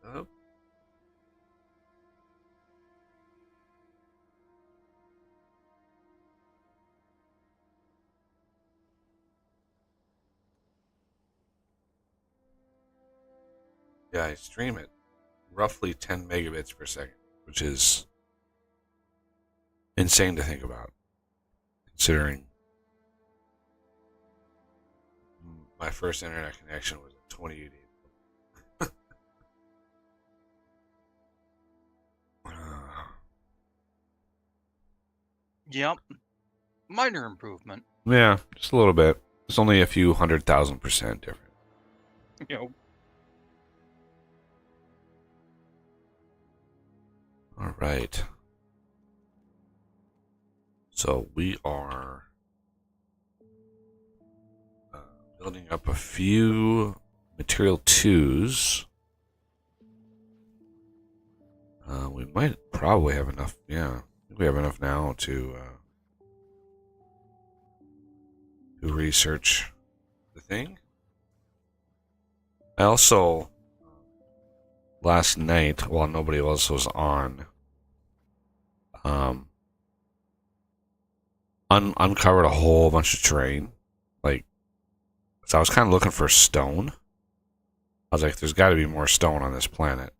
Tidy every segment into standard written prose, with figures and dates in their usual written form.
Oh, yeah, I stream it roughly 10 megabits per second, which is insane to think about, considering my first internet connection was at 2080. Yep. Minor improvement. Yeah, just a little bit. It's only a few 100,000% different. You know, All right. So we are building up a few material twos. We might probably have enough. Yeah, I think we have enough now to research the thing. I also last night, while nobody else was on, uncovered a whole bunch of terrain. Like, so I was kind of looking for stone. I was like, there's got to be more stone on this planet.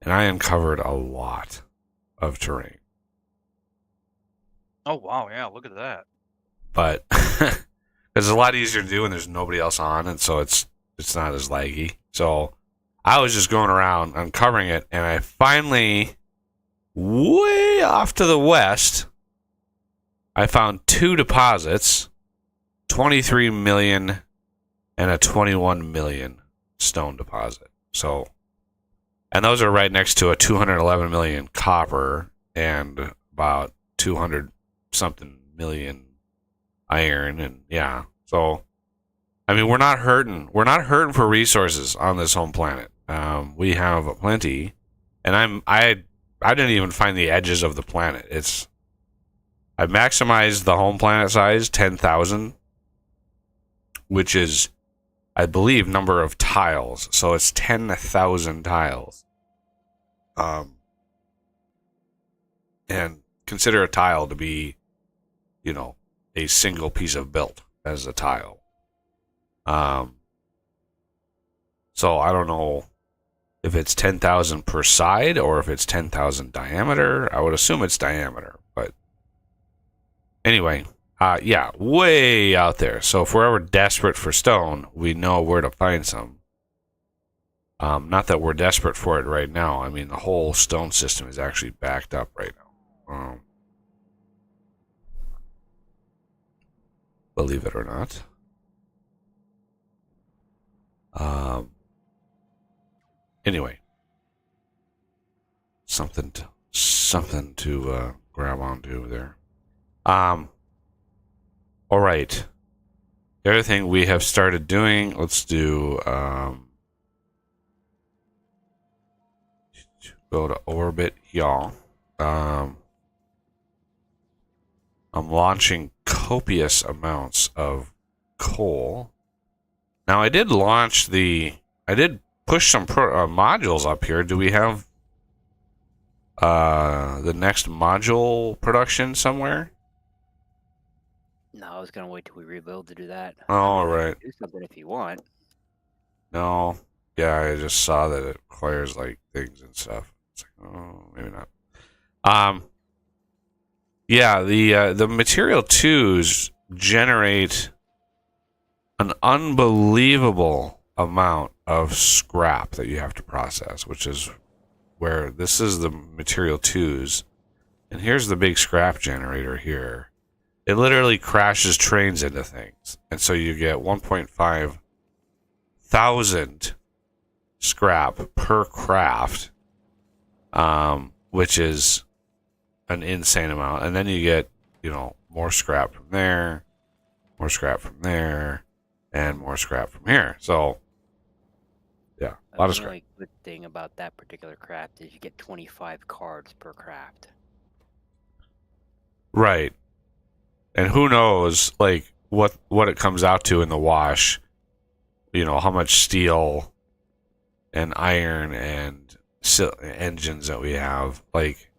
And I uncovered a lot of terrain. oh wow, yeah, look at that. But it's a lot easier to do when there's nobody else on, and so it's not as laggy. So I was just going around uncovering it, and I finally, way off to the west, I found two deposits, 23 million and a 21 million stone deposit. So, and those are right next to a 211 million copper and about 200 something million iron, and yeah. So, I mean, we're not hurting. We're not hurting for resources on this home planet. We have plenty, and I didn't even find the edges of the planet. I maximized the home planet size 10,000, which is, I believe, number of tiles. So it's 10,000 tiles. And consider a tile to be, a single piece of built as a tile. So I don't know if it's 10,000 per side or if it's 10,000 diameter. I would assume it's diameter, but anyway, yeah, way out there. So if we're ever desperate for stone, we know where to find some. Not that we're desperate for it right now. I mean, the whole stone system is actually backed up right now. Believe it or not. Anyway, something to grab onto there. All right. The other thing we have started doing, let's do go to orbit, y'all. I'm launching copious amounts of coal. Now I did push some modules up here. Do we have the next module production somewhere? No, I was gonna wait till we rebuild to do that. Oh, right. Do something if you want. No. Yeah, I just saw that it requires like things and stuff. It's like, oh, maybe not. Yeah, the material twos generate an unbelievable amount of scrap that you have to process, which is where this is the material twos, and here's the big scrap generator here. It literally crashes trains into things, and so you get 1.5 thousand scrap per craft, which is an insane amount. And then you get, more scrap from there, more scrap from there, and more scrap from here. So, yeah, a lot of scrap. The only good thing about that particular craft is you get 25 cards per craft. Right. And who knows, like, what it comes out to in the wash, how much steel and iron and engines that we have. Like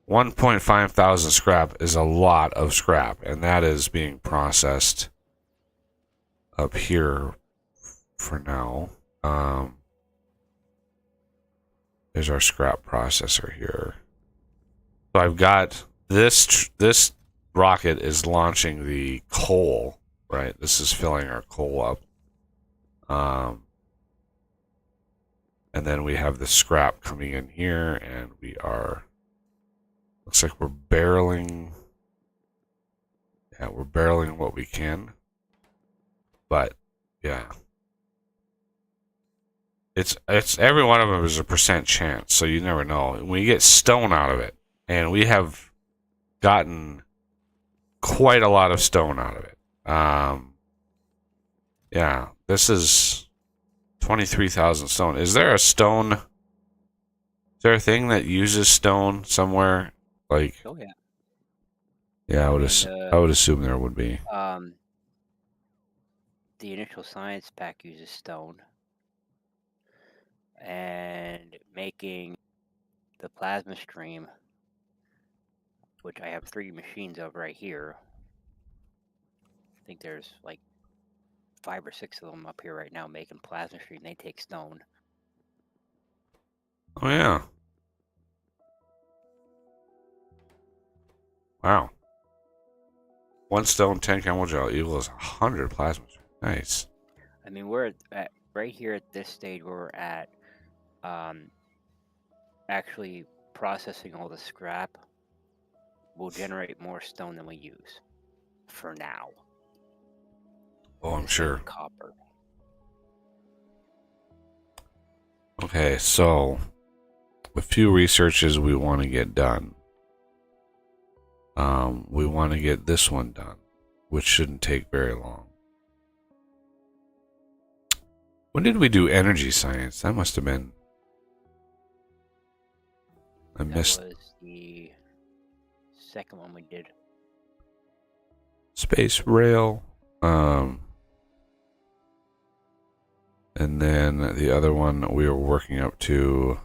1.5 thousand scrap is a lot of scrap, and that is being processed up here for now. There's our scrap processor here. So I've got this rocket is launching the coal, right? This is filling our coal up. And then we have the scrap coming in here, and we are, looks like we're barreling. Yeah, we're barreling what we can. But yeah. It's every one of them is a percent chance, so you never know. When you get stone out of it, and we have gotten quite a lot of stone out of it. Yeah, this is 23,000 stone. Is there a stone? Is there a thing that uses stone somewhere? Like, Oh yeah. yeah, I would assume there would be. The initial science pack uses stone, and making the plasma stream, which I have 3 machines of right here. I think there's like 5 or 6 of them up here right now making plasma stream. They take stone. Oh yeah. Wow. 1 stone, 10 chemical gel equals 100 plasma. Nice. I mean, we're at right here at this stage where we're at, actually processing all the scrap will generate more stone than we use for now. Oh, I'm The same sure. with copper. Okay, so a few researches we want to get done. We want to get this one done, which shouldn't take very long. When did we do energy science? That must have been. I missed. That was the second one we did. Space rail. And then the other one we were working up to.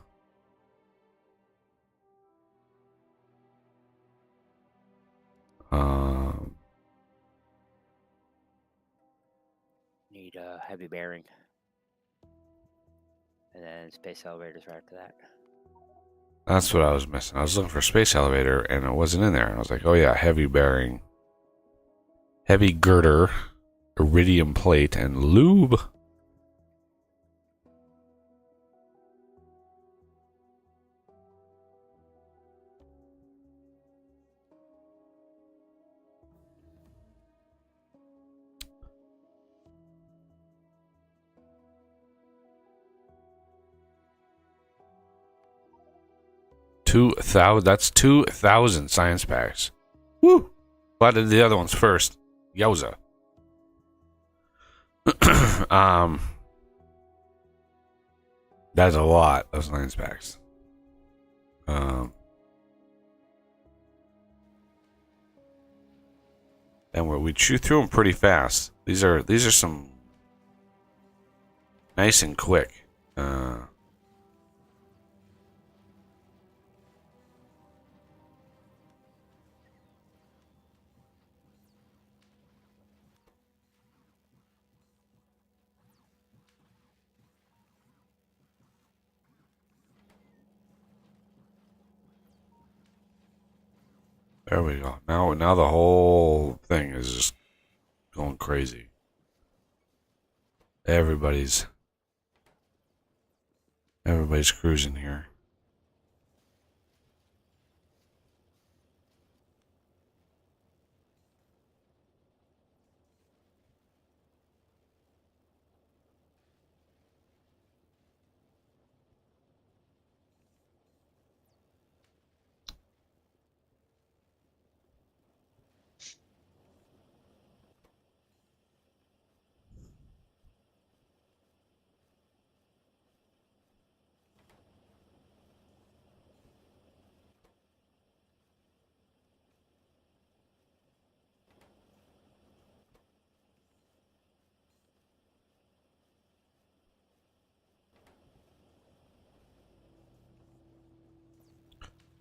Need a heavy bearing. And then space elevators right after that. That's what I was missing. I was looking for space elevator and it wasn't in there. And I was like, oh yeah, heavy bearing, heavy girder, iridium plate, and lube. That's 2,000 science packs. Woo! Glad I did the other ones first. Yowza. That's a lot of science packs. And we chew through them pretty fast. These are some nice and quick. There we go. Now the whole thing is just going crazy. Everybody's cruising here.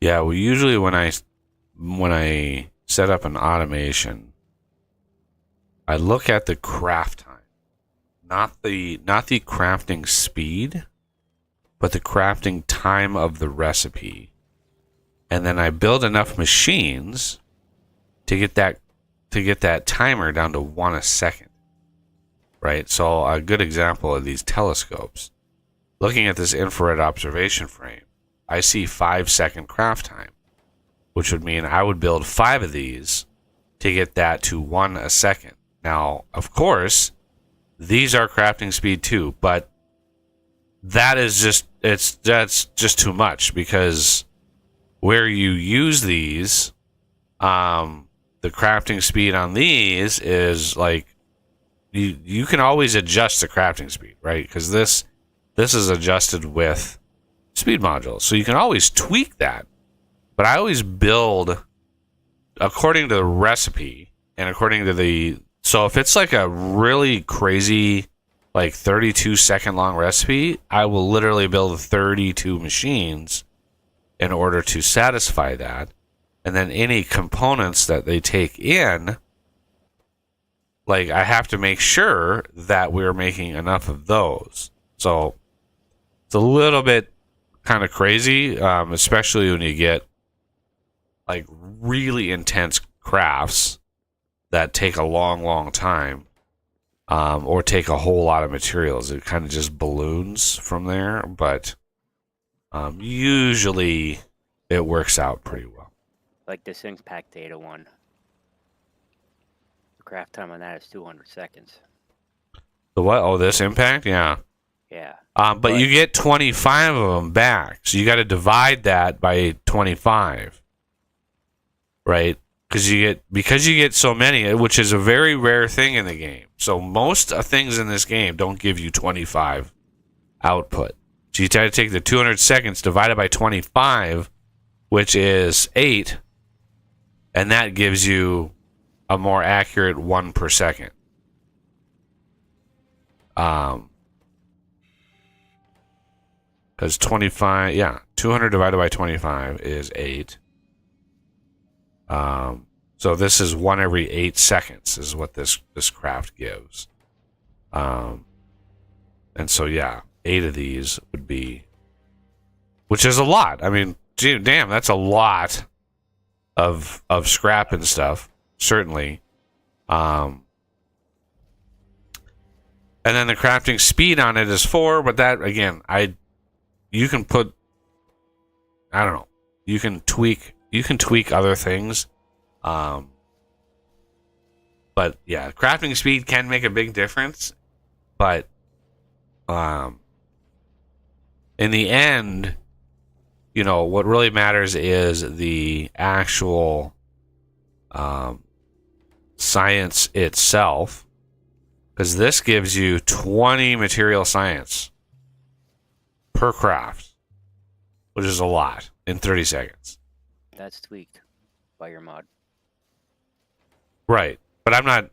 Yeah, well, usually when I set up an automation, I look at the craft time, not the crafting speed, but the crafting time of the recipe, and then I build enough machines to get that timer down to 1 a second. Right? So a good example of these telescopes. Looking at this infrared observation frame, I see 5-second craft time, which would mean I would build 5 of these to get that to 1 a second. Now, of course, these are crafting speed too, but that's just too much, because where you use these, the crafting speed on these is like, you can always adjust the crafting speed, right? Because this is adjusted with speed modules, so you can always tweak that. But I always build according to the recipe and according to the. So if it's like a really crazy, like 32-second long recipe, I will literally build 32 machines in order to satisfy that, and then any components that they take in. Like, I have to make sure that we're making enough of those. So it's a little bit kind of crazy, especially when you get like really intense crafts that take a long, long time, or take a whole lot of materials. It kind of just balloons from there, but usually it works out pretty well. Like this Impact Data one. Craft time on that is 200 seconds. The what? Oh, this Impact? Yeah. Yeah. But you get 25 of them back, so you got to divide that by 25, right? Because you get so many, which is a very rare thing in the game. So most things in this game don't give you 25 output. So you try to take the 200 seconds divided by 25, which is 8, and that gives you a more accurate 1 per second. Because 25, 200 divided by 25 is 8. So this is 1 every 8 seconds is what this craft gives. And so 8 of these would be, which is a lot. I mean, gee, damn, that's a lot of scrap and stuff. Certainly. And then the crafting speed on it is 4, but that, again, you can put, I don't know, you can tweak other things. But yeah, crafting speed can make a big difference, but in the end, what really matters is the actual science itself, because this gives you 20 material science per craft, which is a lot in 30 seconds. That's tweaked by your mod. Right. But I'm not,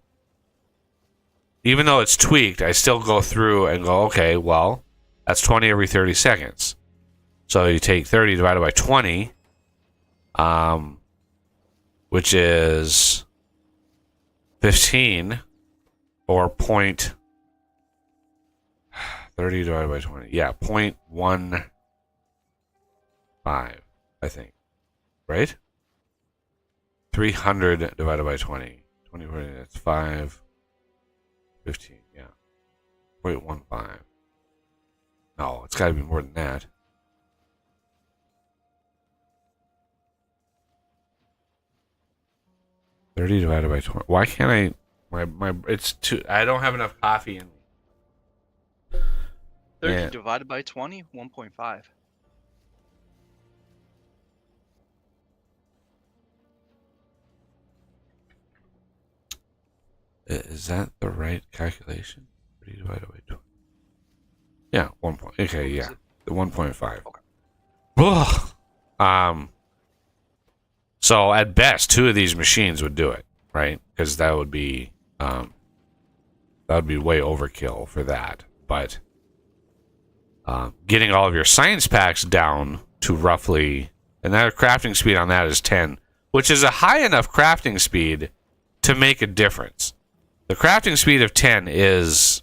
even though it's tweaked, I still go through and go, okay, well, that's 20 every 30 seconds. So you take 30 divided by 20, which is 15, or 30 divided by 20. Yeah, 0.15, I think. Right? 300 divided by 20. 20, that's 5. 15, yeah. 0.15. No, it's got to be more than that. $30 divided by 20. Why can't I? My it's too. I don't have enough coffee in me. 30 divided by 20, 1.5. Is that the right calculation? 30 divided by 20. Yeah, 1 point. Okay, yeah, the 1.5. Okay. Ugh. So at best, 2 of these machines would do it, right? Because that would be way overkill for that. But getting all of your science packs down to roughly And that crafting speed on that is 10, which is a high enough crafting speed to make a difference. The crafting speed of 10 is,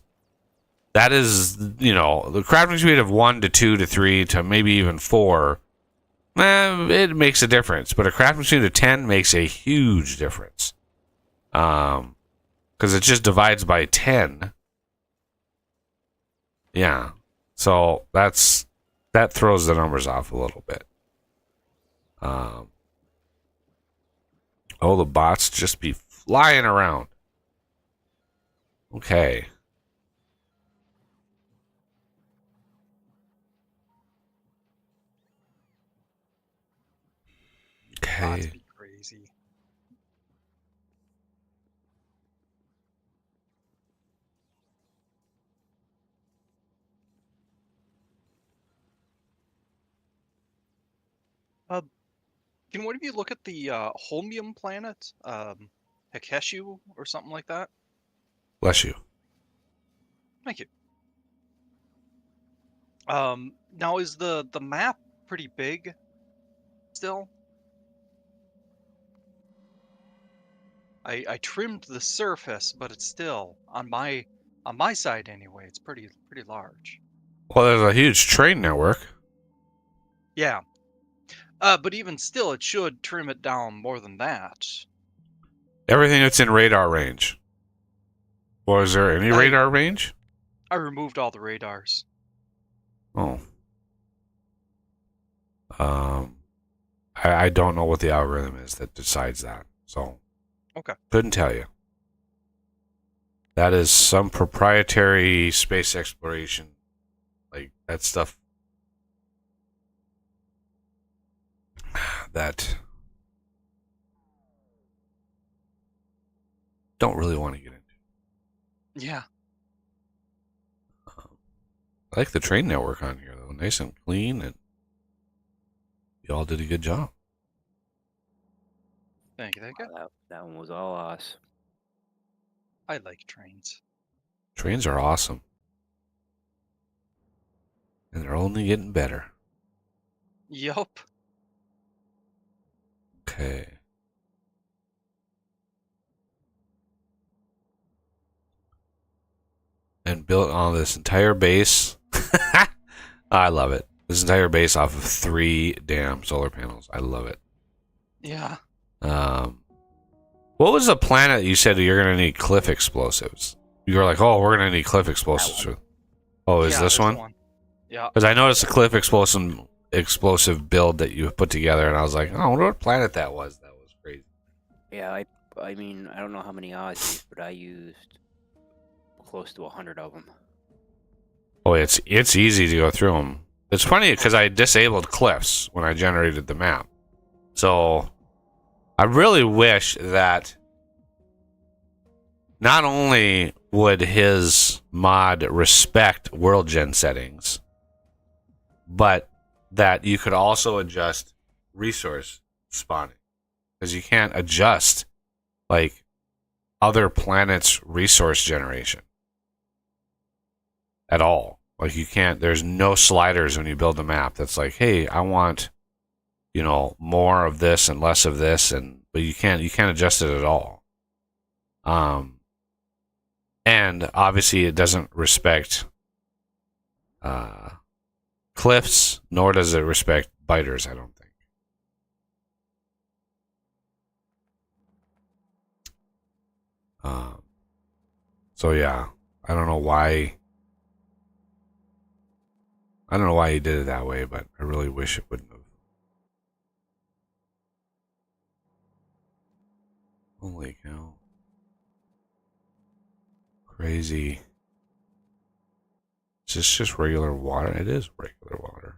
that is, you know, the crafting speed of 1 to 2 to 3 to maybe even 4, it makes a difference. But a crafting speed of 10 makes a huge difference. Because it just divides by 10. Yeah. So that throws the numbers off a little bit. The bots just be flying around. Okay. Bots Okay. be crazy. Can one of you look at the Holmium planet? Hekeshu or something like that? Bless you. Thank you. Now is the map pretty big still? I trimmed the surface, but it's still on my side anyway. It's pretty large. Well, there's a huge train network. Yeah. But even still, it should trim it down more than that. Everything that's in radar range. Or is there any radar range? I removed all the radars. Oh. I don't know what the algorithm is that decides that. So, Okay. couldn't tell you. That is some proprietary space exploration. Like, that stuff that don't really want to get into. Yeah. I like the train network on here, though. Nice and clean, and you all did a good job. Thank you. That one was all us. I like trains. Trains are awesome. And they're only getting better. Yup. Okay. And built on this entire base. I love it. This entire base off of 3 damn solar panels. I love it. Yeah. What was the planet you said you're going to need cliff explosives? You were like, oh, we're going to need cliff explosives. Oh, is Yeah, this there's one? Yeah. Because I noticed a cliff explosive build that you put together, and I was like, oh, I wonder what planet that was. That was crazy. Yeah, I mean, I don't know how many Oz used, but I used close to 100 of them. Oh, it's easy to go through them. It's funny because I disabled cliffs when I generated the map. So I really wish that not only would his mod respect world gen settings, but that you could also adjust resource spawning. Because you can't adjust like other planets' resource generation at all. Like you can't, there's no sliders when you build a map that's like, hey, I want, you know, more of this and less of this, but you can't adjust it at all. And obviously it doesn't respect cliffs, nor does it respect biters, I don't think. So yeah, I don't know why he did it that way, but I really wish it wouldn't have. Holy cow. Crazy. Is this just regular water? It is regular water.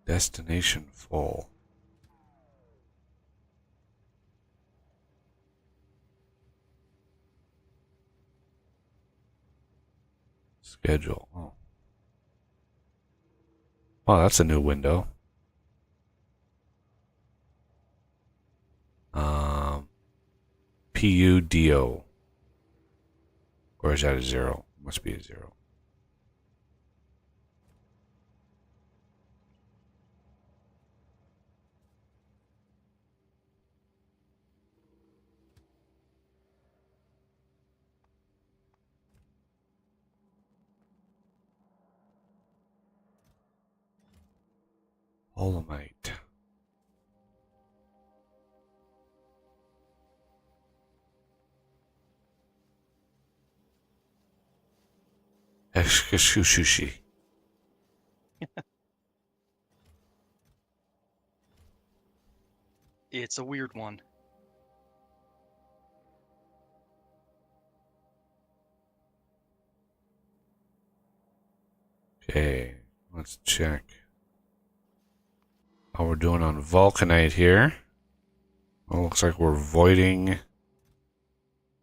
Destination full. Schedule. Oh, that's a new window. PUDO. Or is that a 0? Must be a 0. Holomite. Excushushi. It's a weird one. Okay, let's check how we're doing on vulcanite here. Well, looks like we're voiding.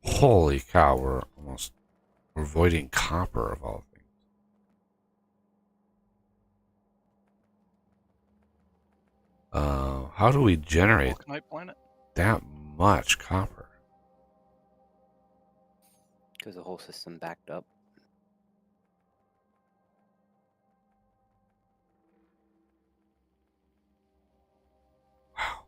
Holy cow, we're voiding copper of all things. How do we generate Vulcanite planet? that much copper? Because the whole system backed up. Wow.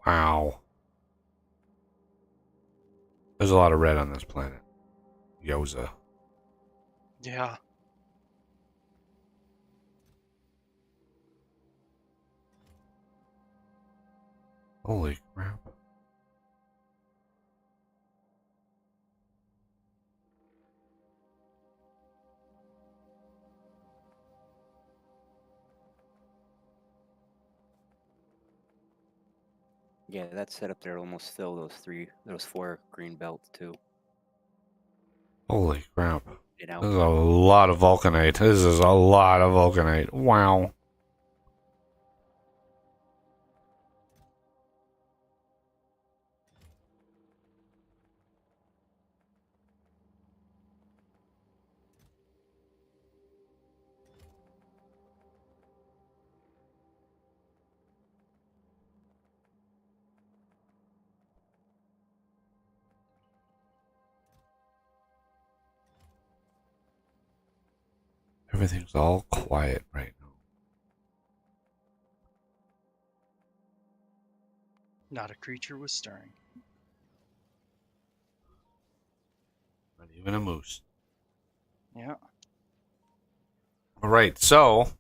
Wow. There's a lot of red on this planet. Yoza. Yeah. Holy crap. Yeah, that setup there almost fill those 4 green belts too. Holy crap. You know, This is a lot of vulcanite. This is a lot of vulcanite. Wow. Everything's all quiet right now. Not a creature was stirring. Not even a moose. Yeah. All right, so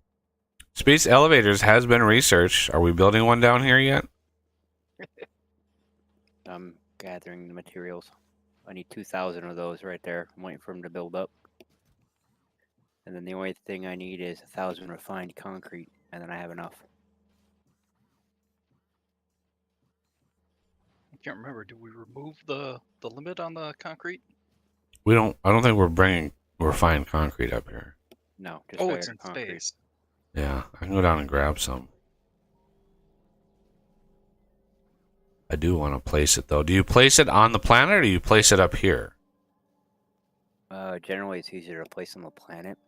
space elevators has been researched. Are we building one down here yet? I'm gathering the materials. I need 2,000 of those right there. I'm waiting for them to build up. And then the only thing I need is 1,000 refined concrete, and then I have enough. I can't remember. Did we remove the limit on the concrete? I don't think we're bringing refined concrete up here. No, just Oh, regular it's in concrete. space. Yeah, I can go down and grab some. I do want to place it though. Do you place it on the planet or do you place it up here? Generally, it's easier to place on the planet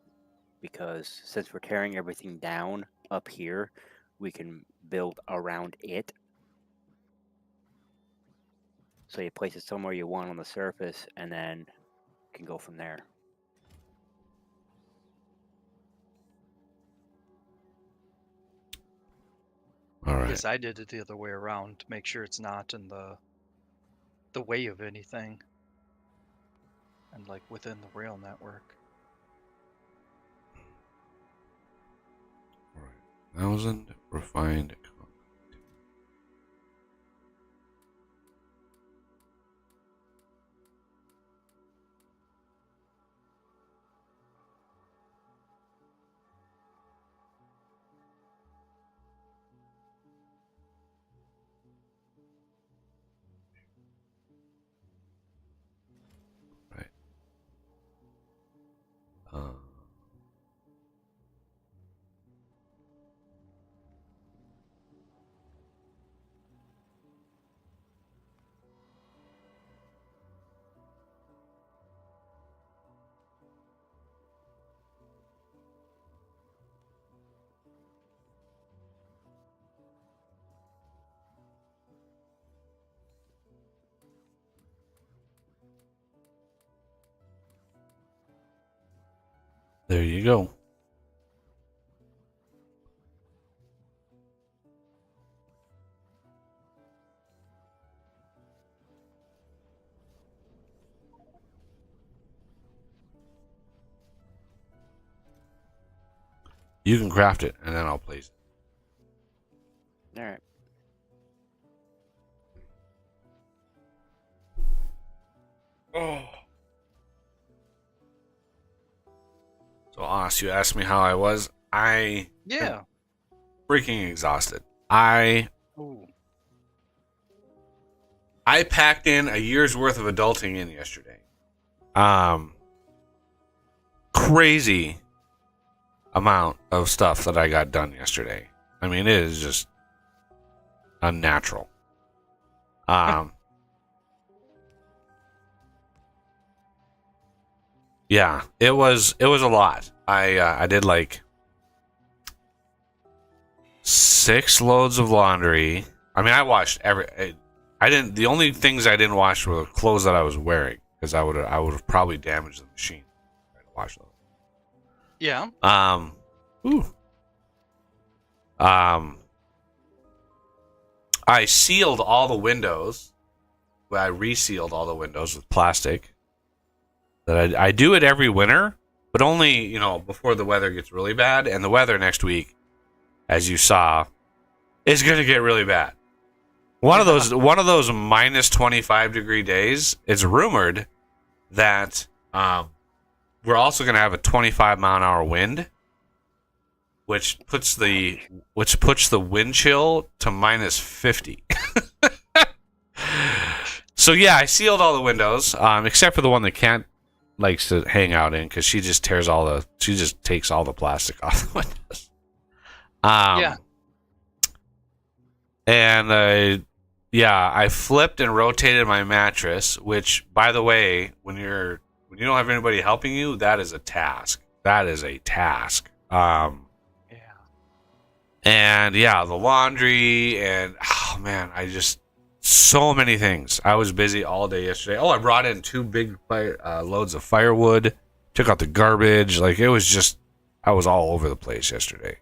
because since we're tearing everything down up here, we can build around it. So you place it somewhere you want on the surface, and then can go from there. All right. Yes, I did it the other way around to make sure it's not in the way of anything. And like within the rail network. All right. 1,000 refined concrete. Right. Uh, There you go. You can craft it, and then I'll place it. All right. Oh. So, honest, you asked me how I was. I Yeah. freaking exhausted. I Ooh. packed in a year's worth of adulting in yesterday. Crazy amount of stuff that I got done yesterday. I mean, it is just unnatural. Yeah, it was a lot. I did like 6 loads of laundry. I mean, I washed I didn't. The only things I didn't wash were the clothes that I was wearing because I would have probably damaged the machine. Trying to wash those. Yeah. Ooh. I sealed all the windows. I resealed all the windows with plastic. That I do it every winter, but only before the weather gets really bad. And the weather next week, as you saw, is going to get really bad. One of those minus 25-degree days. It's rumored that we're also going to have a 25-mile-an-hour wind, which puts the wind chill to minus 50. So yeah, I sealed all the windows, except for the one that Kent likes to hang out in because she just takes all the plastic off the windows. Yeah. And I flipped and rotated my mattress, which, by the way, when you don't have anybody helping you, that is a task. Yeah. And yeah, the laundry and oh man, so many things. I was busy all day yesterday. Oh, I brought in 2 big loads of firewood, took out the garbage. Like it was just, I was all over the place yesterday.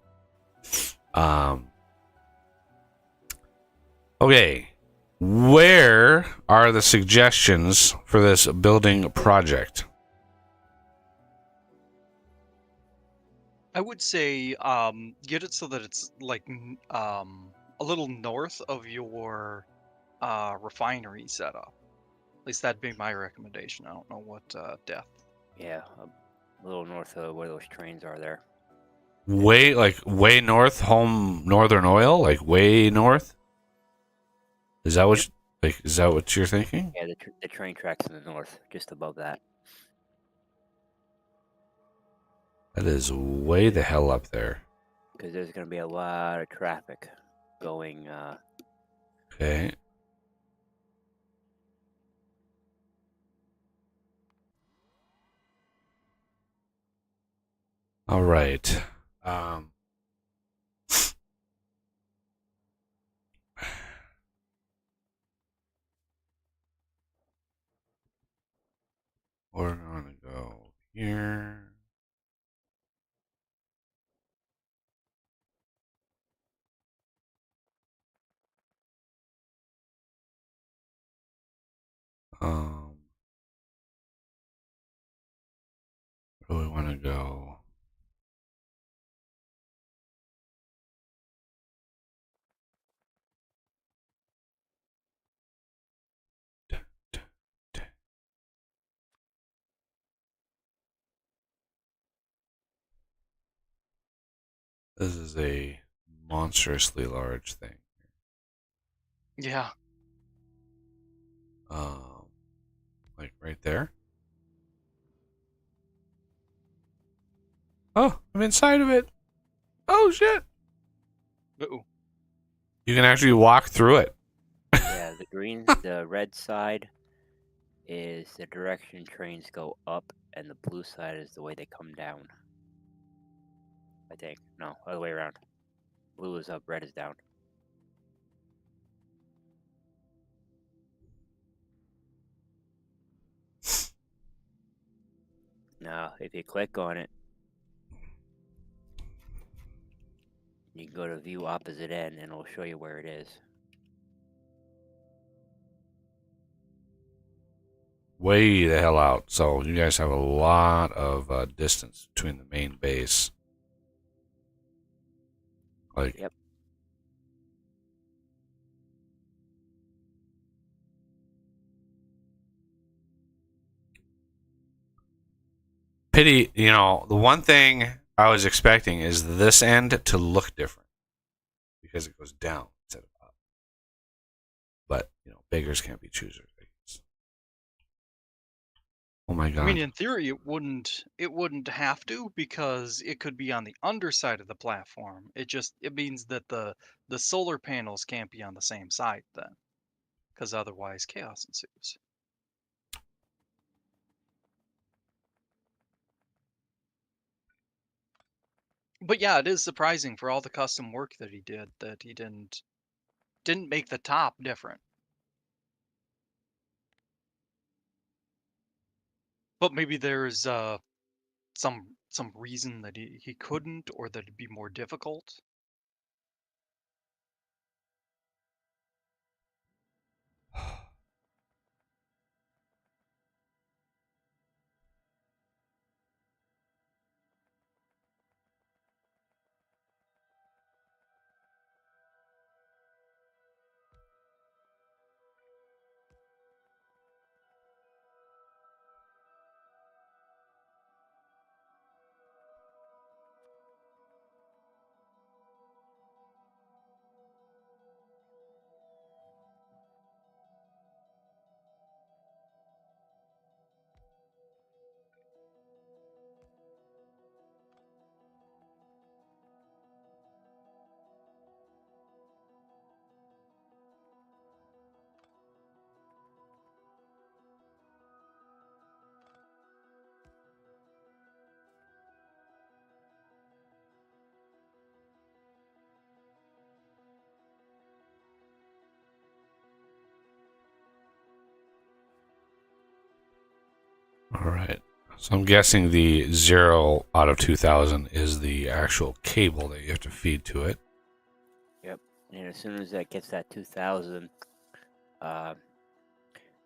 Okay, where are the suggestions for this building project? I would say get it so that it's like a little north of your refinery setup. At least that'd be my recommendation. I don't know what depth. Yeah, a little north of where those trains are there. Way north, home Northern Oil, like way north. Is that what is that what you're thinking? Yeah, the train tracks in the north, just above that. That is way the hell up there. Because there's going to be a lot of traffic going. Okay. All right. We're gonna go here. Where do we want to go? This is a monstrously large thing. Yeah. Like right there. Oh, I'm inside of it. Oh shit! Uh-oh. You can actually walk through it. Yeah, the red side is the direction trains go up, and the blue side is the way they come down. I think. No, other way around. Blue is up, red is down. Now, if you click on it, You can go to view opposite end and it'll show you where it is. Way the hell out. So you guys have a lot of distance between the main base. Like, Yep. pity, the one thing I was expecting is this end to look different because it goes down instead of up. But, beggars can't be choosers, I guess. Oh my I mean, god. in theory, it wouldn't have to because it could be on the underside of the platform. It means that the solar panels can't be on the same side then, because otherwise chaos ensues. But yeah, it is surprising for all the custom work that he did that he didn't make the top different. But maybe there's some reason that he couldn't, or that it'd be more difficult. All right. So I'm guessing the 0 out of 2000 is the actual cable that you have to feed to it. Yep. And as soon as that gets that 2000,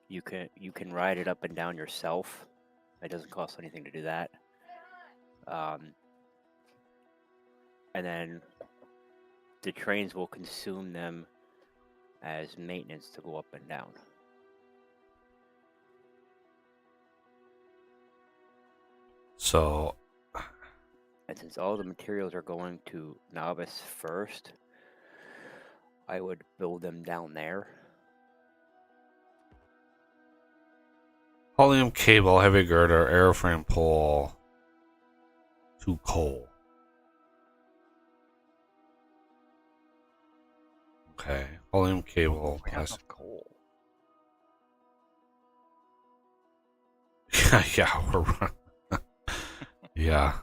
you can ride it up and down yourself. It doesn't cost anything to do that. And then the trains will consume them as maintenance to go up and down. So, And since all the materials are going to novice first, I would build them down there. helium cable, heavy girder, airframe pole, to coal. Okay. Helium cable. We have enough coal. Yeah, we're yeah.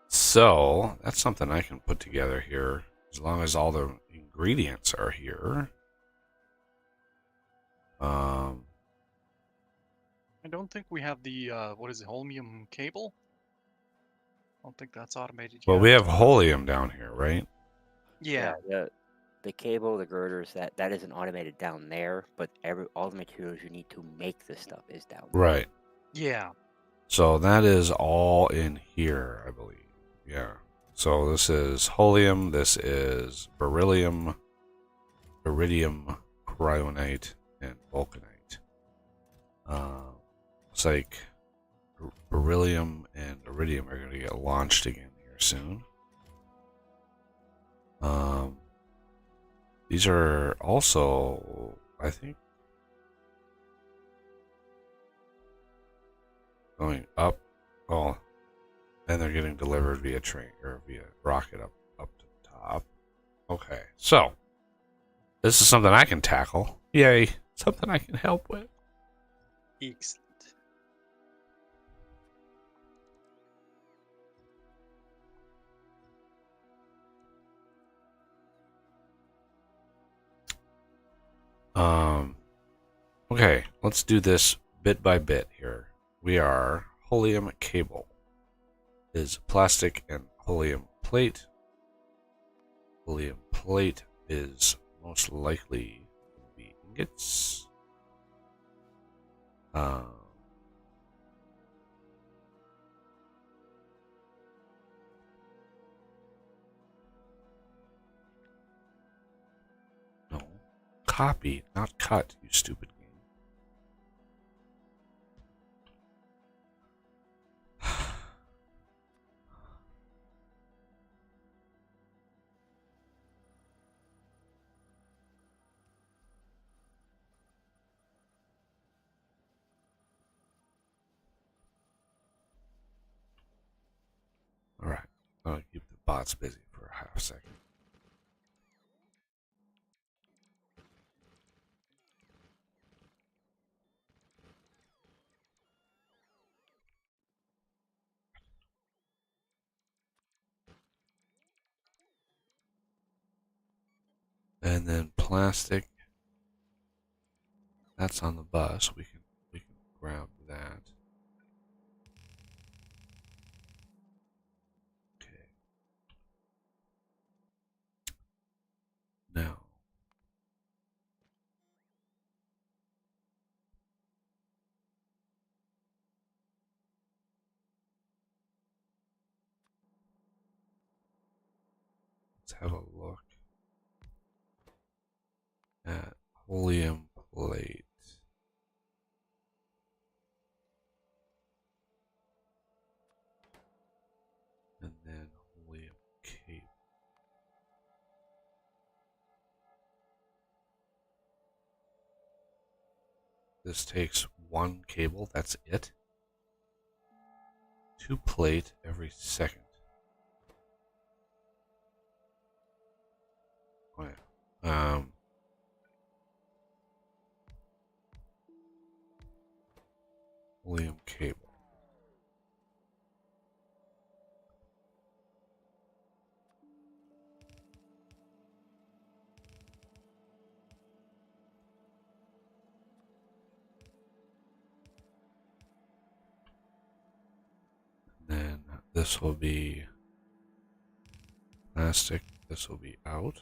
So that's something I can put together here, as long as all the ingredients are here. I don't think we have the what is it, holmium cable? I don't think that's automated Well, yet. we have helium down here, right? Yeah. The cable, the girders, that isn't automated down there, but all the materials you need to make this stuff is down there. Right. Yeah. So that is all in here, I believe. Yeah. So this is helium, this is beryllium, iridium, cryonite, and vulcanite. Looks like beryllium and iridium are going to get launched again here soon. These are also, I think, going up. Oh, and they're getting delivered via train or via rocket up to the top. Okay, so this is something I can tackle. Yay, something I can help with. Excellent. Okay, let's do this bit by bit here. We are helium cable is plastic and helium plate. Helium plate is most likely to be ingots. No. Copy, not cut, you stupid game. Alright, I'll keep the bots busy for a half second. And then plastic. That's on the bus. We can grab that. Okay. Now let's have a look at helium plate. And then helium cable. This takes one cable, that's it. 2 plate every second. Oh yeah. Helium cable. Then this will be plastic. This will be out.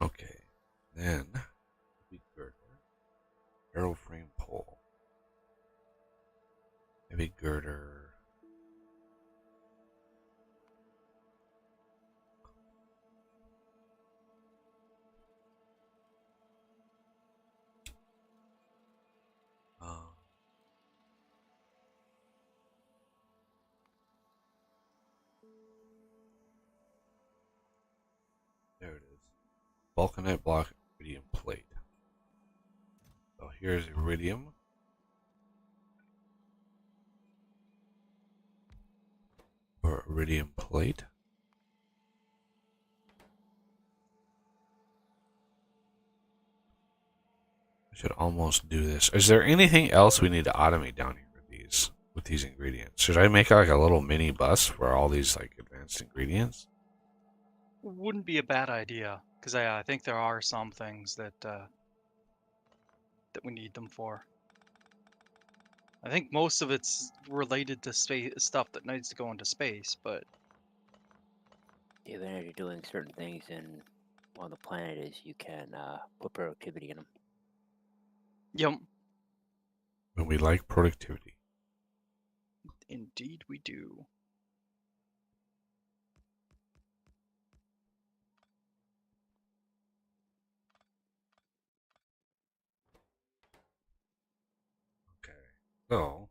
Okay. Then heavy girder. Arrow frame pole. Heavy girder. Um, there it is. Vulcanite block iridium plate. So here's iridium. Or iridium plate. I should almost do this. Is there anything else we need to automate down here with these ingredients? Should I make like a little mini bus for all these like advanced ingredients? Wouldn't be a bad idea, because I think there are some things that that we need them for. I think most of it's related to space stuff that needs to go into space, but The advantage of doing certain things on the planet is you can put productivity in them. yep, And we like productivity. indeed we do. Okay. So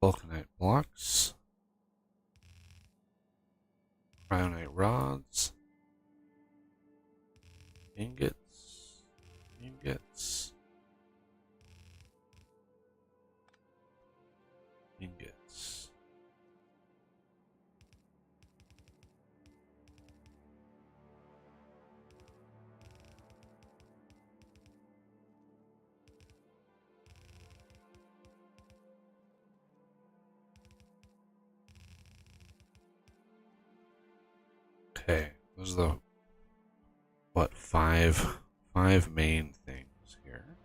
vulcanite blocks, cryonite rods, ingots, ingots, ingots. Okay, those are the what five main things here.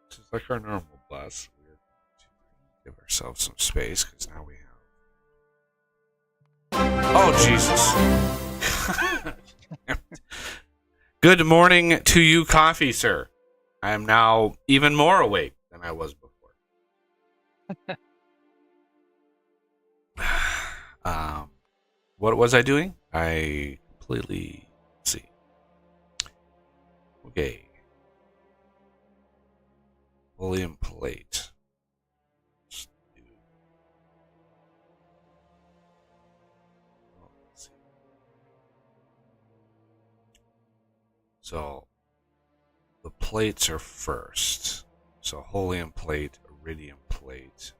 This is like our normal bus. We're going to give ourselves some space because now we have. Oh Jesus! Good morning to you, coffee, sir. I am now even more awake than I was before. What was I doing? I completely see. Okay. William plate. Let's do- oh, let's see. So the plates are first. So helium plate, iridium plate,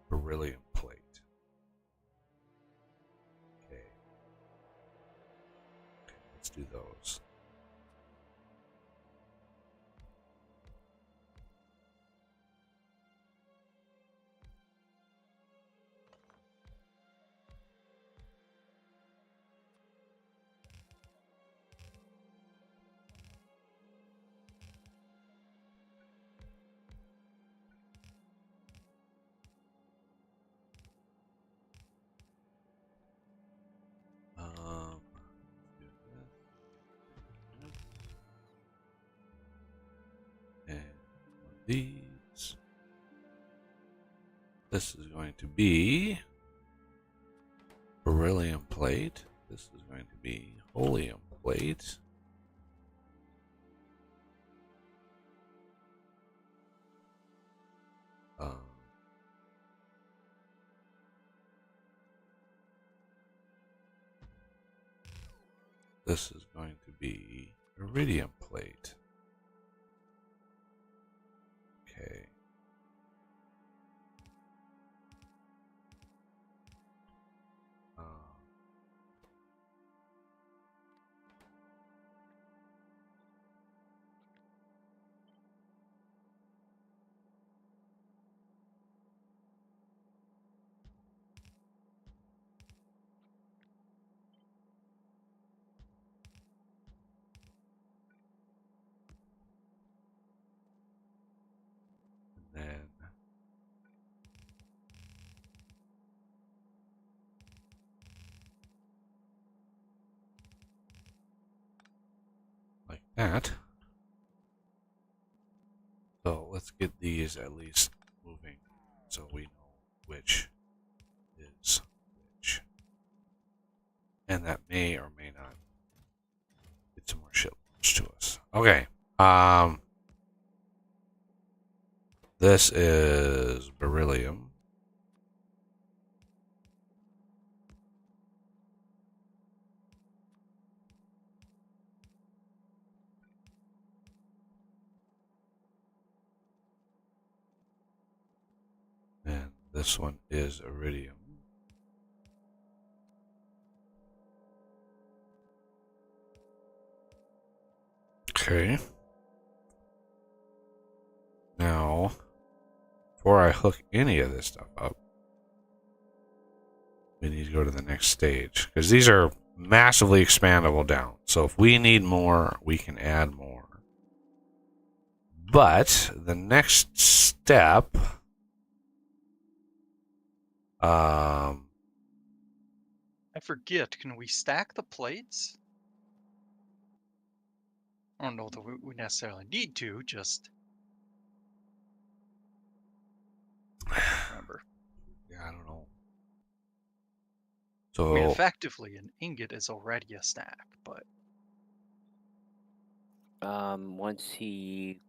beryllium plate. Okay. Let's do those. Do this. And one of these. This is going to be beryllium plate. This is going to be helium plate. This is going to be iridium plate. Okay. And then like that. So let's get these at least moving so we know which is which. And that may or may not get some more shitloads to us. Okay. This is beryllium. And this one is iridium. Okay. Now, before I hook any of this stuff up, we need to go to the next stage because these are massively expandable down. So if we need more, we can add more. But the next step, I forget. Can we stack the plates? I don't know that we necessarily need to. Just remember. yeah, I don't know. I mean, So effectively, an ingot is already a stack, but Once he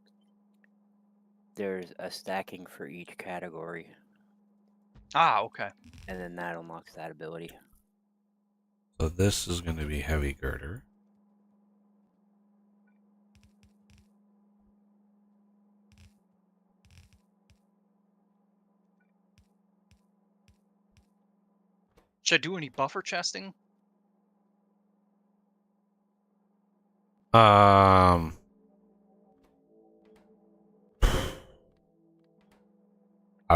there's a stacking for each category, Ah, okay. and then that unlocks that ability. So this is going to be heavy girder. Should I do any buffer chesting? I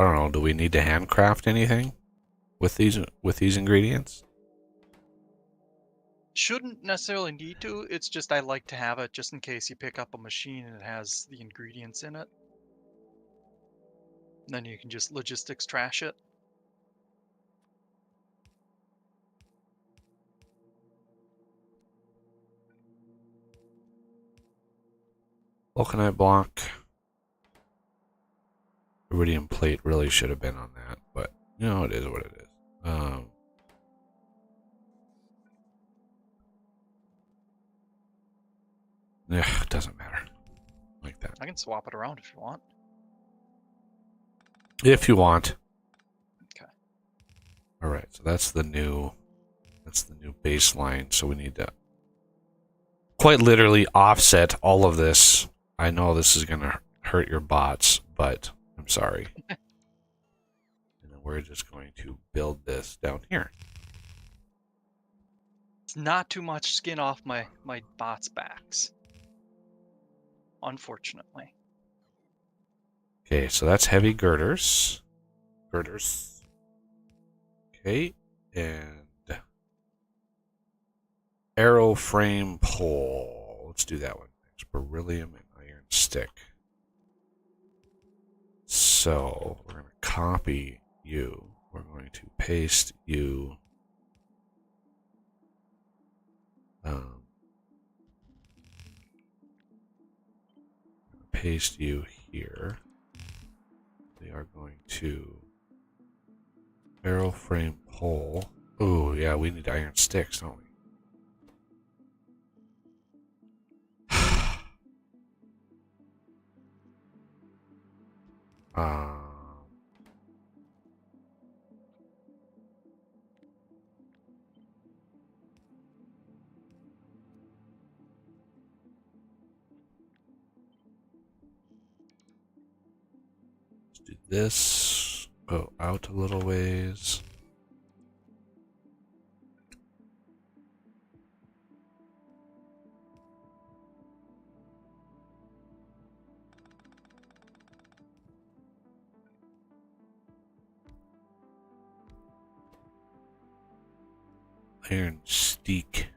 don't know. Do we need to handcraft anything with these ingredients? Shouldn't necessarily need to. It's just I like to have it just in case you pick up a machine and it has the ingredients in it. And then you can just logistics trash it. Vulcanite block. Iridium plate really should have been on that, but you know, it is what it is. Yeah, it doesn't matter. Like that. I can swap it around if you want. If you want. Okay. Alright, so that's the new baseline. So we need to quite literally offset all of this. I know this is gonna hurt your bots, but I'm sorry. And then we're just going to build this down here. It's not too much skin off my bots' backs. Unfortunately. Okay, so that's heavy girders. Okay, and arrow frame pole. Let's do that one next. Beryllium and iron stick. So we're going to copy you. We're going to paste you. Paste you here. We are going to arrow frame pole. Oh yeah, we need iron sticks, don't we? Let's do this. Go out a little ways. Iron stick.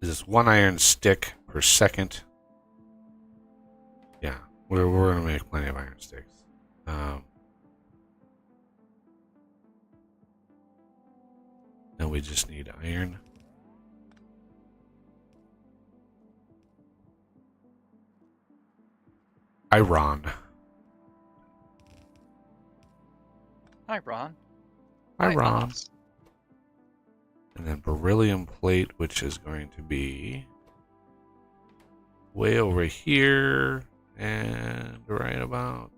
Is this one iron stick per second? Yeah, we're gonna make plenty of iron sticks. Then we just need iron. Iron. Hi, Ron. Iron. Us. And then beryllium plate, which is going to be way over here and right about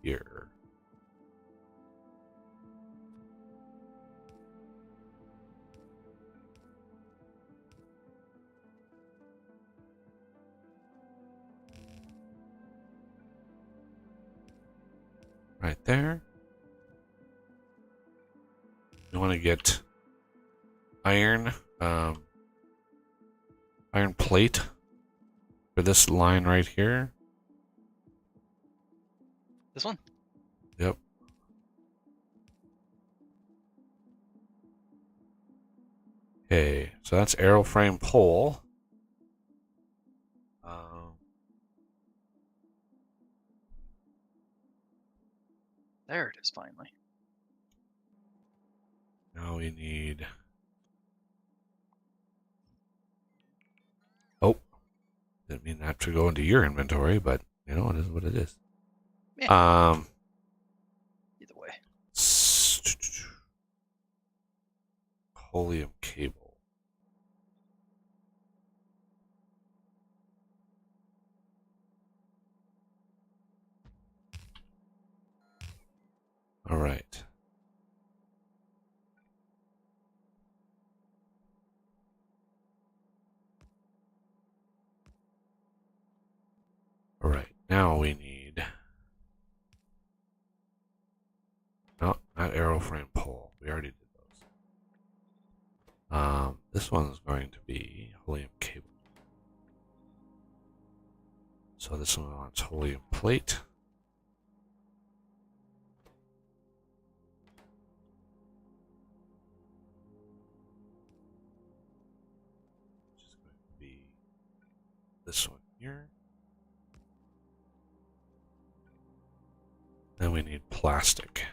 here. Right there. You want to get iron, iron plate for this line right here. This one? Yep. Okay, so that's arrow frame pole. There it is, finally. Now we need... Oh, didn't mean that to go into your inventory, but you know, it is what it is. Yeah. Either way. Oleum cable. All right. All right. Now we need. No, not aeroframe pole. We already did those. This one's going to be helium cable. So this one wants helium plate. Which is going to be this one here. Then we need plastic.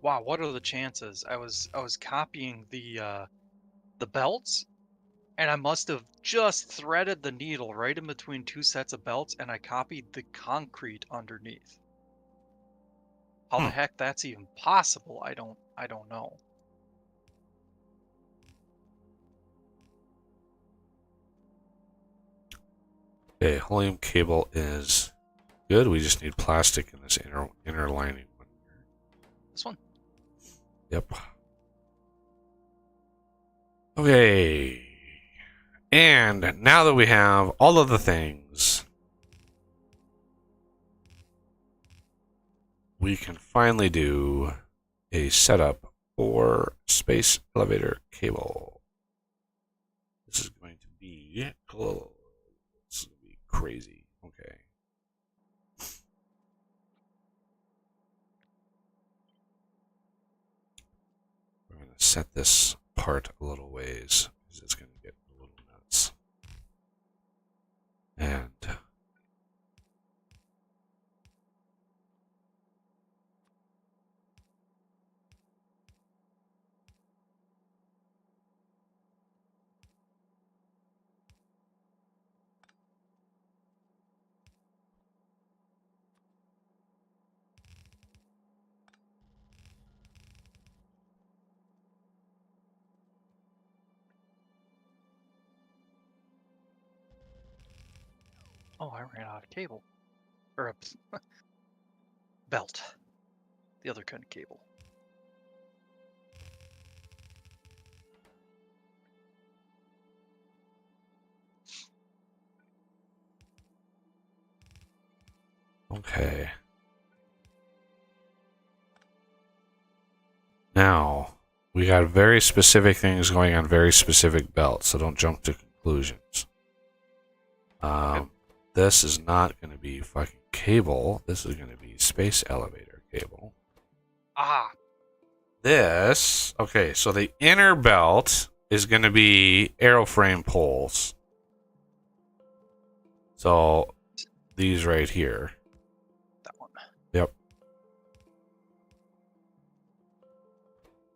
Wow, what are the chances? I was copying the belts, and I must have just threaded the needle right in between two sets of belts, and I copied the concrete underneath. How the heck that's even possible? I don't know. Okay, helium cable is good. We just need plastic in this inner lining one. This one. Yep. Okay. And now that we have all of the things, we can finally do a setup for space elevator cable. This is going to be cool. This is going to be crazy. Okay. We're going to set this apart a little ways because it's going to get a little nuts. And Oh, I ran out of cable. Or a belt. The other kind of cable. okay. Now, we got very specific things going on very specific belts, so don't jump to conclusions. This is not going to be fucking cable. This is going to be space elevator cable. Ah, This, okay, so the inner belt is going to be aeroframe poles. So these right here. that one. Yep.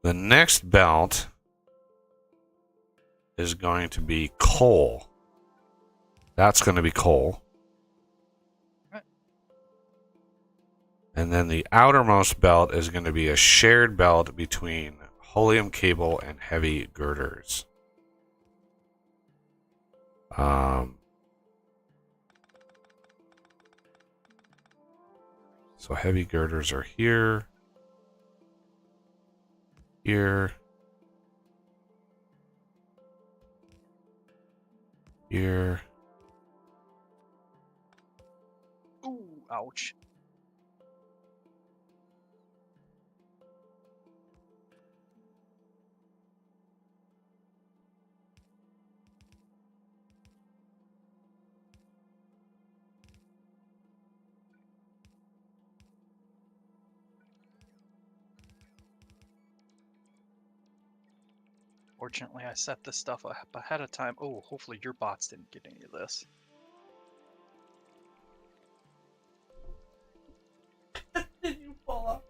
The next belt is going to be coal. That's going to be coal. Right. And then the outermost belt is going to be a shared belt between helium cable and heavy girders. So heavy girders are here, here, here. Ooh, ouch. Fortunately, I set this stuff up ahead of time. Oh, hopefully your bots didn't get any of this. Did you fall off?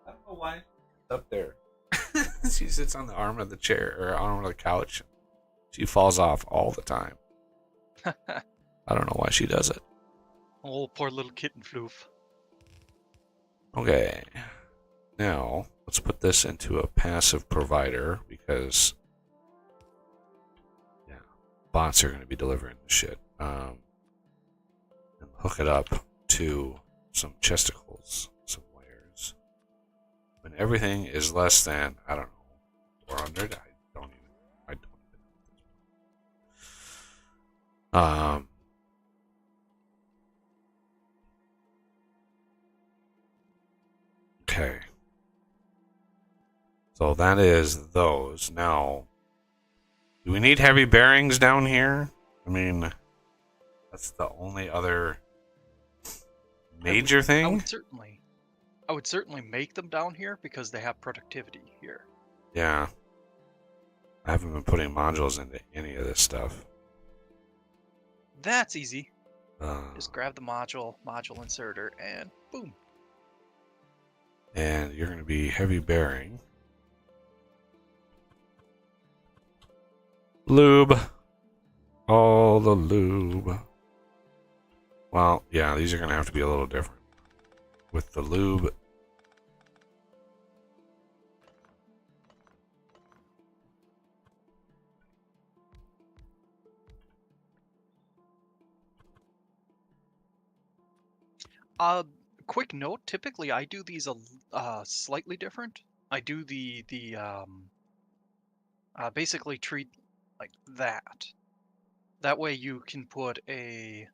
I don't know why. It's up there. She sits on the arm of the chair or arm of the couch. She falls off all the time. I don't know why she does it. Oh, poor little kitten floof. Okay. Now, let's put this into a passive provider because, yeah, bots are going to be delivering the shit. And hook it up to some chesticles, some wires. When everything is less than, I don't know, 400, I don't even know. Okay. So that is those. Now, do we need heavy bearings down here? I mean, that's the only other major I thing. would certainly make them down here because they have productivity here. Yeah. I haven't been putting modules into any of this stuff. That's easy. Just grab the module inserter, and boom. And you're going to be heavy bearing. Lube. All the lube. Well, yeah, these are going to have to be a little different. With the lube. Quick note, typically I do these slightly different. I do basically treat like that. That way you can put a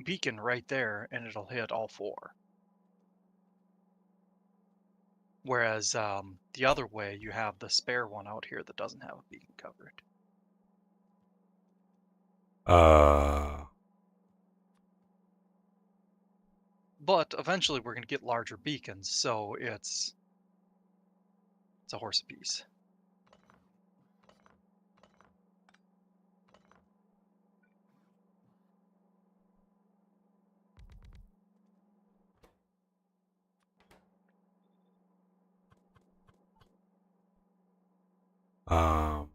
beacon right there and it'll hit all four. Whereas the other way, you have the spare one out here that doesn't have a beacon covered. But eventually we're going to get larger beacons, so it's a horse apiece. Um,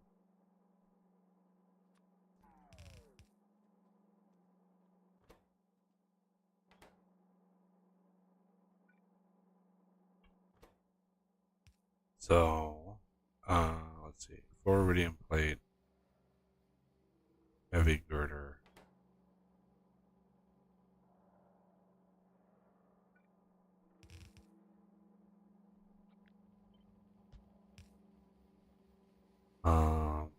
so, let's see. 4 iridium plate, heavy girder. Um,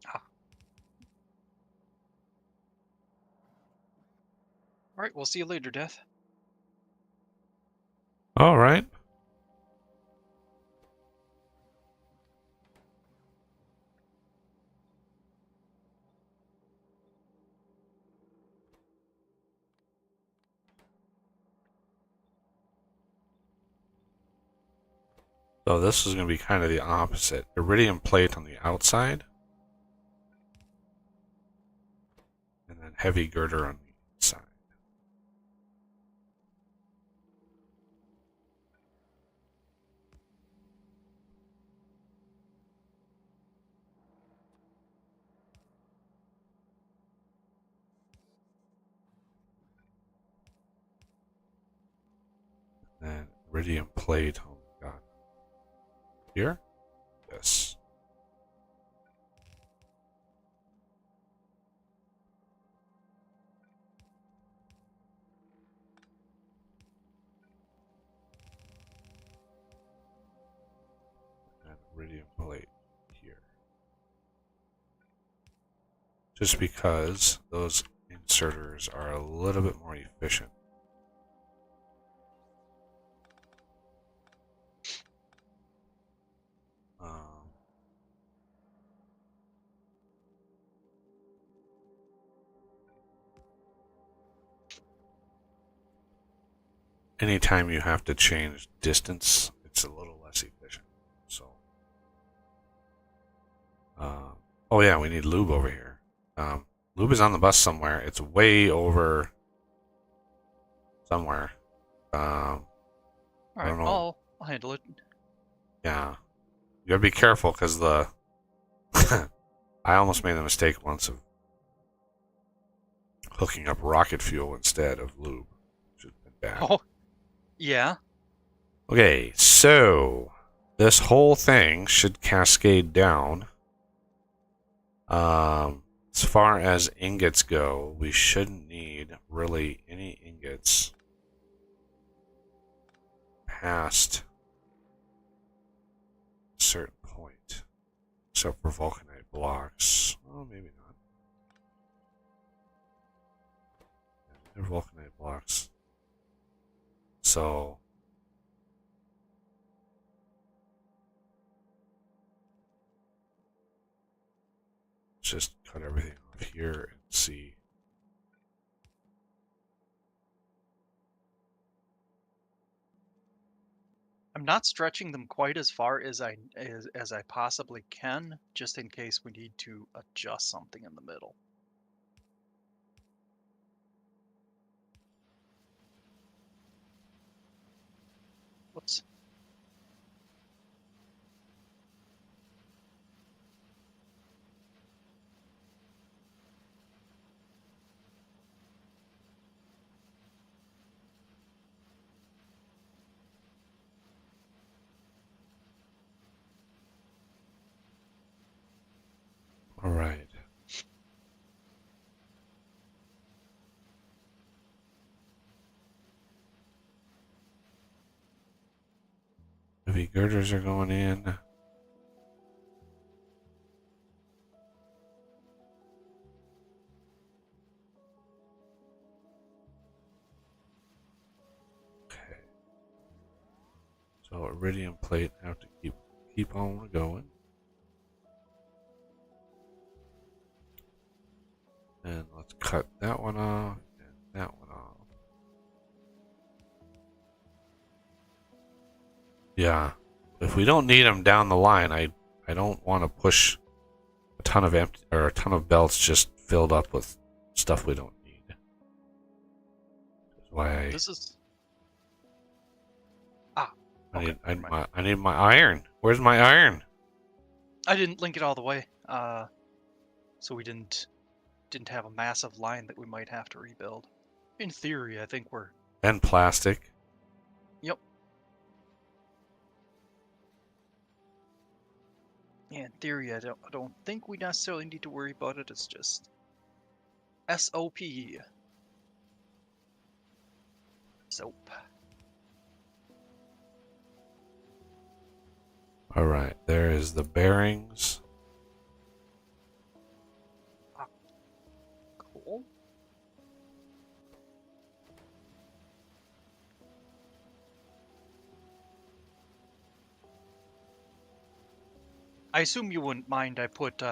Ah. All right, we'll see you later, Death. all right. So this is going to be kind of the opposite. Iridium plate on the outside. And then heavy girder on the inside. And iridium plate, oh my god. Here? Yes. And iridium plate here. Just because those inserters are a little bit more efficient. Um, anytime you have to change distance, it's a little less efficient. So, oh yeah, we need lube over here. Lube is on the bus somewhere. It's way over somewhere. All I right, don't know. I'll handle it. Yeah, you gotta be careful because the I almost made the mistake once of hooking up rocket fuel instead of lube, which has been bad. Oh, yeah. Okay, so this whole thing should cascade down. As far as ingots go, we shouldn't need really any ingots past a certain point, except for vulcanite blocks. Oh, maybe not. They're vulcanite blocks. So just cut everything off here and see. I'm not stretching them quite as far as I possibly can, just in case we need to adjust something in the middle. Whoops. All right. Heavy girders are going in. Okay. So iridium plate have to keep on going. And let's cut that one off and that one off. Yeah. If we don't need them down the line, I don't want to push a ton of empty or a ton of belts just filled up with stuff we don't need. That's why This is I need my iron. Where's my iron? I didn't link it all the way, so we didn't have a massive line that we might have to rebuild. In theory, I think we're And plastic. Yep. Yeah, in theory, I don't think we necessarily need to worry about it. It's just SOP. Soap. All right, there is the bearings. Cool. I assume you wouldn't mind I put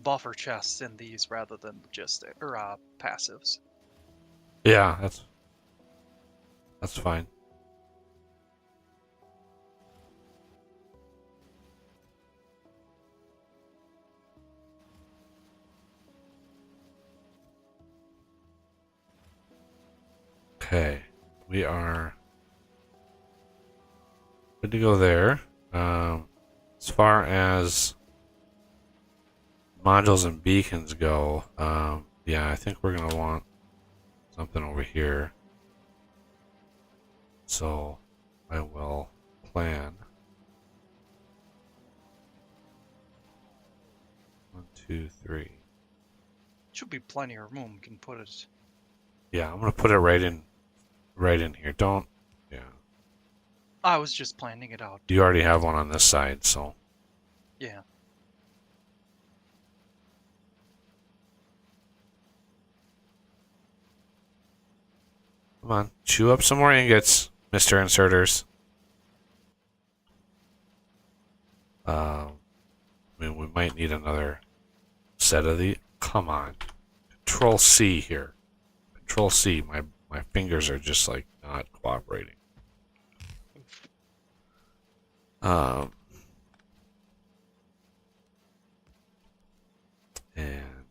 buffer chests in these rather than just passives. Yeah, that's fine. Okay, we are good to go there. As far as modules and beacons go, yeah, I think we're gonna want something over here. So I will plan 1, 2, 3. Should be plenty of room. We can put it. Yeah, I'm gonna put it right in here. Don't. Yeah, I was just planning it out. you already have one on this side, so. Yeah. Come on, chew up some more ingots, Mr. Inserters. I mean, we might need another set of the. Come on, Control C here. Control C. My fingers are just like not cooperating. Um, and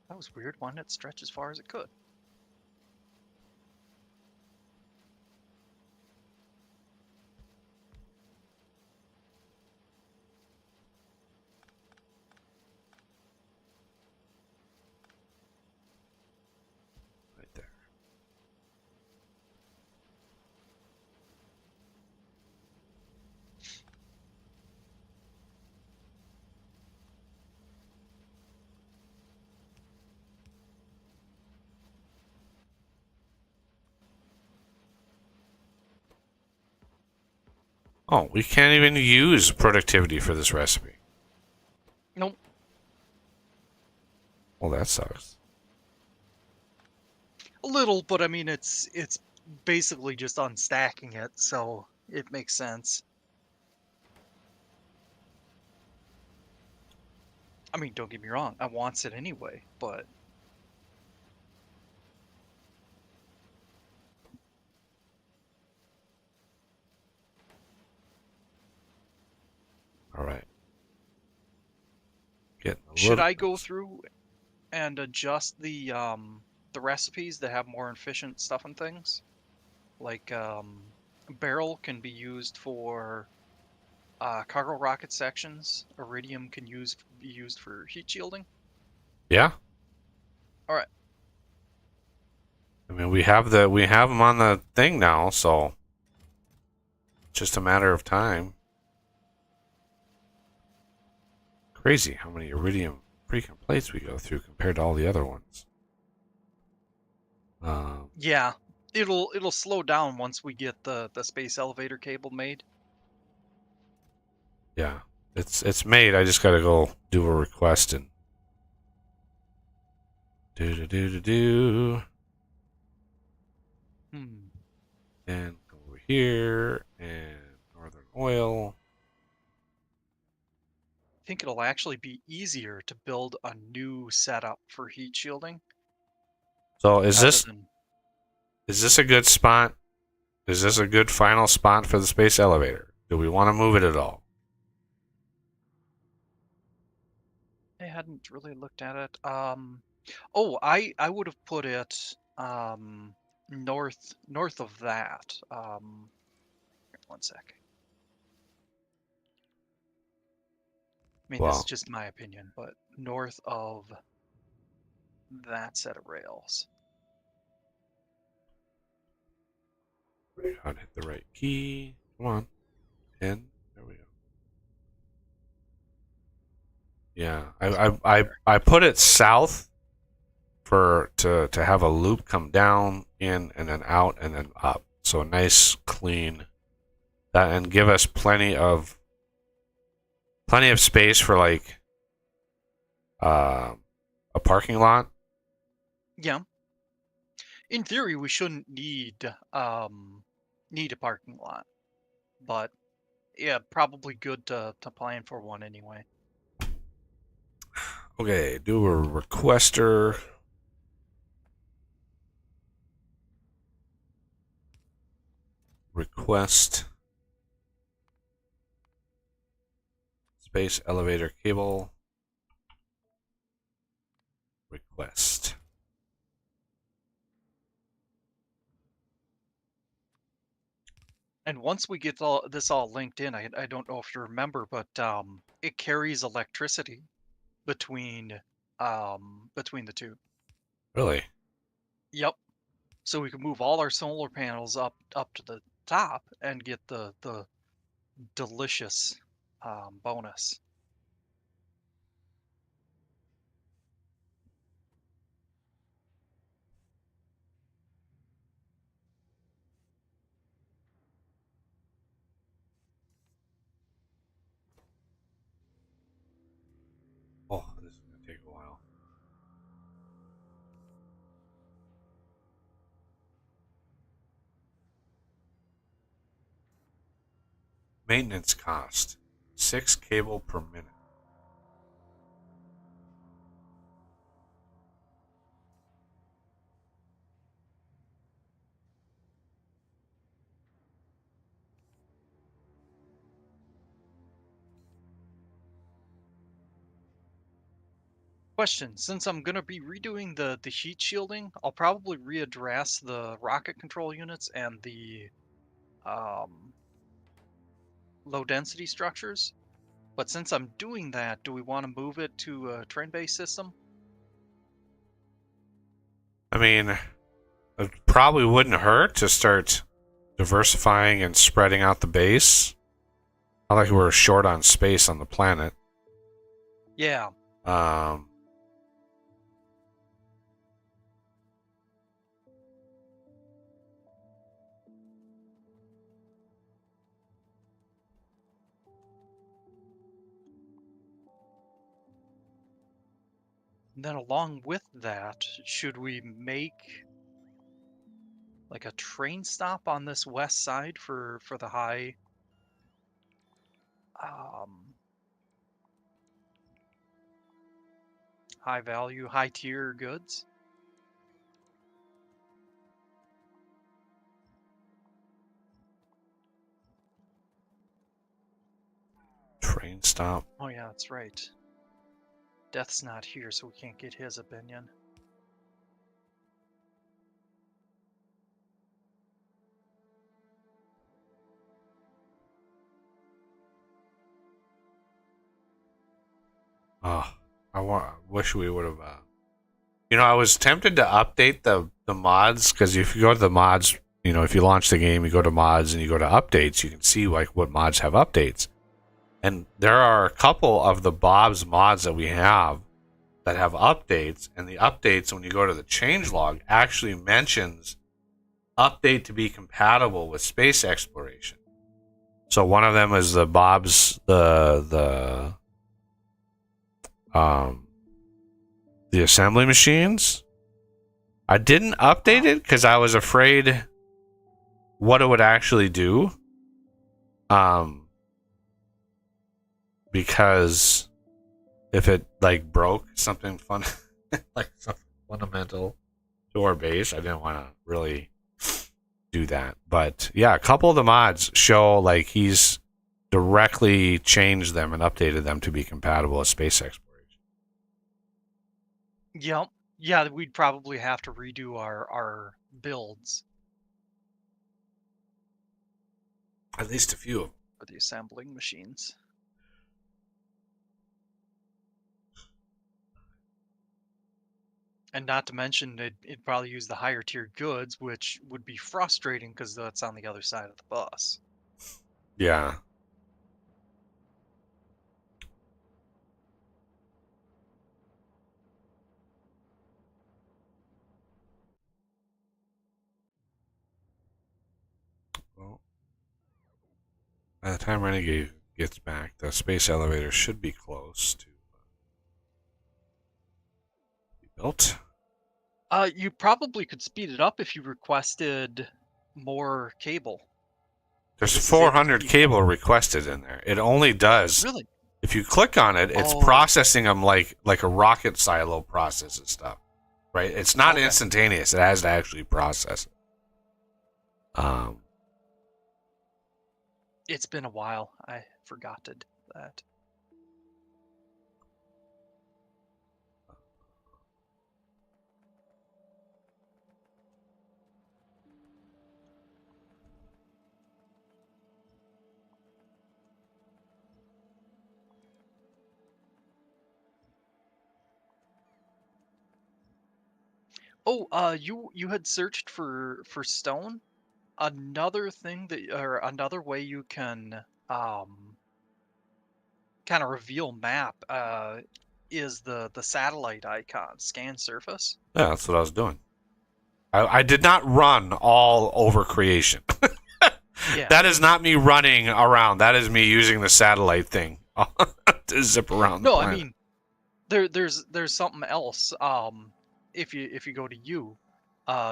That was weird. Why didn't it stretch as far as it could? right there. Oh, we can't even use productivity for this recipe. Nope. Well, that sucks. A little, but I mean, it's basically just unstacking it, so it makes sense. I mean, don't get me wrong, I wants it anyway, but All right. Getting a should little. I go through and adjust the recipes that have more efficient stuff and things? Like barrel can be used for cargo rocket sections. Iridium can be used for heat shielding. Yeah. All right. I mean, we have them on the thing now, so it's just a matter of time. Crazy how many iridium freaking plates we go through compared to all the other ones. Yeah, it'll slow down once we get the space elevator cable made. Yeah, it's made. I just gotta go do a request and do. And go over here and Northern Oil. I think it'll actually be easier to build a new setup for heat shielding So rather than. is this a good spot? Is this a good final spot for the space elevator? Do we want to move it at all? I hadn't really looked at it. Oh, I would have put it north of that. Here, one sec. I mean, this is Well, just my opinion, but north of that set of rails. I'd hit the right key. Come on. In. There we go. Yeah, I put it south to have a loop come down in and then out and then up. So nice, clean, that and give us plenty of space for like a parking lot. Yeah. In theory, we shouldn't need a parking lot, but yeah, probably good to plan for one anyway. Okay, do a requester. Request space elevator cable. Request. And once we get this all linked in, I don't know if you remember, but it carries electricity between the two. Really? Yep. So we can move all our solar panels up to the top and get the delicious bonus. Oh, this is gonna take a while. Maintenance cost 6 cable per minute. Question: since I'm gonna be redoing the heat shielding, I'll probably readdress the rocket control units and the um, low density structures. But since I'm doing that, do we want to move it to a train-based system? I mean, it probably wouldn't hurt to start diversifying and spreading out the base. Not like we're short on space on the planet. Yeah. Um, And then along with that, should we make like a train stop on this west side for the um, high value, high tier goods? train stop. Oh yeah, that's right. Death's not here, so we can't get his opinion. Oh, wish we would have. I was tempted to update the mods because if you go to the mods, if you launch the game, you go to mods and you go to updates, you can see like what mods have updates. And there are a couple of the Bob's mods that we have that have updates, and the updates, when you go to the changelog, actually mentions update to be compatible with space exploration. So one of them is the Bob's the assembly machines. I didn't update it because I was afraid what it would actually do. Because if it like broke something fun, like something fundamental to our base, I didn't want to really do that. But yeah, a couple of the mods show like he's directly changed them and updated them to be compatible with space exploration. Yep. Yeah, we'd probably have to redo our builds At least a few of them. for the assembling machines. And not to mention, it'd probably use the higher tier goods, which would be frustrating because that's on the other side of the bus. Yeah. Well, by the time Renegade gets back, the space elevator should be close to be built. You probably could speed it up if you requested more cable. There's This is able to 400 keep cable requested in there. It only does. Really? If you click on it, it's Oh. processing them like a rocket silo processes stuff, right? It's not Okay. instantaneous. It has to actually process it. It's been a while. I forgot to do that. Oh, you had searched for stone. Another thing that, or another way you can kind of reveal map is the satellite icon, scan surface. Yeah, that's what I was doing. I did not run all over creation. Yeah. That is not me running around. That is me using the satellite thing to zip around the No, I planet. mean there's something else. If you go to you,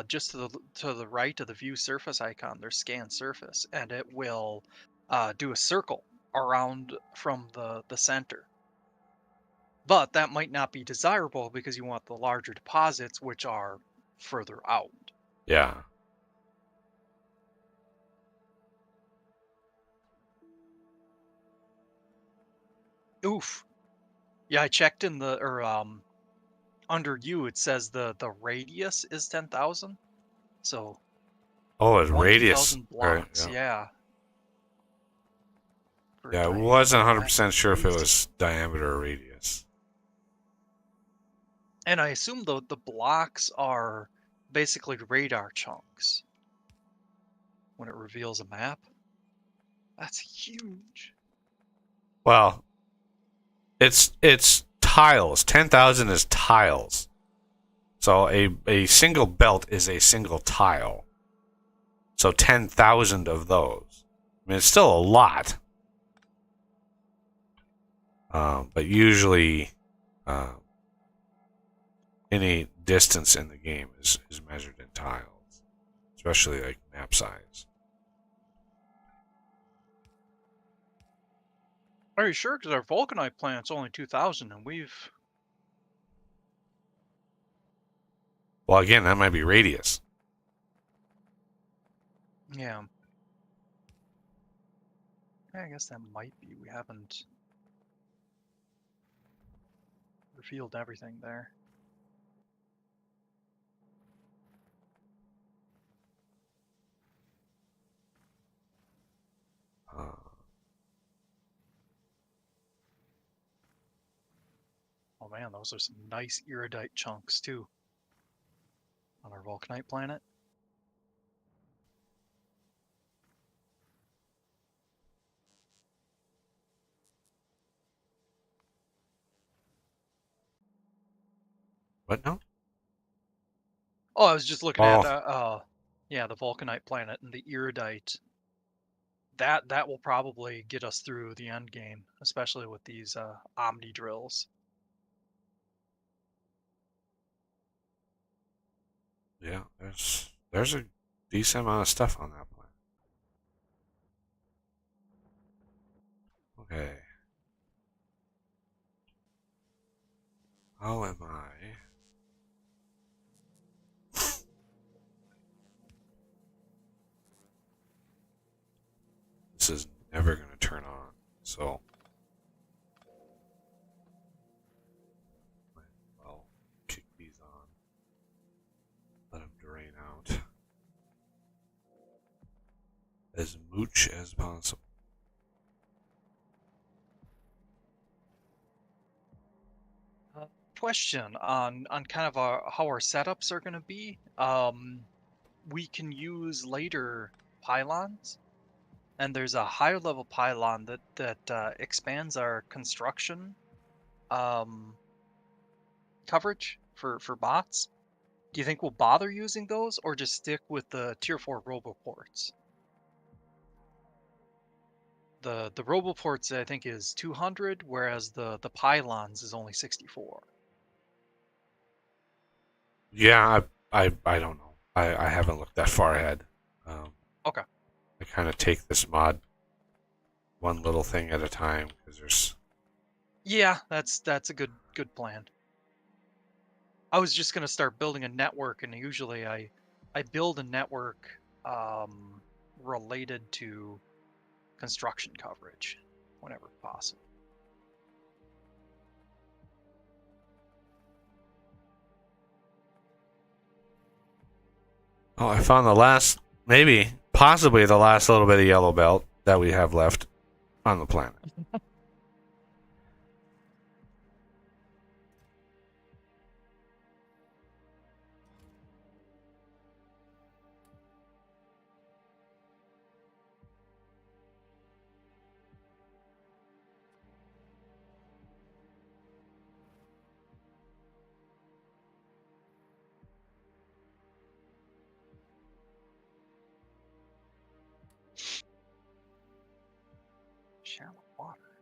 just to the right of the view surface icon, there's scan surface, and it will do a circle around from the center. But that might not be desirable because you want the larger deposits, which are further out. Yeah. Oof. Yeah, I checked in the or under you it says the radius is 10,000. So Oh, it's radius. 20,000 Right. blocks, Yeah. yeah. For Yeah, I diameter, wasn't that's 100% sure if it crazy. was diameter or radius. And I assume the blocks are basically radar chunks when it reveals a map. That's huge. Well, it's tiles. 10,000 is tiles. So a single belt is a single tile. So 10,000 of those. I mean, it's still a lot. But usually, any distance in the game is measured in tiles, especially like map size. Are you sure? Because our vulcanite planet's only 2,000, and we've... Well, again, that might be radius. Yeah. I guess that might be. We haven't revealed everything there. Uh, Oh man, those are some nice iridite chunks too on our vulcanite planet. what now? Oh, I was just looking at Oh, yeah, the vulcanite planet and the iridite. That will probably get us through the end game, especially with these omni drills. yeah. There's a decent amount of stuff on that planet. Okay. How am I? This is never going to turn on. So, I'll kick these on. Let them drain out as much as possible. Question on kind of how our setups are going to be. We can use later pylons, and there's a higher level pylon that expands our construction um, coverage for bots. Do you think we'll bother using those, or just stick with the tier 4 roboports? The roboports I think is 200, whereas the pylons is only 64. Yeah, I don't know. I haven't looked that far ahead. Um, Okay. I kind of take this mod one little thing at a time because there's. Yeah, that's a good plan. I was just gonna start building a network, and usually I build a network related to construction coverage whenever possible. Oh, I found the last, maybe, possibly the last little bit of yellow belt that we have left on the planet. Shallow water.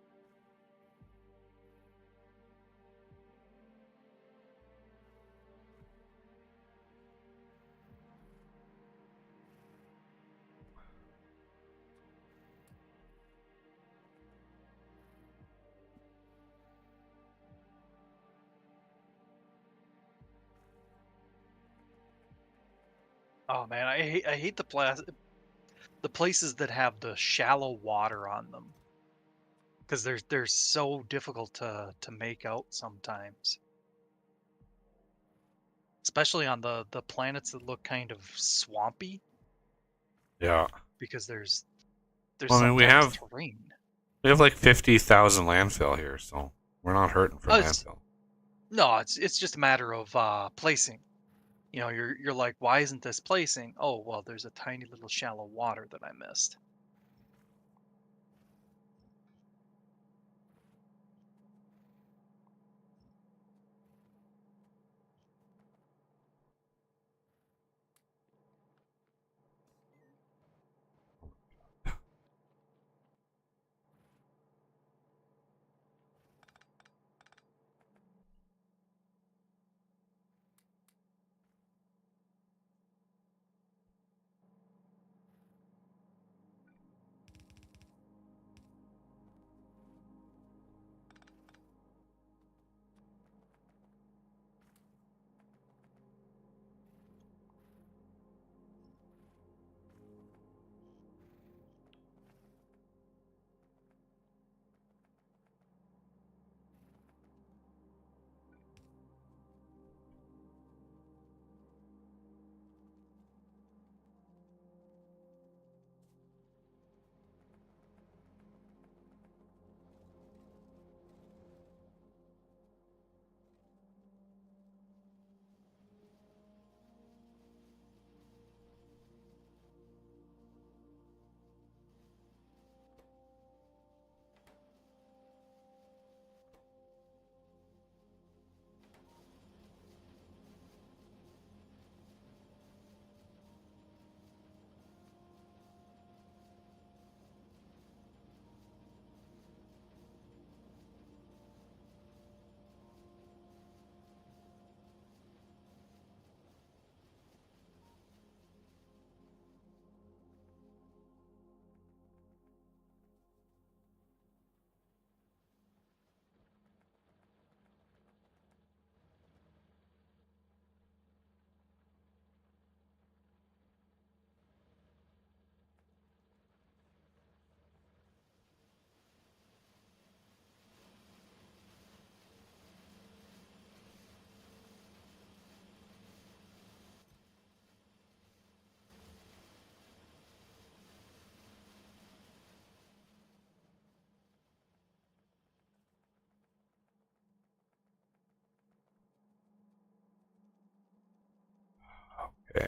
Oh man, I hate the places that have the shallow water on them, because they're so difficult to make out sometimes. especially on the planets that look kind of swampy, Yeah. because there's Well, I mean, sometimes terrain. we have like 50,000 landfill here, so we're not hurting for It's landfill. no, it's just a matter of placing. You know, you're like, why isn't this placing? Oh, well, there's a tiny little shallow water that I missed. Okay.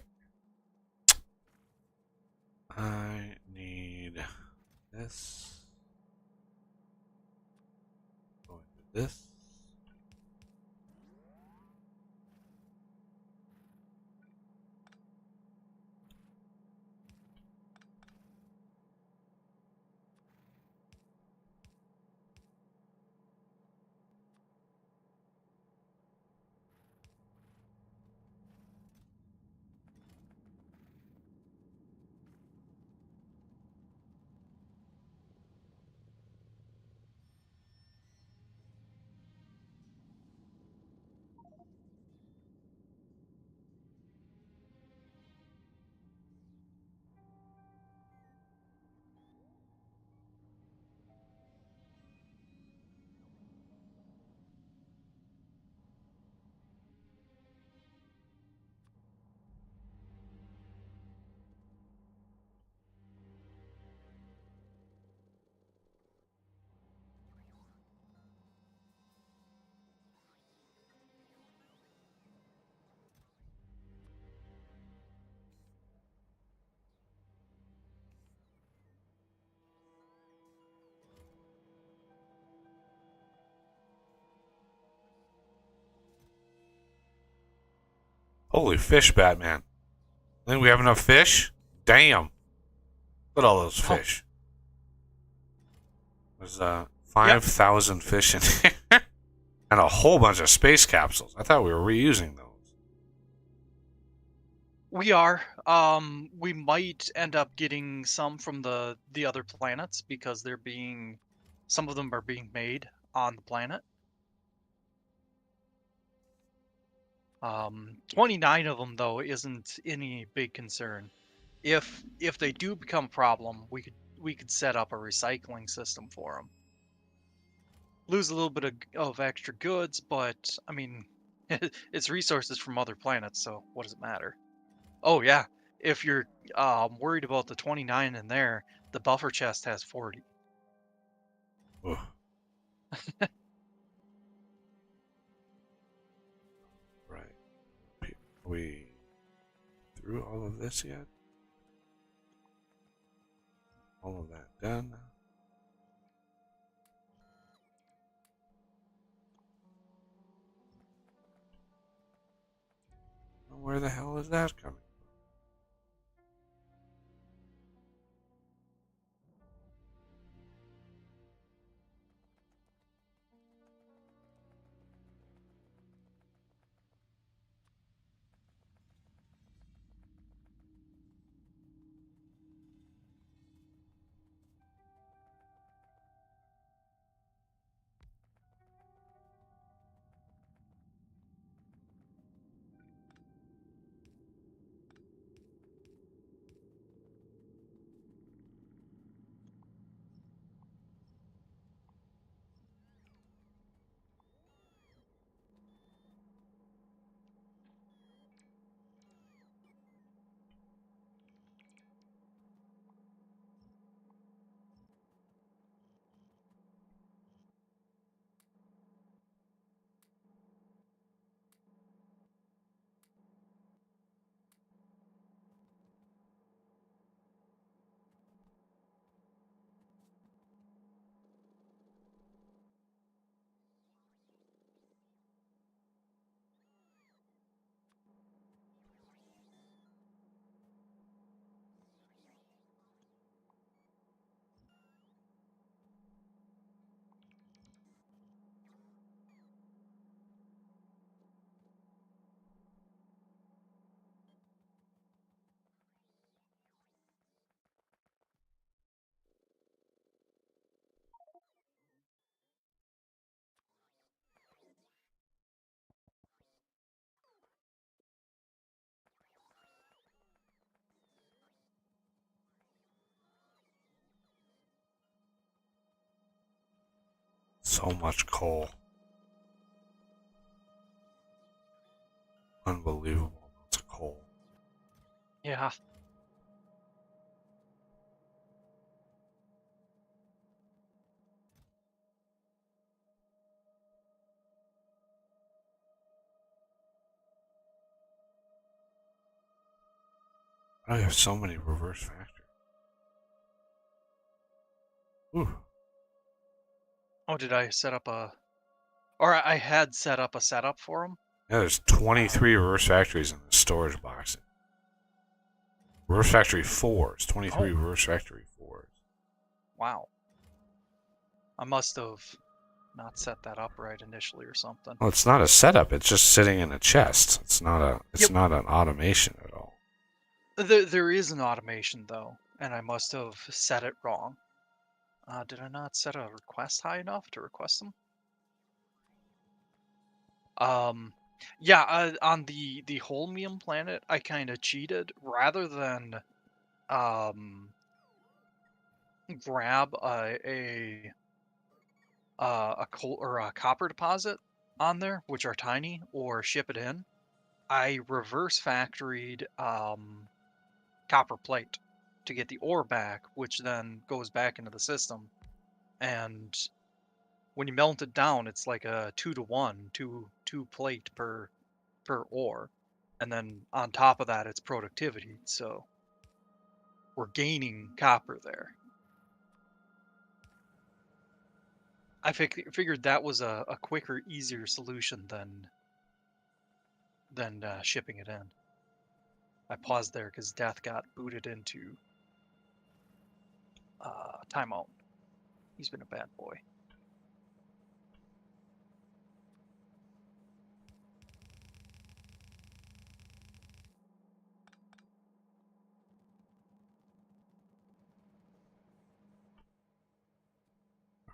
I need this. Go into this. Holy fish, Batman. I think we have enough fish. Damn. Look at all those Oh, fish. There's yep, 5,000 fish in here. And a whole bunch of space capsules. I thought we were reusing those. we are. We might end up getting some from the other planets because some of them are being made on the planet. 29 of them though isn't any big concern. If they do become a problem, we could set up a recycling system for them. Lose a little bit of extra goods, but I mean, It's resources from other planets, so what does it matter? Oh yeah, if you're worried about the 29 in there, the buffer chest has 40. Ugh. Right. Are we through all of this yet? All of that done? Where the hell is that coming? So much coal. Unbelievable amounts of coal. Yeah. I have so many reverse factories. Ooh. Oh, did I set up a... Or I had set up a setup for them? Yeah, there's 23 reverse factories in the storage box. Reverse factory 4s. 23 Oh. reverse factory 4s. Wow. I must have not set that up right initially or something. Well, it's not a setup. It's just sitting in a chest. It's not a. It's Yep. not an automation at all. There is an automation, though, and I must have set it wrong. Did I not set a request high enough to request them? Yeah, on the Holmium planet, I kind of cheated. Rather than grab a coal or a copper deposit on there, which are tiny, or ship it in, I reverse factoried copper plate to get the ore back, which then goes back into the system. And when you melt it down, it's like a 2-to-1, two plate per ore. And then on top of that, it's productivity. So we're gaining copper there. I figured that was a quicker, easier solution than shipping it in. I paused there because Death got booted into timeout. He's been a bad boy.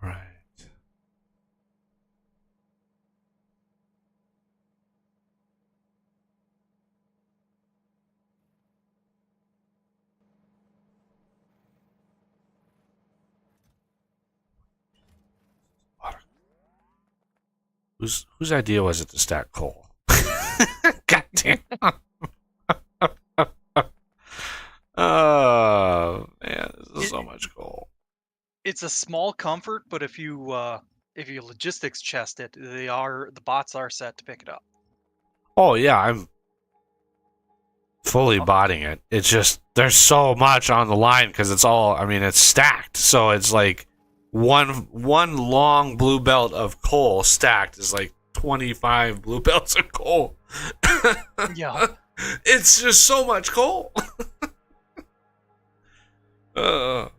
Right. Whose idea was it to stack coal? God damn. Oh man, this is so much coal. It's a small comfort, but if you logistics chest it, the bots are set to pick it up. Oh yeah, I'm fully botting it. It's just there's so much on the line because it's all. I mean, it's stacked, so it's like one long blue belt of coal stacked is like 25 blue belts of coal. Yeah. It's just so much coal. I'm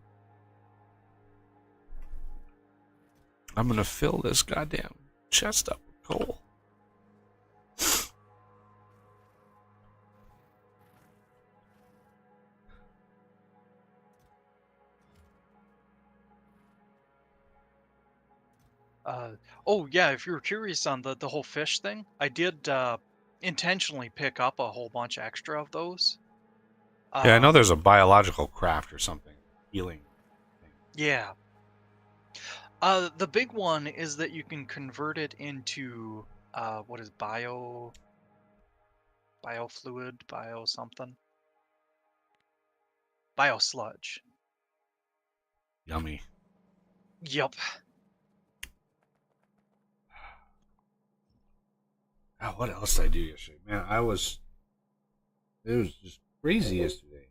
gonna fill this goddamn chest up with coal. Oh yeah, if you were curious on the whole fish thing, I did intentionally pick up a whole bunch extra of those. Yeah, I know there's a biological craft or something. Healing thing. Yeah. The big one is that you can convert it into what is biofluid, bio something, biosludge. Yummy. Yep. Oh, what else did I do yesterday? Man, it was just crazy yesterday.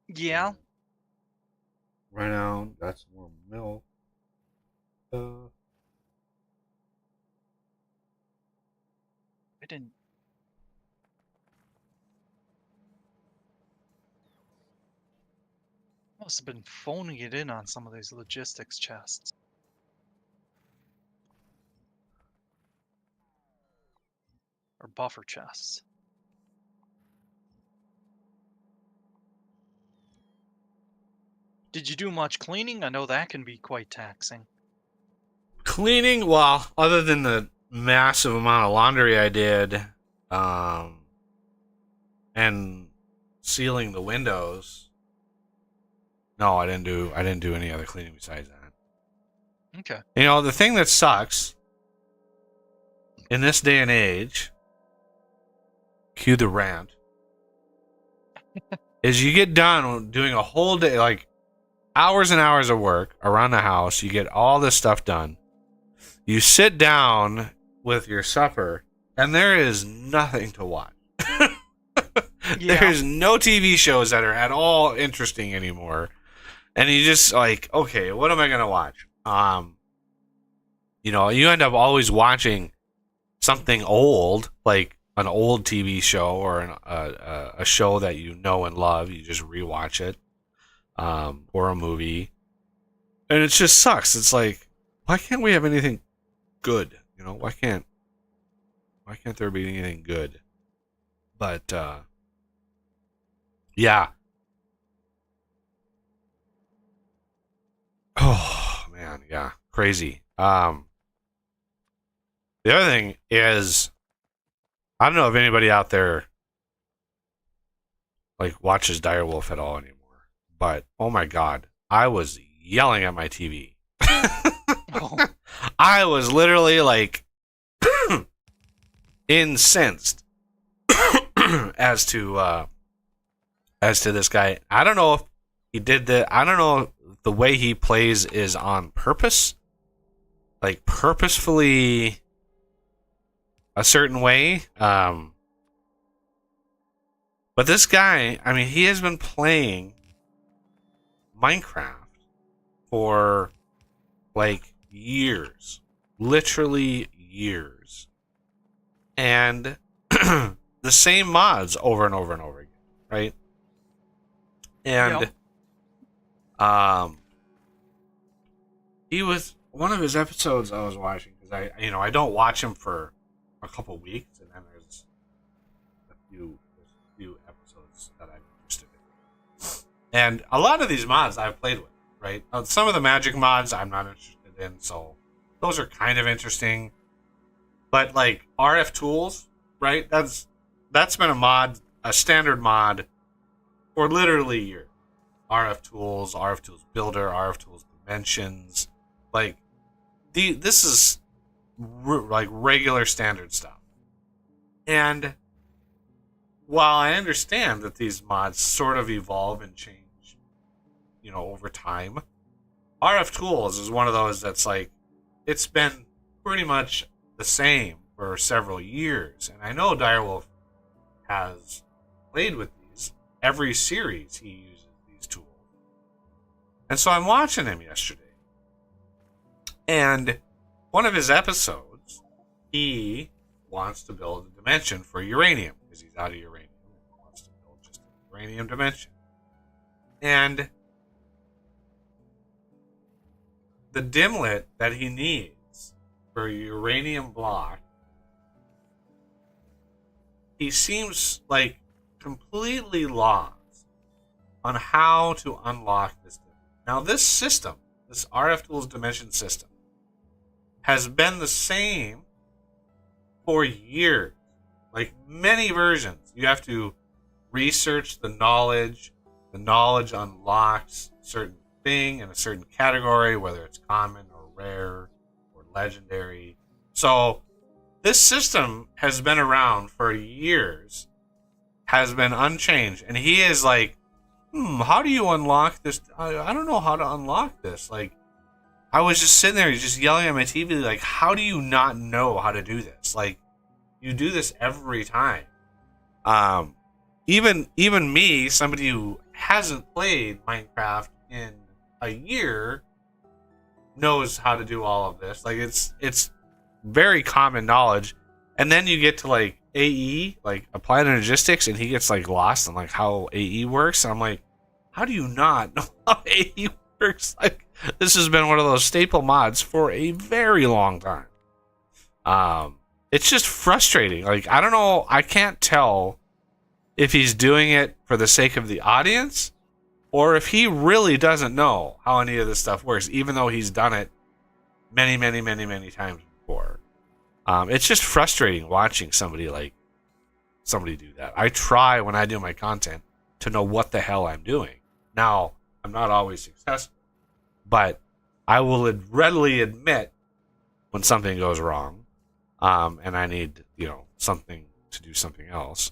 Yeah. Ran out, got some more milk. I didn't. Must have been phoning it in on some of these logistics chests. Or buffer chests. Did you do much cleaning? I know that can be quite taxing. Cleaning, well, other than the massive amount of laundry I did, and sealing the windows. No, I didn't do any other cleaning besides that. Okay. You know, the thing that sucks in this day and age, cue the rant, is you get done doing a whole day, like hours and hours of work around the house. You get all this stuff done. You sit down with your supper, and there is nothing to watch. Yeah. There's no TV shows that are at all interesting anymore. And you just like, okay, what am I gonna watch? You know, you end up always watching something old, like an old TV show or a show that you know and love. You just rewatch it, or a movie, and it just sucks. It's like, why can't we have anything good? You know, why can't there be anything good? But yeah. Oh man, yeah, crazy. The other thing is, I don't know if anybody out there like watches Direwolf at all anymore, but oh my god, I was yelling at my TV. Oh. I was literally like incensed as to this guy. I don't know if he did I don't know if the way he plays is on purpose, like purposefully a certain way. But this guy, I mean, he has been playing Minecraft for like years, literally years, and the same mods over and over and over again, right? And he was one of his episodes I was watching, because I don't watch him for a couple weeks, and then there's a few episodes that I'm interested in. And a lot of these mods I've played with, right? Some of the magic mods I'm not interested in, so those are kind of interesting. But like RF tools, right? That's been a standard mod for literally years. RF tools Builder, RF tools Dimensions. Like this is like regular standard stuff. And while I understand that these mods sort of evolve and change, over time, RF Tools is one of those that's like, it's been pretty much the same for several years. And I know Direwolf has played with these. Every series he uses these tools. And so I'm watching him yesterday. And one of his episodes, he wants to build a dimension for uranium because he's out of uranium. He wants to build just a uranium dimension. And the dimlet that he needs for a uranium block, he seems like completely lost on how to unlock this. Now, this system, this RF Tools Dimension system, has been the same for years. Like many versions, you have to research the knowledge. The knowledge unlocks a certain thing in a certain category, whether it's common or rare or legendary. So this system has been around for years, has been unchanged, and he is like, how do you unlock this? I don't know how to unlock this. Like, I was just sitting there, just yelling at my TV, like, how do you not know how to do this? Like, you do this every time. Even me, somebody who hasn't played Minecraft in a year, knows how to do all of this. Like, it's very common knowledge. And then you get to like AE, like applied energistics, and he gets like lost in like how AE works. And I'm like, how do you not know how AE works? Like, this has been one of those staple mods for a very long time. It's just frustrating. Like, I don't know, I can't tell if he's doing it for the sake of the audience or if he really doesn't know how any of this stuff works, even though he's done it many, many, many, many times before. It's just frustrating watching somebody do that. I try when I do my content to know what the hell I'm doing. Now, I'm not always successful, but I will readily admit when something goes wrong, and I need, something to do something else.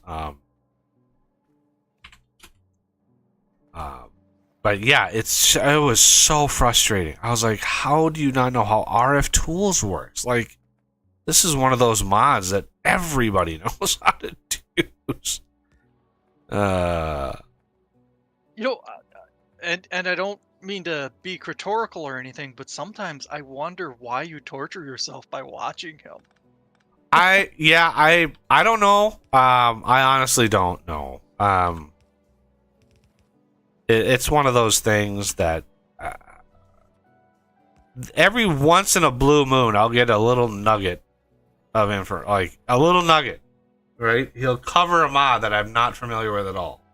But yeah, it was so frustrating. I was like, how do you not know how RF Tools works? Like, this is one of those mods that everybody knows how to use. And I don't mean to be rhetorical or anything, but sometimes I wonder why you torture yourself by watching him. I don't know. I honestly don't know. It's one of those things that every once in a blue moon I'll get a little nugget of info, like a little nugget, right? He'll cover a mod that I'm not familiar with at all,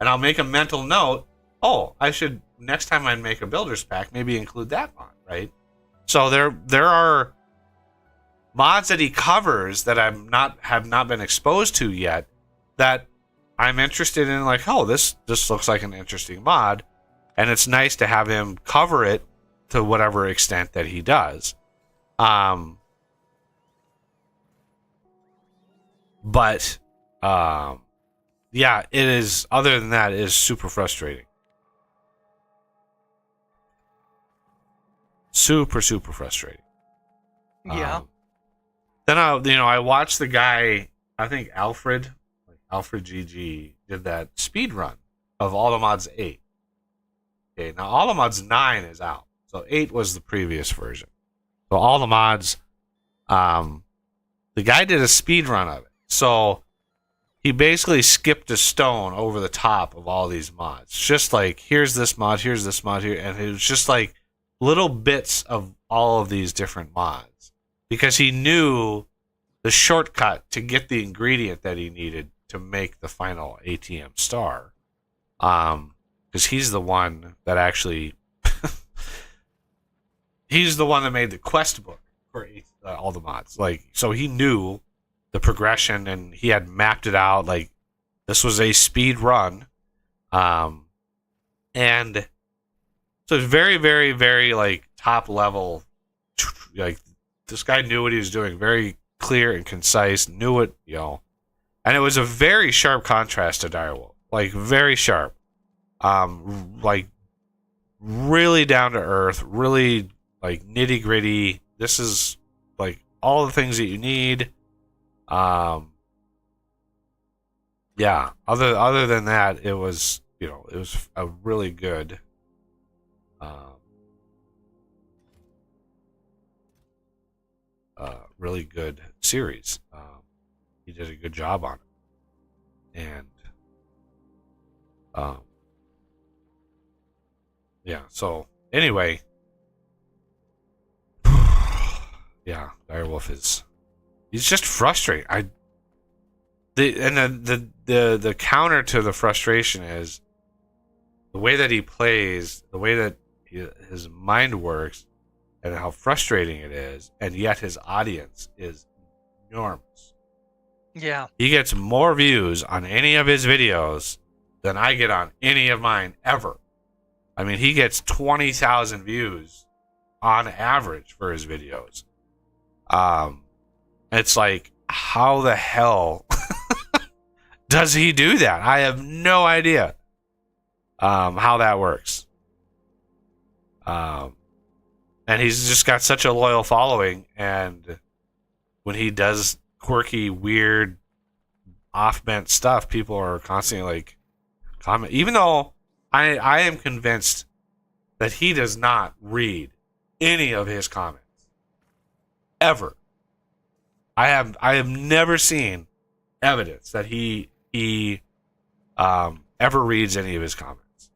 and I'll make a mental note. Oh, I should, next time I make a builder's pack, maybe include that mod, right? So there are mods that he covers that have not been exposed to yet that I'm interested in. Like, oh, this looks like an interesting mod, and it's nice to have him cover it to whatever extent that he does. But yeah, it is. Other than that, it is super frustrating. Super frustrating. Yeah. Then I watched the guy. I think Alfred GG did that speed run of Automods 8. Okay, now Automods 9 is out, so 8 was the previous version. So all the mods, the guy did a speed run of it. So he basically skipped a stone over the top of all these mods. Just like, here's this mod here, and it was just like little bits of all of these different mods. Because he knew the shortcut to get the ingredient that he needed to make the final ATM star. Because he's the one that actually... he's the one that made the quest book for all the mods. Like, so he knew the progression, and he had mapped it out. Like, this was a speed run, and so it's very, very, very like top level, like this guy knew what he was doing. Very clear and concise. Knew it, and it was a very sharp contrast to Direwolf. Like very sharp. Like really down to earth. Really like nitty gritty. This is like all the things that you need. Yeah. Other than that, it was a really good. Really good series. He did a good job on it, and yeah. So anyway, yeah, Direwolf he's just frustrating. The counter to the frustration is the way that he plays, the way that his mind works, and how frustrating it is, and yet his audience is enormous. Yeah. He gets more views on any of his videos than I get on any of mine ever. I mean, he gets 20,000 views on average for his videos. It's like, how the hell does he do that? I have no idea how that works. And he's just got such a loyal following, and when he does quirky, weird, off-bent stuff, people are constantly like comment. Even though I am convinced that he does not read any of his comments ever. I have never seen evidence that he ever reads any of his comments.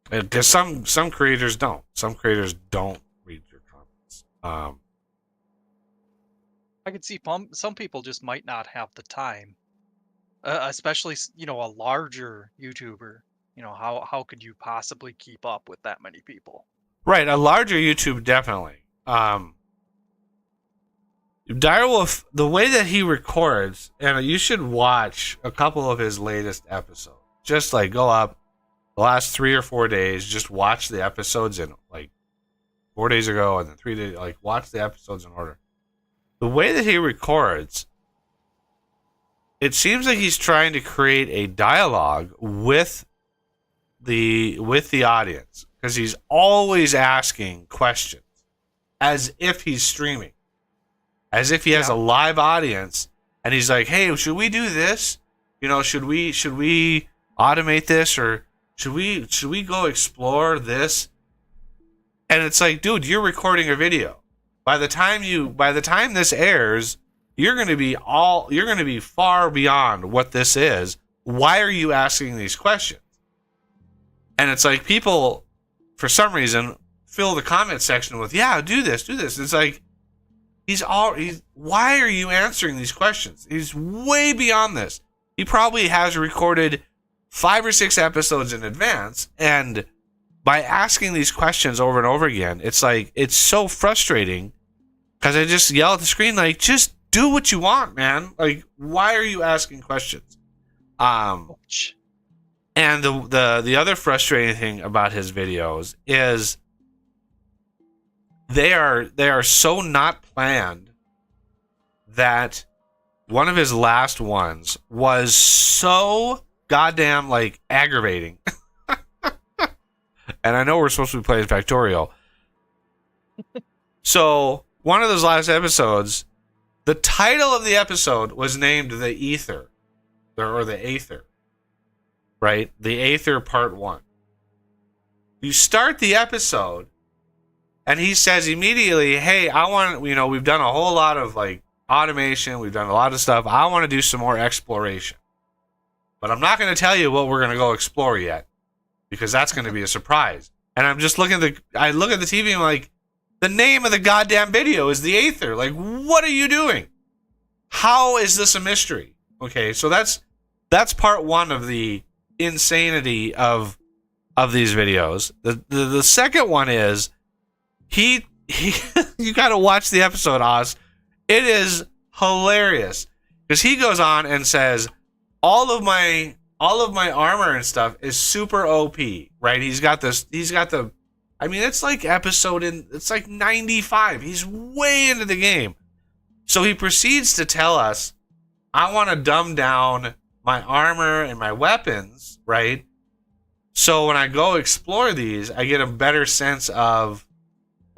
Because some creators don't. Some creators don't read your comments. I could see some people just might not have the time, especially a larger YouTuber. How could you possibly keep up with that many people? Right, a larger YouTube definitely. Direwolf, the way that he records, and you should watch a couple of his latest episodes. Just like go up the last 3 or 4 days, just watch the episodes in like 4 days ago and then 3 days, like watch the episodes in order. The way that he records, it seems like he's trying to create a dialogue with the audience, because he's always asking questions as if he's streaming, as if he has a live audience, and he's like, "Hey, should we do this? Should we automate this, or should we go explore this?" And it's like, dude, you're recording a video. By the time this airs, you're going to be far beyond what this is. Why are you asking these questions? And it's like people, for some reason, fill the comment section with, "Yeah, do this." It's like why are you answering these questions? He's way beyond this. He probably has recorded 5 or 6 episodes in advance, and by asking these questions over and over again, it's like, it's so frustrating, because I just yell at the screen like, just do what you want, man. Like, why are you asking questions? And the other frustrating thing about his videos is they are so not planned that one of his last ones was so goddamn like aggravating. And I know we're supposed to be playing Factorio. So one of those last episodes, the title of the episode was named The Ether, or The Aether, right? The Aether Part 1. You start the episode, and he says immediately, "Hey, I want, we've done a whole lot of like automation, we've done a lot of stuff. I want to do some more exploration. But I'm not going to tell you what we're going to go explore yet, because that's going to be a surprise." And I'm just looking at I look at the TV and I'm like, the name of the goddamn video is The Aether. Like, what are you doing? How is this a mystery? Okay, so that's part 1 of the insanity of these videos. The second one is he you got to watch the episode, Oz. It is hilarious, because he goes on and says all of my armor and stuff is super OP, right? He's got the I mean, it's like it's like 95. He's way into the game. So he proceeds to tell us, I want to dumb down my armor and my weapons, right? So when I go explore these, I get a better sense of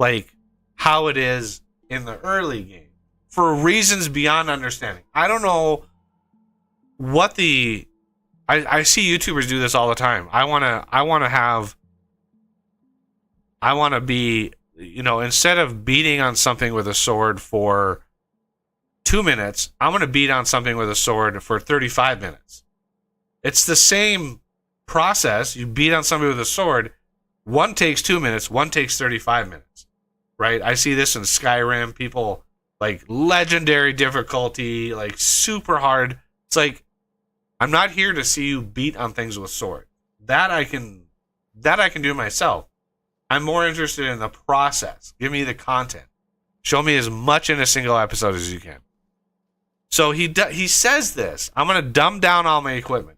like how it is in the early game for reasons beyond understanding. I don't know what I see YouTubers do this all the time. I want to be, instead of beating on something with a sword for 2 minutes, I'm going to beat on something with a sword for 35 minutes. It's the same process. You beat on somebody with a sword. One takes 2 minutes, one takes 35 minutes, right? I see this in Skyrim. People like legendary difficulty, like super hard. It's like, I'm not here to see you beat on things with sword. That I can do myself. I'm more interested in the process. Give me the content. Show me as much in a single episode as you can. So he says this. I'm going to dumb down all my equipment.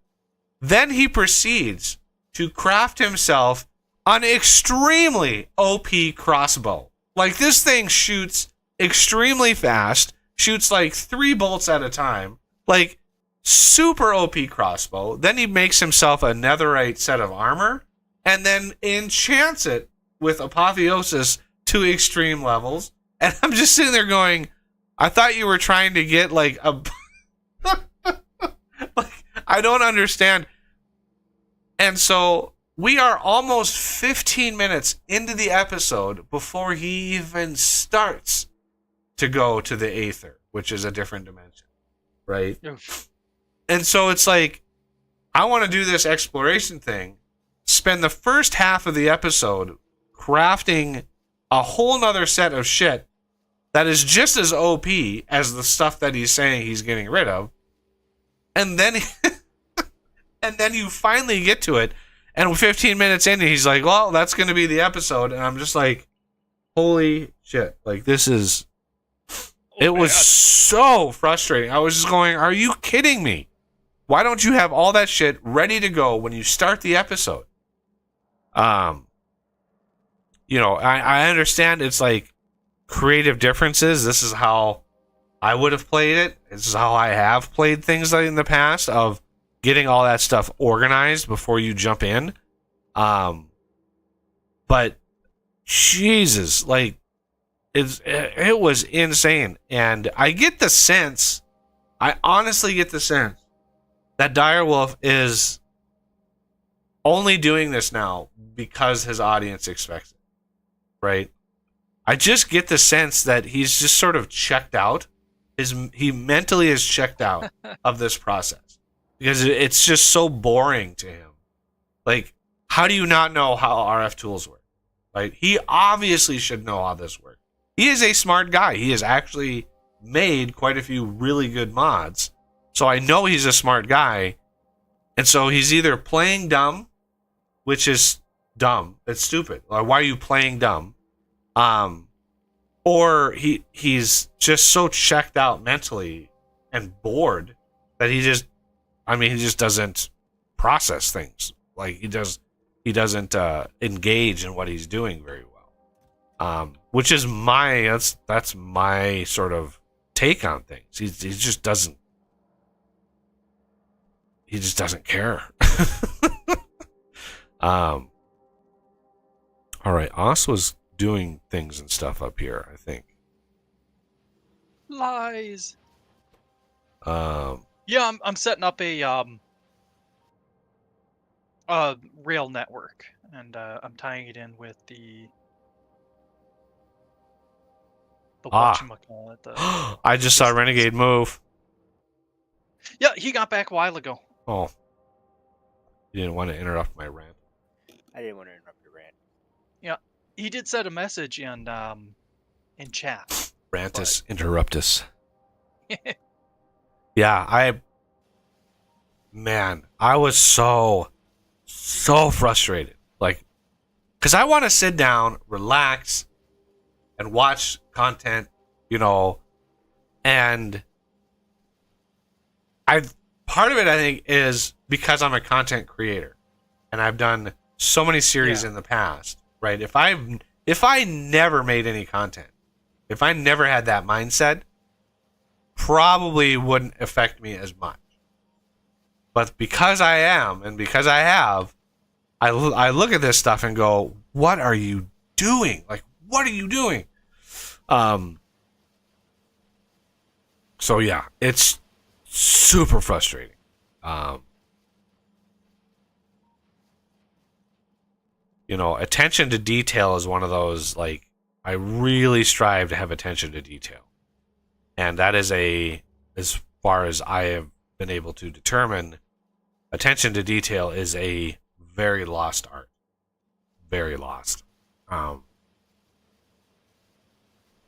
Then he proceeds to craft himself an extremely OP crossbow. Like, this thing shoots extremely fast, shoots like 3 bolts at a time. Like, super OP crossbow. Then he makes himself a netherite set of armor and then enchants it with apotheosis to extreme levels. And I'm just sitting there going, I thought you were trying to get like a like, I don't understand. And so we are almost 15 minutes into the episode before he even starts to go to the Aether, which is a different dimension, right? Oof. And so it's like, I want to do this exploration thing, spend the first half of the episode crafting a whole nother set of shit that is just as OP as the stuff that he's saying he's getting rid of. And then and then you finally get to it, and 15 minutes in, he's like, well, that's going to be the episode. And I'm just like, holy shit. Like, this is... It was so frustrating. I was just going, are you kidding me? Why don't you have all that shit ready to go when you start the episode? I understand it's like creative differences. This is how I would have played it. This is how I have played things like in the past, of getting all that stuff organized before you jump in. But Jesus, like, it was insane. And I honestly get the sense that Direwolf is only doing this now because his audience expects it, right? I just get the sense that he's just sort of checked out. He mentally is checked out of this process because it's just so boring to him. Like, how do you not know how RF tools work? Like, he obviously should know how this works. He is a smart guy. He has actually made quite a few really good mods. So I know he's a smart guy. And so he's either playing dumb, which is dumb. It's stupid. Like, why are you playing dumb? Or he's just so checked out mentally and bored that he just doesn't process things. Like, he doesn't engage in what he's doing very well. Which is that's my sort of take on things. He just doesn't care. All right, Oz was doing things and stuff up here, I think. Lies. Um, Yeah, I'm setting up a rail network, and I'm tying it in with the whatchamacallit, I just saw Renegade move. Yeah, he got back a while ago. Oh, you didn't want to interrupt my rant. I didn't want to interrupt your rant. Yeah, he did send a message in chat. Rantus interruptus. Yeah, I was so frustrated. Like, because I want to sit down, relax, and watch content, and part of it, I think, is because I'm a content creator and I've done so many series in the past. right? If I never made any content, if I never had that mindset, probably wouldn't affect me as much. But because I am, and because I have, I look at this stuff and go, what are you doing? Like, what are you doing? So yeah, it's super frustrating. Um, attention to detail is one of those, like, I really strive to have attention to detail. And that is as far as I have been able to determine, attention to detail is a very lost art. Very lost. Um,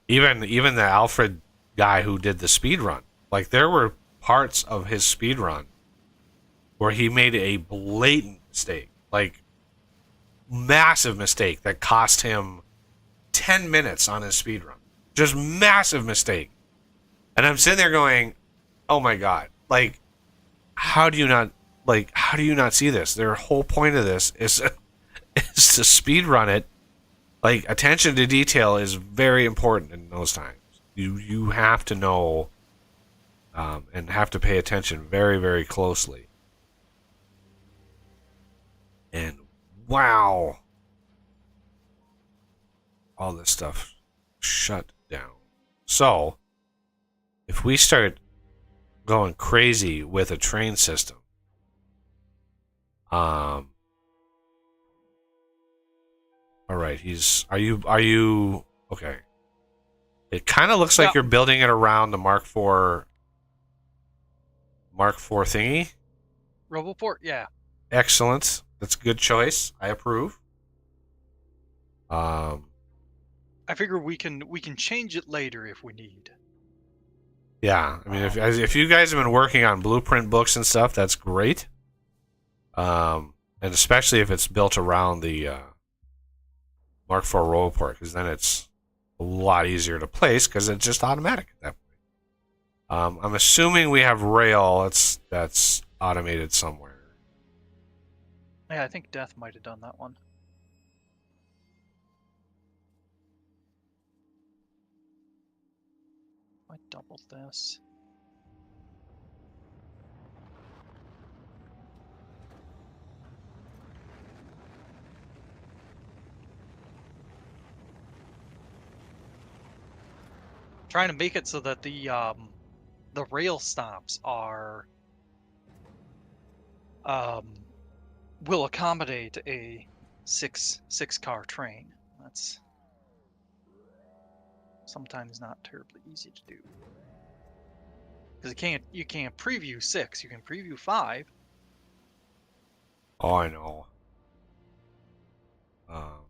even the Alfred guy who did the speed run, like, there were parts of his speed run where he made a blatant mistake, like massive mistake that cost him 10 minutes on his speed run. Just massive mistake. And I'm sitting there going, "Oh my god. Like, how do you not see this? Their whole point of this is is to speed run it. Like, attention to detail is very important in those times. You have to know, and have to pay attention very, very closely. And wow, all this stuff shut down. So, if we start going crazy with a train system, all right, are you okay? It kind of looks like Yeah. you're building it around the Mark IV thingy. Roboport, yeah. Excellent. That's a good choice. I approve. Um, I figure we can change it later if we need. yeah. I mean, if you guys have been working on blueprint books and stuff, that's great. And especially if it's built around the Mark IV Roboport, because then it's a lot easier to place because it's just automatic at that point. I'm assuming we have rail that's automated somewhere. Yeah, I think Death might have done that one. I doubled this. Trying to make it so that the rail stops are will accommodate a six car train. That's sometimes not terribly easy to do. Because you can't preview 6, you can preview 5. Oh, I know. Um,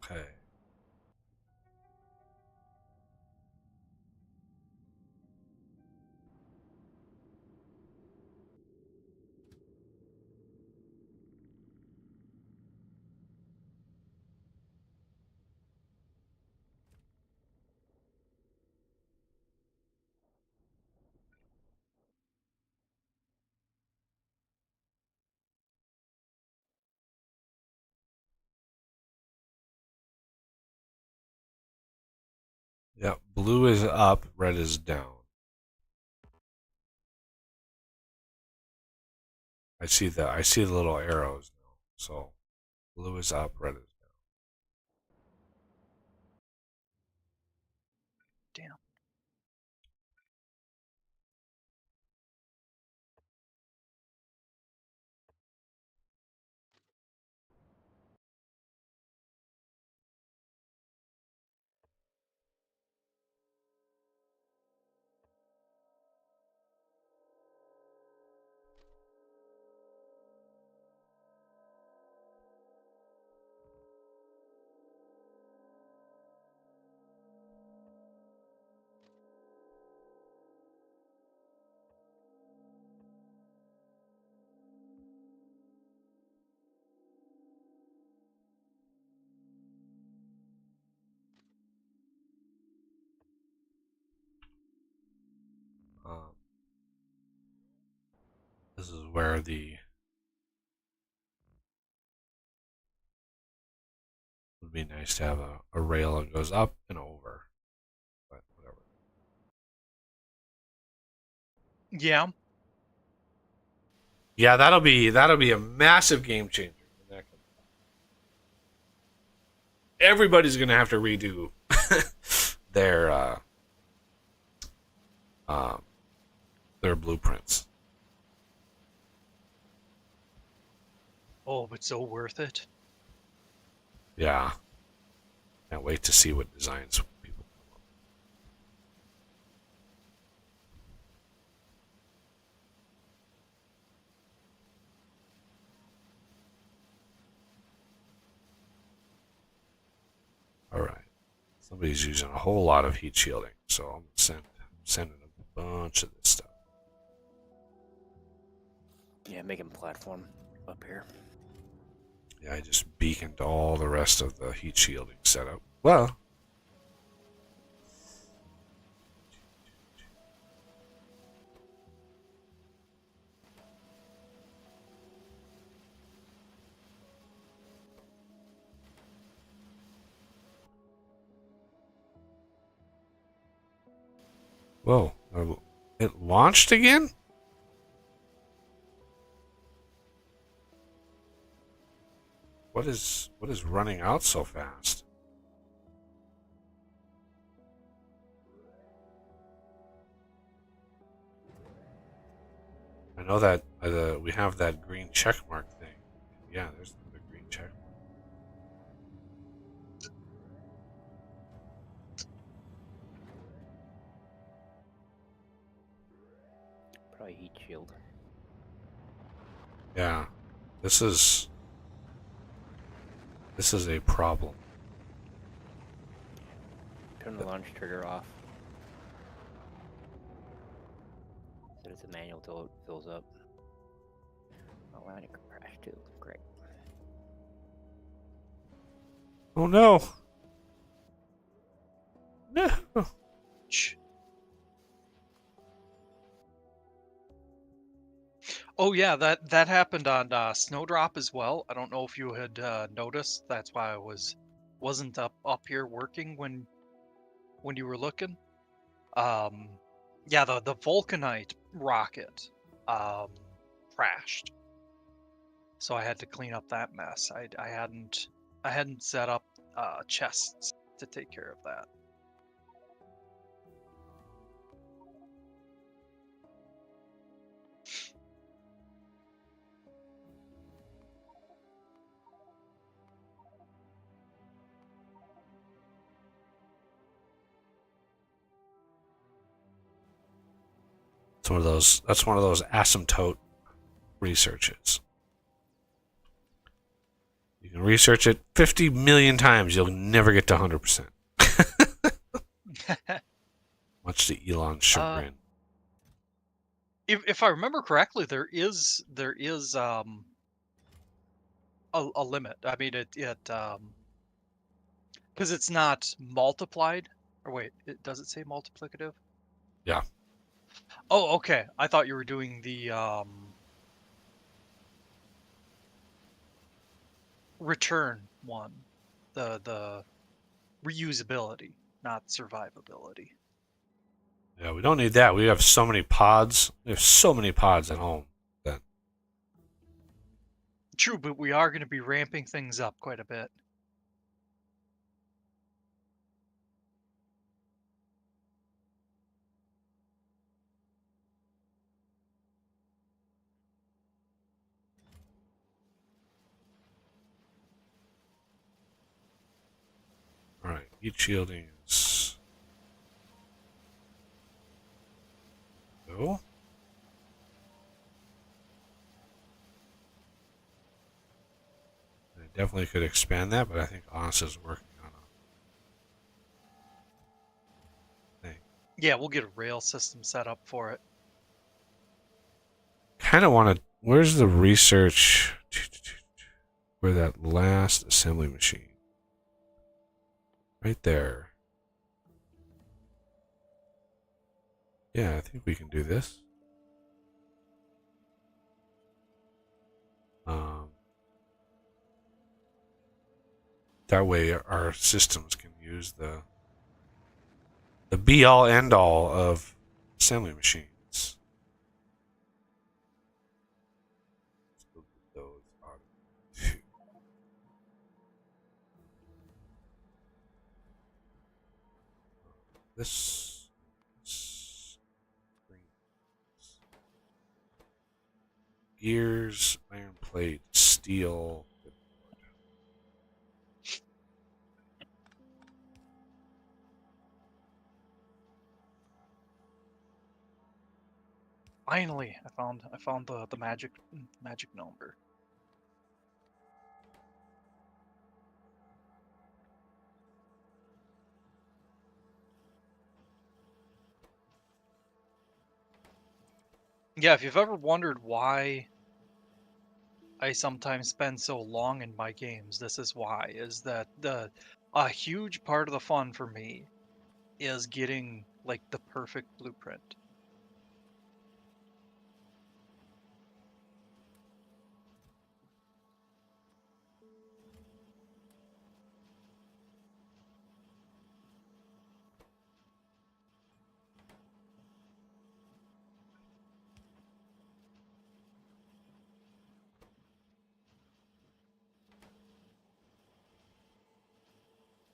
okay. Yeah, blue is up, red is down. I see the little arrows now. So blue is up, red is down. Damn. This is where the would be nice to have a rail that goes up and over, but whatever. Yeah. Yeah, that'll be a massive game changer. When that comes out. Everybody's gonna have to redo their um, their blueprints. Oh, but so worth it. Yeah, can't wait to see what designs people come up. All right, somebody's using a whole lot of heat shielding, so I'm sending a bunch of this stuff. Yeah, making platform up here. Yeah, I just beaconed all the rest of the heat shielding setup. Well, whoa, it launched again? What is running out so fast? I know that we have that green check mark thing. Yeah, there's the green check mark. Probably heat shield. Yeah, this is a problem. Turn the launch trigger off. So it's a manual till it fills up. Oh, and it crashed too. Great. Oh no! No. Shh. Oh yeah, that happened on Snowdrop as well. I don't know if you had noticed. That's why I wasn't up here working when you were looking. Um, yeah, the Vulcanite rocket um crashed, so I had to clean up that mess. I hadn't set up chests to take care of that. It's one of those. That's one of those asymptote researches. You can research it 50 million times. You'll never get to 100%. Much to Elon's chagrin. If I remember correctly, there is a limit. I mean it because it's not multiplied. Or wait, does it say multiplicative? Yeah. Oh, okay. I thought you were doing the return one, the reusability, not survivability. Yeah, we don't need that. We have so many pods. We have so many pods at home. That True, but we are going to be ramping things up quite a bit. all right. Heat shielding is go. I definitely could expand that, but I think Asa is working on a thing. Yeah, we'll get a rail system set up for it. Kind of want to. Where's the research? Where that last assembly machine? Right there. Yeah, I think we can do this. That way, our systems can use the be all end all of assembly machines. Let's go get those out of two. This gears, iron plate, steel. Finally, I found the magic number. Yeah, if you've ever wondered why I sometimes spend so long in my games, this is why. Is that a huge part of the fun for me is getting like the perfect blueprint.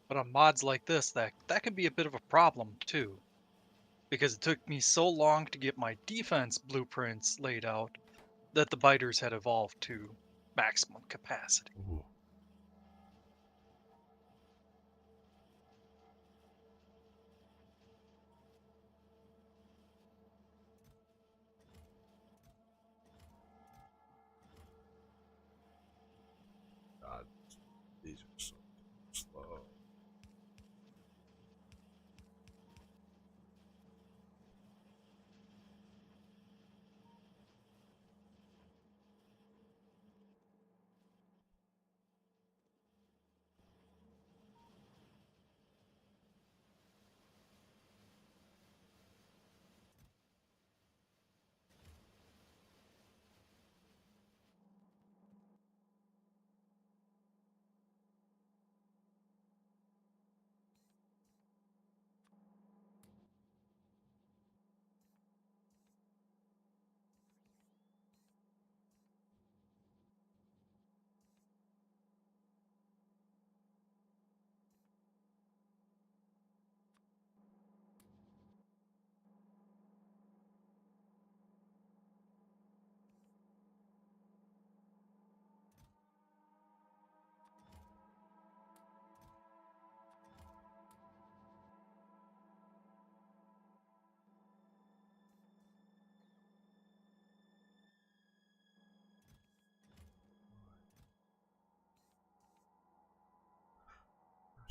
But on mods like this, that can be a bit of a problem too, because it took me so long to get my defense blueprints laid out that the biters had evolved to maximum capacity. Ooh. God, these are so slow.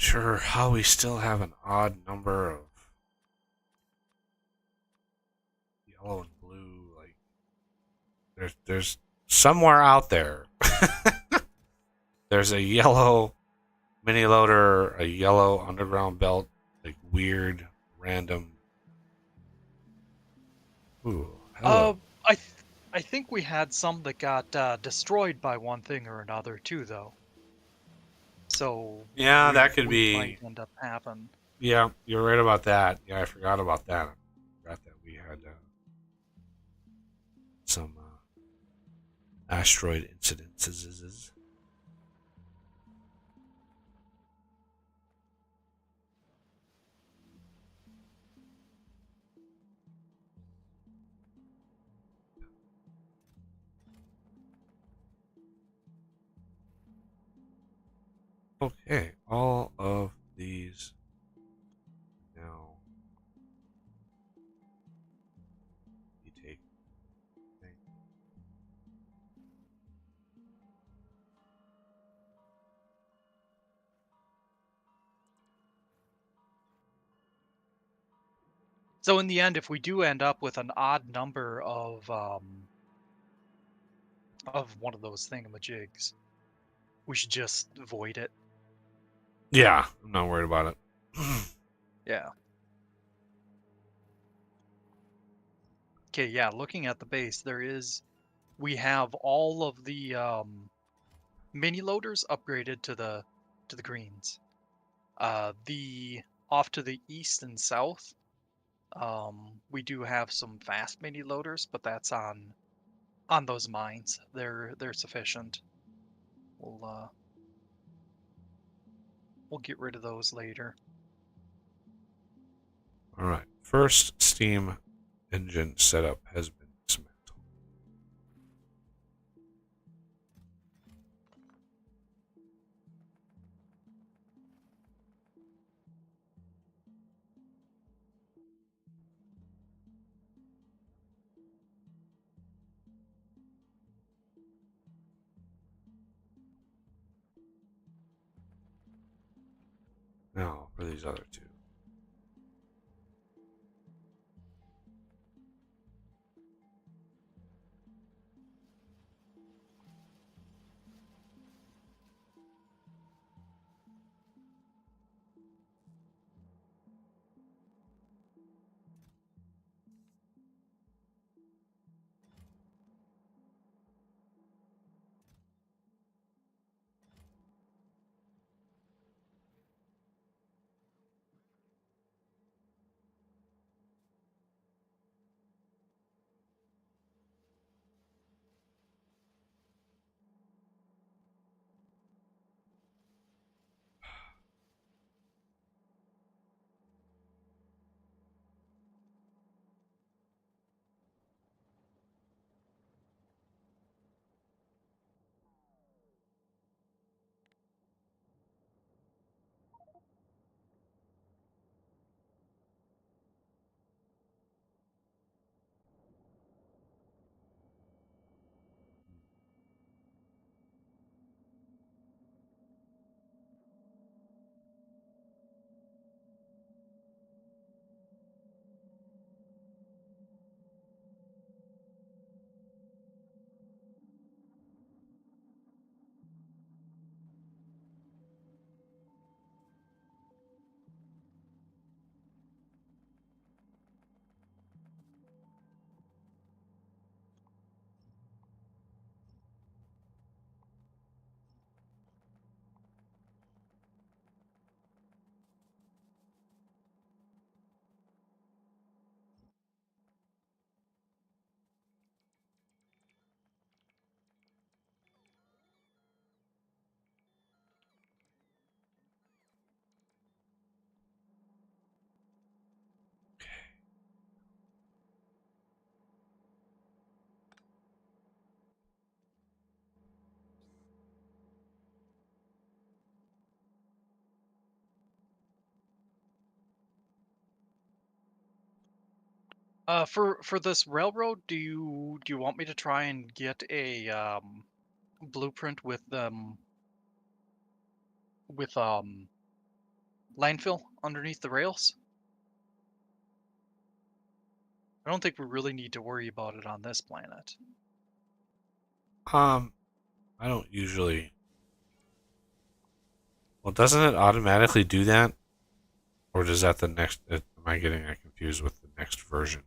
Sure, how we still have an odd number of yellow and blue. Like there's somewhere out there. There's a yellow mini loader, a yellow underground belt, like weird random. Ooh, Uh, hello. I th- I think we had some that got destroyed by one thing or another too, though. So Yeah, that could we might be. end up having. Yeah, you're right about that. Yeah, I forgot about that. I forgot that we had some asteroid incidences. Okay, all of these now you take. Okay. So in the end, if we do end up with an odd number of one of those thingamajigs, we should just void it. Yeah, I'm not worried about it. Yeah. Okay, yeah, looking at the base, we have all of the mini loaders upgraded to the to the greens. The off to the east and south, we do have some fast mini loaders, but that's on those mines. They're sufficient. We'll get rid of those later. All right. First steam engine setup has been dismantled. Now for these other two. For this railroad, do you want me to try and get a blueprint with landfill underneath the rails? I don't think we really need to worry about it on this planet. I don't usually. Well, doesn't it automatically do that, or does that the next? Am I getting that confused with the next version?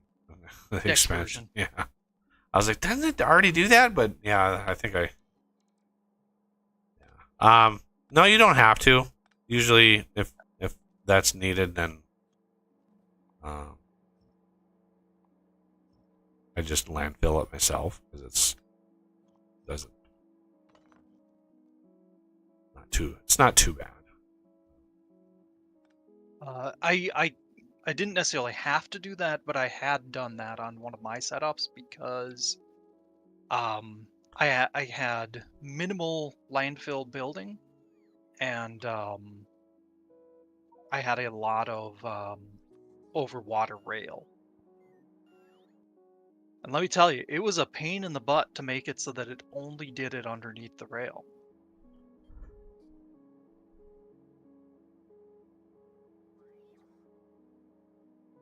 The Next expansion. version. Yeah. I was like, doesn't it already do that? But yeah, I think I. Yeah. No, you don't have to. Usually, if that's needed, then um, I just landfill it myself because doesn't it's not too bad. I didn't necessarily have to do that, but I had done that on one of my setups because I had minimal landfill building, and I had a lot of over water rail. And let me tell you, it was a pain in the butt to make it so that it only did it underneath the rail.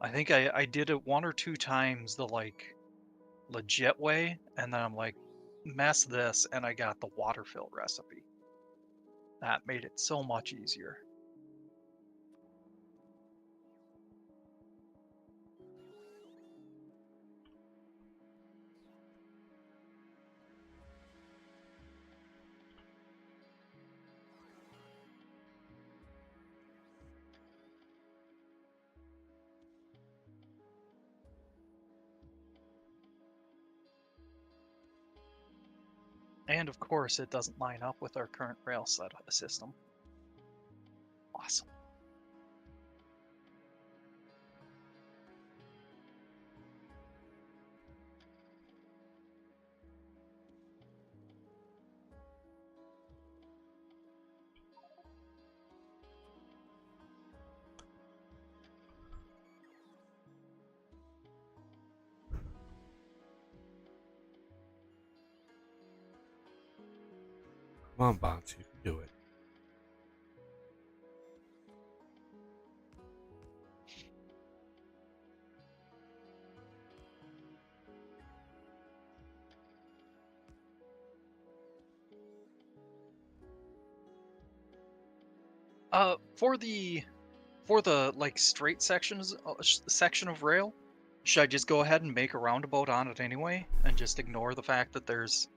I think I did it one or two times the like legit way, and then I'm like, mess this, and I got the water fill recipe. That made it so much easier. And of course, it doesn't line up with our current rail system. Awesome. Come on, Bonds, you can do it. For the like straight sections section of rail, should I just go ahead and make a roundabout on it anyway, and just ignore the fact that there's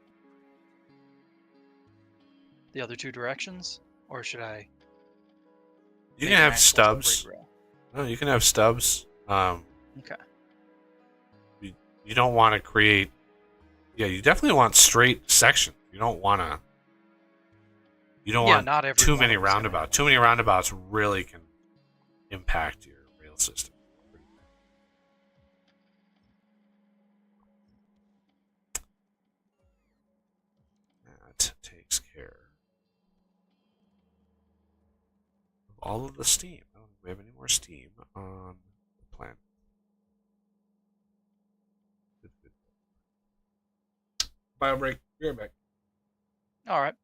the other two directions, or should I? You make can an have actual straight stubs. rail? No, you can have stubs. Okay. You don't want to create. Yeah, you definitely want straight sections. You don't want to. You don't Yeah, want not every too one many of them's gonna roundabouts. have Too many roundabouts really can impact your rail system. That takes care of all of the steam. I don't think we have any more steam on the planet. Good. Bio break. Be right back. All right.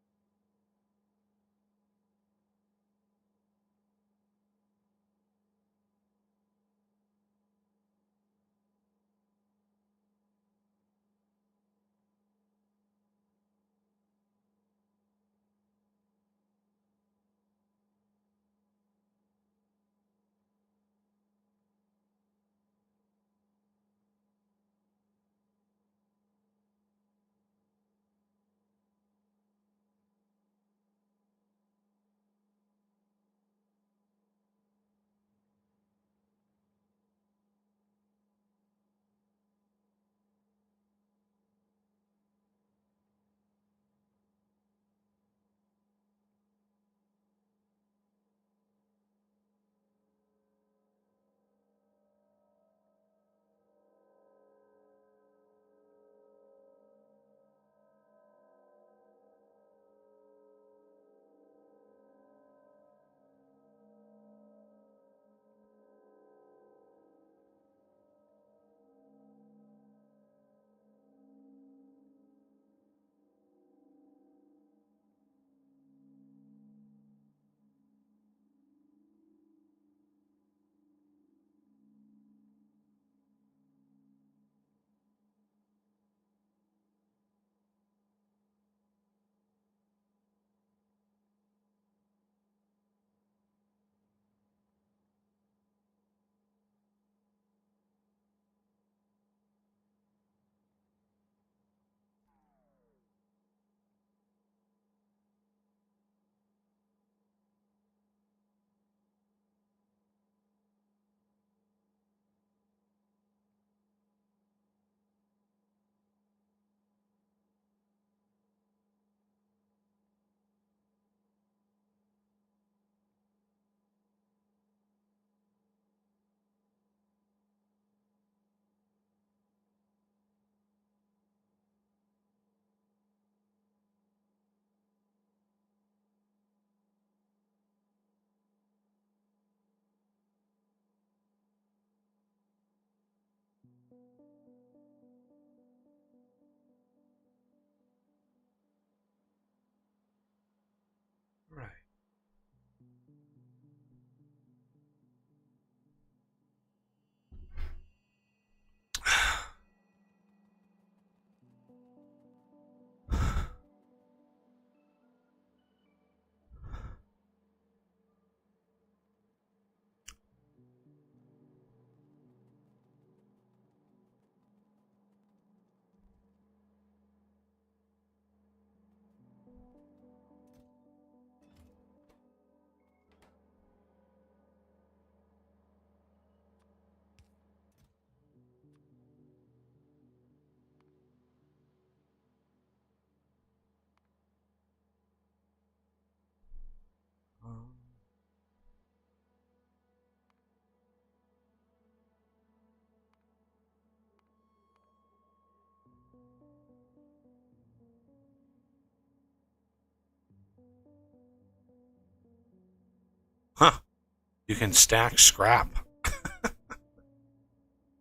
You can stack scrap.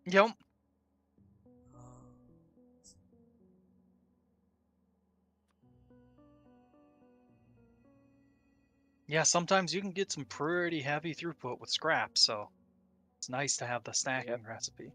Yep. Yeah, sometimes you can get some pretty heavy throughput with scrap, so it's nice to have the stacking recipe.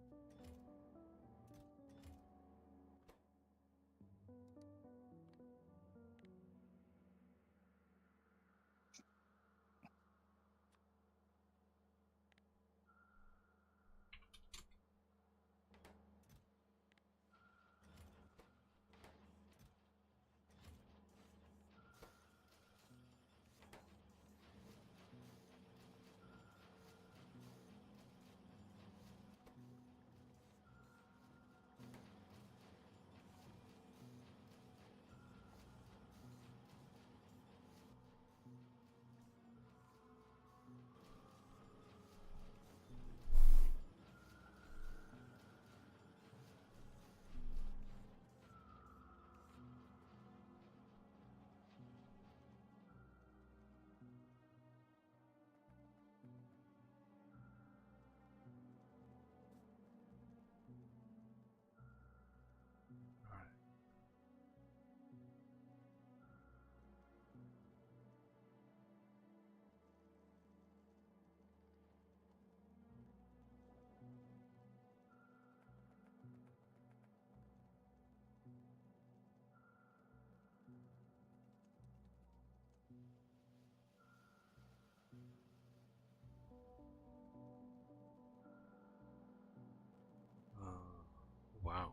Wow.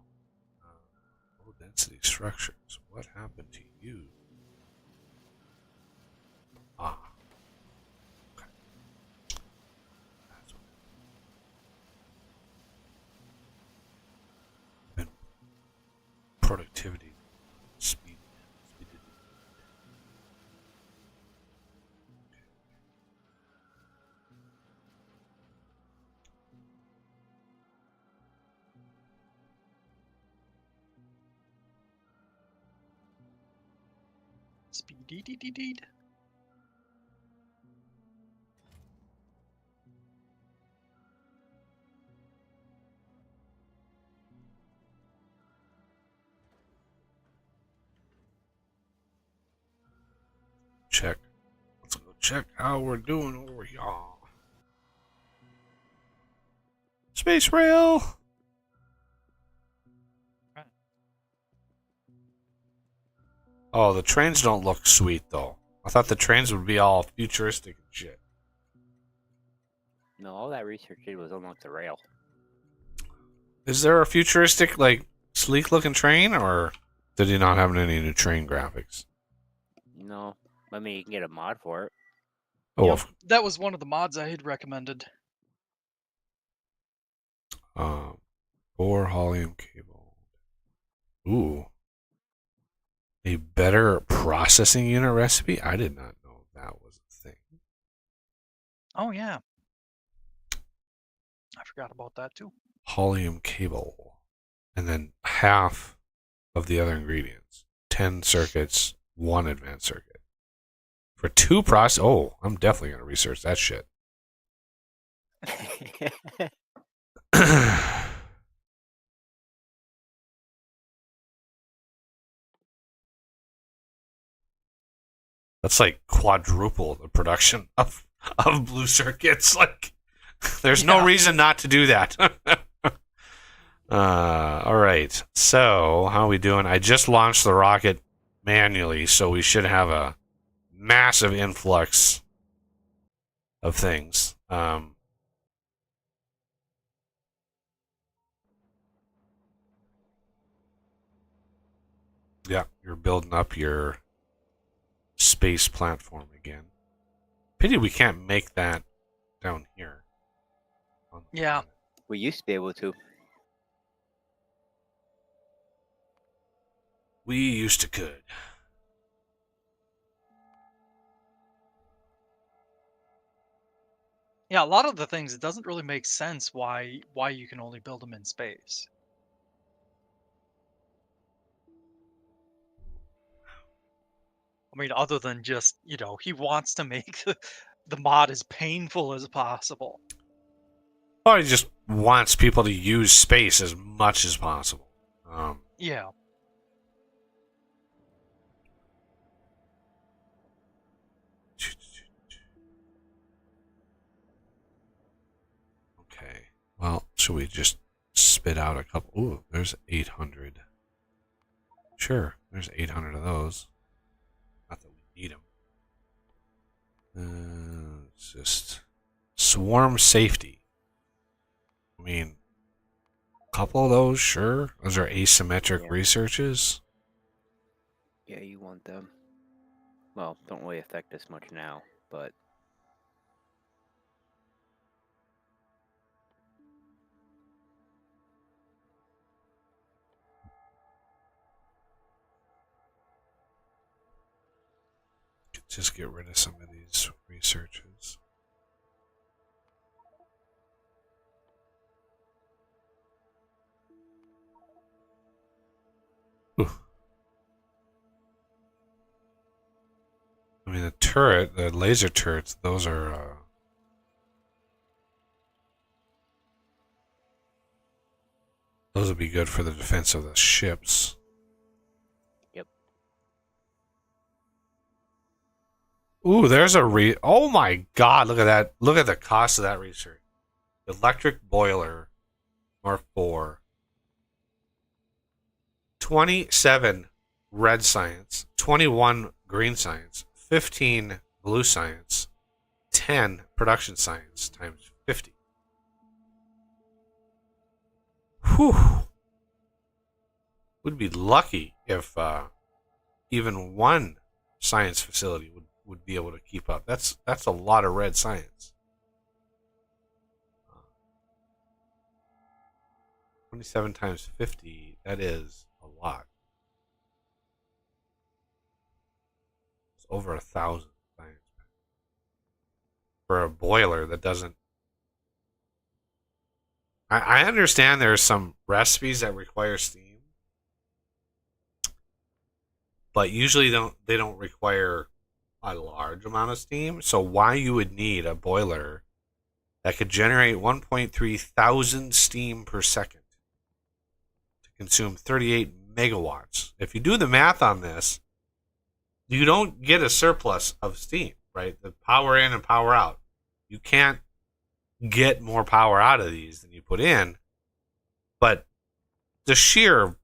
Low density structures. What happened to you? Ah. Okay. That's what happened. Productivity. Speed. Speed. Check. Let's go check how we're doing over here. Space rail. Oh, the trains don't look sweet though. I thought the trains would be all futuristic and shit. No, all that research did was unlock the rail. Is there a futuristic, like, sleek looking train, or did he not have any new train graphics? No, I mean you can get a mod for it. Oh, Yep, that was one of the mods I had recommended. Or helium cable. Ooh. A better processing unit recipe? I did not know that was a thing. Oh yeah, I forgot about that too. Helium cable. And then half of the other ingredients. 10 circuits, 1 advanced circuit. For 2 process. Oh, I'm definitely going to research that shit. That's like quadruple the production of blue circuits. Like, there's no reason not to do that. All right. So, how are we doing? I just launched the rocket manually, so we should have a massive influx of things. Yeah, you're building up your space platform again. Pity we can't make that down here. Yeah. We used to be able to. We used to could. Yeah, a lot of the things, it doesn't really make sense why you can only build them in space. I mean, other than just, he wants to make the mod as painful as possible. Probably just wants people to use space as much as possible. Yeah. Okay. Well, should we just spit out a couple? Ooh, there's 800. Sure, there's 800 of those. Not that we need them. It's just swarm safety. I mean, a couple of those, sure. Those are asymmetric Yeah. researches. Yeah, you want them. Well, don't really affect us much now, but Just get rid of some of these researches. Ooh. I mean, the laser turrets, those are. Those would be good for the defense of the ships. yep. Ooh, there's a Oh my god, look at that. Look at the cost of that research. Electric boiler, Mark 4. 27 red science, 21 green science, 15 blue science, 10 production science times 50. Whew. Would be lucky if even one science facility would be able to keep up. That's a lot of red science. 27 times 50, that is a lot. It's over 1,000 science for a boiler that doesn't. I understand there are some recipes that require steam, but usually they don't require a large amount of steam. So why you would need a boiler that could generate 1.3 thousand steam per second to consume 38 megawatts? If you do the math on this, you don't get a surplus of steam, right? The power in and power out. You can't get more power out of these than you put in, but the sheer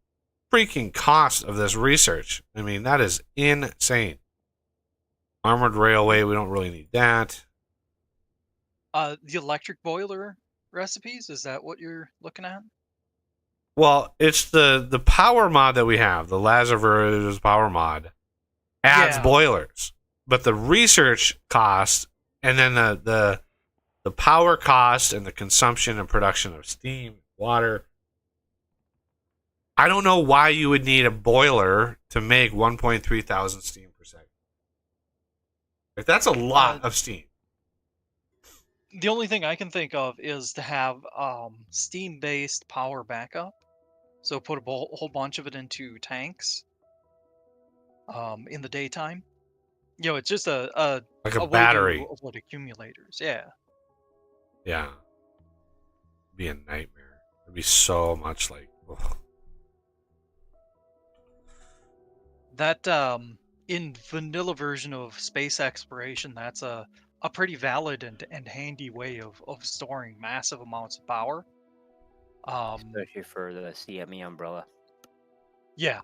freaking cost of this research, I mean, that is insane. Armored railway, we don't really need that. The electric boiler recipes, is that what you're looking at? Well, it's the power mod that we have, the Lazarus power mod, adds Yeah. boilers, but the research cost and then the power cost and the consumption and production of steam, water. I don't know why you would need a boiler to make 1.3 thousand steam per second. Like, that's a lot of steam. The only thing I can think of is to have steam-based power backup. So put a whole bunch of it into tanks in the daytime. You know, it's just a Like a way to battery. avoid accumulators. Yeah. Yeah. It'd be a nightmare. It'd be so much like. Ugh. That in vanilla version of space exploration, that's a pretty valid and handy way of storing massive amounts of power. Especially for the CME umbrella. Yeah.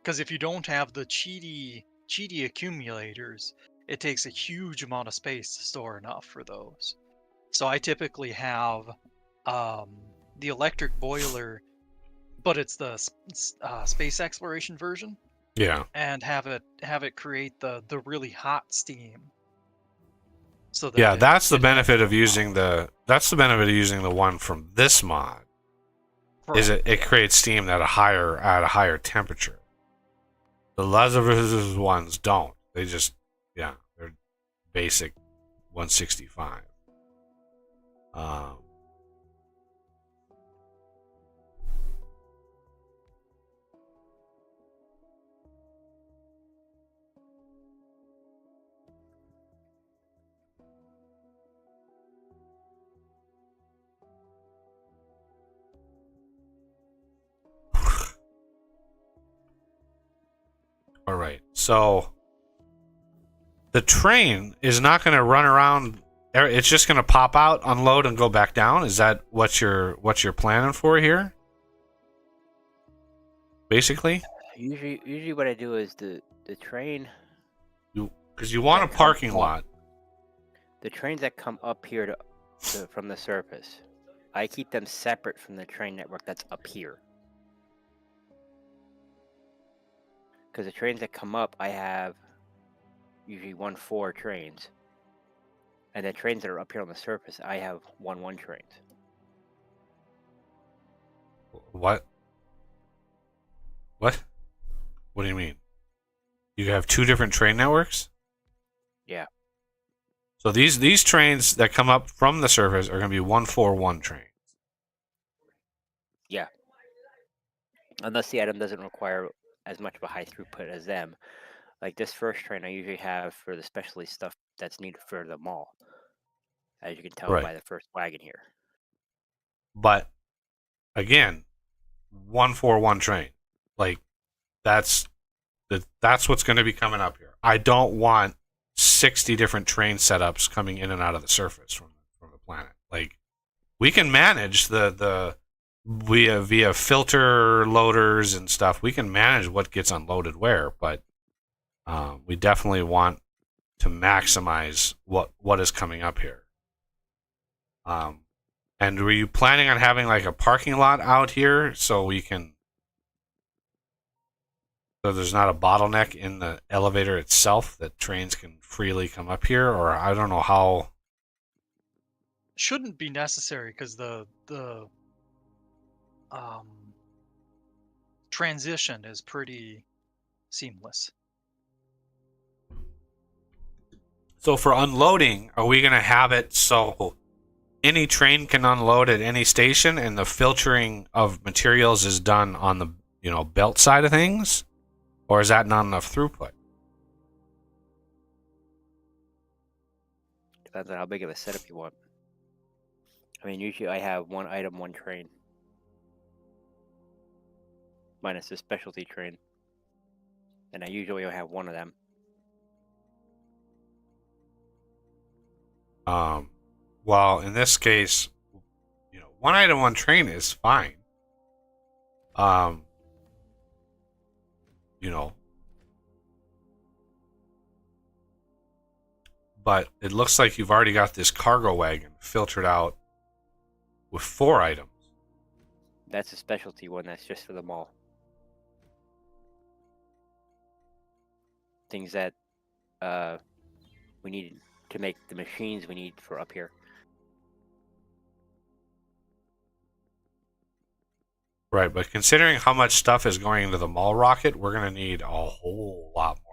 Because if you don't have the cheaty accumulators, it takes a huge amount of space to store enough for those. So I typically have the electric boiler, but it's the space exploration version, Yeah. and have it create the really hot steam. So that Yeah, it that's the has benefit of more using power. the one from this mod. Is Correct, it yeah. creates steam at a higher temperature. The Lazarus ones don't. They just they're basic 165. All right. So the train is not going to run around. It's just going to pop out, unload, and go back down. Is that what you're planning for here? Basically, Usually what I do is the train. because you want a parking lot. The trains that come up here from the surface, I keep them separate from the train network that's up here. Because the trains that come up, I have usually 1-4 trains. And the trains that are up here on the surface, I have 1-1 trains. What? What? What do you mean? You have two different train networks? Yeah. So these trains that come up from the surface are going to be 1-4-1 trains. Yeah. Unless the item doesn't require as much of a high throughput as them. Like this first train I usually have for the specialty stuff that's needed for the mall. As you can tell by the first wagon here. But again, 1-4-1 train. Like that's what's going to be coming up here. I don't want 60 different train setups coming in and out of the surface from the planet. Like we can manage the via filter loaders and stuff. We can manage what gets unloaded where, but we definitely want to maximize what is coming up here. And were you planning on having like a parking lot out here so there's not a bottleneck in the elevator itself that trains can freely come up here? Or I don't know how. Shouldn't be necessary because the transition is pretty seamless. So for unloading, are we going to have it so any train can unload at any station and the filtering of materials is done on the belt side of things? Or is that not enough throughput? Depends on how big of a setup you want. I mean, usually I have 1 item, 1 train. Minus the specialty train. And I usually only have 1 of them. Well, in this case, 1 item, 1 train is fine. But it looks like you've already got this cargo wagon filtered out with 4 items. That's a specialty one. That's just for the mall. Things that we need to make the machines we need for up here. Right, but considering how much stuff is going into the mall rocket, we're going to need a whole lot more.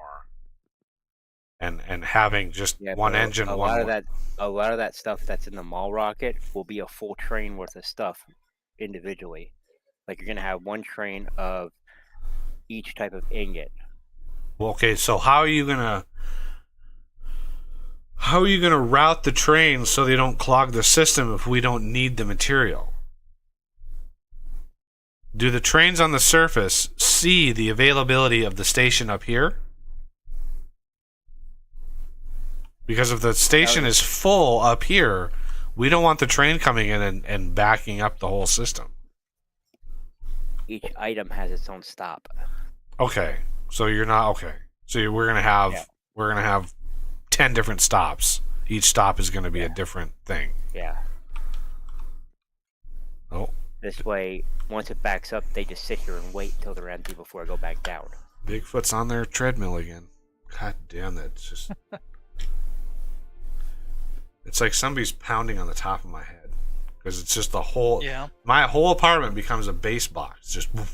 And having just one engine, a lot of that stuff that's in the mall rocket will be a full train worth of stuff individually. Like you're going to have 1 train of each type of ingot. Well, okay, so how are you going to route the trains so they don't clog the system if we don't need the material? Do the trains on the surface see the availability of the station up here? Because if the station is full up here, we don't want the train coming in and backing up the whole system. Each item has its own stop. Okay, so you're not okay. So we're gonna have 10 different stops. Each stop is gonna be a different thing. Yeah. Oh. This way, once it backs up, they just sit here and wait until they're empty before I go back down. Bigfoot's on their treadmill again. God damn, that's just. It's like somebody's pounding on the top of my head because it's just the whole. Yeah. My whole apartment becomes a bass box, just when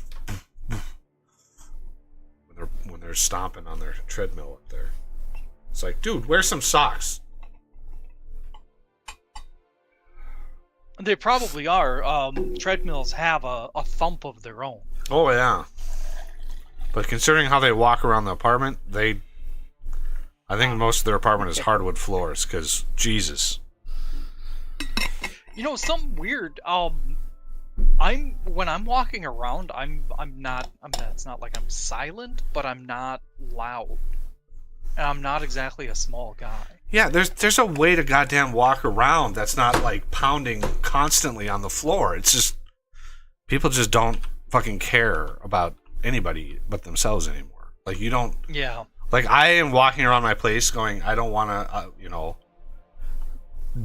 they're stomping on their treadmill up there. It's like, dude, wear some socks. They probably are. Treadmills have a thump of their own. Oh yeah. But considering how they walk around the apartment, I think most of their apartment is hardwood floors, because Jesus. Something weird. when I'm walking around, it's not like I'm silent, but I'm not loud. And I'm not exactly a small guy. Yeah, there's a way to goddamn walk around that's not like pounding constantly on the floor. It's just people just don't fucking care about anybody but themselves anymore. Like you don't. Yeah. Like I am walking around my place going, I don't want to,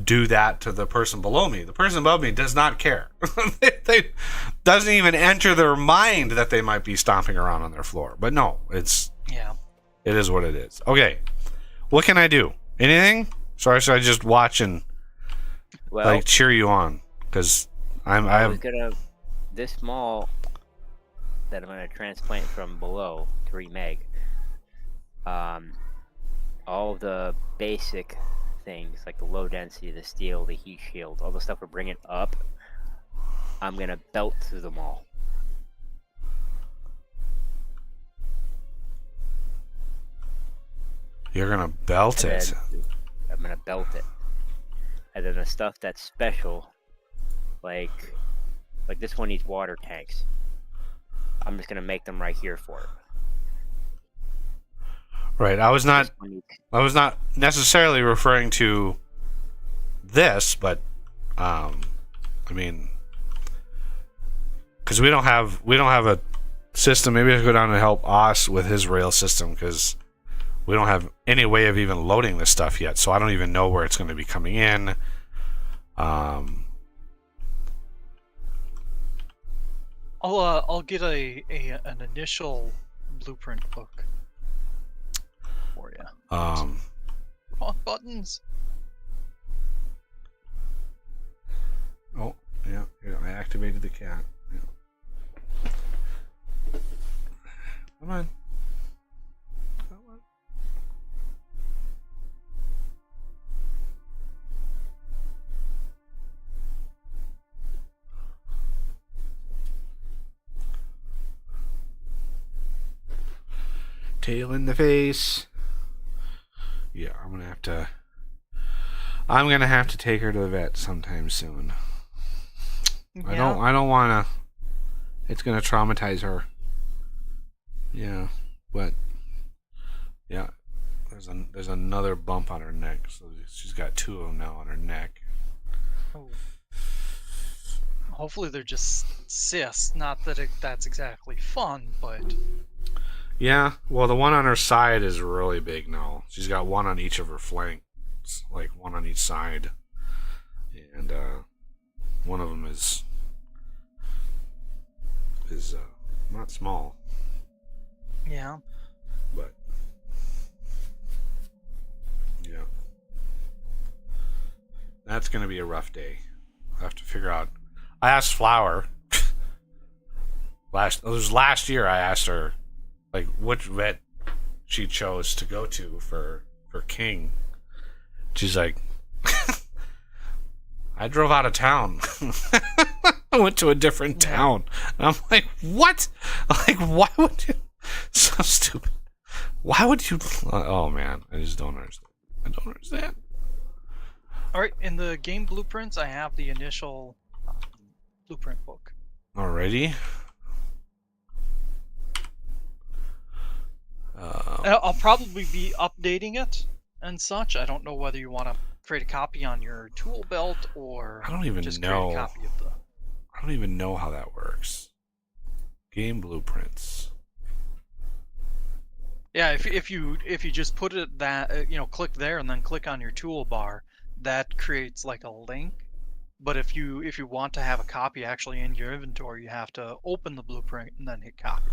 do that to the person below me. The person above me does not care. they doesn't even enter their mind that they might be stomping around on their floor. But no, it is what it is. Okay, what can I do? Anything? Sorry, should I just watch and like cheer you on? Because I was gonna this mall that I'm gonna transplant from below to remake. All the basic things like the low density, the steel, the heat shield, all the stuff we're bringing up, I'm gonna belt through them all. You're gonna belt it. I'm gonna belt it, and then the stuff that's special, like this one needs water tanks. I'm just gonna make them right here for it. Right. I was not necessarily referring to this, but I mean, because we don't have a system. Maybe I should go down and help Oz with his rail system because we don't have any way of even loading this stuff yet. So I don't even know where it's going to be coming in. I'll get an initial blueprint book for you. Wrong buttons. Oh yeah, I activated the cat. Yeah. Come on. Tail in the face. Yeah, I'm gonna have to take her to the vet sometime soon. Yeah. I don't wanna. It's gonna traumatize her. Yeah, but yeah, there's another bump on her neck, so she's got 2 of them now on her neck. Oh. Hopefully they're just cysts. Not that that's exactly fun, but. Yeah, well, the one on her side is really big now. She's got one on each of her flanks, like one on each side, and one of them is not small. Yeah. But yeah, that's gonna be a rough day. I have to figure out. I asked Flower last year. I asked her. Like which vet she chose to go to for King. She's like, I drove out of town. I went to a different town. And I'm like, what? Like, why would you? So stupid. Why would you? Oh man, I just don't understand. I don't understand. All right, in the game blueprints, I have the initial blueprint book. Alrighty. I'll probably be updating it and such. I don't know whether you want to create a copy on your tool belt or I don't even just know. create a copy of the. I don't even know how that works. Game blueprints. Yeah, if you just put it that click there and then click on your toolbar, that creates like a link. But if you want to have a copy actually in your inventory, you have to open the blueprint and then hit copy.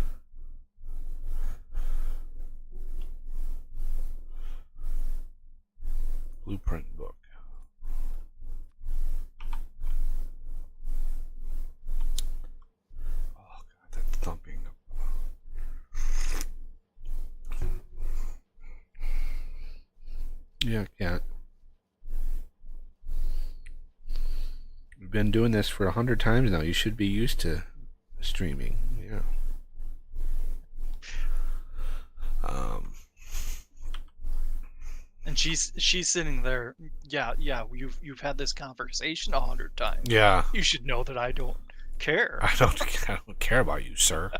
Blueprint book. Oh god, that thumping. Yeah, cat. We've been doing this for 100 times now. You should be used to streaming. Yeah. And she's sitting there. Yeah. You've had this conversation 100 times. Yeah. You should know that I don't care. I don't care about you, sir.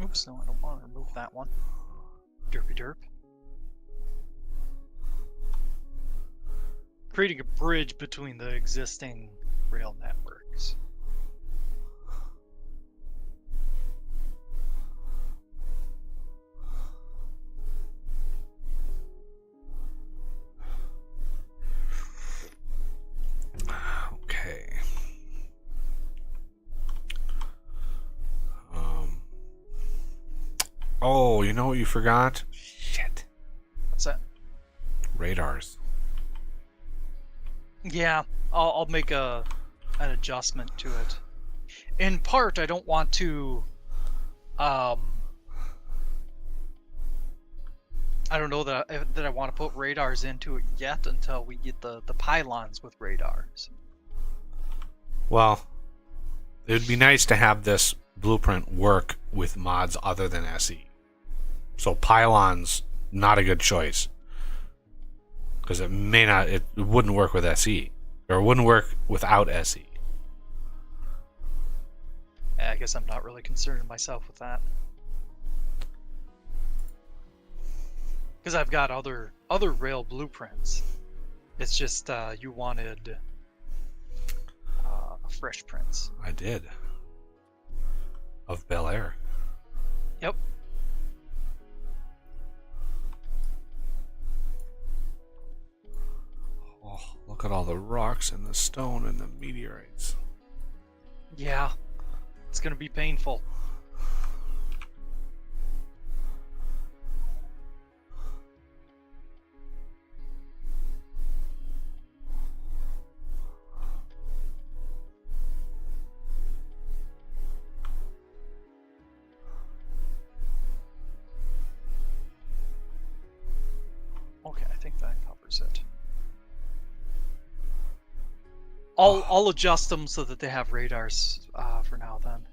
Oops, no, I don't want to remove that one. Derpy derp. Creating a bridge between the existing rail networks. Okay. Oh, you know what you forgot? Shit. What's that? Radars. Yeah, I'll make an adjustment to it. In part, I don't want to. I don't know that I want to put radars into it yet until we get the pylons with radars. Well, it would be nice to have this blueprint work with mods other than SE. So pylons, not a good choice. Because it wouldn't work with SE. Or it wouldn't work without SE. I guess I'm not really concerned myself with that. Because I've got other rail blueprints. It's just you wanted fresh prints. I did. Of Bel Air. Yep. Oh, look at all the rocks and the stone and the meteorites. Yeah. It's gonna be painful. Okay, I think that covers it. I'll adjust them so that they have radars for now then.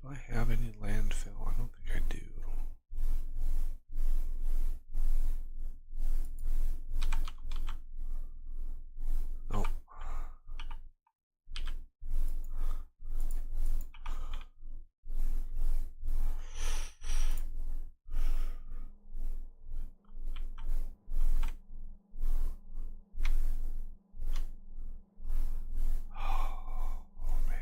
Do I have any landfill? I don't think I do. Oh. Oh, man.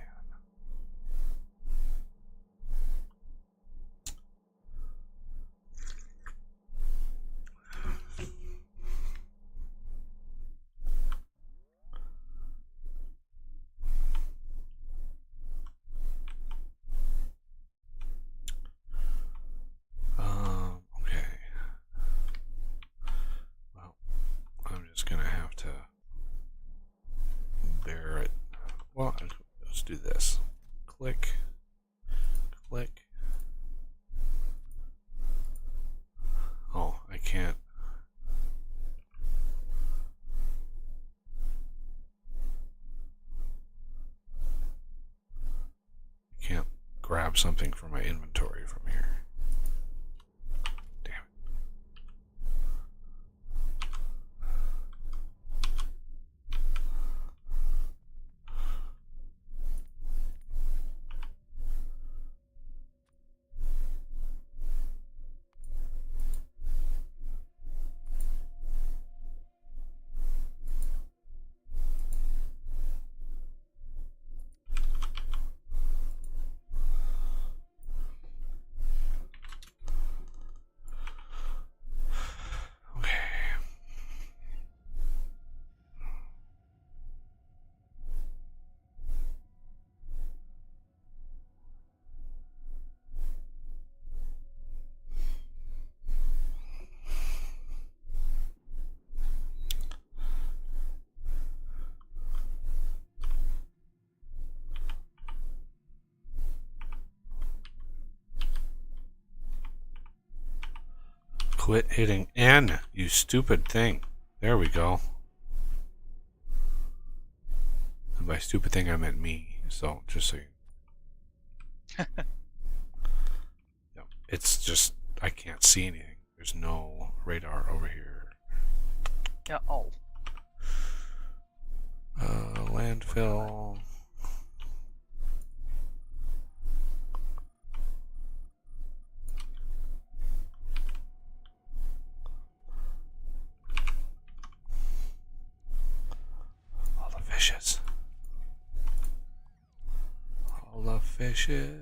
Okay. Well, I'm just gonna have to bear it. Well, let's do this. Click. Click. Oh, I can't. I can't grab something from my inventory from here. Damn it. Quit hitting N, you stupid thing. There we go. And by stupid thing, I meant me. So, just so you... No, it's just, I can't see anything. There's no radar over here. Yeah. Oh. Landfill. All the fishes. All the fishes.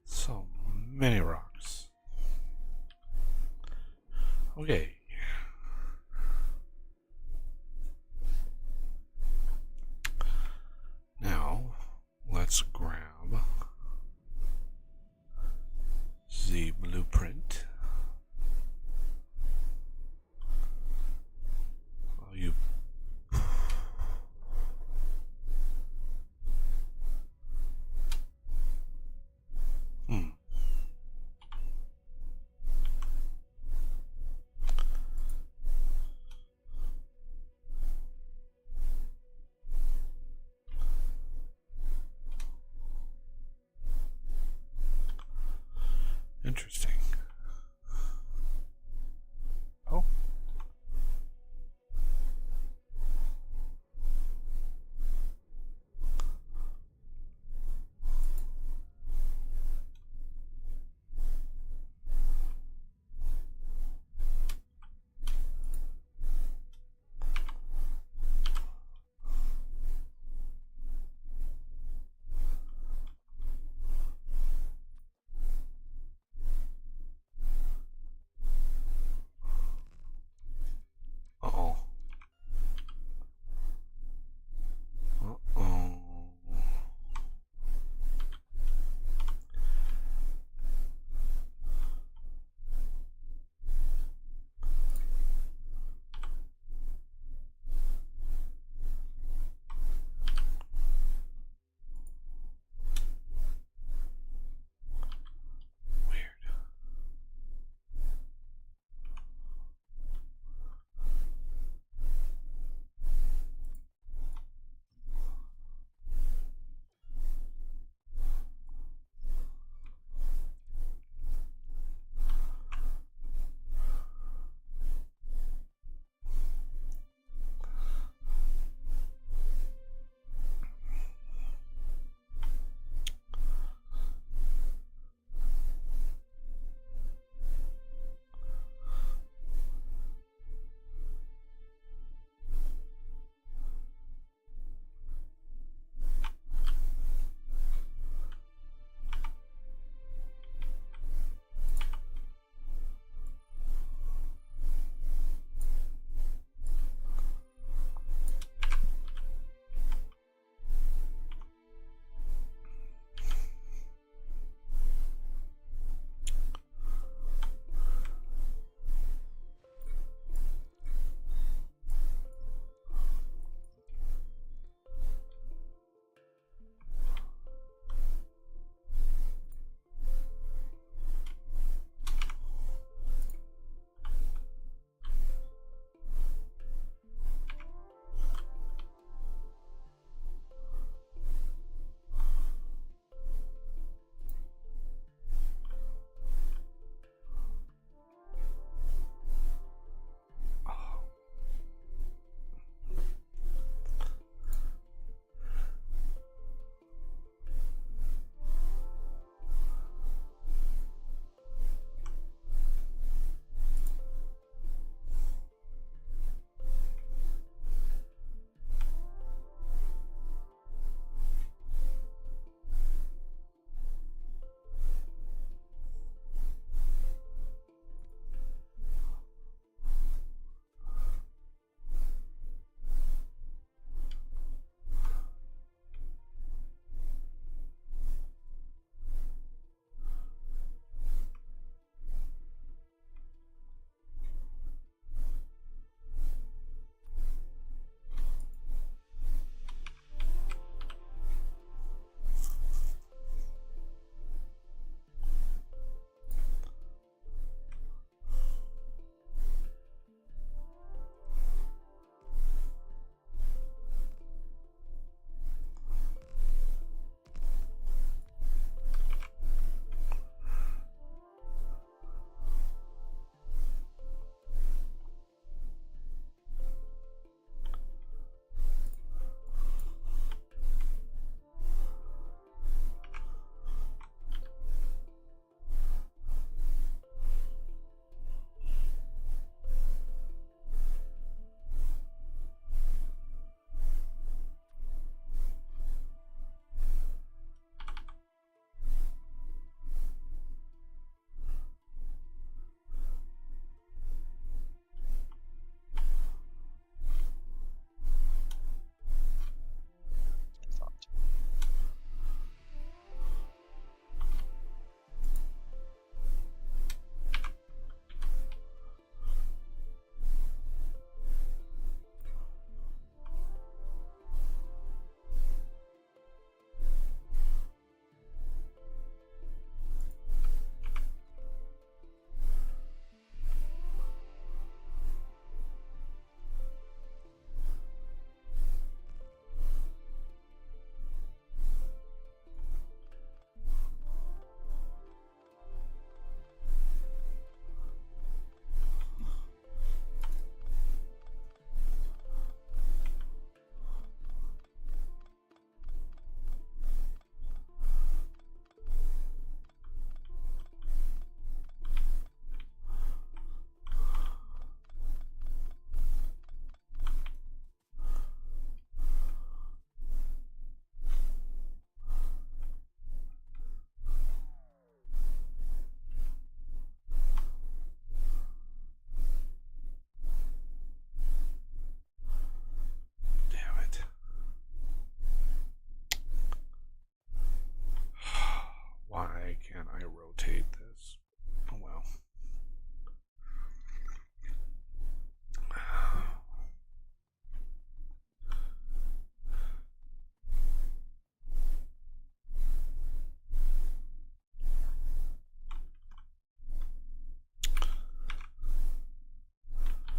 So many rocks. Okay. Now, let's grab the blueprint. Oh, you.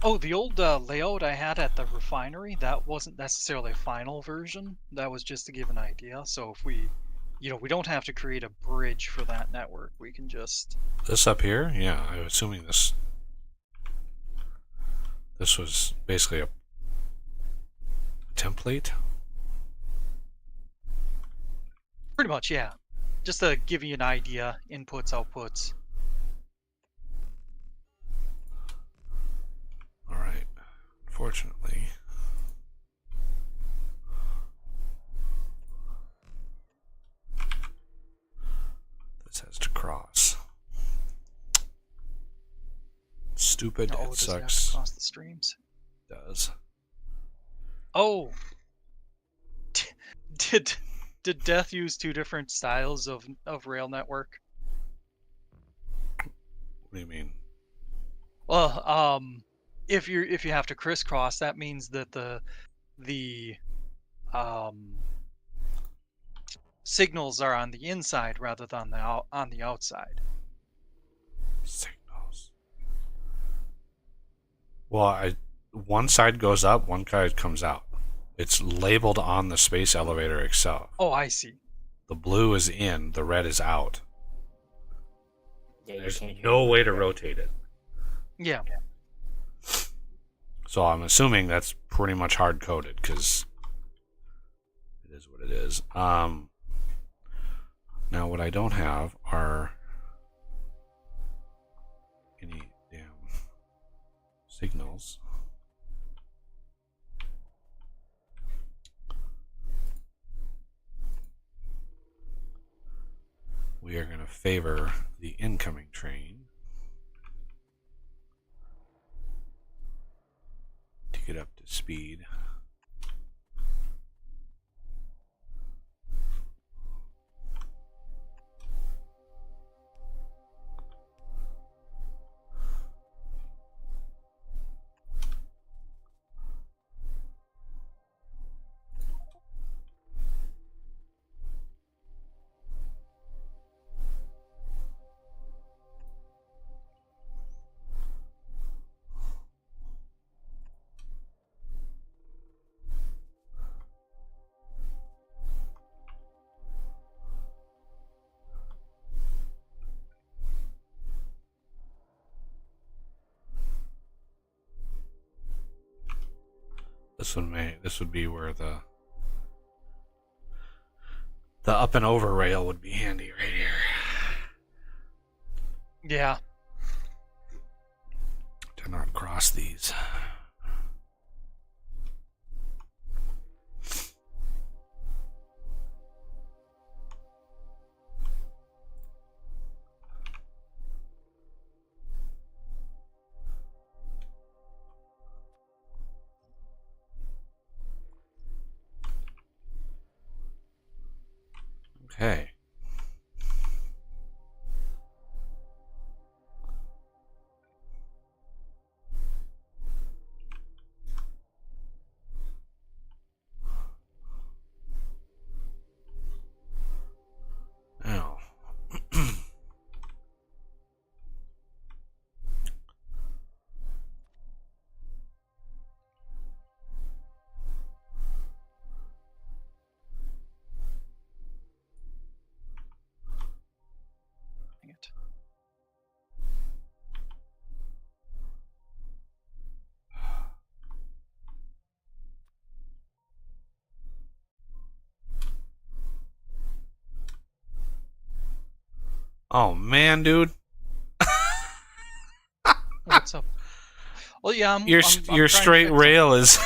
Oh, the old layout I had at the refinery, that wasn't necessarily a final version. That was just to give an idea. So if we, we don't have to create a bridge for that network. We can just... This up here? Yeah, I'm assuming this was basically a template. Pretty much, yeah. Just to give you an idea, inputs, outputs. All right. Unfortunately, this has to cross. Stupid. Oh, It does it have to sucks. cross the streams? It does. Oh! Did Death use two different styles of rail network? What do you mean? Well, if you have to crisscross, that means that the signals are on the inside rather than on the outside. Signals. Well, one side goes up, one side comes out. It's labeled on the space elevator itself. Oh, I see. The blue is in, the red is out. Yeah, There's you can't no way to rotate it. Yeah. So I'm assuming that's pretty much hard coded because it is what it is. Now what I don't have are any damn signals. We are going to favor the incoming train to get up to speed. This would be where the up and over rail would be handy right here. Yeah. To not cross these. Okay. Now. Dang it. Oh man, dude. What's up? Well, yeah, I'm Your trying to straight fix it. rail is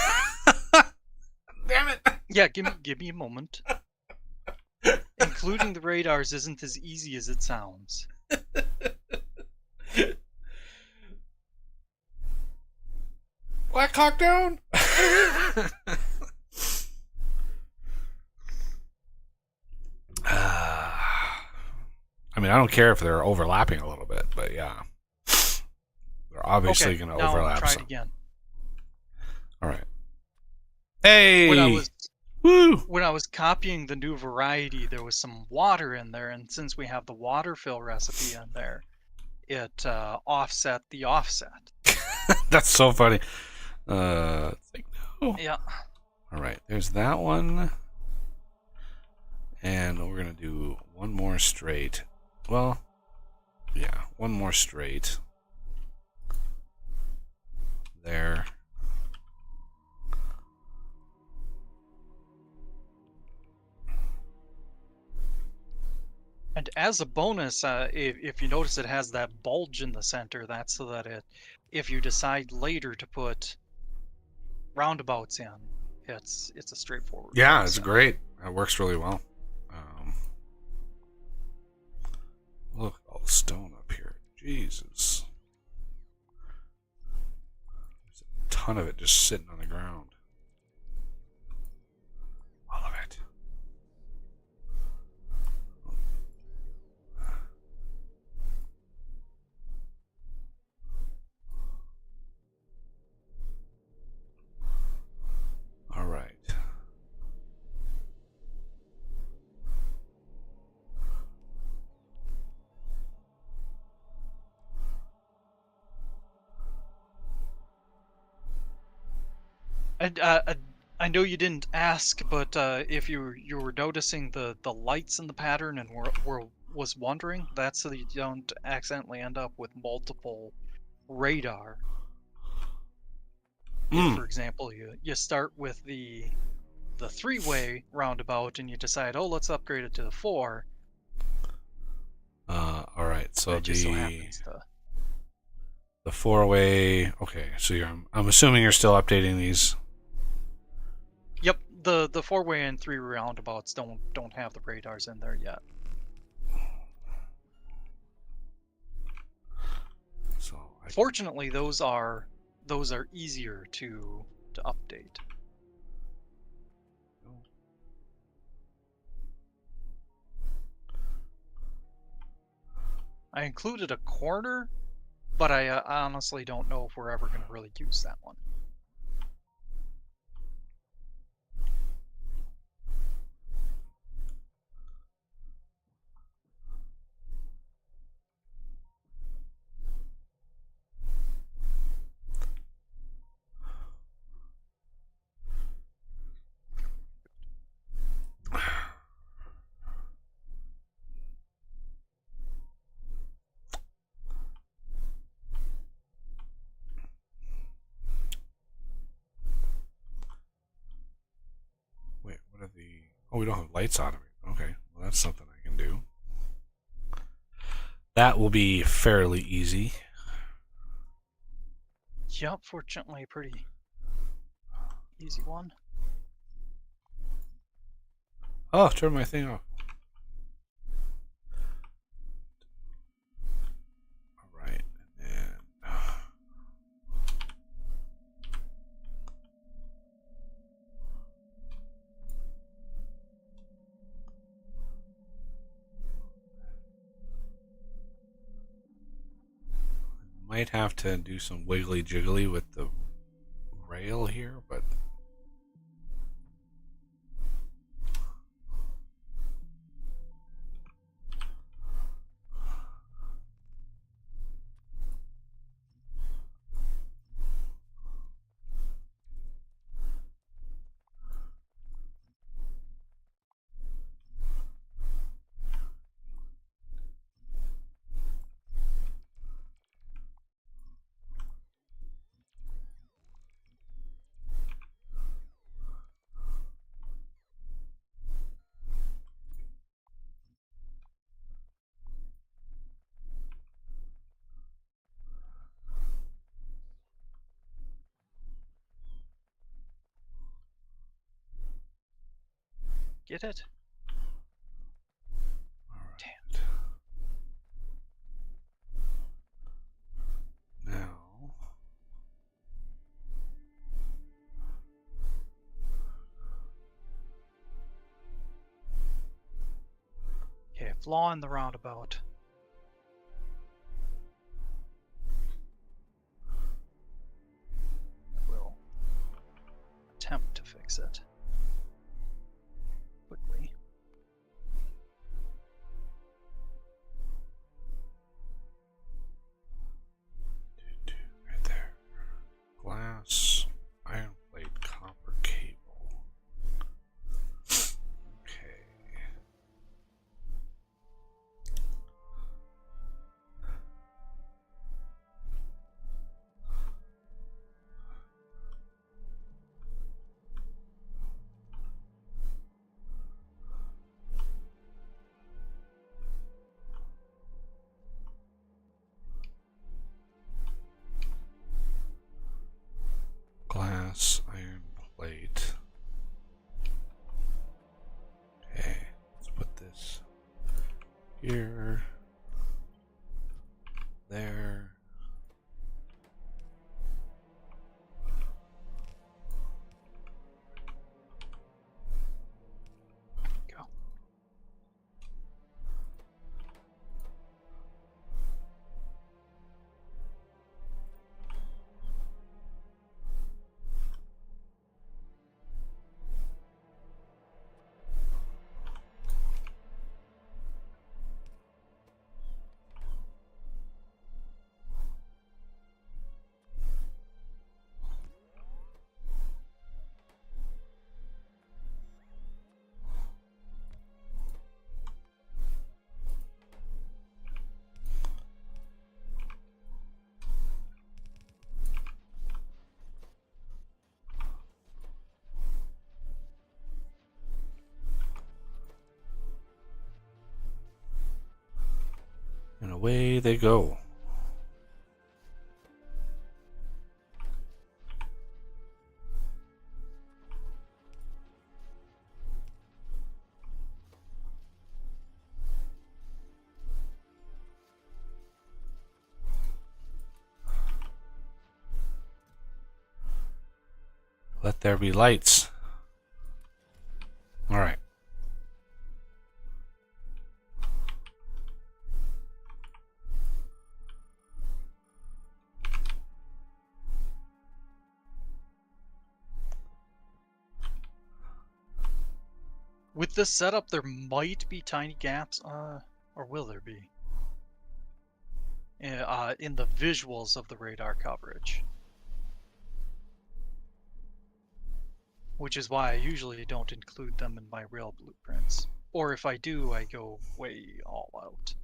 damn it. Yeah, give me a moment. Including the radars isn't as easy as it sounds. Black Hawk down. I mean, I don't care if they're overlapping a little bit, but yeah, they're obviously Okay, going to now I'll overlap try it some. again. All right. Hey. Woo. When I was copying the new variety, there was some water in there, and since we have the water fill recipe in there, it offset the offset. That's so funny. It's like, no. Yeah. All right, there's that one. And we're going to do one more straight. Well, yeah, one more straight. There. And as a bonus, if you notice it has that bulge in the center, that's so that if you decide later to put roundabouts in, it's a straightforward Yeah, place it's in. great. It works really well. Look, all the stone up here. Jesus. There's a ton of it just sitting on the ground. All of it. All right. And I know you didn't ask, but if you were noticing the lights in the pattern and was wondering, that's so that you don't accidentally end up with multiple radar. If, for example, you start with the three-way roundabout and you decide, oh, let's upgrade it to the four. All right. So It just so happens to. the four-way. Okay. So I'm assuming you're still updating these. Yep, the four-way and three roundabouts don't have the radars in there yet. So Fortunately, those are easier to update. I included a corner, but I honestly don't know if we're ever going to really use that one. wait, what are the? Oh, we don't have lights out of it. Okay, well that's something I can do. That will be fairly easy. Yep, fortunately, a pretty easy one. Oh, turn my thing off. All right, and then. Might have to do some wiggly jiggly with the rail here, but Get it? all right. Now, Okay, flaw in the roundabout. We'll attempt to fix it quickly. right there. Here. There. Go. And away they go. Let there be lights. All right. With this setup, there might be tiny gaps, or will there be? In the visuals of the radar coverage. Which is why I usually don't include them in my real blueprints. Or if I do, I go way all out.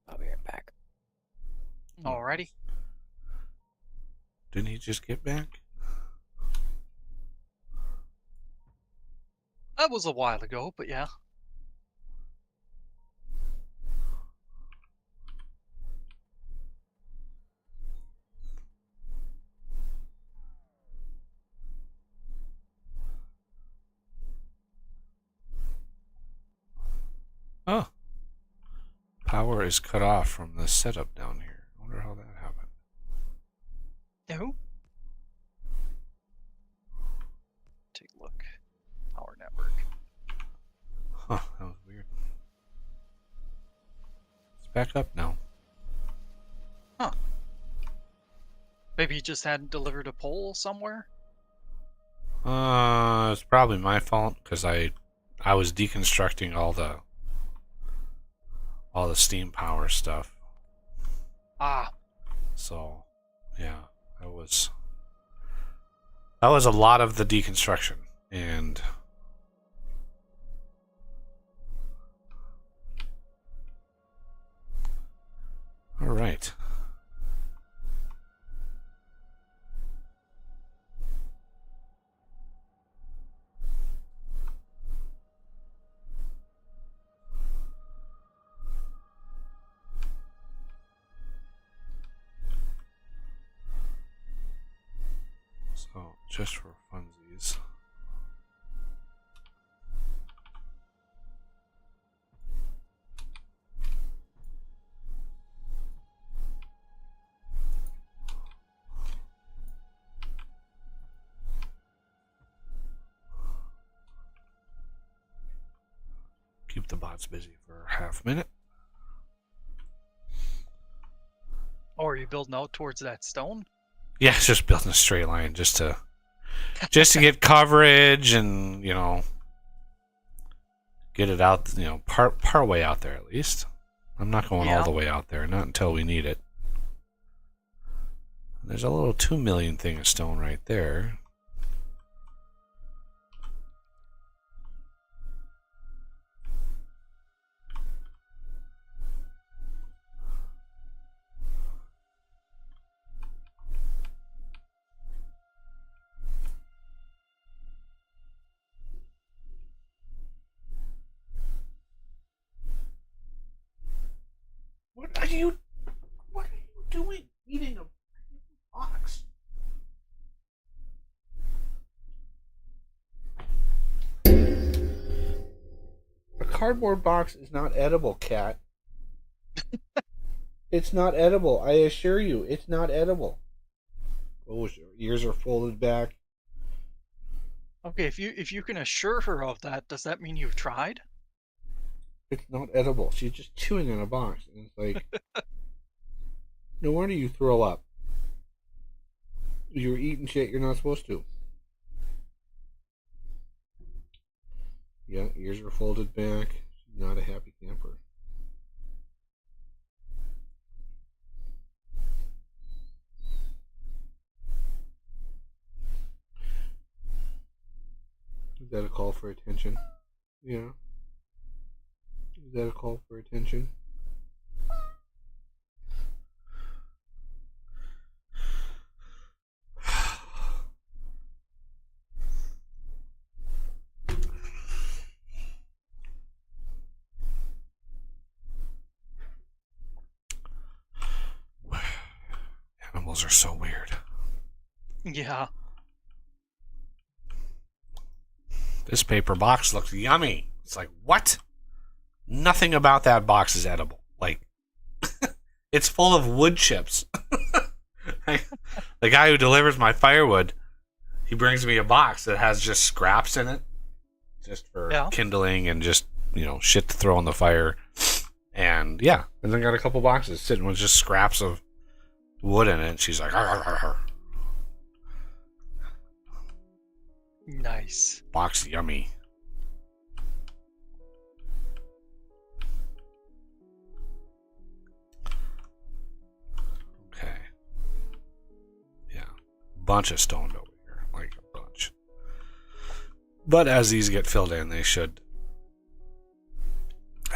I'll be right back. Alrighty. Didn't he just get back? That was a while ago, but yeah. Oh. Power is cut off from the setup down here. I wonder how that happened. No. Take a look. Power network. Huh, that was weird. It's back up now. Huh. Maybe he just hadn't delivered a pole somewhere? It's probably my fault because I was deconstructing all the steam power stuff. Ah. So, yeah, that was a lot of the deconstruction, and all right. So, just for funsies. Keep the bots busy for half a minute. Oh, are you building out towards that stone? Yeah, it's just building a straight line just to get coverage and, get it out, part way out there at least. I'm not going all the way out there, not until we need it. There's a little 2 million thing of stone right there. you doing eating a box? A cardboard box is not edible, cat. It's not edible. I assure you, it's not edible. Oh, your ears are folded back. Okay, if you can assure her of that, does that mean you've tried? It's not edible. She's just chewing on a box, and it's like, no wonder you throw up. You're eating shit you're not supposed to. Yeah, ears are folded back. She's not a happy camper. Is that a call for attention? Yeah. Is that a call for attention? Animals are so weird. Yeah. This paper box looks yummy. It's like, what? Nothing about that box is edible. Like, it's full of wood chips. The guy who delivers my firewood, he brings me a box that has just scraps in it, just for kindling and just, shit to throw on the fire. And yeah, and then got a couple boxes sitting with just scraps of wood in it. And she's like, "Arr, arr, arr." Nice. Box yummy. Okay. Yeah. Bunch of stoned over here. Like a bunch. But as these get filled in, they should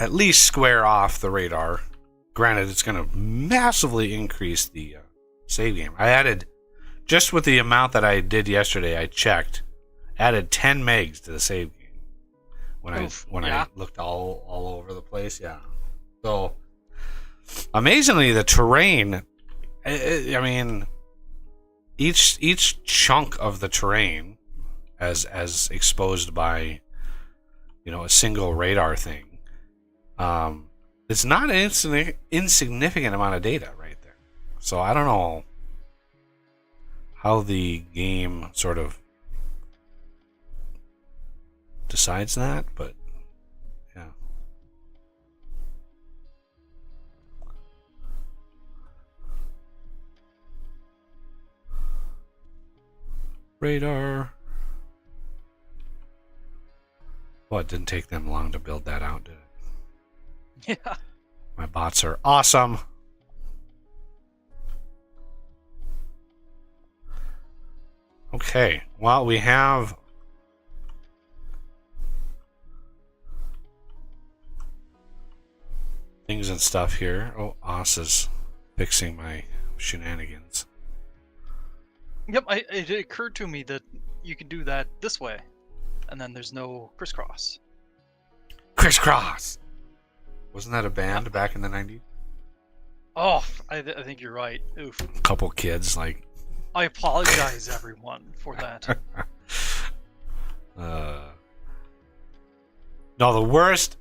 at least square off the radar. Granted, it's going to massively increase the save game. I added, just with the amount that I did yesterday, I checked, added 10 megs to the save game when I looked all over the place. Yeah. So amazingly, the terrain, I mean, each chunk of the terrain as exposed by a single radar thing, it's not an insignificant amount of data right there. So I don't know how the game sort of decides that, but yeah. Radar. Well, it didn't take them long to build that out, did it? Yeah. My bots are awesome. Okay, well, we have things and stuff here. Oh, Oz is fixing my shenanigans. Yep, it occurred to me that you could do that this way, and then there's no crisscross. Crisscross! Wasn't that a band back in the 90s? Oh, I think you're right. Oof. A couple kids, like... I apologize, everyone, for that. No, the worst...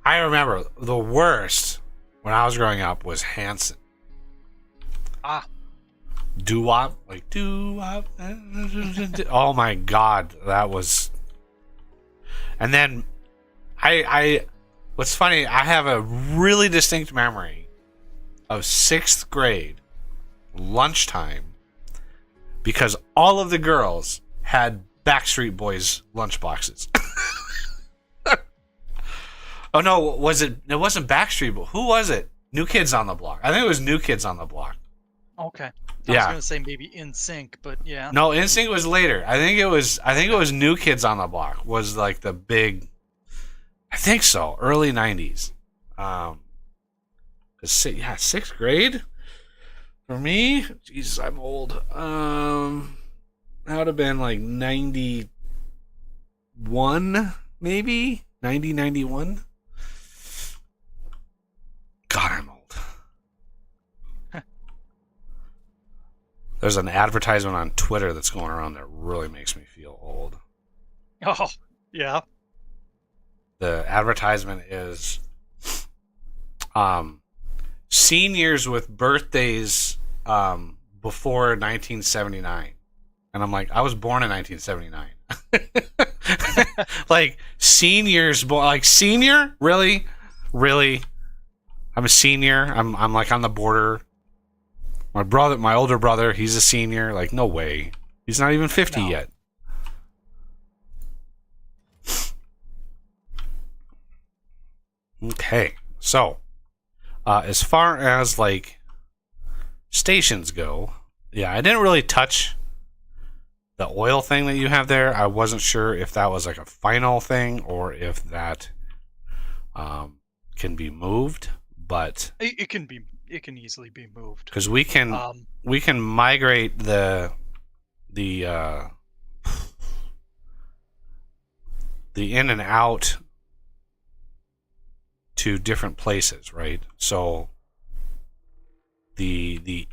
I remember the worst when I was growing up was Hanson. Ah. Doo-wop. Like, doo-wop. Oh my god, that was... And then, what's funny, I have a really distinct memory of 6th grade lunchtime because all of the girls had Backstreet Boys lunchboxes. Oh no, it wasn't Backstreet Boys. Who was it? New Kids on the Block. I think it was New Kids on the Block. Okay. I was gonna say maybe NSYNC, but yeah. No, NSYNC was later. I think it was New Kids on the Block was like the big, I think so, early 90s. 6th grade for me. Jesus, I'm old. That would have been like 91, maybe 91. God, I'm old. There's an advertisement on Twitter that's going around that really makes me feel old. Oh, yeah. The advertisement is seniors with birthdays before 1979. And I'm like, I was born in 1979. Like, seniors, like, senior? Really? Really? I'm a senior. I'm like on the border. My older brother, he's a senior. Like, no way. He's not even 50 No. yet. Okay. So, as far as like stations go, yeah, I didn't really touch the oil thing that you have there. I wasn't sure if that was like a final thing or if that can be moved, but It can easily be moved. because we can migrate the in and out to different places, right? So the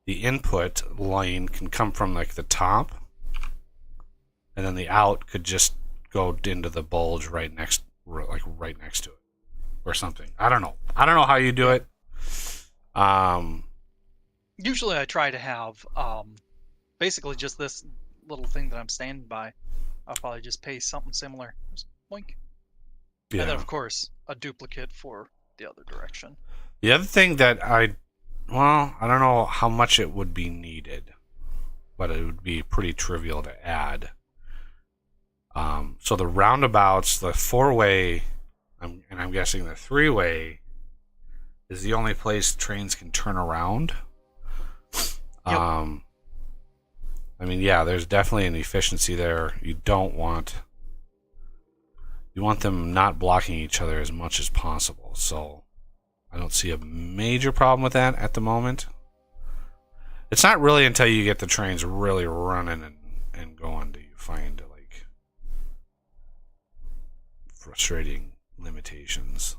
input line can come from like the top, and then the out could just go into the bulge right next to it or something. I don't know how you do it. Usually I try to have basically just this little thing that I'm standing by. I'll probably just paste something similar. Just boink. Yeah. And then of course a duplicate for the other direction. The other thing that I don't know how much it would be needed, but it would be pretty trivial to add. So the roundabouts, the 4-way, and I'm guessing the 3-way is the only place trains can turn around. Yep. I mean, yeah, there's definitely an efficiency there. You want them not blocking each other as much as possible. So I don't see a major problem with that at the moment. It's not really until you get the trains really running and going do you find like frustrating limitations.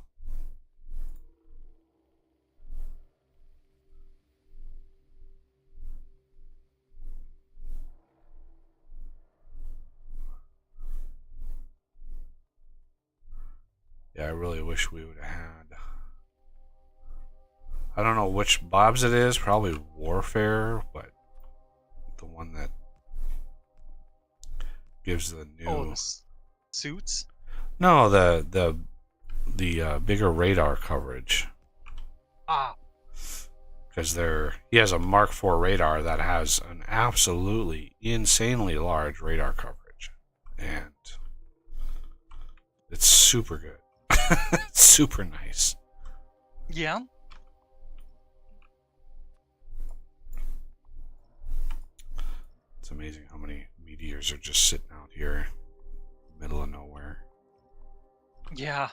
Yeah, I really wish we would have had. I don't know which Bob's it is. Probably Warfare, but the one that gives the new. Oh, the suits. No, the bigger radar coverage. Ah, Because he has a Mark IV radar that has an absolutely insanely large radar coverage, and it's super good. It's super nice. yeah. It's amazing how many meteors are just sitting out here, middle of nowhere. Yeah.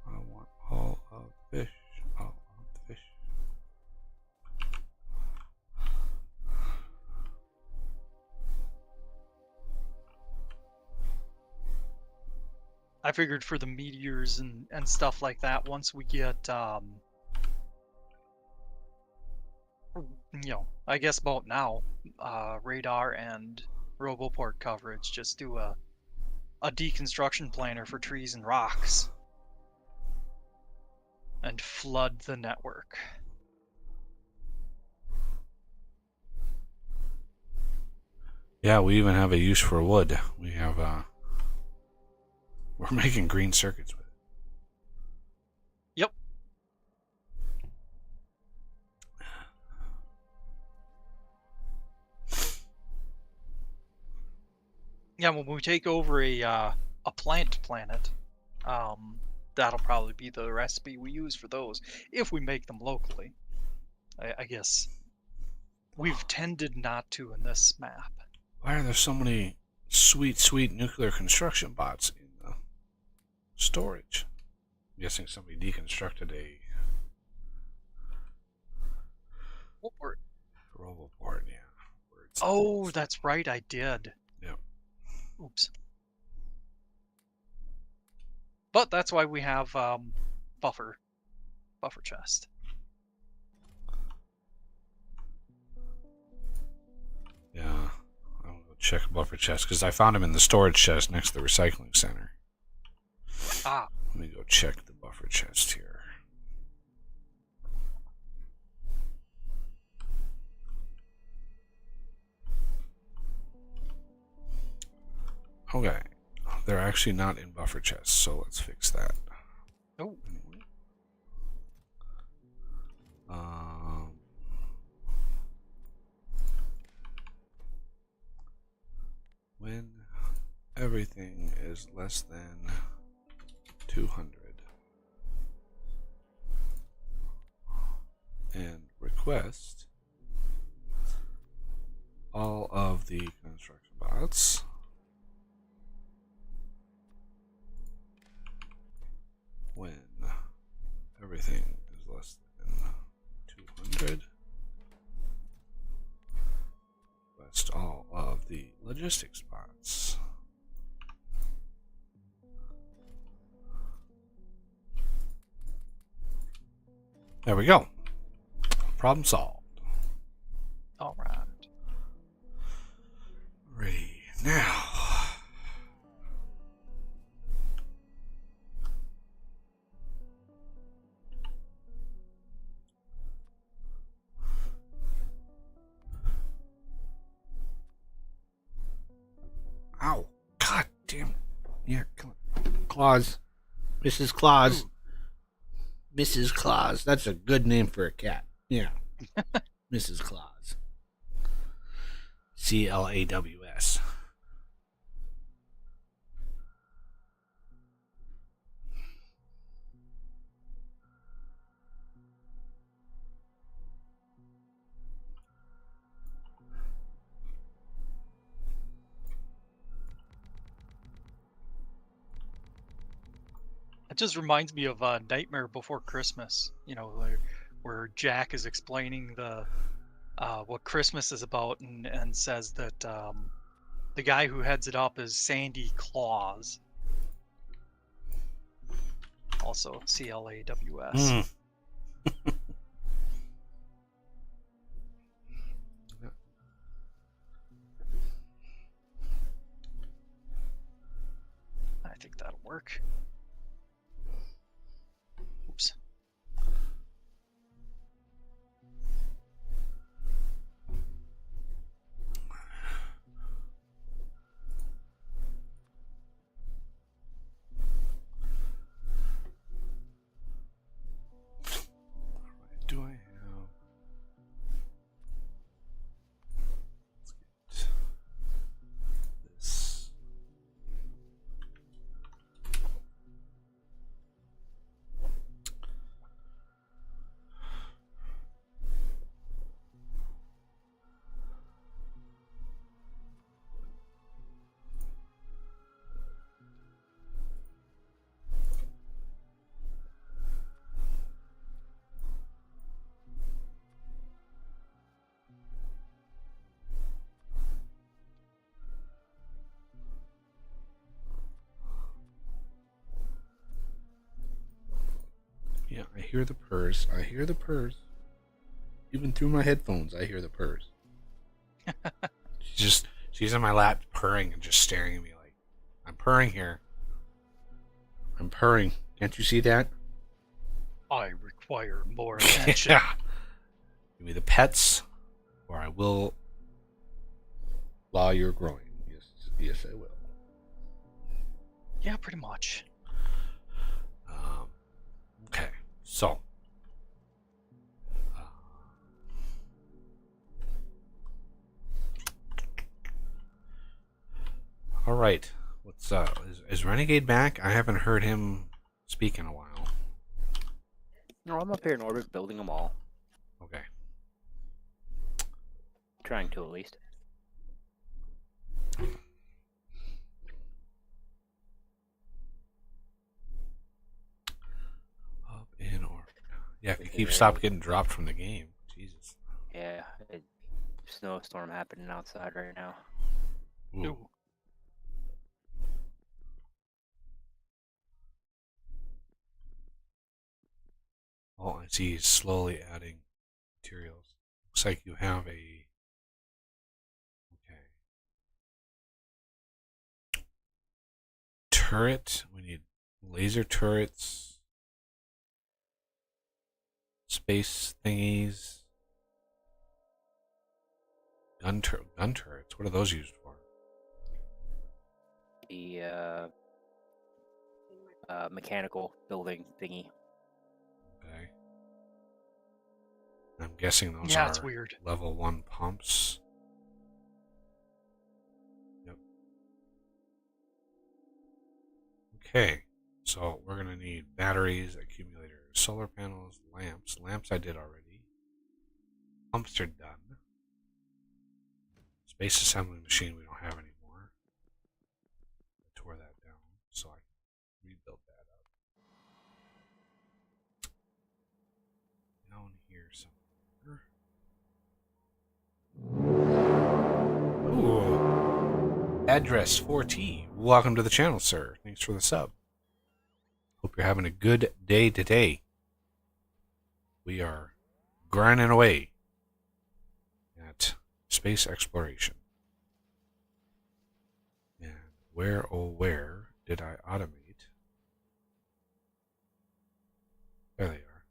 I want all of the fish. All of the fish. I figured for the meteors and stuff like that, once we get I guess about now, radar and roboport coverage, just do a deconstruction planner for trees and rocks and flood the network. Yeah, we even have a use for wood. We have we're making green circuits with it. Yep. Yeah, when we take over a plant planet, that'll probably be the recipe we use for those if we make them locally. I guess we've tended not to in this map. Why are there so many sweet nuclear construction bots in the storage? I'm guessing somebody deconstructed a roboport, yeah. Oh, that's right, I did. Yep. Oops. But that's why we have buffer chest. Yeah. I'll go check a buffer chest because I found him in the storage chest next to the recycling center. Ah, Let me go check the buffer chest here. Okay. They're actually not in buffer chests, so let's fix that. oh, Um, when everything is less than 200 and request all of the construction bots when everything is less than 200 request all of the logistics bots. There we go. Problem solved. all right. Ready now. Ow. God damn. Yeah, come on. Claus. Mrs. Claus. Mrs. Claus. That's a good name for a cat. Yeah. Mrs. Claus. CLAWS. It just reminds me of Nightmare Before Christmas. You know, where Jack is explaining the what Christmas is about, and says that the guy who heads it up is Sandy Claus. Also CLAWS. Mm. I think that'll work. Oops. Do I have... Let's get this. Yeah, I hear the purrs. I hear the purrs. Even through my headphones, I hear the purrs. She's on my lap purring and just staring at me like, I'm purring here. I'm purring. Can't you see that? I require more attention. Yeah. Give me the pets, or I will while you're growing. Yes, I will. Yeah, pretty much. Okay, so all right. What's is Renegade back? I haven't heard him speak in a while. No, I'm up here in orbit building them all. Okay. Trying to, at least. Up in orbit. Yeah, if you keep stop getting dropped from the game. Jesus. Yeah, snowstorm happening outside right now. Ooh. Ooh. as he's slowly adding materials. Looks like you have a... Okay. Turret. We need laser turrets. Space thingies. Gun turrets. What are those used for? The mechanical building thingy. Okay. I'm guessing those Yeah, are it's weird. level 1 pumps. Yep. Okay. So we're going to need batteries, accumulators, solar panels, lamps. Lamps I did already. Pumps are done. Space assembly machine we don't have anymore. I tore that down so I can rebuild that up. Down here somewhere. Ooh. Address 4T. Welcome to the channel, sir. Thanks for the sub. Hope you're having a good day today. We are grinding away at space exploration. And where, oh where, did I automate? There they are.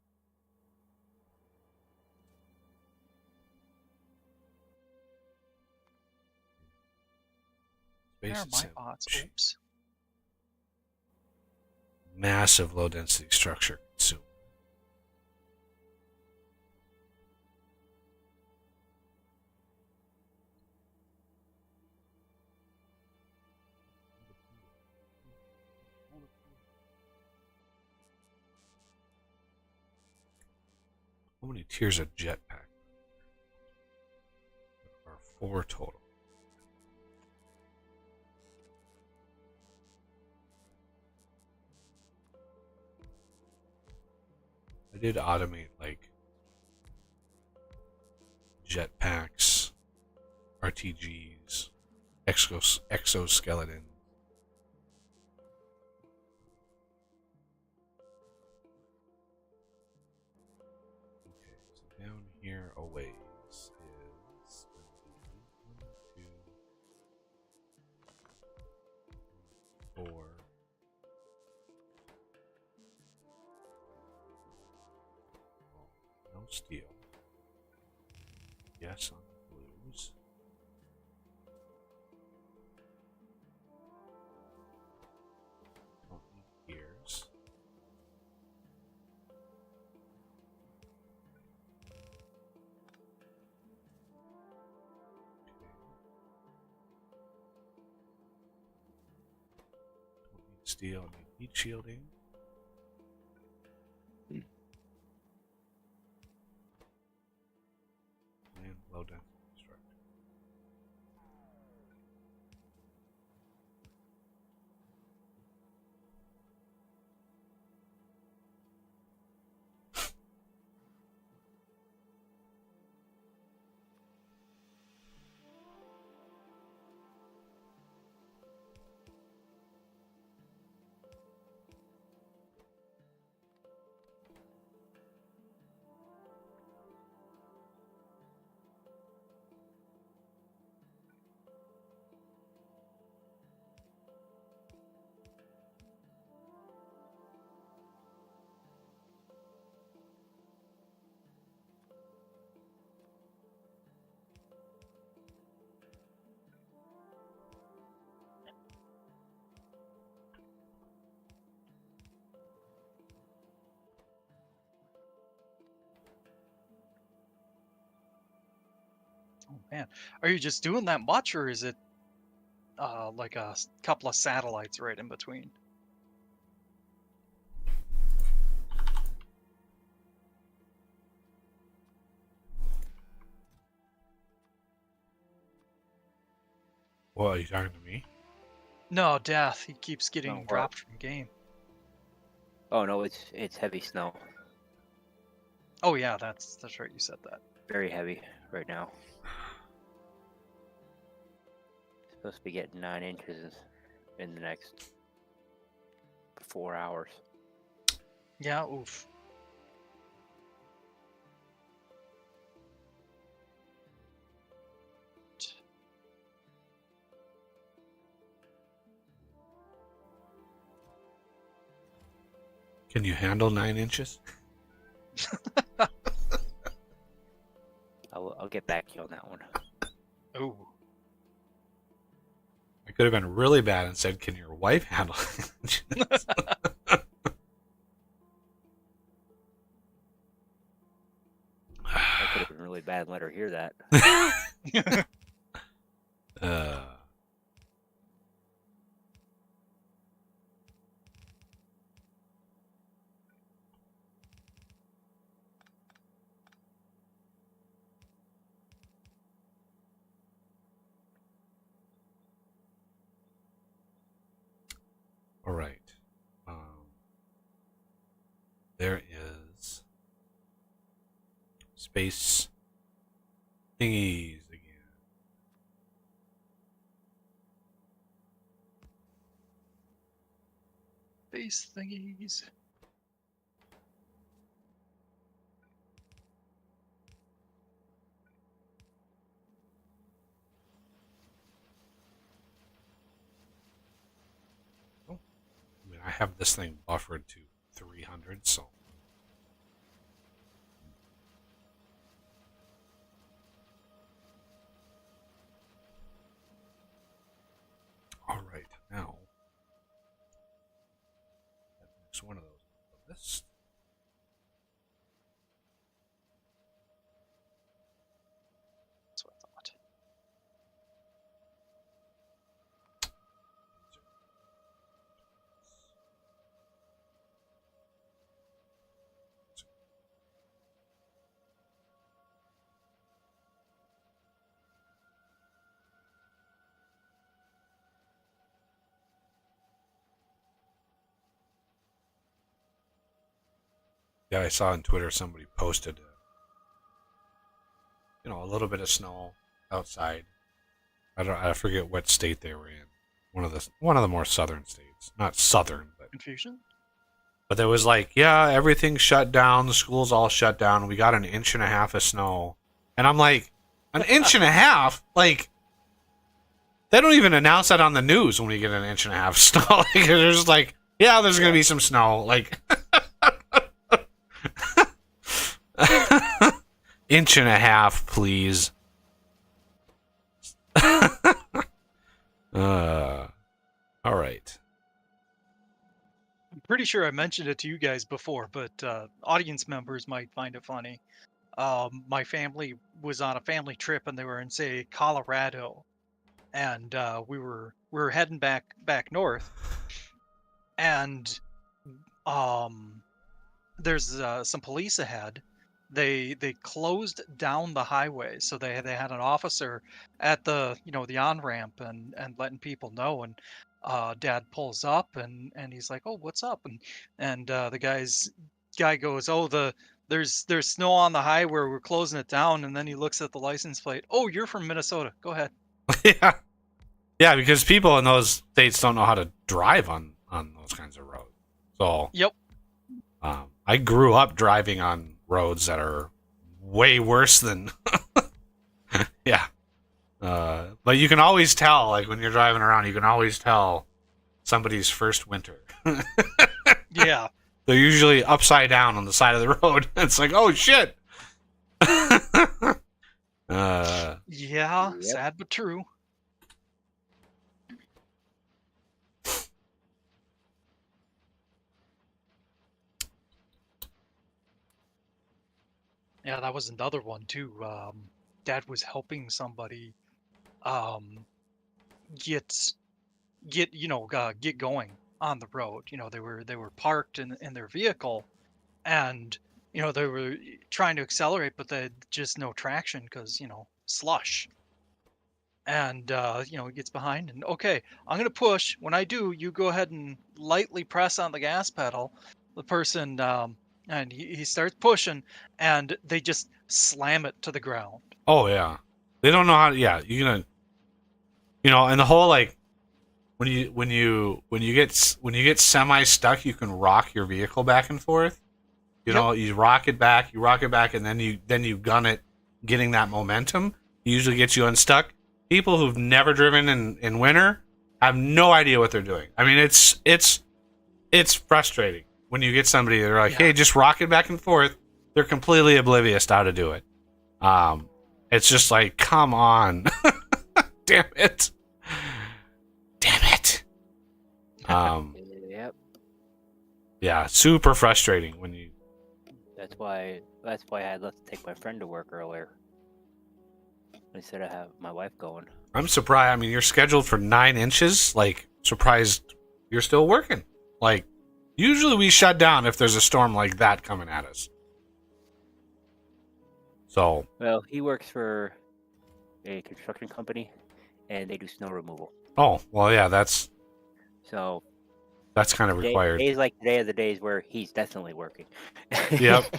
Where Space are my assembly bots? machine. Oops. Massive low density structure consumed. How many tiers of jetpack? There are 4 total. I did automate like jetpacks, RTGs, exoskeleton. Okay, so down here a ways is going to be 1, 2, 4. No steel. Yes on the blues. Don't need gears. Okay. Don't need steel. I need heat shielding. And low density structure. Oh man, are you just doing that much, or is it like a couple of satellites right in between? What, are you talking to me? No, Death. He keeps Oh, getting what? dropped from game. Oh no, it's heavy snow. Oh yeah, that's right. You said that. Very heavy right now. Supposed to be getting 9 inches in the next 4 hours. Yeah. Oof. Can you handle 9 inches? I'll get back to you on that one. Oh, I could have been really bad and said, "Can your wife handle 9 inches?" I could have been really bad and let her hear that. uh, all right. There is space thingies again. base thingies. I mean, I have this thing buffered to 300, so. All right, now. That makes one of those on the list. That's what I thought. Yeah, I saw on Twitter somebody posted, a little bit of snow outside. I forget what state they were in. One of the more southern states, not southern, Confusion? but there was like, yeah, everything's shut down. The school's all shut down. We got an inch and a half of snow, and I'm like, an inch and a half? Like, they don't even announce that on the news when we get an inch and a half of snow. Like, they're just like, yeah, there's gonna be some snow. Like. Inch and a half, please. All right. I'm pretty sure I mentioned it to you guys before, but audience members might find it funny. My family was on a family trip, and they were in, say, Colorado, and we were heading back north, and there's some police ahead. They closed down the highway, so they had an officer at the the on ramp and letting people know. And Dad pulls up and he's like, "Oh, what's up?" And the guy goes, "Oh, there's snow on the highway. We're closing it down." And then he looks at the license plate. "Oh, you're from Minnesota. Go ahead." Yeah. Yeah, because people in those states don't know how to drive on those kinds of roads. So Yep. I grew up driving on roads that are way worse than yeah. But you can always tell, like when you're driving around, you can always tell somebody's first winter. Yeah. They're usually upside down on the side of the road. It's like, oh shit. Yeah. Yep. Sad but true. Yeah, that was another one too. Dad was helping somebody um, get get going on the road. They were parked in their vehicle, and they were trying to accelerate, but they had just no traction because slush. And he gets behind and, okay, I'm gonna push. When I do, you go ahead and lightly press on the gas pedal. The person and he starts pushing, and they just slam it to the ground. Oh yeah. They don't know how to, yeah, you're gonna, and the whole like when you get semi stuck, you can rock your vehicle back and forth. You rock it back, and then you gun it, getting that momentum usually gets you unstuck. People who've never driven in winter have no idea what they're doing. I mean, it's frustrating. when you get somebody, they're like, Yeah. hey, just rock it back and forth. They're completely oblivious to how to do it. It's just like, come on. Damn it. Damn it. Yep. Yeah, super frustrating when you. That's why I had left to take my friend to work earlier. Instead of have my wife going. I'm surprised. I mean, you're scheduled for 9 inches. Like, surprised you're still working. Like, usually we shut down if there's a storm like that coming at us. So, Well, he works for a construction company, and they do snow removal. oh, well, yeah, that's So kind of required. days like today are the days where he's definitely working. Yep.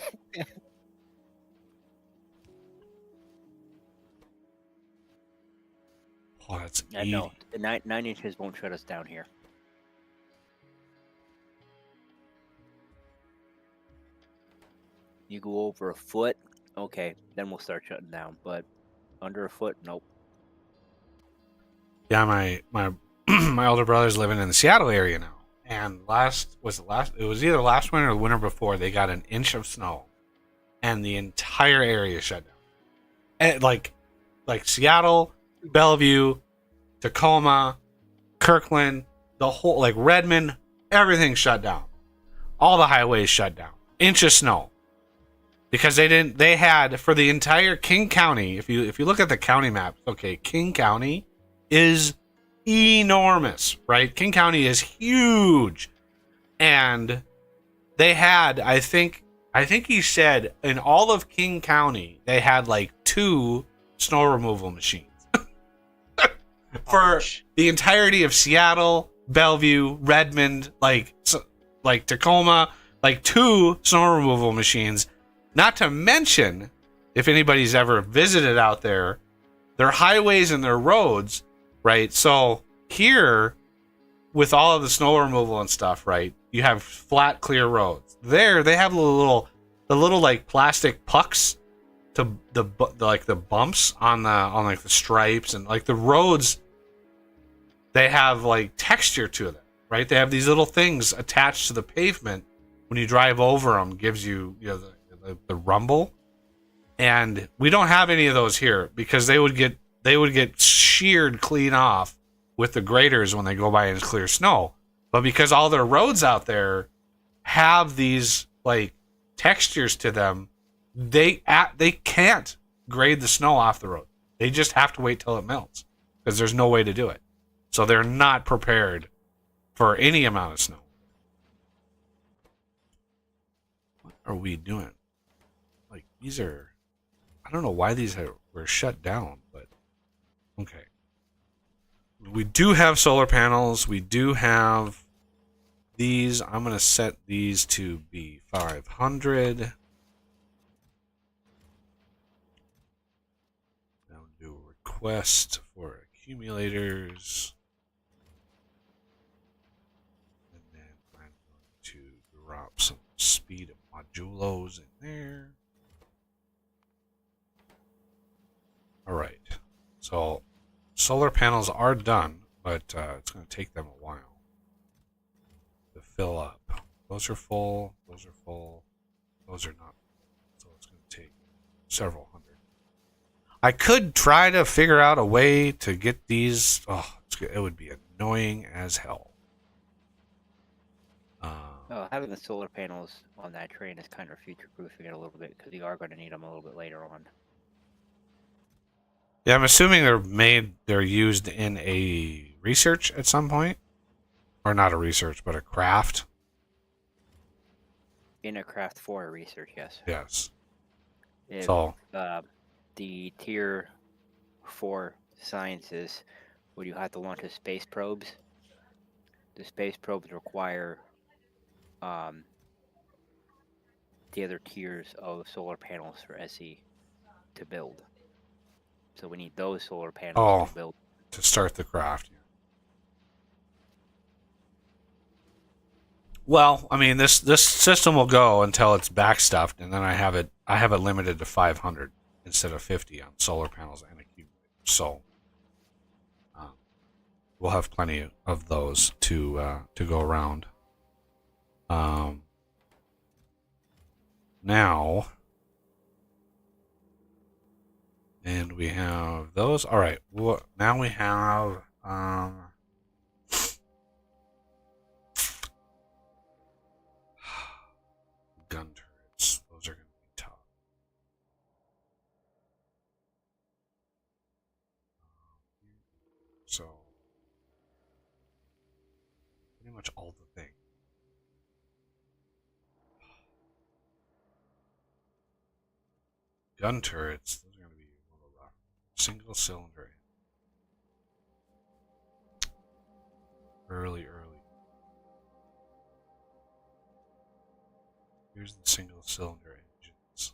Oh, that's I know. The 9 inches won't shut us down here. You go over a foot, okay, then we'll start shutting down. But under a foot, nope. Yeah, my my older brother's living in the Seattle area now, and it was either last winter or the winter before, they got an inch of snow, and the entire area shut down. And like Seattle, Bellevue, Tacoma, Kirkland, the whole, like Redmond, everything shut down. All the highways shut down. Inch of snow. Because they had for the entire King County, if you look at the county map, okay, King County is enormous, right? King County is huge. And they had, I think he said in all of King County, they had like 2 snow removal machines. For the entirety of Seattle, Bellevue, Redmond, like Tacoma, like 2 snow removal machines. Not to mention, if anybody's ever visited out there, their highways and their roads, right? So here, with all of the snow removal and stuff, right? You have flat, clear roads. There, they have the little like plastic pucks to the bumps on like the stripes, and like the roads. They have like texture to them, right? They have these little things attached to the pavement. When you drive over them, gives you the rumble. And we don't have any of those here because they would get sheared clean off with the graders when they go by and clear snow. But because all their roads out there have these like textures to them, they can't grade the snow off the road. They just have to wait till it melts because there's no way to do it. So they're not prepared for any amount of snow. What are we doing? Like, these are... I don't know why these were shut down, but... Okay. We do have solar panels. We do have these. I'm going to set these to be 500. Now do a request for accumulators. And then I'm going to drop some speed of modulos in there. All right. So solar panels are done, but it's going to take them a while to fill up. Those are full. Those are full. Those are not. So it's going to take several hundred. I could try to figure out a way to get these. Oh, it would be annoying as hell. Well, having the solar panels on that train is kind of future-proofing it a little bit because you are going to need them a little bit later on. Yeah, I'm assuming they're used in a research at some point, or not a research, but a craft. In a craft for a research, yes. Yes. If, So the tier 4 sciences, where you have to launch the space probes, the space probes require the other tiers of solar panels for SE to build. So we need those solar panels to build. To start the craft. Well, I mean, this system will go until it's backstuffed, and then I have it limited to 500 instead of 50 on solar panels and accumulators. So we'll have plenty of those to go around. now. And we have those. All right. Well, now we have gun turrets. Those are going to be tough. So pretty much all the things. Gun turrets. Those are going to be a little rough. Single cylinder. Early. Here's the single cylinder engines.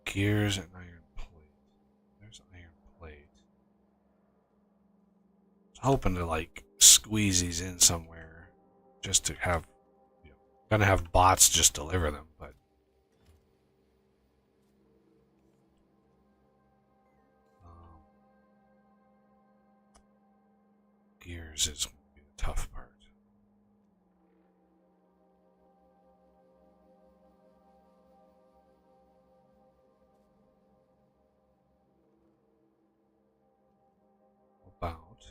Gears and iron plate. There's iron plate. I was hoping to like squeeze these in somewhere just to have, gonna have bots just deliver them, but gears is going to be the tough part. About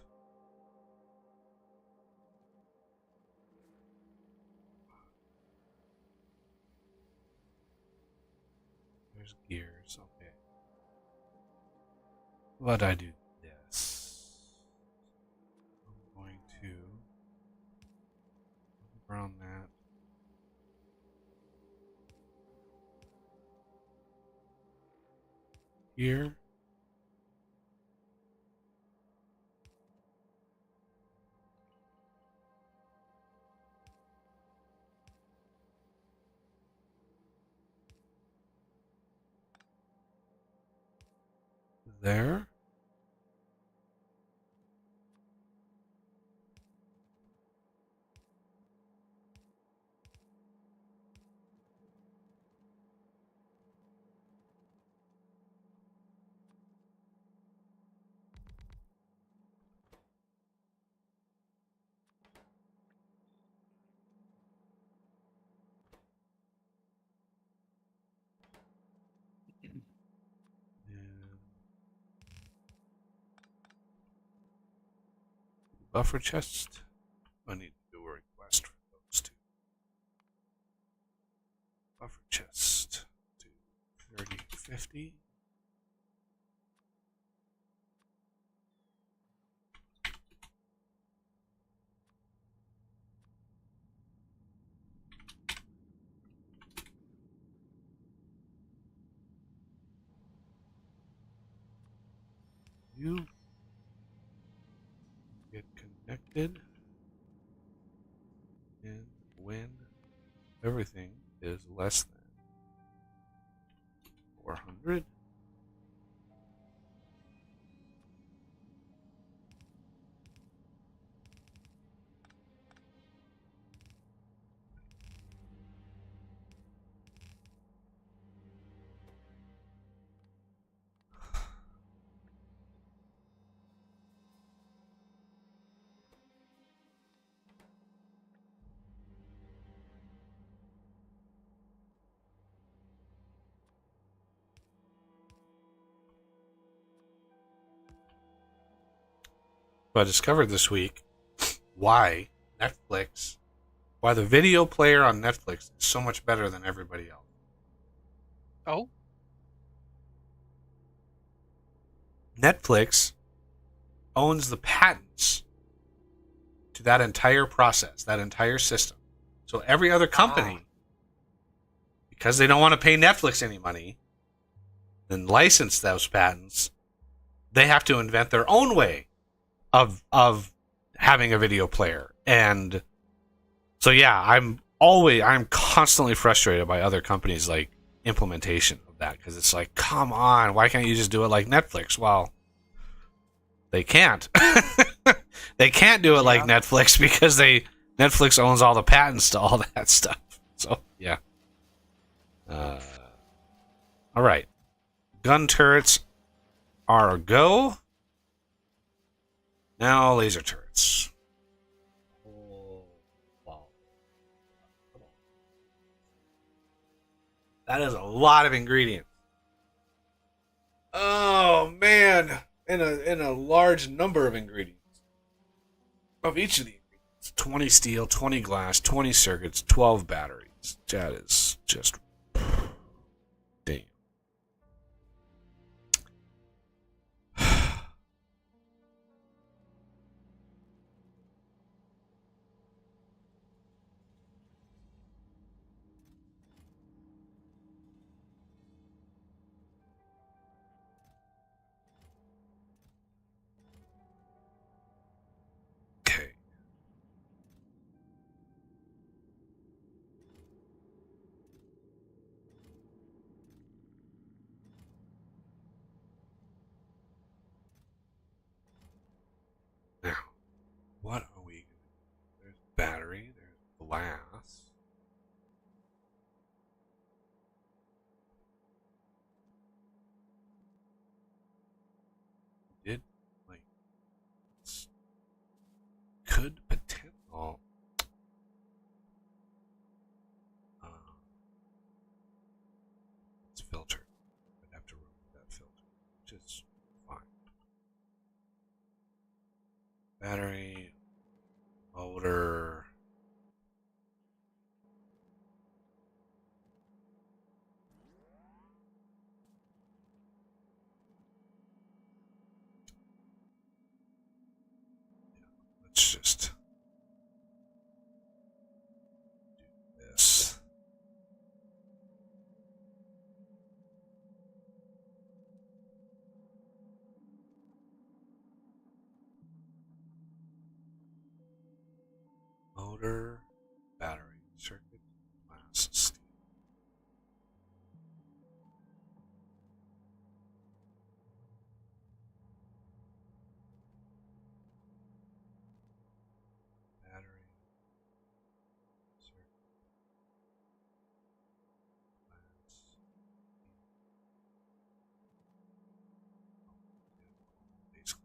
there's gears, okay. But I do this. I'm going to move around that. Here. There. Buffer chest. I need to do a request for those two. Buffer chest to 3050. You get connected, and when everything is less than 400, so I discovered this week why the video player on Netflix is so much better than everybody else. Oh? Netflix owns the patents to that entire process, that entire system. So every other company, because they don't want to pay Netflix any money, then license those patents, they have to invent their own way of having a video player. And so yeah, I'm constantly frustrated by other companies like implementation of that, because it's like, come on, why can't you just do it like Netflix? Well, they can't. They can't do it like Yeah. Netflix because Netflix owns all the patents to all that stuff. So yeah. All right. Gun turrets are a go. Now laser turrets. Oh, wow. Come on. That is a lot of ingredients. Oh man, in a large number of ingredients. Of each of the ingredients. 20 steel, 20 glass, 20 circuits, 12 batteries. That is just damn. Okay. Now, what are we? There's battery, there's glass. Did like could potential it's filtered. I'd have to remove that filter, which is fine. Battery, motor. Let's just do this. Motor, battery, circuit, glass, steel. Battery, circuit, glass, basically.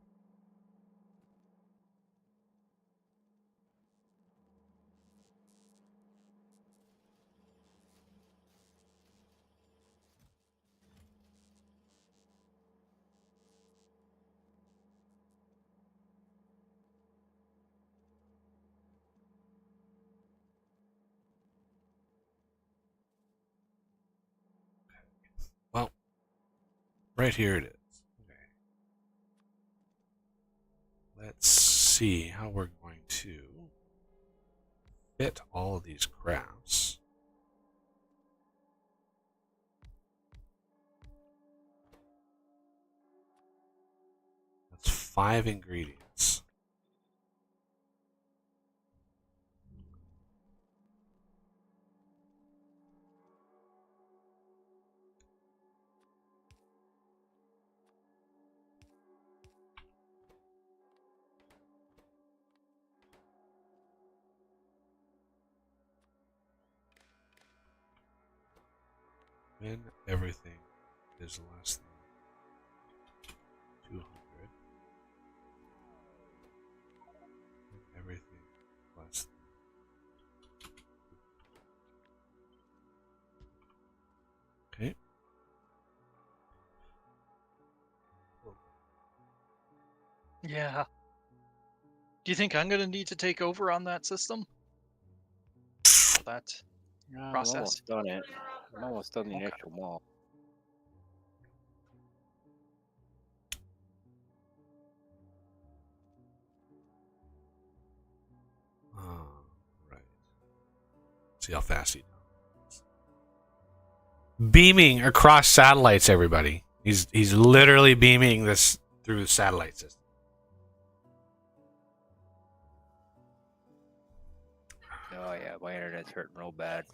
Well, right here it is. Okay. Let's see how we're going to fit all of these graphs. That's 5 ingredients. When everything is less than 200, when everything less than. Okay. Yeah. Do you think I'm gonna need to take over on that system? That No, I'm process. almost done it. I'm almost done the Okay. actual wall. Right. See how fast he does. Beaming across satellites, everybody. He's literally beaming this through the satellite system. Oh yeah, my internet's hurting real bad.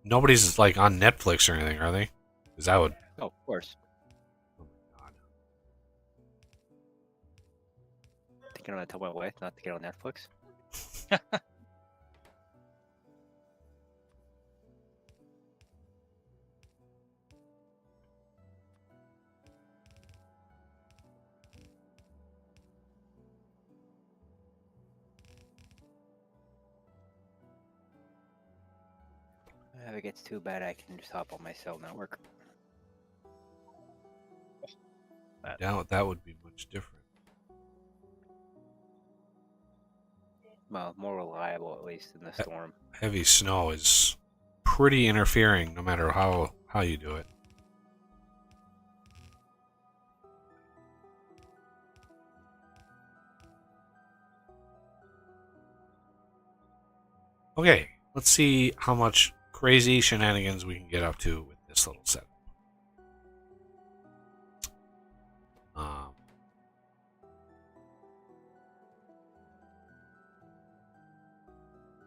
Nobody's like on Netflix or anything, are they? Because that would. Oh, of course. Oh my god. You know what I tell my wife not to get on Netflix? If it gets too bad, I can just hop on my cell network. I doubt that would be much different. Well, more reliable at least in the storm. Heavy snow is pretty interfering, no matter how you do it. Okay, let's see how much crazy shenanigans we can get up to with this little setup.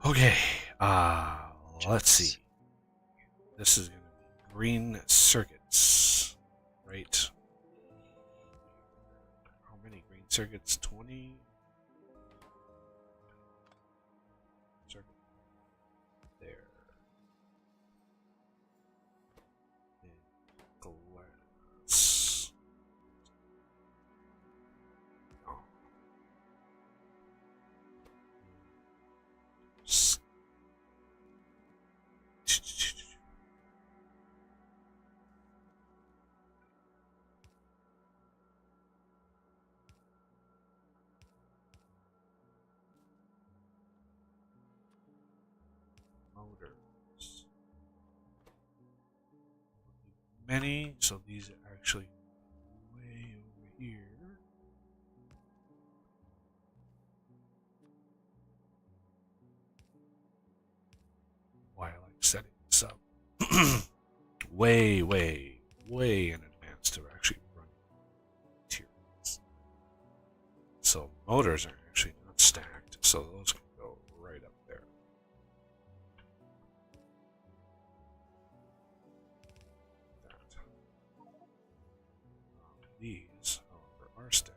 Okay, let's see. This is going to be green circuits, right? How many green circuits? 20? Circuit. There. And glass. Oh. Motors. Many, so these are actually way over here. Why I like setting this up way in advance to actually run materials. So motors are actually not stacked, so those can go right up there. These, however, are stacked.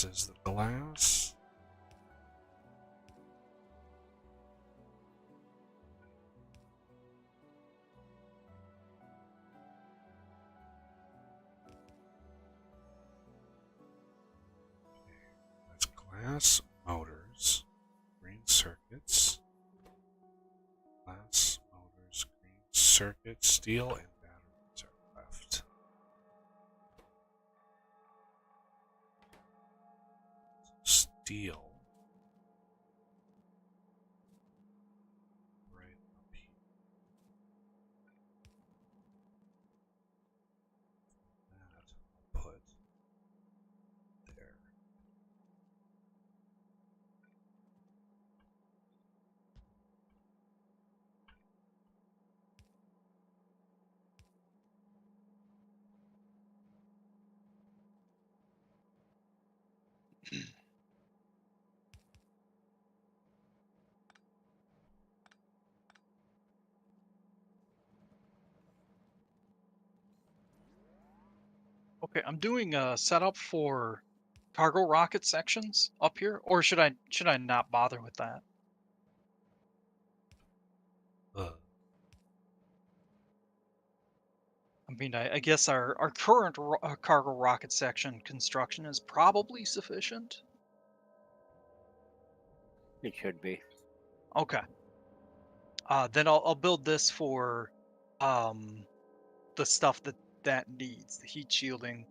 This is the glass. That's glass, motors, green circuits. Glass, motors, green circuits, steel, and batteries are left. Steel. Right up here. That I'll put there. Okay, I'm doing a setup for cargo rocket sections up here, or should I not bother with that? I mean, I guess our current cargo rocket section construction is probably sufficient. It should be. Okay. Then I'll build this for the stuff that needs the heat shielding,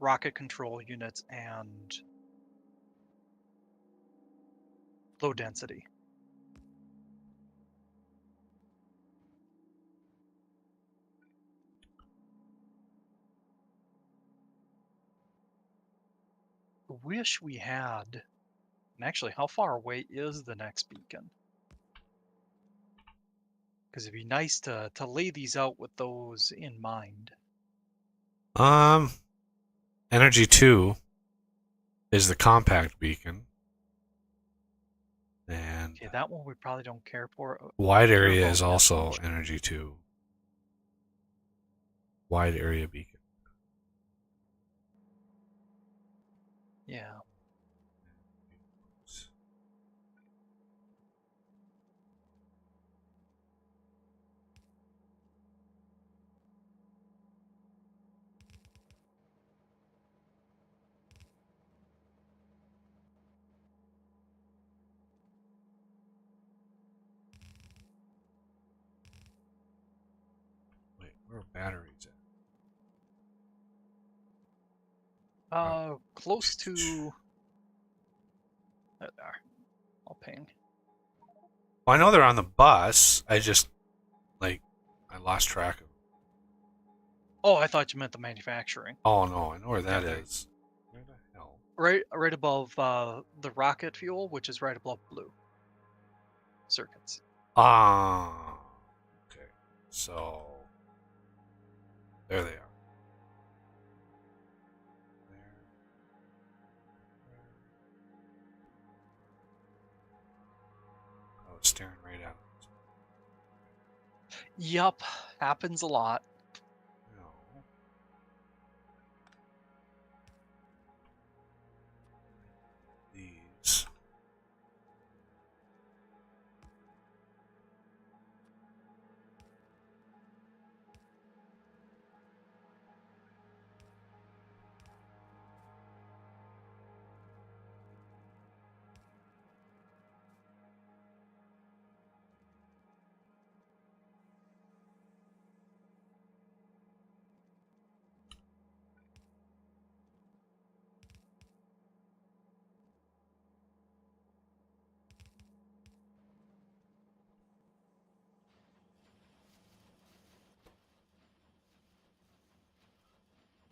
rocket control units, and low density. Wish we had. And actually, how far away is the next beacon? Because it'd be nice to lay these out with those in mind. Energy 2. is the compact beacon. And Okay, that one we probably don't care for. wide care area about is that also much. energy 2. Wide area beacon. Yeah. Wait, where are batteries at? Close to. There they are. I'll ping. Well, I know they're on the bus. I lost track of them. Oh, I thought you meant the manufacturing. Oh no, I know where that Yeah, there. is. Where the hell? Right above the rocket fuel, which is right above blue circuits. Ah, okay. So there they are. There. I was staring right at them. Yup, happens a lot. No. These.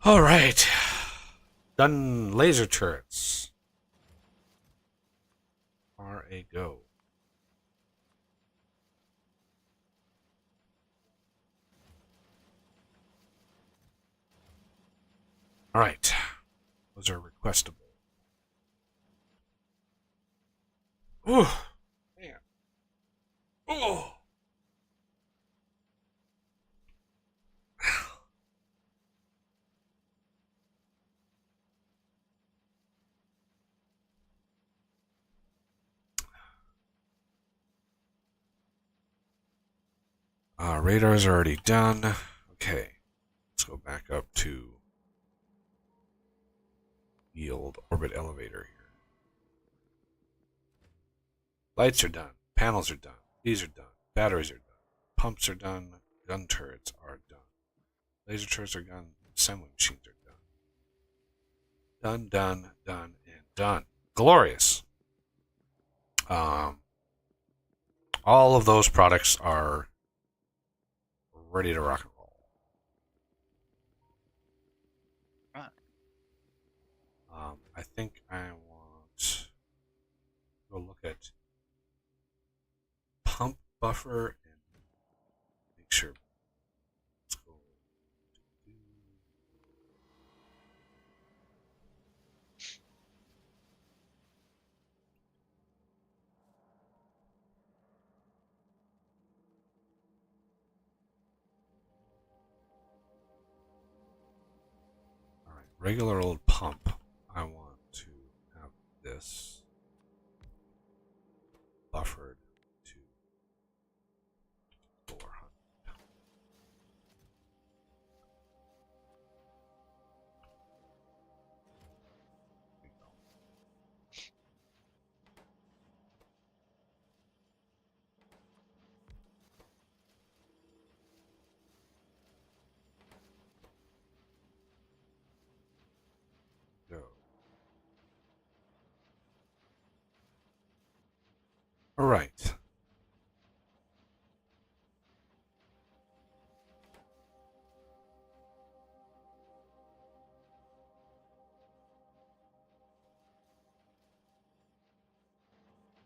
All right. Done laser turrets. Are a go. All right. Those are requestable. Ooh. Man. Ooh. Radars are already done. Okay. Let's go back up to the old orbit elevator here. Lights are done. Panels are done. These are done. Batteries are done. Pumps are done. Gun turrets are done. Laser turrets are done. Assembly machines are done. Done, and done. Glorious. All of those products are ready to rock and roll. Right. I think I want to go look at pump buffer and make sure. Let's go. All right, regular old pump. I want to have this buffered to 400. Go. All right.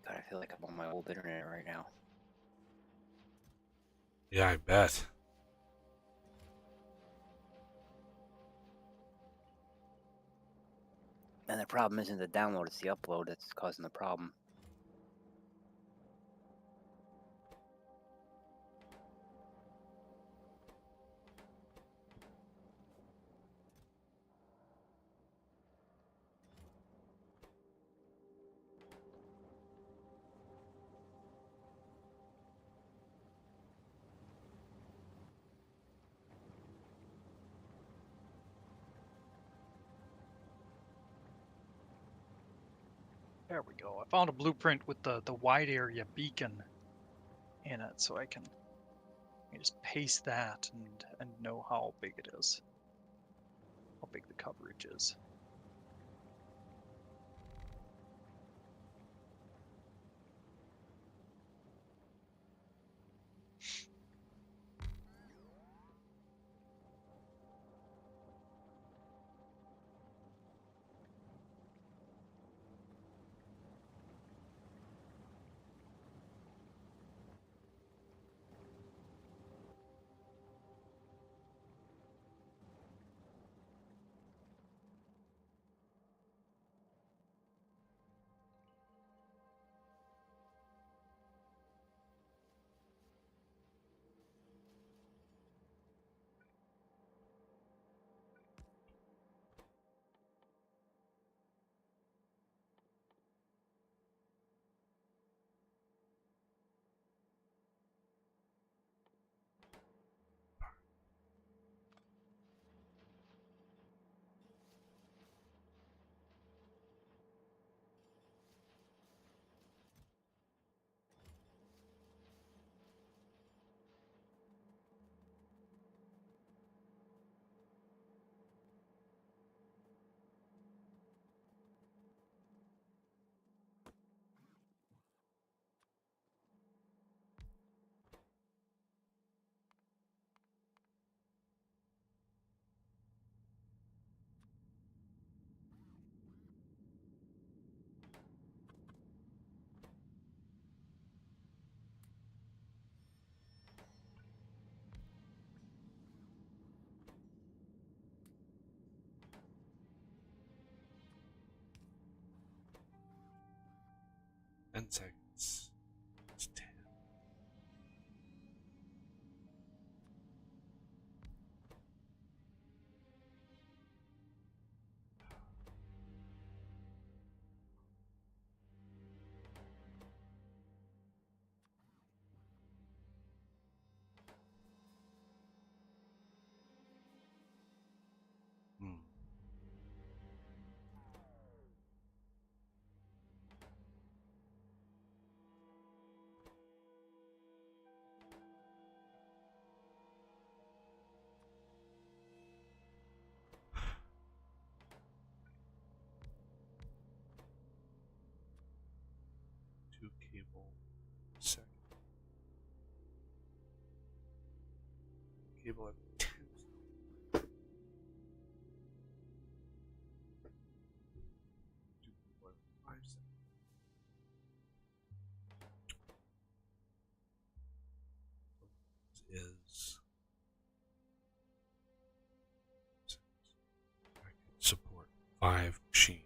God, I feel like I'm on my old internet right now. Yeah, I bet. And the problem isn't the download, it's the upload that's causing the problem. There we go. I found a blueprint with the wide area beacon in it, so I can just paste that and know how big it is, how big the coverage is. Ten seconds. It's 10. Hmm. Two cable second. Cable at 10. 2.5 seconds. Is I can support 5 machines.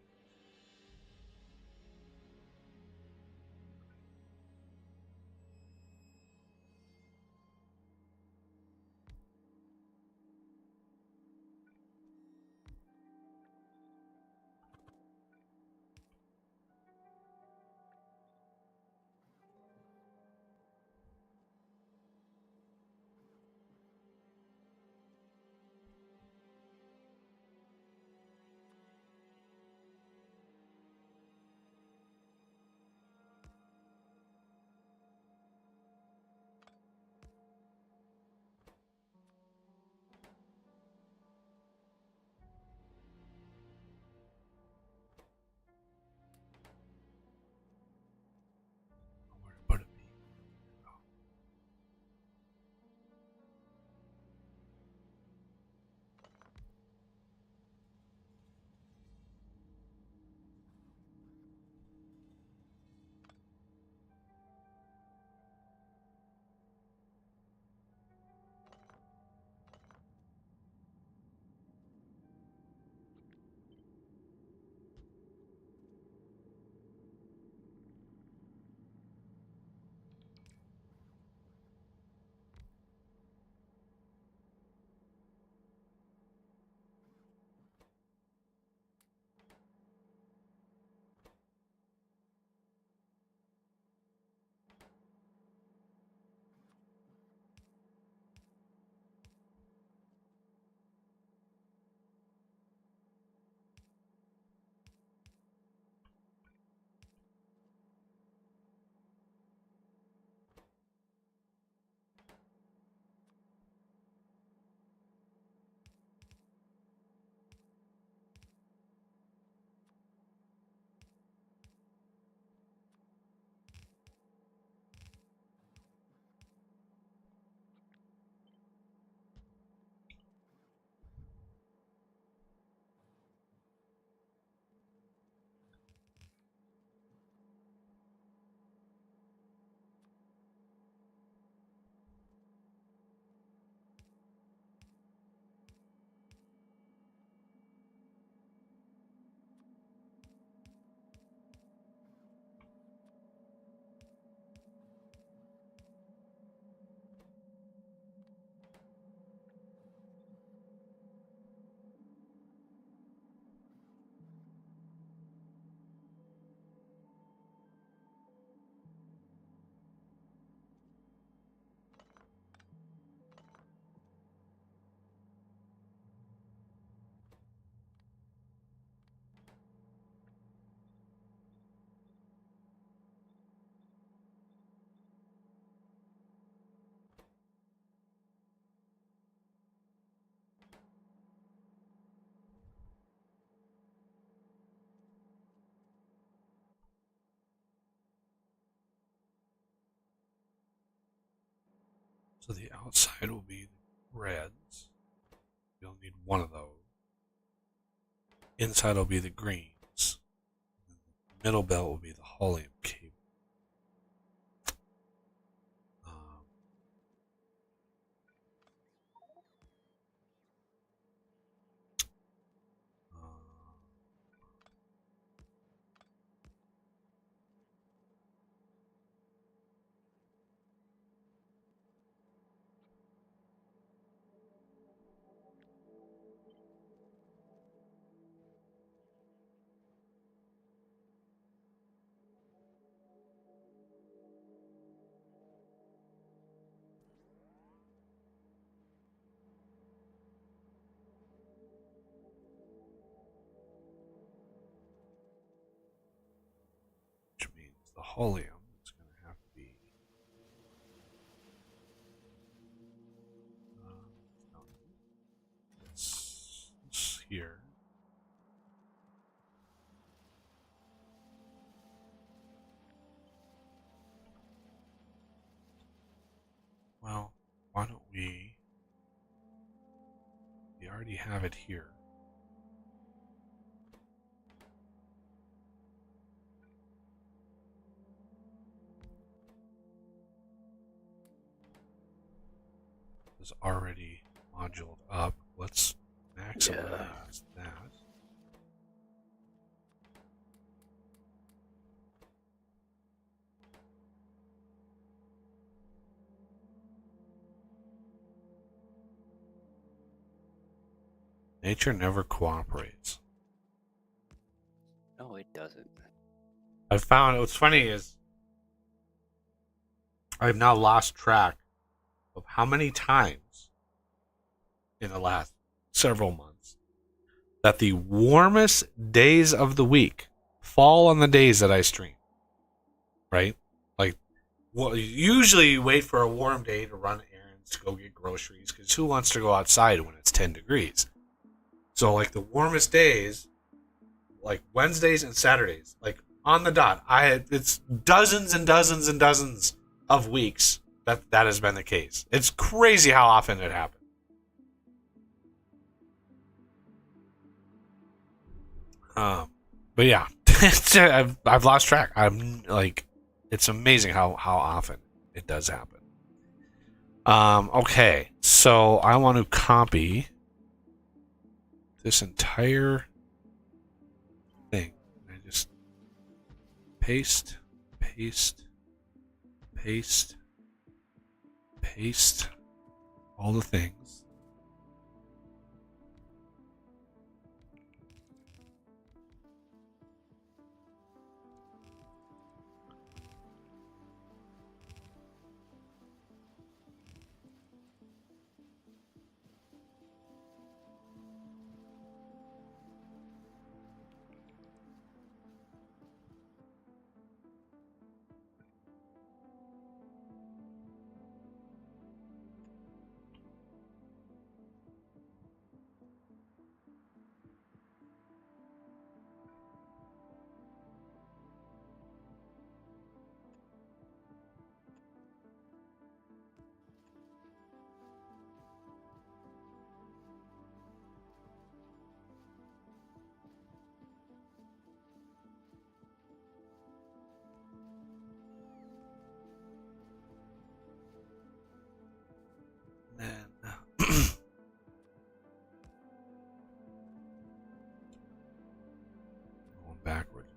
Outside will be the reds. You'll need one of those. Inside will be the greens. The middle belt will be the helium cable. Um, uh, which means the helium is going to have to be no, this here. Well, why don't we? We already have it here. Is already moduled up. Let's maximize that. Nature never cooperates. No, it doesn't. I found what's funny is I've now lost track of how many times in the last several months that the warmest days of the week fall on the days that I stream. Right? Like, well, usually you wait for a warm day to run errands, to go get groceries, because who wants to go outside when it's 10 degrees? So, like, the warmest days, like Wednesdays and Saturdays, like on the dot, it's dozens and dozens and dozens of weeks that has been the case. It's crazy how often it happens. But yeah, I've lost track. I'm like, it's amazing how often it does happen. Okay, so I want to copy this entire thing. I just paste, paste, paste, paste all the things. And then going backwards.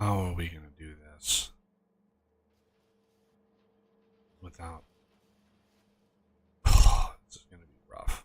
How are we gonna do this without? This is gonna be rough.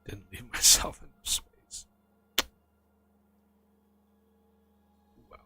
Didn't leave myself in space. Wow.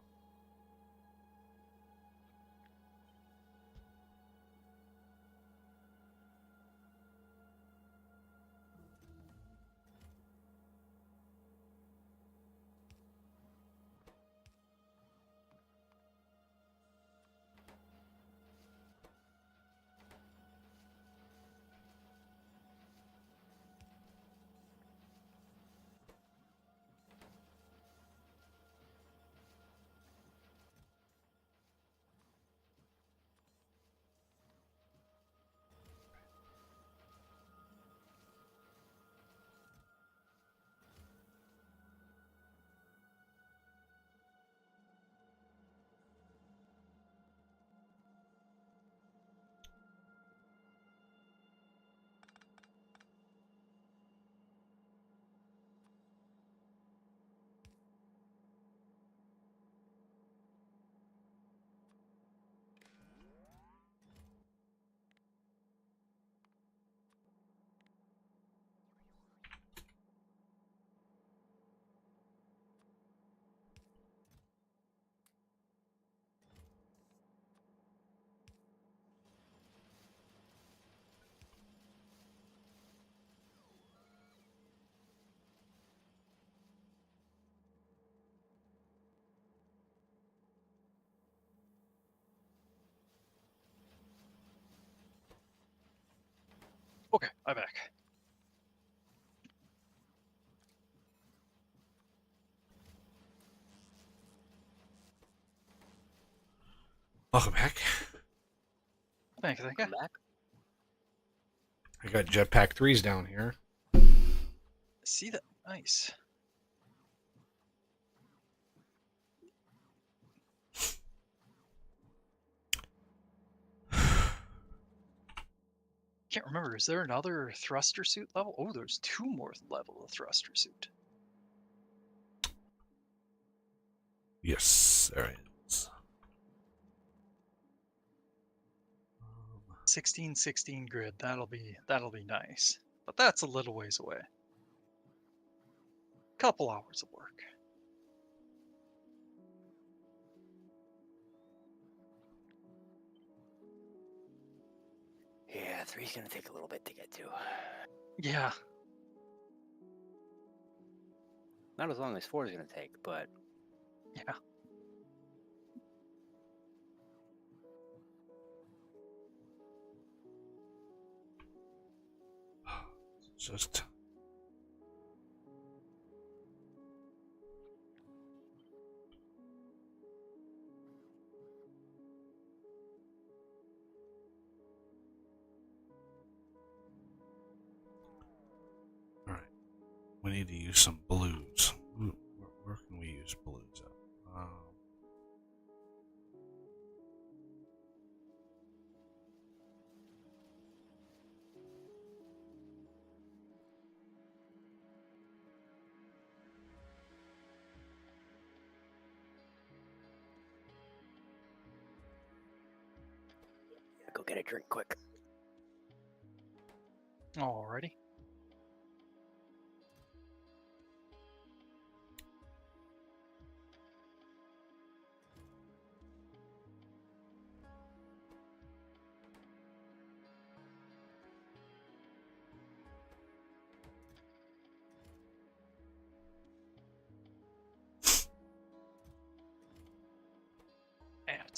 Okay, I'm back. Welcome back. Thank you. Come back. I got jetpack 3s down here. See that? Nice. Can't remember. Is there another thruster suit level? Oh, there's 2 more level of thruster suit. Yes, there is. 16 grid. That'll be nice. But that's a little ways away. Couple hours of work. Yeah, 3's gonna take a little bit to get to. Yeah. Not as long as 4's gonna take, but Yeah. Just all right. We need to use some blues. Where can we use blues at? go get a drink quick. Alrighty.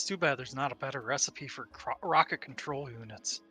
It's too bad there's not a better recipe for rocket control units.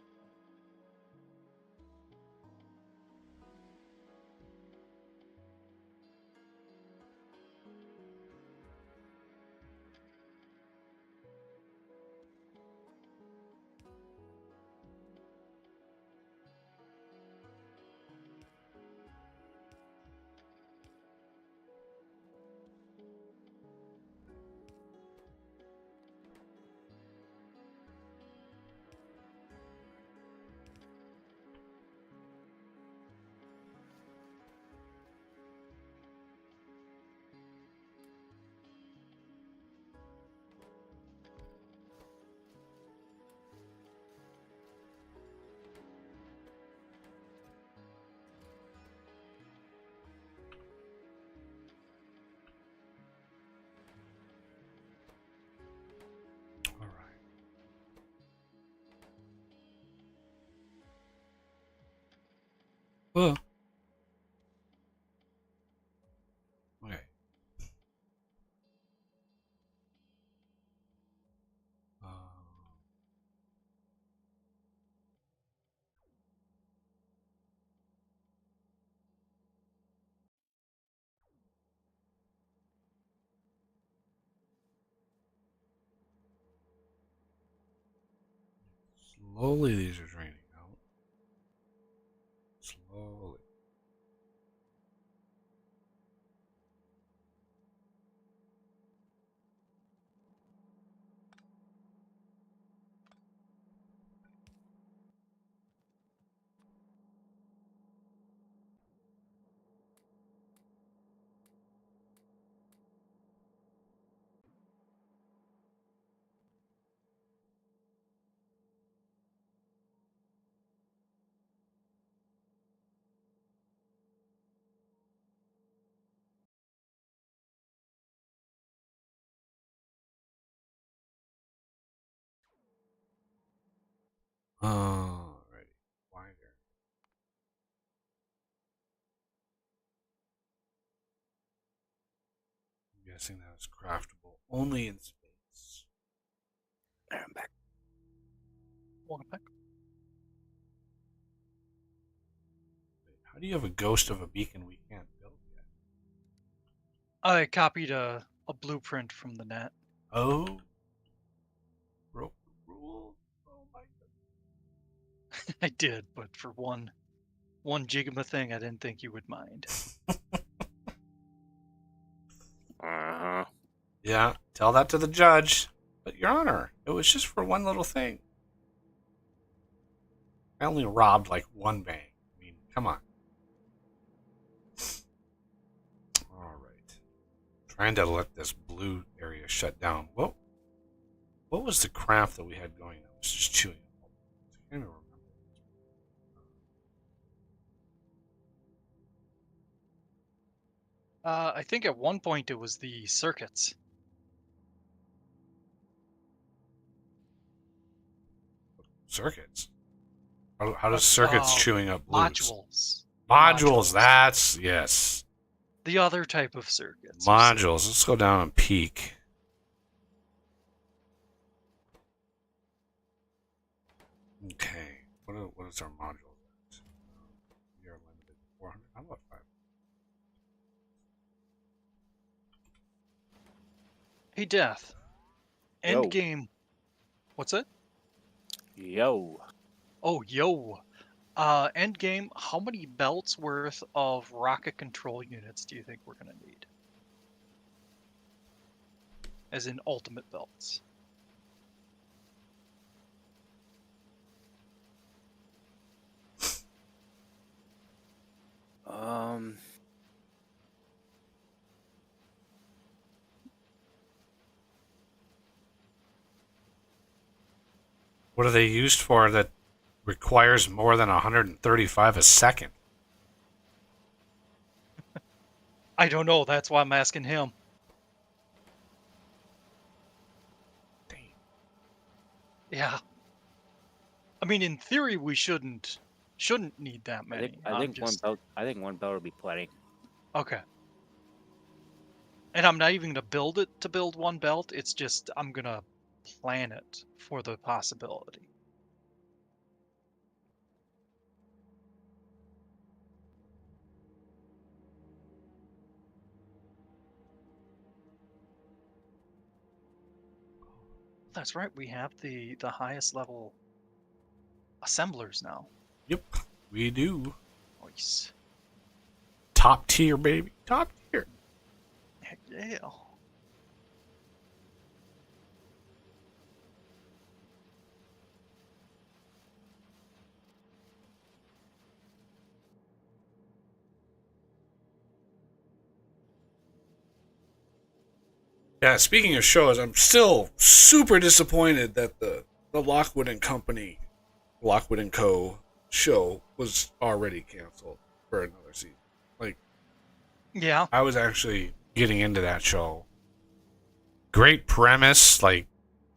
All right. Well. Okay. Slowly, these are draining out. Slowly. Alrighty. Wider. I'm guessing that is craftable only in space. I'm back. Welcome back. Wait, how do you have a ghost of a beacon we can't build yet? I copied a blueprint from the net. Oh. Broke the rule. Oh my god. I did, but for one Jigma thing, I didn't think you would mind. Uh-huh. Yeah, tell that to the judge. But Your Honor, it was just for one little thing. I only robbed like one bank. I mean, come on. Alright. Trying to let this blue area shut down. What was the craft that we had going that was just chewing? I can't even remember. I think at one point it was the circuits. Circuits. How does circuits chewing up blues? Modules. That's yes. The other type of circuits. Modules. Let's go down and peek. Okay. What is our module? We are limited to 400. How about 5? Hey, Death. Yo. End game. What's it? Yo. Oh, yo. End game. How many belts worth of rocket control units do you think we're gonna need? As in ultimate belts. What are they used for that requires more than 135 a second? I don't know. That's why I'm asking him. Damn. Yeah. I mean, in theory, we shouldn't need that many. I think one belt. I think one belt will be plenty. Okay. And I'm not even gonna build it to build one belt. It's just I'm gonna planet for the possibility. That's right. We have the highest level assemblers now. Yep, we do. Nice. Top tier, baby. Top tier. Heck yeah. Yeah, speaking of shows, I'm still super disappointed that the Lockwood and Company, Lockwood and Co. show was already canceled for another season. Like, Yeah. I was actually getting into that show. Great premise, like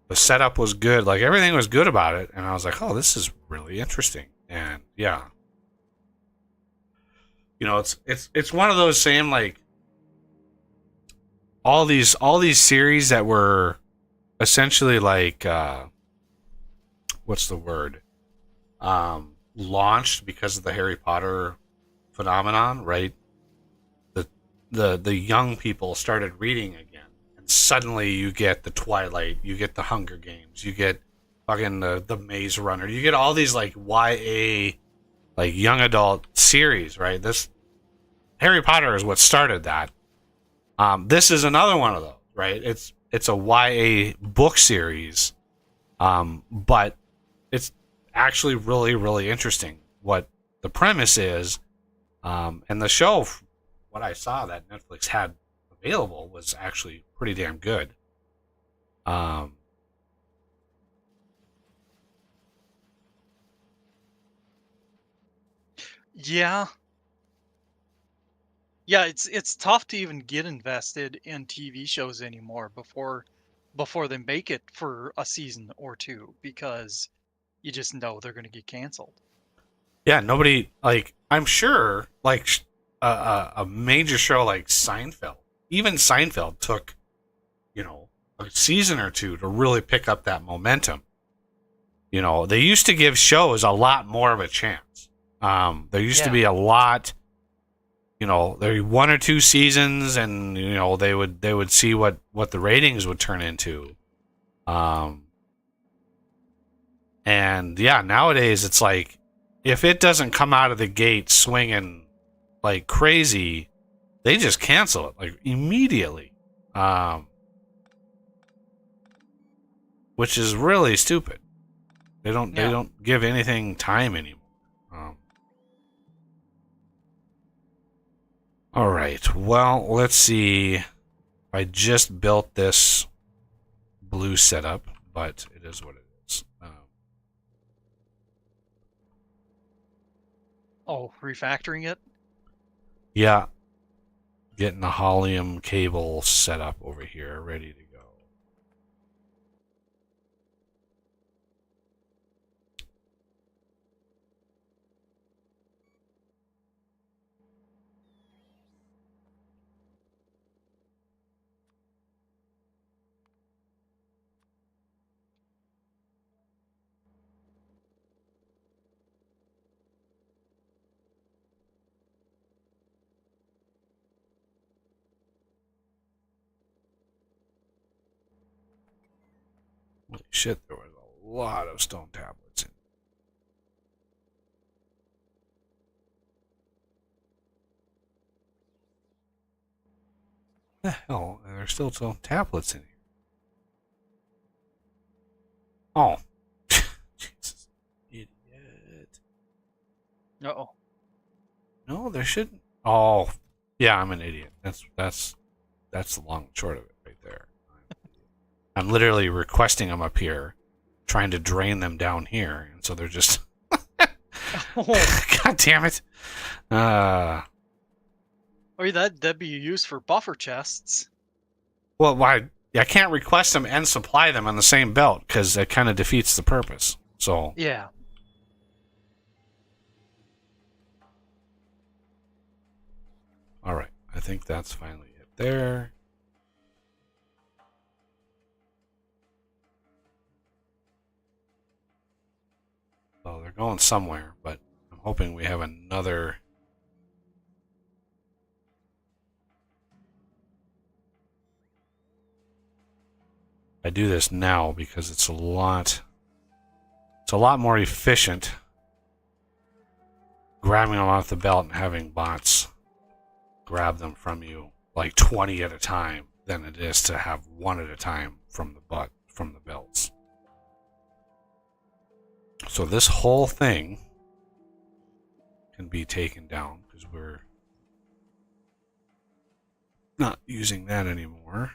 the setup was good, like everything was good about it, and I was like, oh, this is really interesting. And yeah, you know, it's one of those same like all these series that were essentially like what's the word, launched because of the Harry Potter phenomenon, right? The young people started reading again, and suddenly you get the Twilight, you get the Hunger Games, you get fucking the Maze Runner, you get all these like YA, like young adult series, right? This Harry Potter is what started that. This is another one of those, right? It's a YA book series, but it's actually really, really interesting what the premise is. And the show, what I saw that Netflix had available, was actually pretty damn good. Yeah. Yeah, it's tough to even get invested in TV shows anymore before they make it for a season or two, because you just know they're going to get canceled. Yeah, nobody, like, I'm sure like a major show like Seinfeld, even Seinfeld took, you know, a season or two to really pick up that momentum. You know, they used to give shows a lot more of a chance. There used to Yeah. be a lot, you know, there were one or two seasons, and you know they would see what the ratings would turn into. And yeah, nowadays it's like if it doesn't come out of the gate swinging like crazy, they just cancel it like immediately, which is really stupid. They Yeah. don't give anything time anymore. Um, all right, well, let's see. I just built this blue setup, but it is what it is. Oh, refactoring it? Yeah, getting the Holium cable set up over here, ready to go. Holy shit, there was a lot of stone tablets in. The hell? And there's still stone tablets in here. Oh. Jesus. Idiot. Uh-oh. No, there shouldn't. Oh. Yeah, I'm an idiot. That's the long and short of it right there. I'm literally requesting them up here, trying to drain them down here, and so they're just Oh, God damn it. or that'd be used for buffer chests. Well, why? I can't request them and supply them on the same belt because it kind of defeats the purpose. So, Yeah. all right. I think that's finally it there. They're going somewhere, but I'm hoping we have another. I do this now because it's a lot more efficient grabbing them off the belt and having bots grab them from you like 20 at a time than it is to have one at a time from the belts. So this whole thing can be taken down because we're not using that anymore.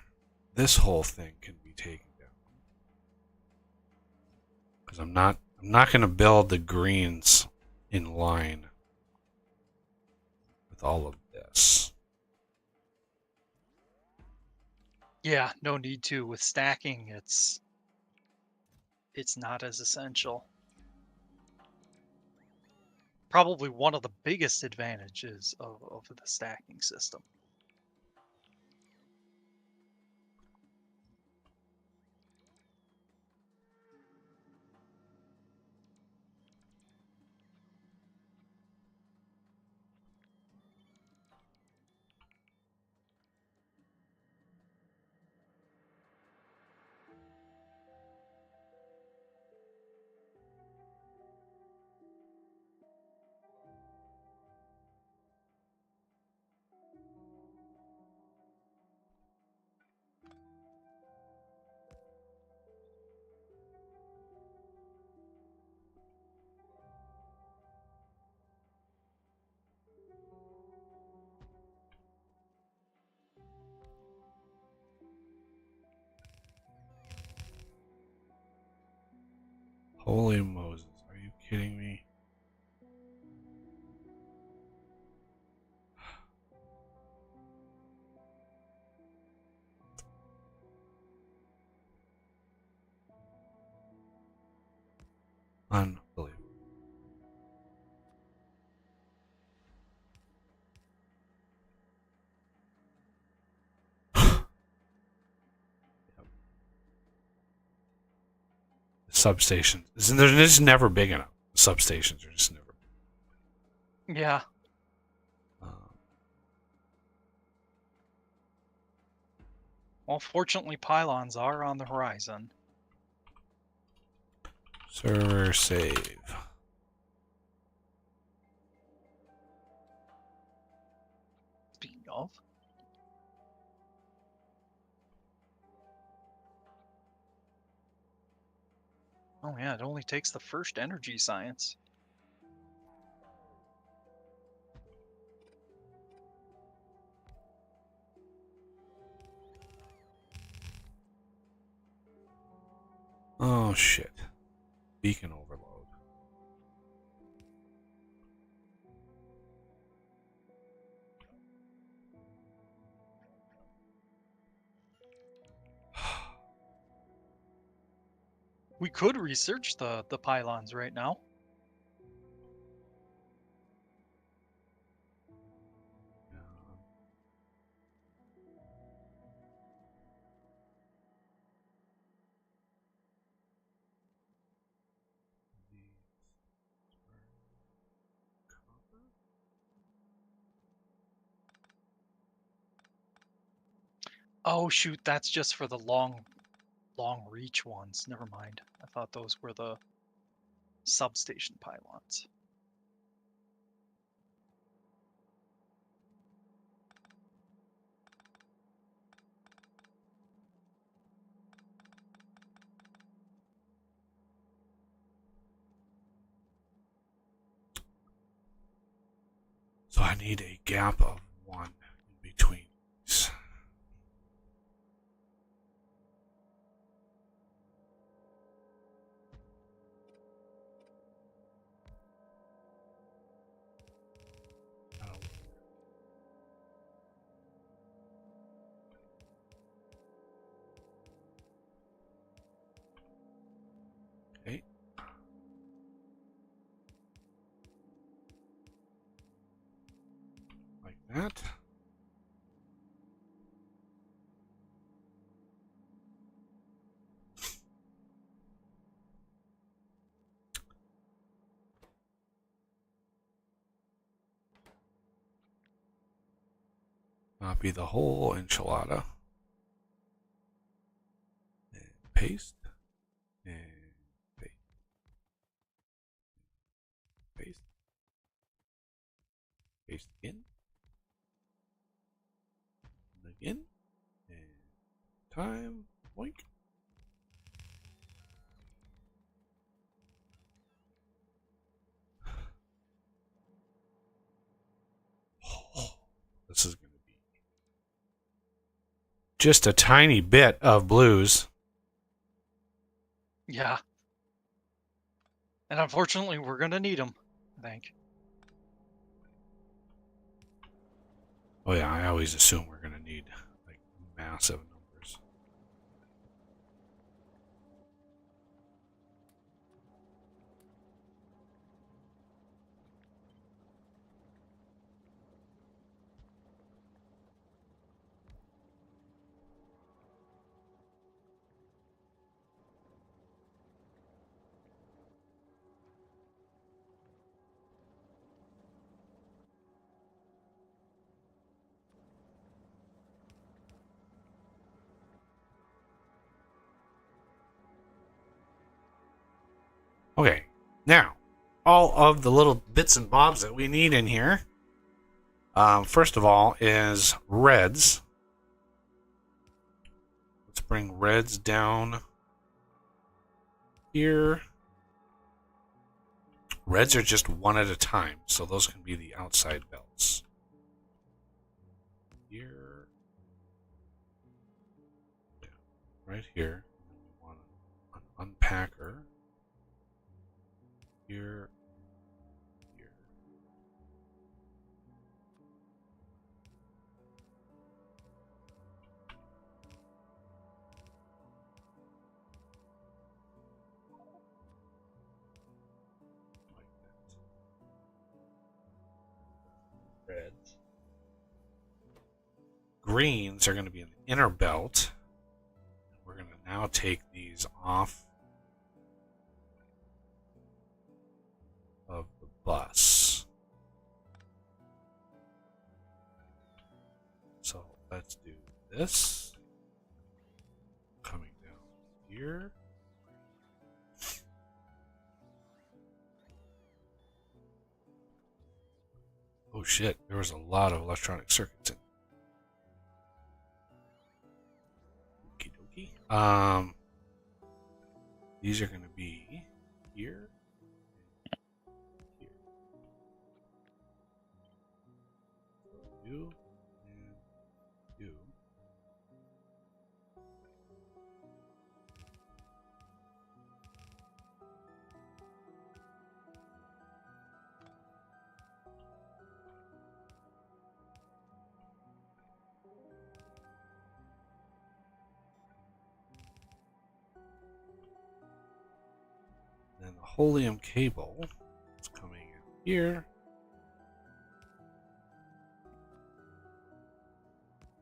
This whole thing can be taken down because I'm not going to build the greens in line with all of this. Yeah, no need to. With stacking, it's not as essential. Probably one of the biggest advantages of the stacking system. Holy Moses, are you kidding me? Unbelievable. Substations. They're just never big enough. Substations are just never. Yeah. Well, fortunately, pylons are on the horizon. Server save. Speaking of. Oh yeah, it only takes the first energy science. Oh shit. Beacon overload. We could research the pylons right now. Oh shoot, that's just for the long reach ones. Never mind. I thought those were the substation pylons. So I need a gap of 1 in between these. Okay. Like that. Copy the whole enchilada. And paste. And paste. Paste. Paste again. And again. And time. Boink. Oh, this is going to be just a tiny bit of blues. Yeah. And unfortunately, we're gonna need them, I think. Oh yeah, I always assume we're going to need like massive numbers. Okay, now all of the little bits and bobs that we need in here. First of all is reds. Let's bring reds down here. Reds are just one at a time, so those can be the outside belts. Here. Yeah, right here. And we want an unpacker. Here. Here. Like that. Reds. Greens are going to be in the inner belt. We're going to now take these off of the bus. So let's do this. Coming down here. Oh shit, there was a lot of electronic circuits in. Okie dokie. These are going to be here. Here. So you and you. Then the helium cable is coming in here.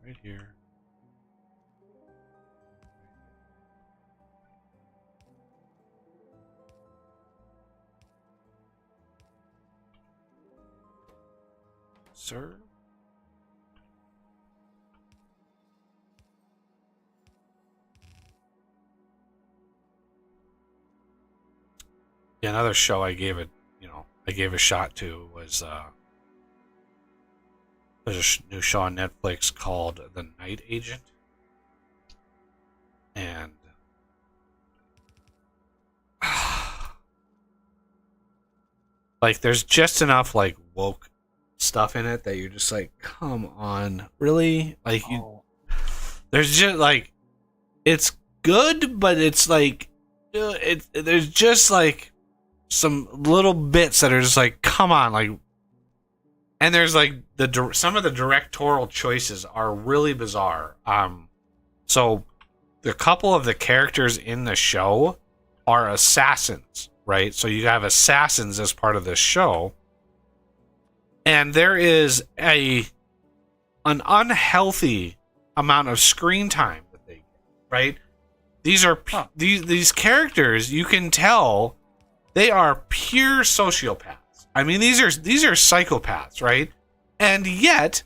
Right here. Sir? Yeah, another show I gave it, I gave a shot to was there's a new show on Netflix called The Night Agent, and like there's just enough like woke stuff in it that you're just like, come on, really? Like there's just like it's good, but it's like there's just like some little bits that are just like, come on, like, and there's like some of the directorial choices are really bizarre. So the couple of the characters in the show are assassins, right? So you have assassins as part of this show, and there is an unhealthy amount of screen time that they get, right? These are these characters, you can tell they are pure sociopaths. I mean, these are psychopaths, right? And yet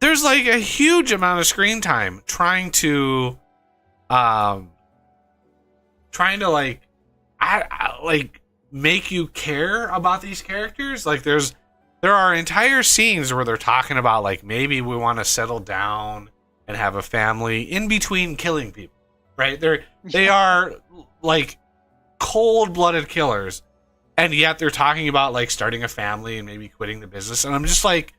there's like a huge amount of screen time trying to like like make you care about these characters. Like there are entire scenes where they're talking about like maybe we want to settle down and have a family in between killing people, right? They are like cold-blooded killers, and yet they're talking about like starting a family and maybe quitting the business. And I'm just like,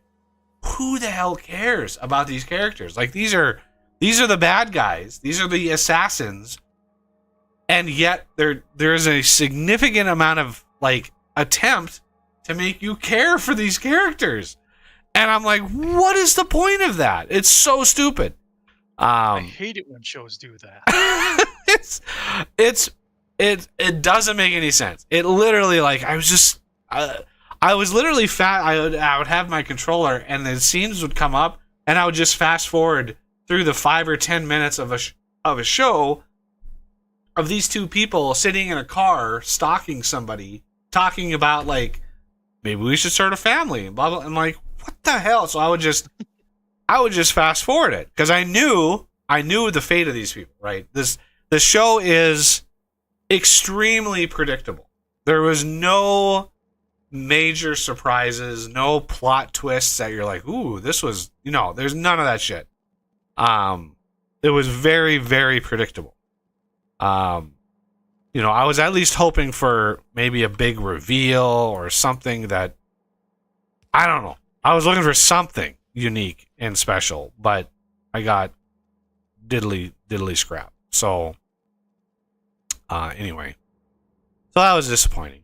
who the hell cares about these characters? Like these are the bad guys. These are the assassins. And yet there's a significant amount of like attempt to make you care for these characters. And I'm like, what is the point of that? It's so stupid. I hate it when shows do that. It doesn't make any sense. It literally, like, I was literally I would have my controller and the scenes would come up and I would just fast forward through the 5 or 10 minutes of a show of these two people sitting in a car stalking somebody, talking about like maybe we should start a family and blah blah. I'm like, what the hell? So I would just fast forward it because I knew the fate of these people. Right? The show is extremely predictable. There was no major surprises, no plot twists that you're like, ooh, this was, there's none of that shit. It was very, very predictable. I was at least hoping for maybe a big reveal or something that, I don't know. I was looking for something unique and special, but I got diddly scrap. So, anyway. So that was disappointing.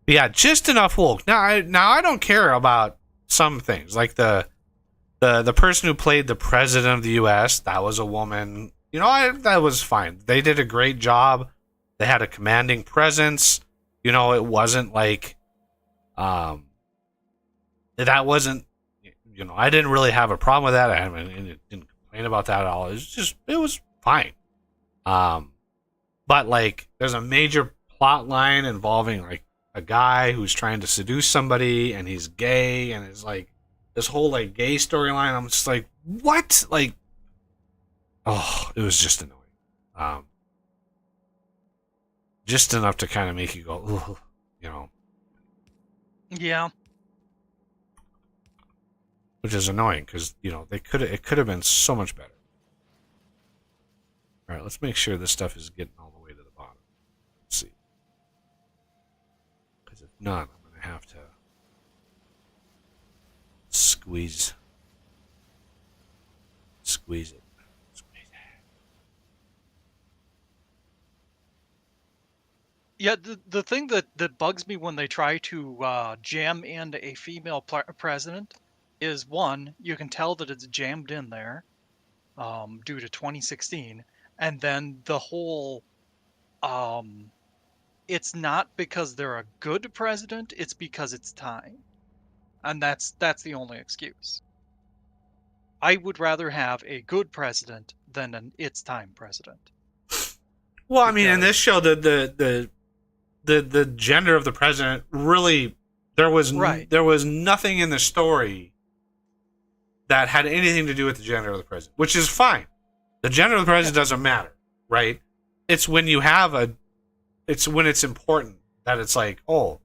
Yeah, just enough woke. Now I don't care about some things. Like the person who played the president of the US, that was a woman. That was fine. They did a great job. They had a commanding presence. It wasn't like, that wasn't, I didn't really have a problem with that. I didn't complain about that at all. It was fine. But like, there's a major plot line involving like a guy who's trying to seduce somebody and he's gay and it's like this whole like gay storyline. I'm just like, what? Like, oh, it was just annoying. Just enough to kind of make you go, ooh, Yeah. Which is annoying because, it could have been so much better. All right, let's make sure this stuff is getting all the way to the bottom. Let's see. Because if not, I'm going to have to squeeze it. Yeah, the thing that bugs me when they try to jam in a female president is, one, you can tell that it's jammed in there due to 2016, and then the whole it's not because they're a good president, it's because it's time. And that's the only excuse. I would rather have a good president than an it's time president. Well, I mean, in this show, the gender of the president really there was nothing in the story that had anything to do with the gender of the president, which is fine. The gender of the president doesn't matter, right? It's when you have it's when it's important that it's like, oh,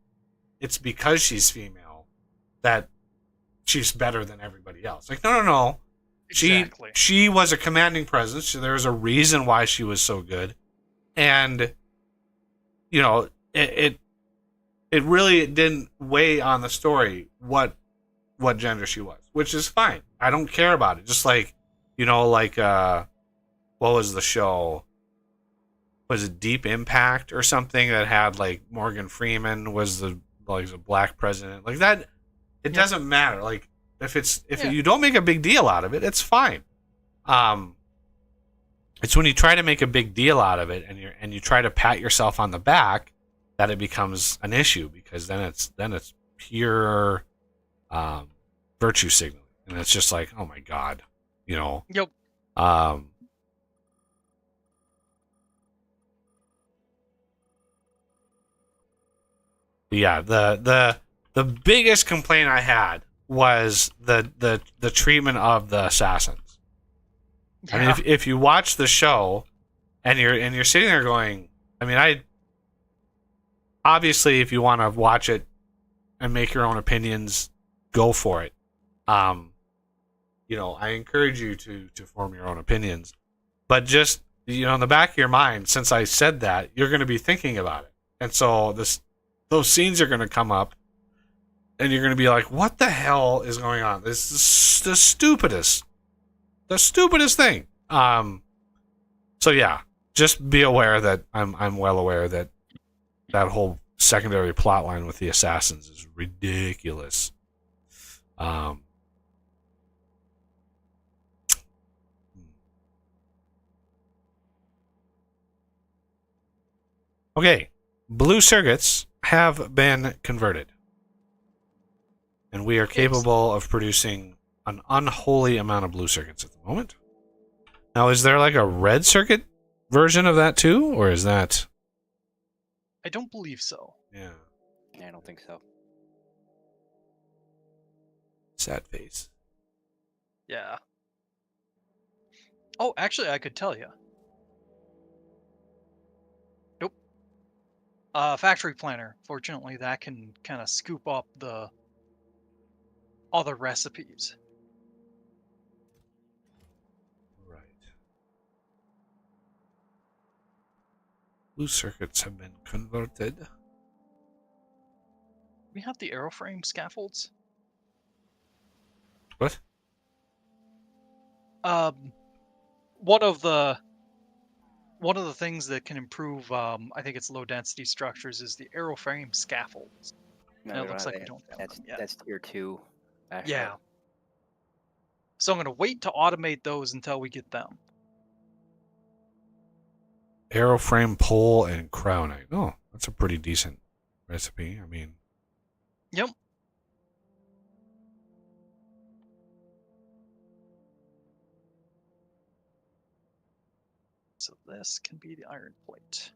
it's because she's female that she's better than everybody else. Like, no. Exactly. She was a commanding presence. So there was a reason why she was so good. And, it really didn't weigh on the story what gender she was, which is fine. I don't care about it. Just like, what was the show? Was it Deep Impact or something that had like Morgan Freeman was the black president? Like that, it doesn't matter. Like if you don't make a big deal out of it, it's fine. It's when you try to make a big deal out of it and you try to pat yourself on the back that it becomes an issue, because then it's pure virtue signaling, and it's just like, oh my god, Yep. Yeah, the biggest complaint I had was the treatment of the assassins. I mean, Yeah. if you watch the show and you're sitting there going, I mean, I obviously, if you want to watch it and make your own opinions, go for it. I encourage you to form your own opinions, but just in the back of your mind, since I said that, you're going to be thinking about it, and so those scenes are going to come up, and you're going to be like, "What the hell is going on? This is the stupidest thing." So yeah, just be aware that I'm well aware that whole secondary plot line with the assassins is ridiculous. Okay, blue circuits have been converted, and we are capable of producing an unholy amount of blue circuits at the moment. Now, is there like a red circuit version of that too, or is that? I don't believe so. Yeah. I don't think so. Sad face. Yeah. Oh, actually, I could tell you. Nope. Factory planner. Fortunately, that can kind of scoop up the other recipes. Right. Blue circuits have been converted. We have the aeroframe scaffolds. What? One of the things that can improve, I think it's low density structures, is the aeroframe scaffolds. No, And we it don't looks have like we it. don't have them yet. That's tier 2. Actually. Yeah. So I'm gonna wait to automate those until we get them. Aeroframe pole and crowning. Oh, that's a pretty decent recipe. I mean, Yep. So this can be the iron plate.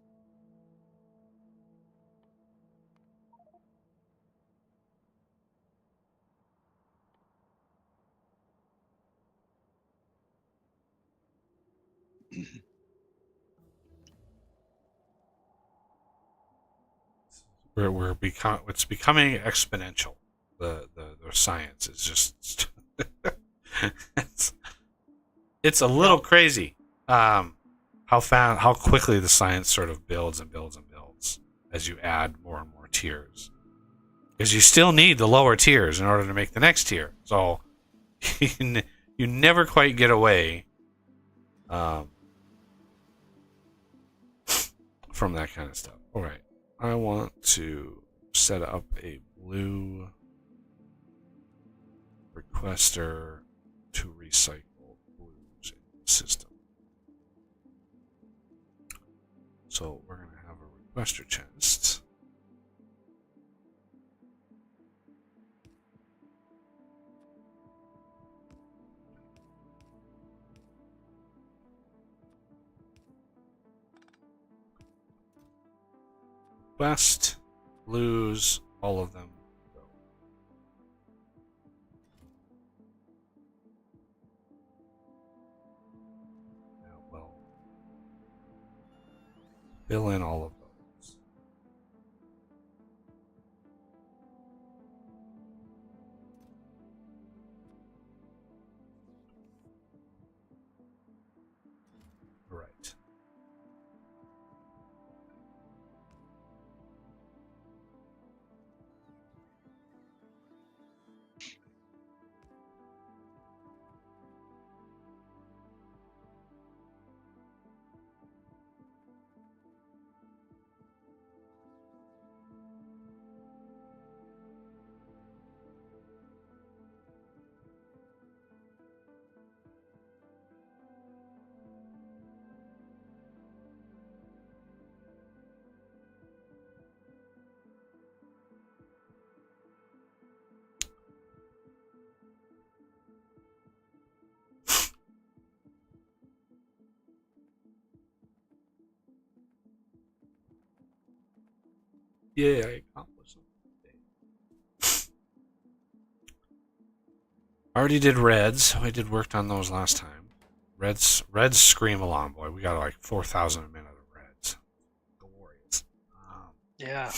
it's becoming exponential. The science is just it's a little crazy. How quickly the science sort of builds and builds and builds as you add more and more tiers. Because you still need the lower tiers in order to make the next tier. So you never quite get away from that kind of stuff. All right. I want to set up a blue requester to recycle blues in the system. So we're going to have a requester chest. West, blues, all of them. Now, well, fill in all of those. Right. Yeah, I accomplished something. already did reds. I did worked on those last time. Reds scream along, boy. We got like 4,000 a minute of reds. Glorious. Yeah.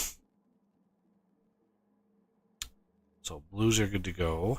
So blues are good to go.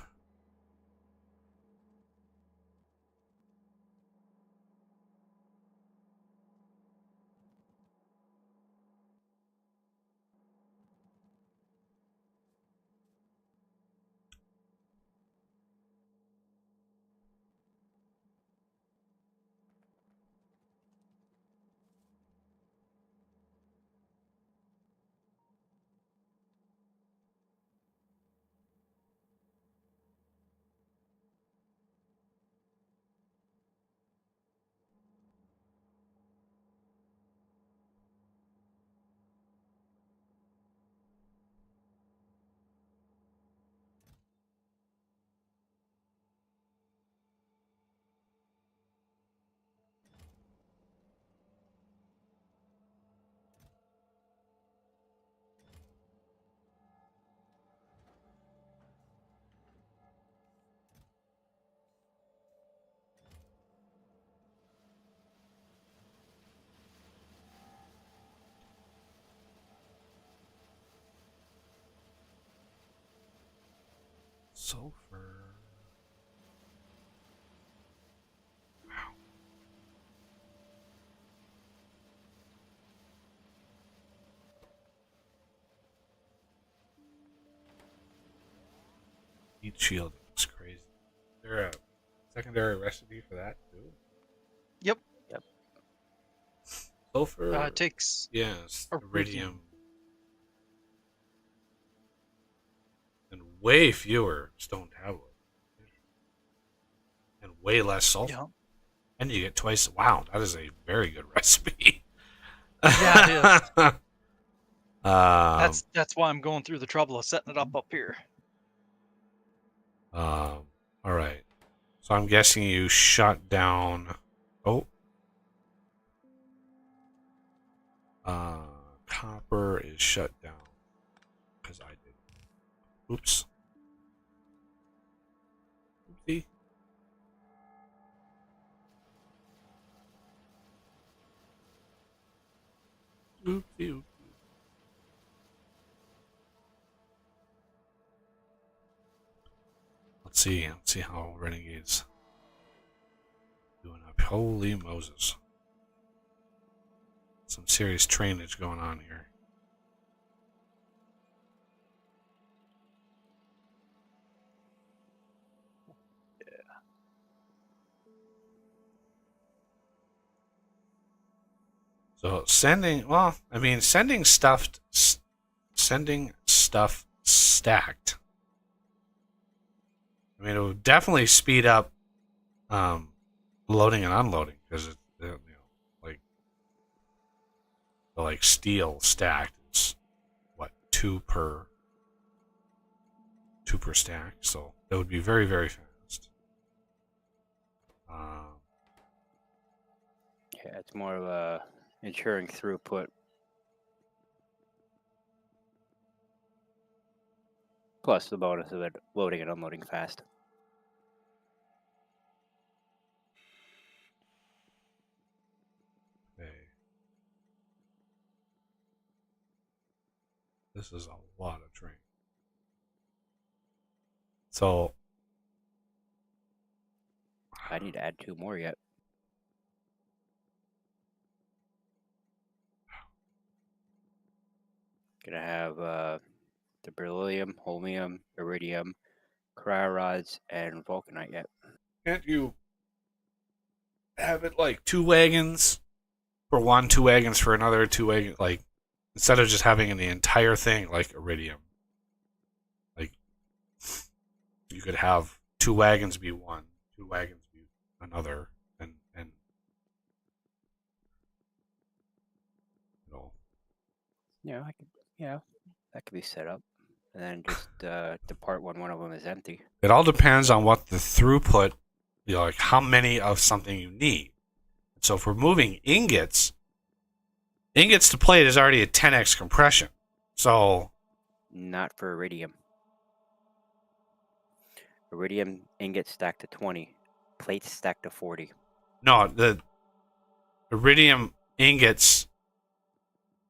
Sulfur. Wow. Heat shielding is crazy. Is there a secondary recipe for that too? Yep. Yep. Sulfur. It takes Yes. iridium. Iridium. And way fewer stone tablets. And way less sulfur. Yeah. And you get twice. Wow, that is a very good recipe. Yeah, it is. Um, That's why I'm going through the trouble of setting it up here. all right. So I'm guessing you shut down. Oh. Copper is shut down because I did. Oops. Oopsie. Oopsie. Oopsie. Let's see how Renegade's doing up. Holy Moses. Some serious trainage going on here. So sending stuff stacked. I mean, it would definitely speed up loading and unloading because it, like steel stacked is what two per stack, so that would be very, very fast. Yeah, it's more of a ensuring throughput. Plus the bonus of it loading and unloading fast. Okay. This is a lot of train. So I need to add 2 more yet. Gonna have the beryllium, holmium, iridium, cryorods, and vulcanite yet. can't you have it like 2 wagons for one, 2 wagons for another, 2 wagons, like instead of just having the entire thing like iridium? Like you could have 2 wagons be one, 2 wagons be another, and you know. Yeah, that could be set up, and then just depart when one of them is empty. It all depends on what the throughput, like how many of something you need. So if we're moving ingots to plate is already a 10x compression. So Not for iridium. Iridium ingots stacked to 20. Plates stacked to 40. No, the iridium ingots.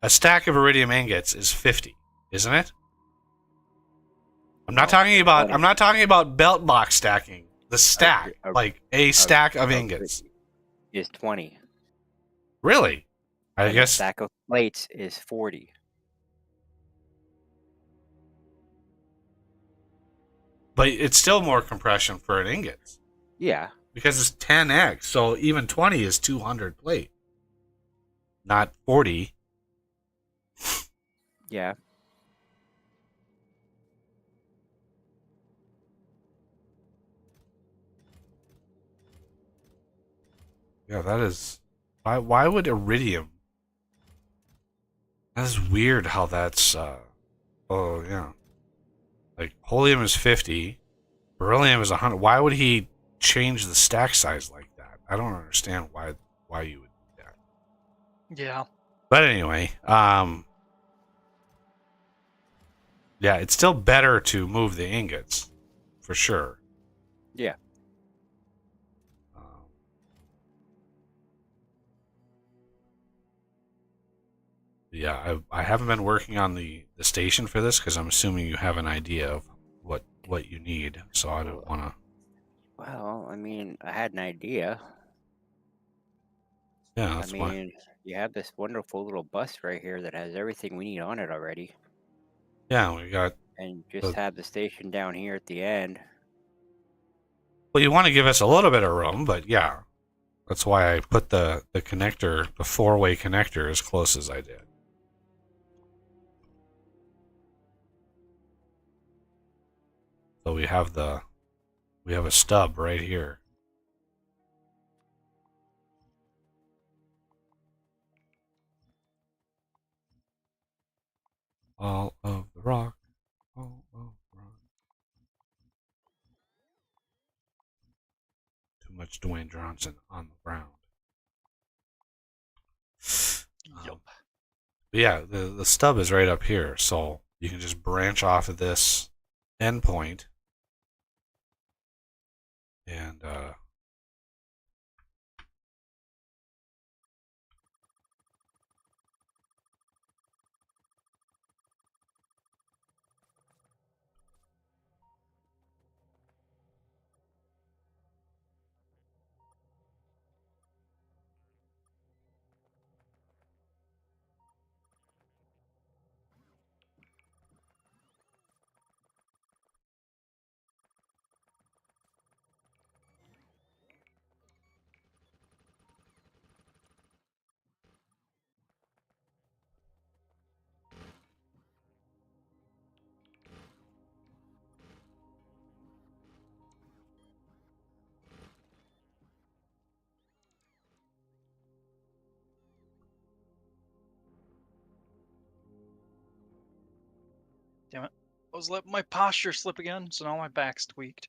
A stack of iridium ingots is 50, isn't it? I'm not No, talking about. 20. I'm not talking about belt box stacking. The stack, like a stack of ingots. Is 20. Really? I And guess. a stack of plates is 40. But it's still more compression for an ingot Yeah. because it's 10x. So even 20 is 200 plate, not 40. Yeah. Yeah, that is. Why would iridium? That is weird. How that's. Oh yeah. Like holium is 50, beryllium is 100. Why would he change the stack size like that? I don't understand why you would do that. Yeah. But anyway, yeah, it's still better to move the ingots, for sure. Yeah. Yeah, I haven't been working on the station for this because I'm assuming you have an idea of what you need. So I don't want to. Well, I mean, I had an idea. Yeah, that's why. You have this wonderful little bus right here that has everything we need on it already. Yeah, we got. And just have the station down here at the end. Well, you want to give us a little bit of room, but yeah, that's why I put the connector, the 4-way connector, as close as I did. So we have a stub right here. All of the rock. All of the rock. Too much Dwayne Johnson on the ground. Yep. But yeah, the stub is right up here, so you can just branch off of this endpoint and Damn it. I was letting my posture slip again, so now my back's tweaked.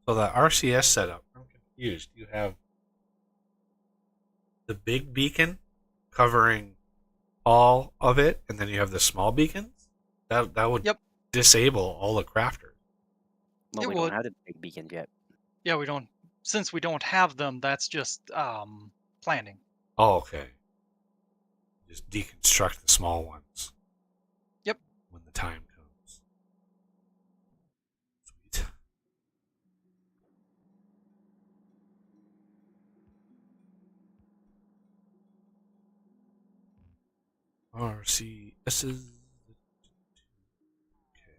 So the RCS setup, I'm confused. You have the big beacon covering all of it, and then you have the small beacons. That would Yep. disable all the crafters. Well, It we would. don't have the big beacons yet. Yeah, we don't. Since we don't have them, that's just planning. Oh, okay. Just deconstruct the small ones. Yep. When the time comes. Sweet. RCSs. Okay.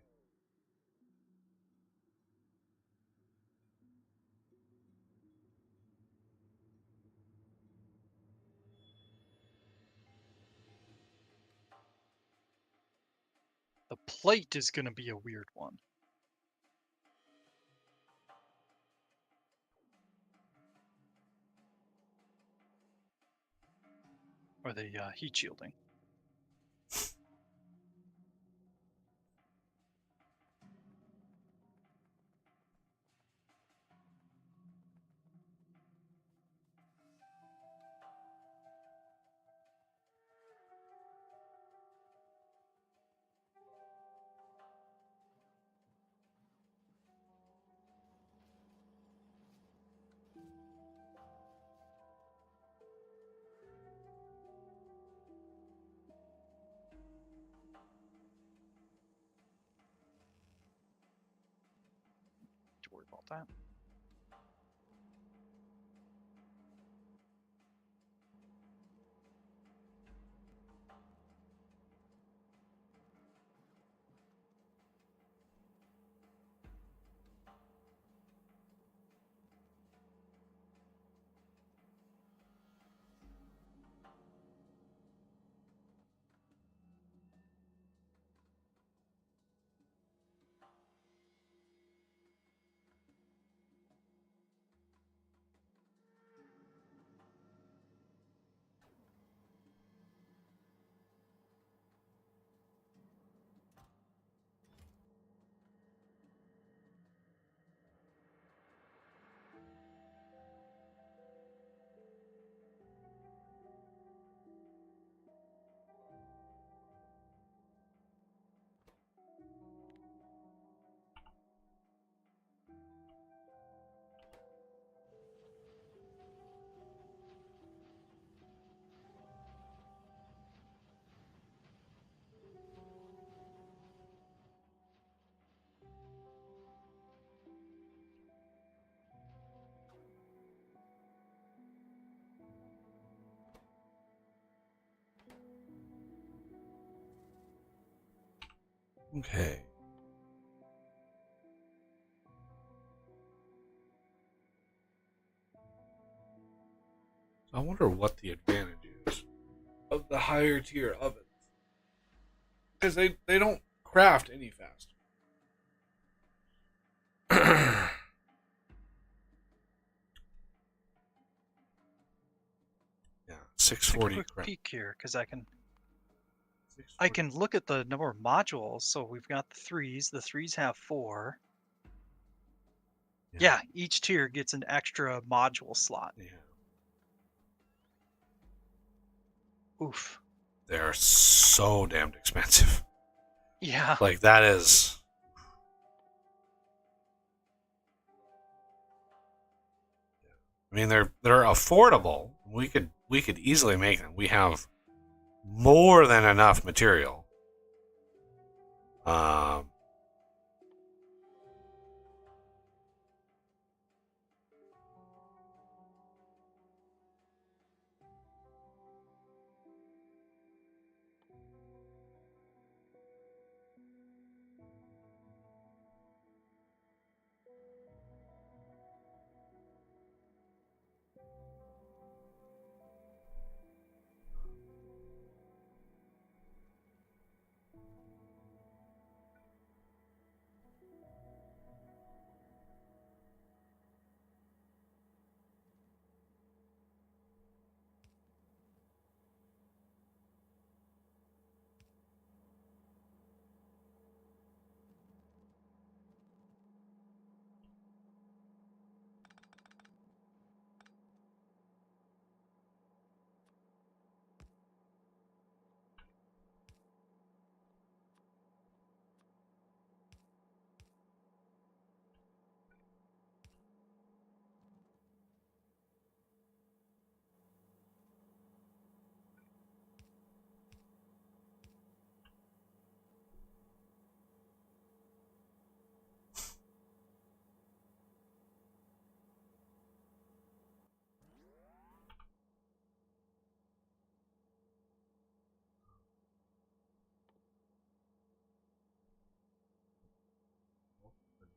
The plate is going to be a weird one. Or the heat shielding. To worry about that. Okay. I wonder what the advantage is of the higher tier ovens. Because they don't craft any faster. Yeah, Take a 640 quick craft. peek here, because I can look at the number of modules. So we've got the threes. The threes have 4. Yeah, each tier gets an extra module slot. Yeah. Oof. They're so damned expensive. Yeah. Like that is. I mean, they're affordable. We could easily make them. We have more than enough material. Um,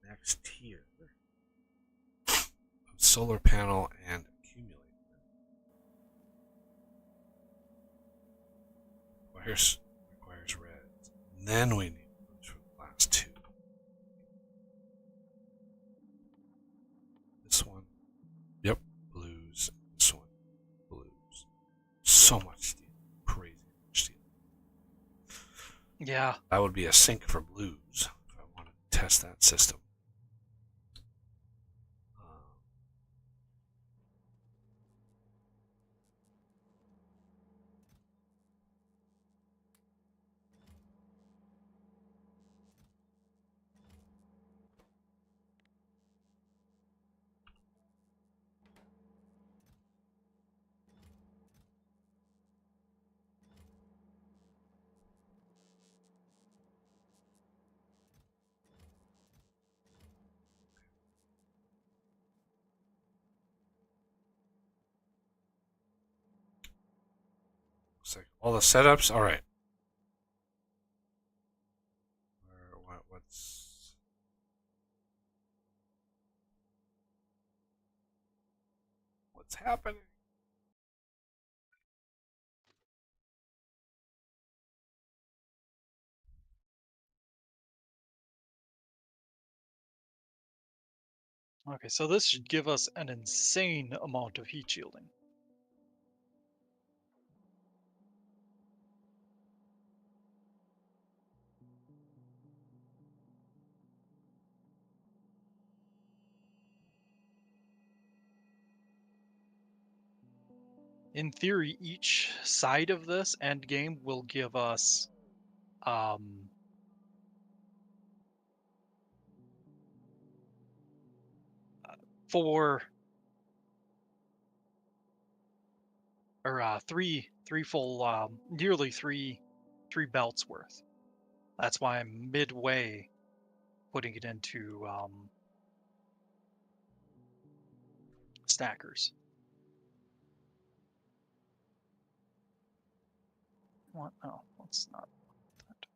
next tier of solar panel and accumulator. Requires red. And then we need blues for the last two. This one. Yep, blues. This one, blues. So much steel. Crazy much steel. Yeah. That would be a sink for blues if I wanted to test that system. Looks like all the setups. All right. What's happening? Okay, so this should give us an insane amount of heat shielding. In theory, each side of this end game will give us um, 4 or three full nearly three belts worth. That's why I'm midway putting it into stackers. What? Oh, let's not. That.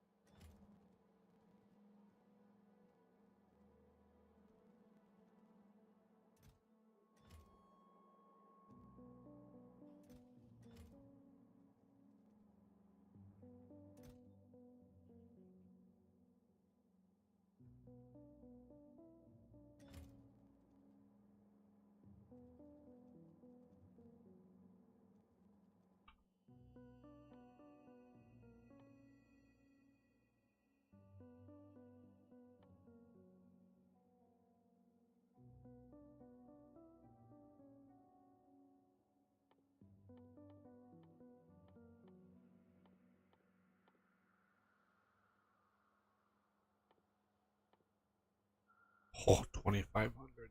Oh, 2,500.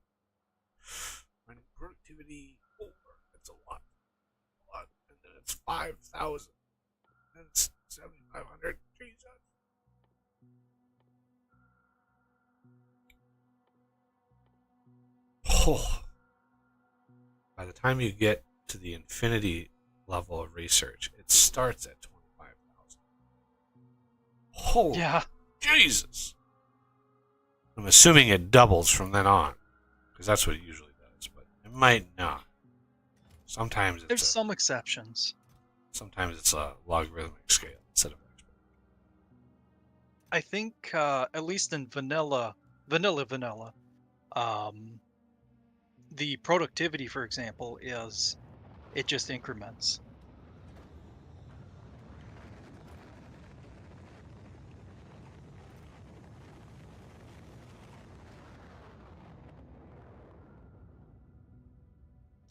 Mining productivity 4. That's a lot. And then it's 5,000. And it's 7,500. Jesus. Oh. By the time you get to the infinity level of research, it starts at 25,000. Holy Yeah. Jesus. I'm assuming it doubles from then on, because that's what it usually does, but it might not. Sometimes There's some exceptions. Sometimes it's a logarithmic scale instead of exponential. I think at least in vanilla, the productivity, for example, is it just increments.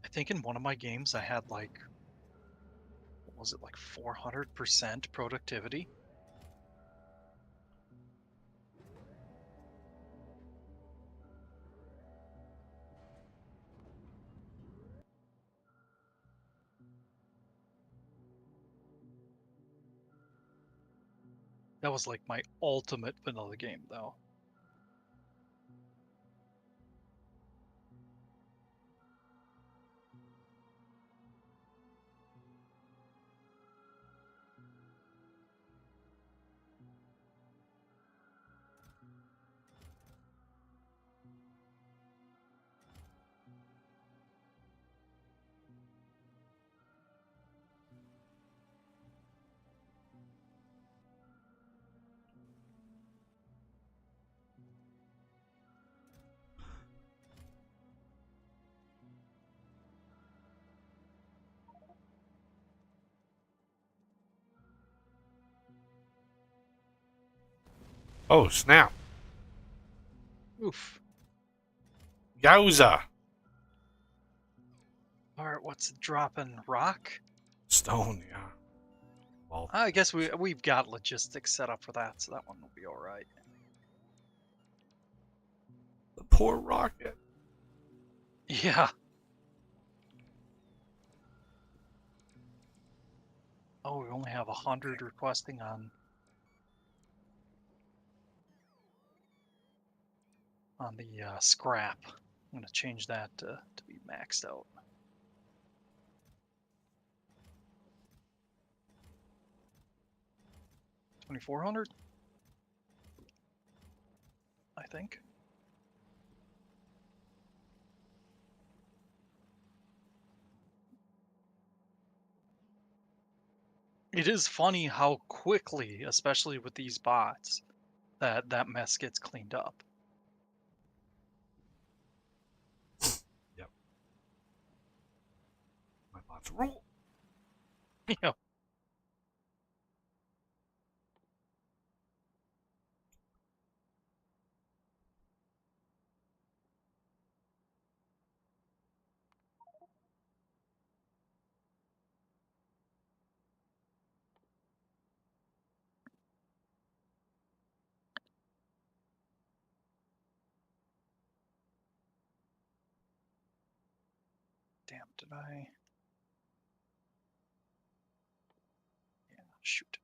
I think in one of my games I had like, what was it, like 400% productivity? That was like my ultimate vanilla game, though. Oh, snap. Oof. Yowza. Alright, what's dropping? Rock? Stone, yeah. Well, I guess we've got logistics set up for that, so that one will be alright. the poor rocket. Yeah. Oh, we only have 100 requesting on the scrap. I'm gonna change that to be maxed out. 2,400, I think. It is funny how quickly, especially with these bots, that mess gets cleaned up. Yep. My bots rule. Yeah. Damn, did I? Yeah, shoot.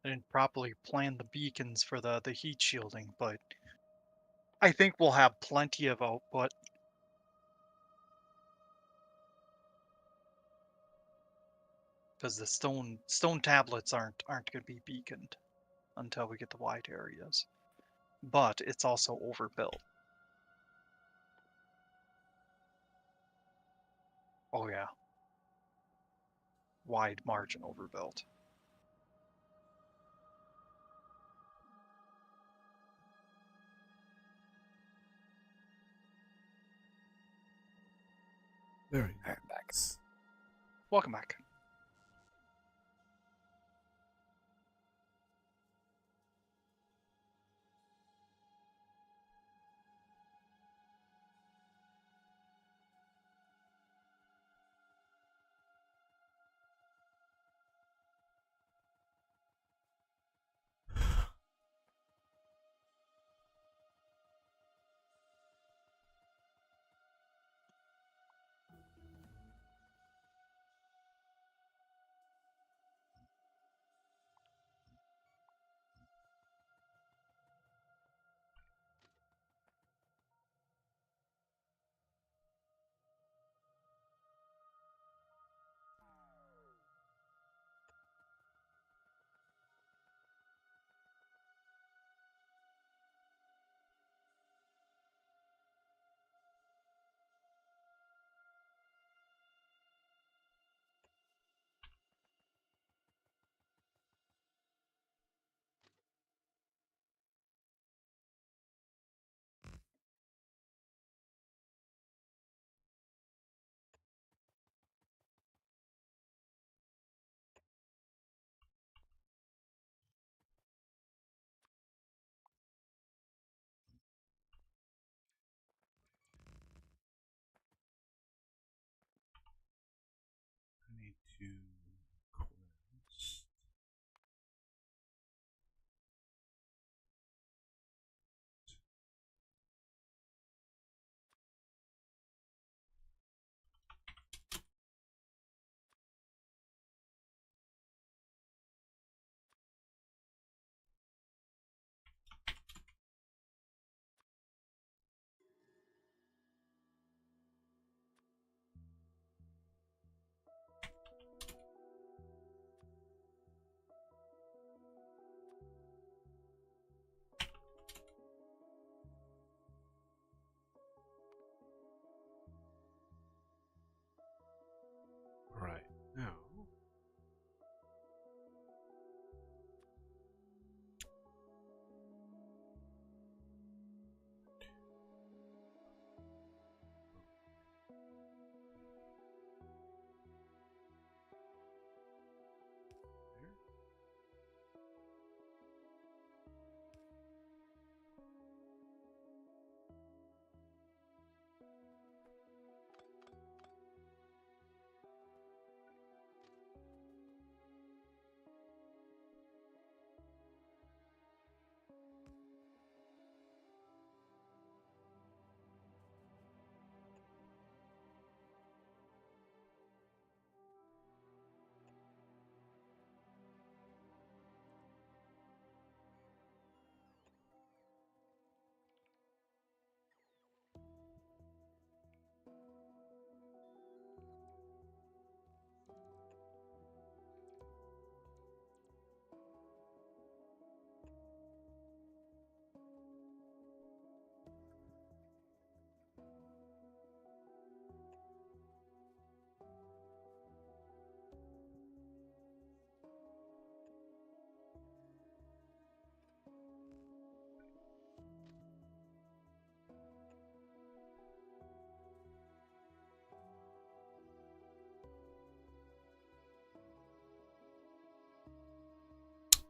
I didn't properly plan the beacons for the heat shielding, but I think we'll have plenty of output. Because the stone tablets aren't going to be beaconed until we get the wide areas. But it's also overbuilt. Oh yeah. Wide margin overbuilt. Very Alright, back. nice. Welcome back.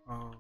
Um,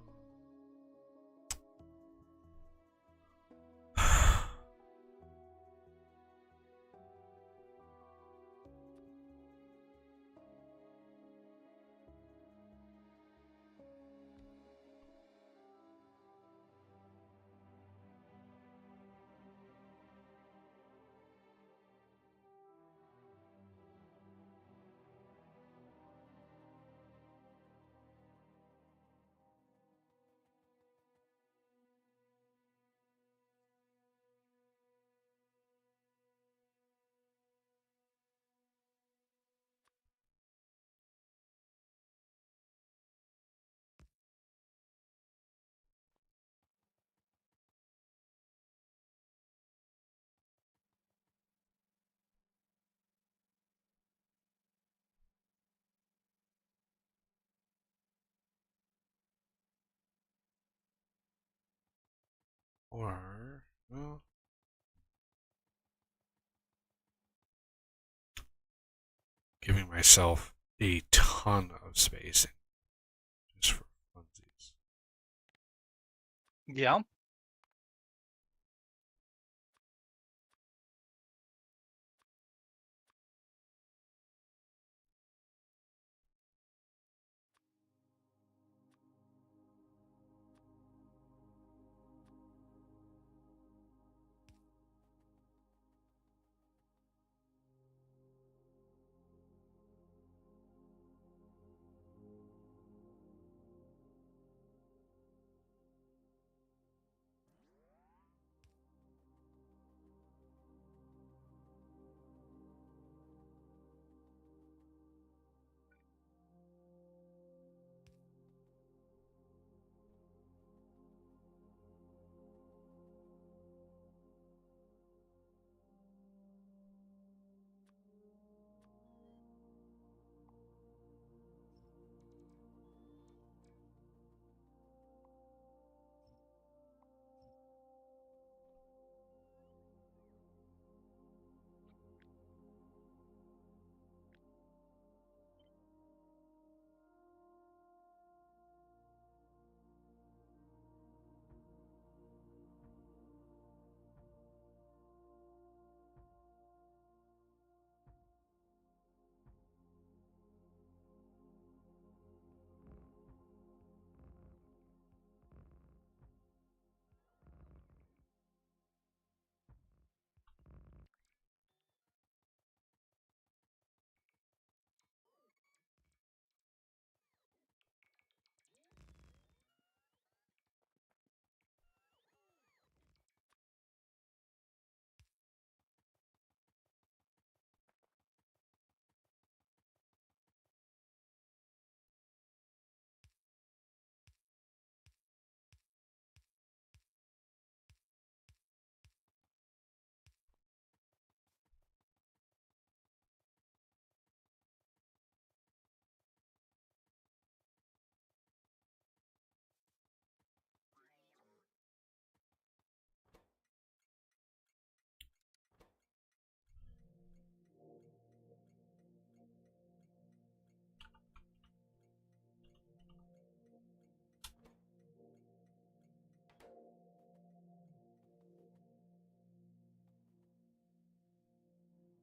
or well, giving myself a ton of spacing just for funsies. Yeah.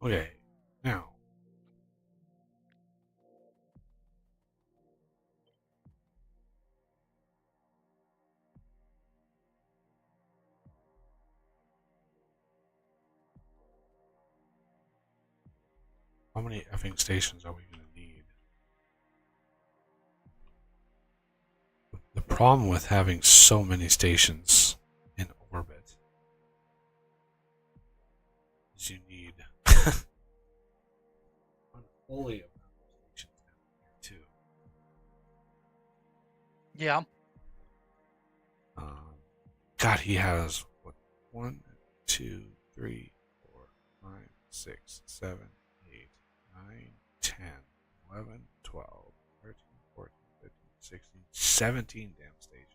Okay, now how many effing stations are we going to need? The problem with having so many stations in orbit is you need unholy amount of stations down here too. Yeah. God, he has what? 1, 2, 3, 4, 5, 6, 7, 8, 9, 10, 11, 12, 13, 14, 15, 16, 17 damn stations.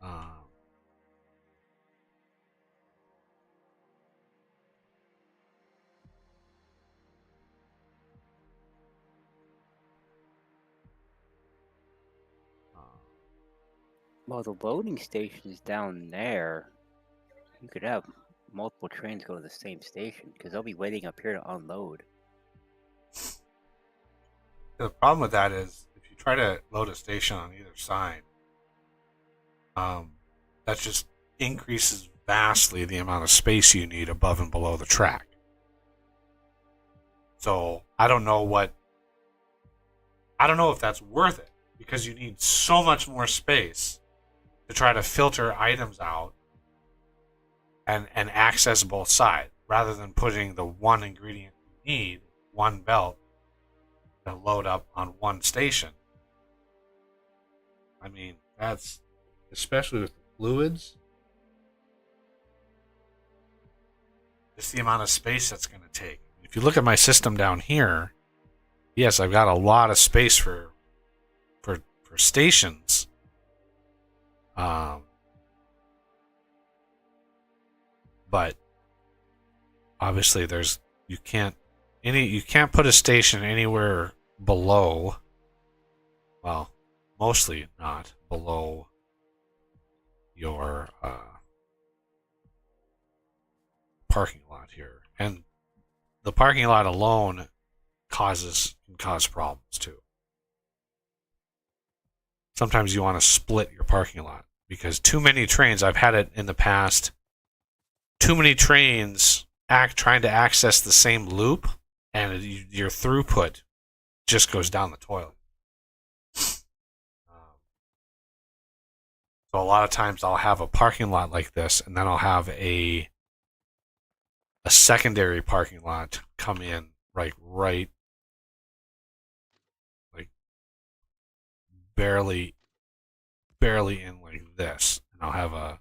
Um, Well, the loading station is down there. You could have multiple trains go to the same station because they'll be waiting up here to unload. The problem with that is if you try to load a station on either side, that just increases vastly the amount of space you need above and below the track. So I don't know if that's worth it, because you need so much more space to try to filter items out and access both sides, rather than putting the one ingredient you need, one belt, to load up on one station. I mean, that's, especially with fluids, just the amount of space that's going to take. If you look at my system down here, yes, I've got a lot of space for stations. But obviously you can't put a station anywhere below, well, mostly not below your parking lot here. And the parking lot alone can cause problems too. Sometimes you want to split your parking lot because too many trains, I've had it in the past, too many trains trying to access the same loop, and your throughput just goes down the toilet. So a lot of times I'll have a parking lot like this, and then I'll have a secondary parking lot come in right barely in like this, and I'll have a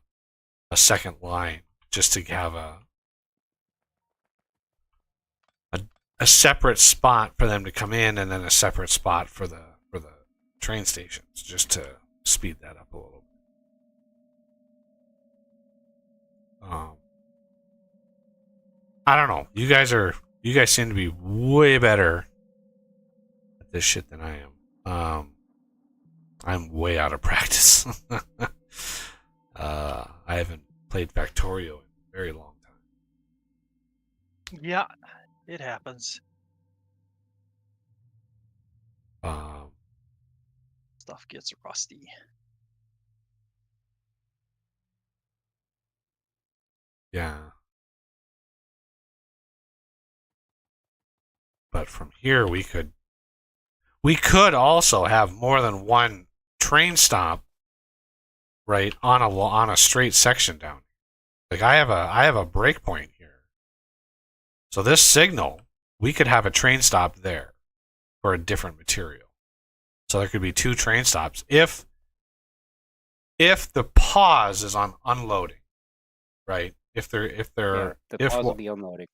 second line just to have a separate spot for them to come in, and then a separate spot for the train stations, just to speed that up a little bit. I don't know. You guys seem to be way better at this shit than I am. I'm way out of practice. I haven't played Factorio in a very long time. Yeah, it happens. Stuff gets rusty. Yeah. But from here we could also have more than one train stop, right, on a straight section down. Like I have a breakpoint here. So this signal, we could have a train stop there for a different material. So there could be two train stops if the pause is on unloading, right? If the pause will be unloading.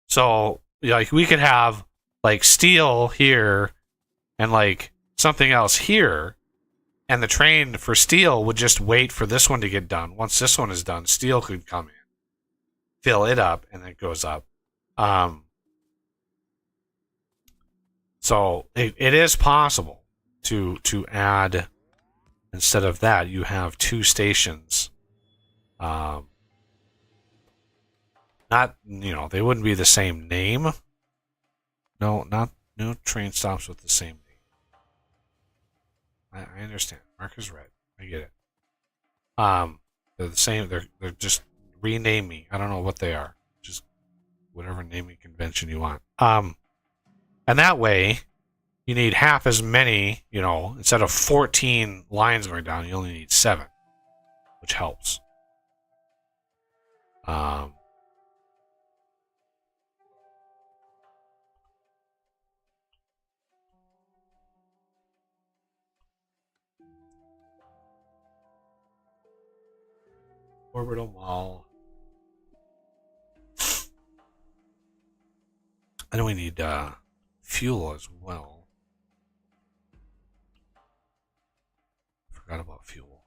So like we could have like steel here and like something else here, and the train for steel would just wait for this one to get done. Once this one is done, steel could come in, fill it up, and then it goes up. So it is possible to add, instead of that, you have two stations. Not, they wouldn't be the same name. No train stops with the same name. I understand. Mark is right. I get it. They're the same. They're just rename me. I don't know what they are. Just whatever naming convention you want. And that way, you need half as many. Instead of 14 lines going down, you only need 7, which helps. Orbital mall. And we need fuel as well. Forgot about fuel.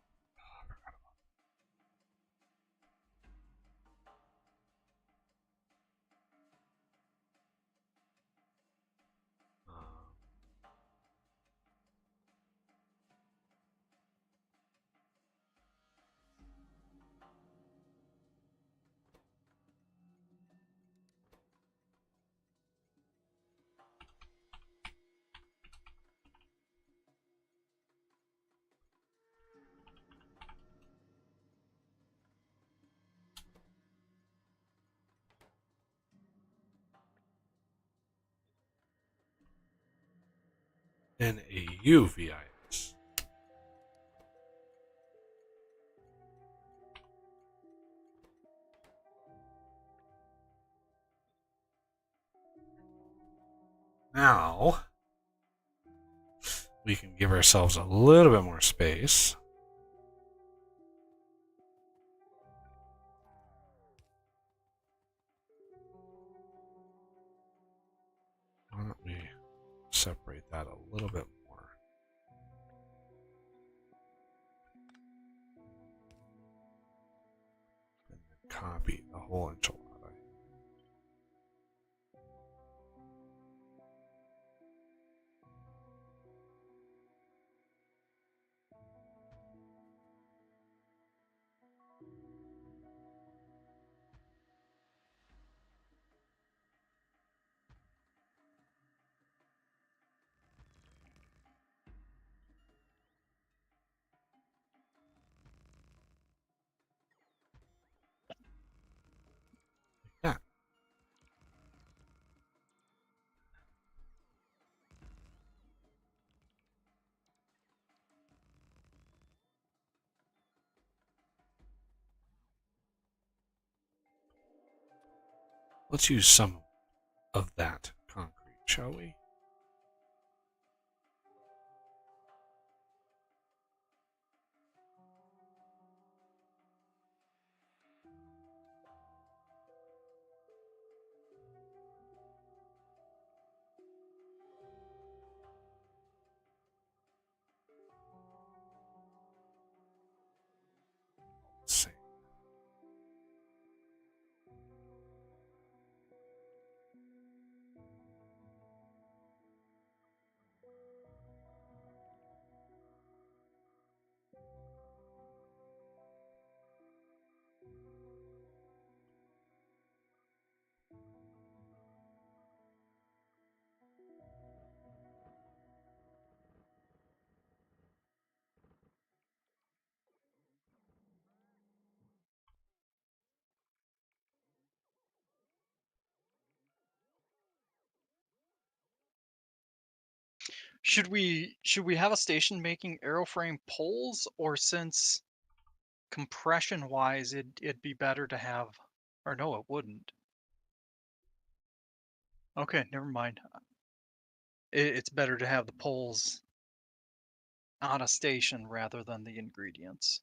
NAUVIS. Now, we can give ourselves a little bit more space. Why don't we separate that a little bit more? And then copy the whole enchilada. Yeah. Let's use some of that concrete, shall we? Let's see. Should we have a station making aeroframe poles, or since compression wise it'd be better to have, or no, it wouldn't. Okay, never mind. It's better to have the poles on a station rather than the ingredients.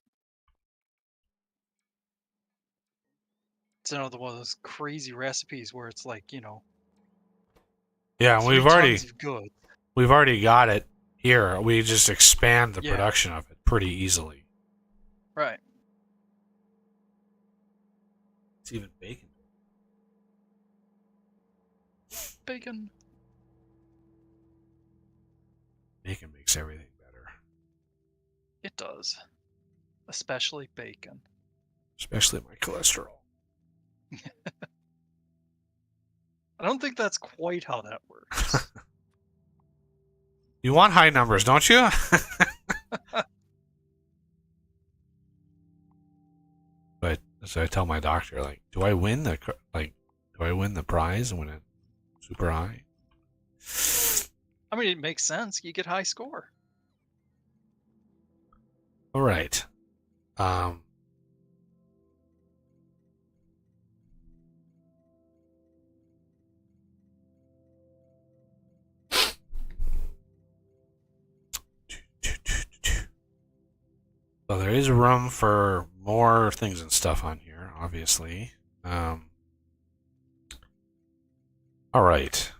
It's another one of those crazy recipes where it's like, Yeah, and 3 tons of goods. we've already got it here. We just expand the Yeah. production of it pretty easily. Right. It's even bacon. Bacon. Bacon makes everything better. It does. Especially bacon. Especially my cholesterol. I don't think that's quite how that works. You want high numbers, don't you? But so I tell my doctor, like, do I win the prize when it's super high? I mean, it makes sense. You get high score. All right. So there is room for more things and stuff on here, obviously. All right.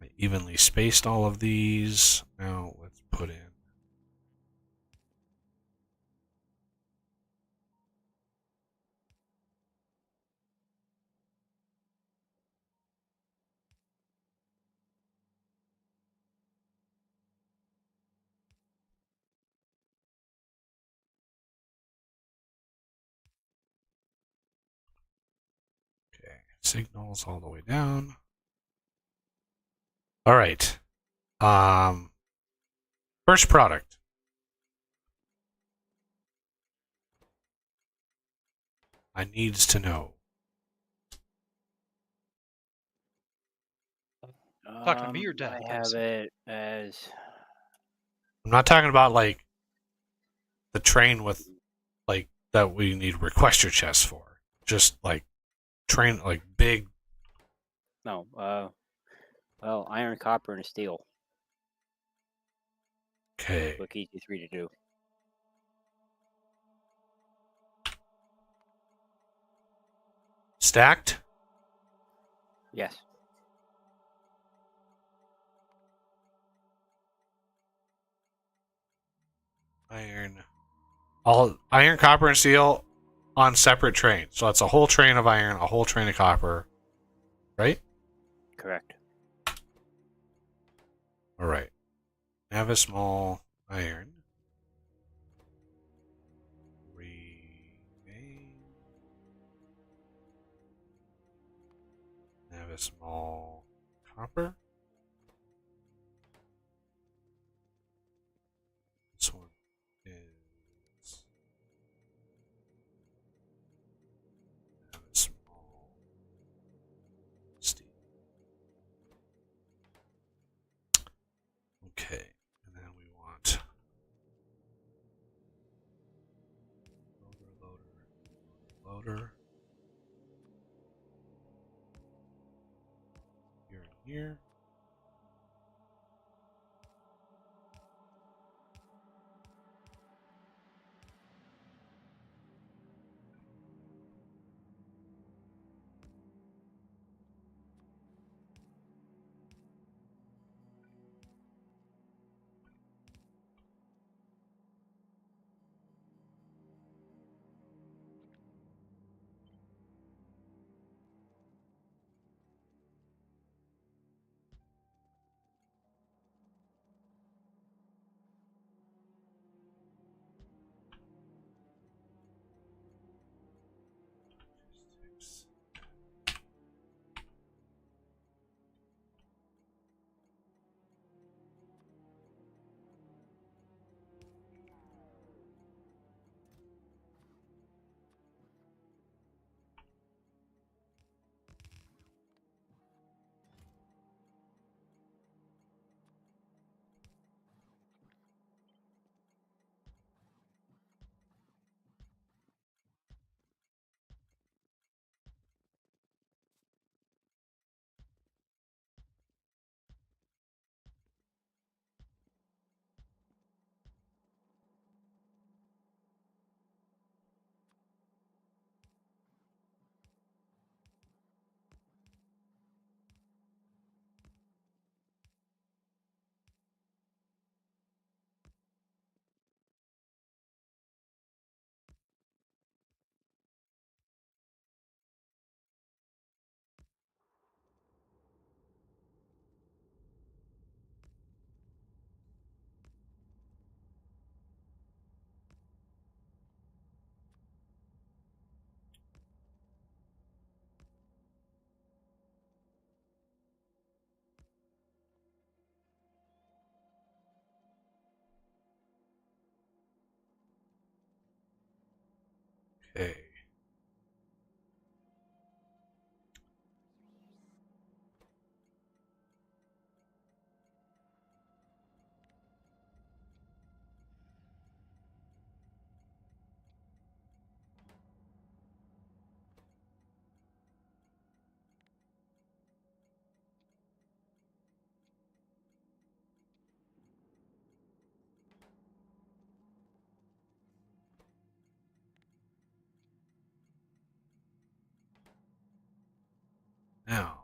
I evenly spaced all of these. Now let's put in. Okay, signals all the way down. All right. First product. I needs to know. Talking to me or Dad, I have Tyson? it as I'm not talking about like the train with like that we need requester chests for. Just like train like big. no. Well, iron, copper, and steel. Okay. Look easy 3 to do. Stacked? Yes. Iron. All iron, copper, and steel on separate trains. So that's a whole train of iron, a whole train of copper. Right? Correct. Alright. Have a small iron. Rename. Have a small copper. This one is have a small steel. Okay, and then we want loader. Here and here. Okay. Now,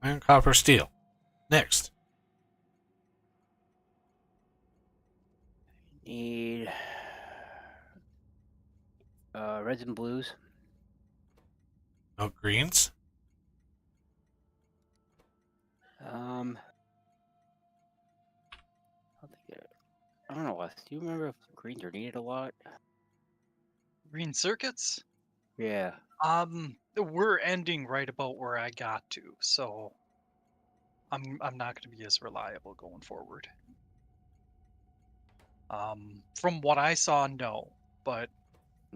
iron, copper, steel. Next. Need reds and blues. No greens. I don't know, Wes. Do you remember if greens are needed a lot? Green circuits? Yeah. We're ending right about where I got to, so I'm not going to be as reliable going forward. From what I saw, no, but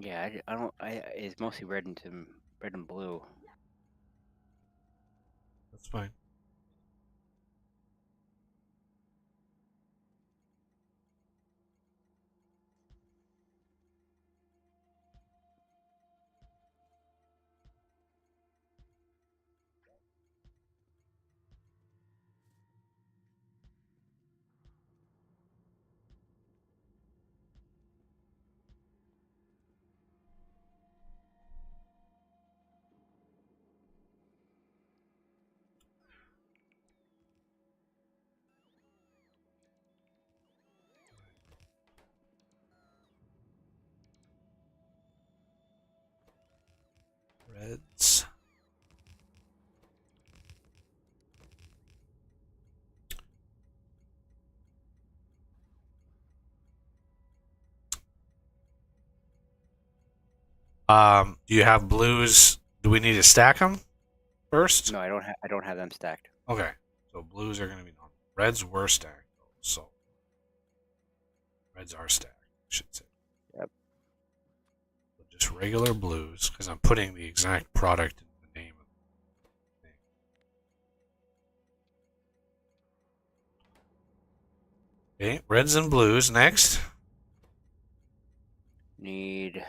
Yeah, I don't. It's mostly red and blue. That's fine. Reds. Do you have blues? Do we need to stack them first? No, I don't have them stacked. Okay. So blues are going to be normal. Reds were stacked, though. So reds are stacked, I should say. Yep. So just regular blues, because I'm putting the exact product in the name of the thing. Okay, reds and blues next. Need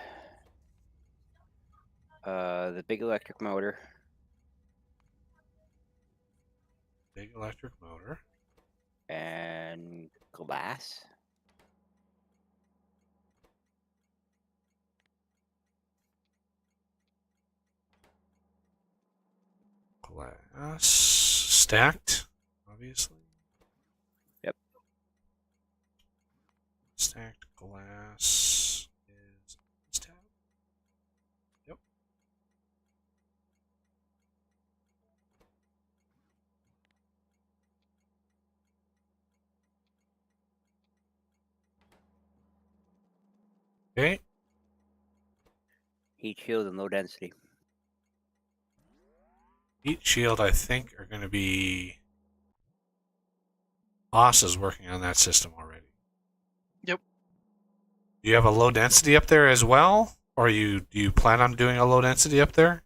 the big electric motor. Big electric motor. And glass. Glass. Stacked, obviously. Yep. Stacked glass is stacked. Yep. Okay. Heat shield and low density. Heat shield, I think, are going to be. Haas is working on that system already. Yep. Do you have a low density up there as well, or do you plan on doing a low density up there?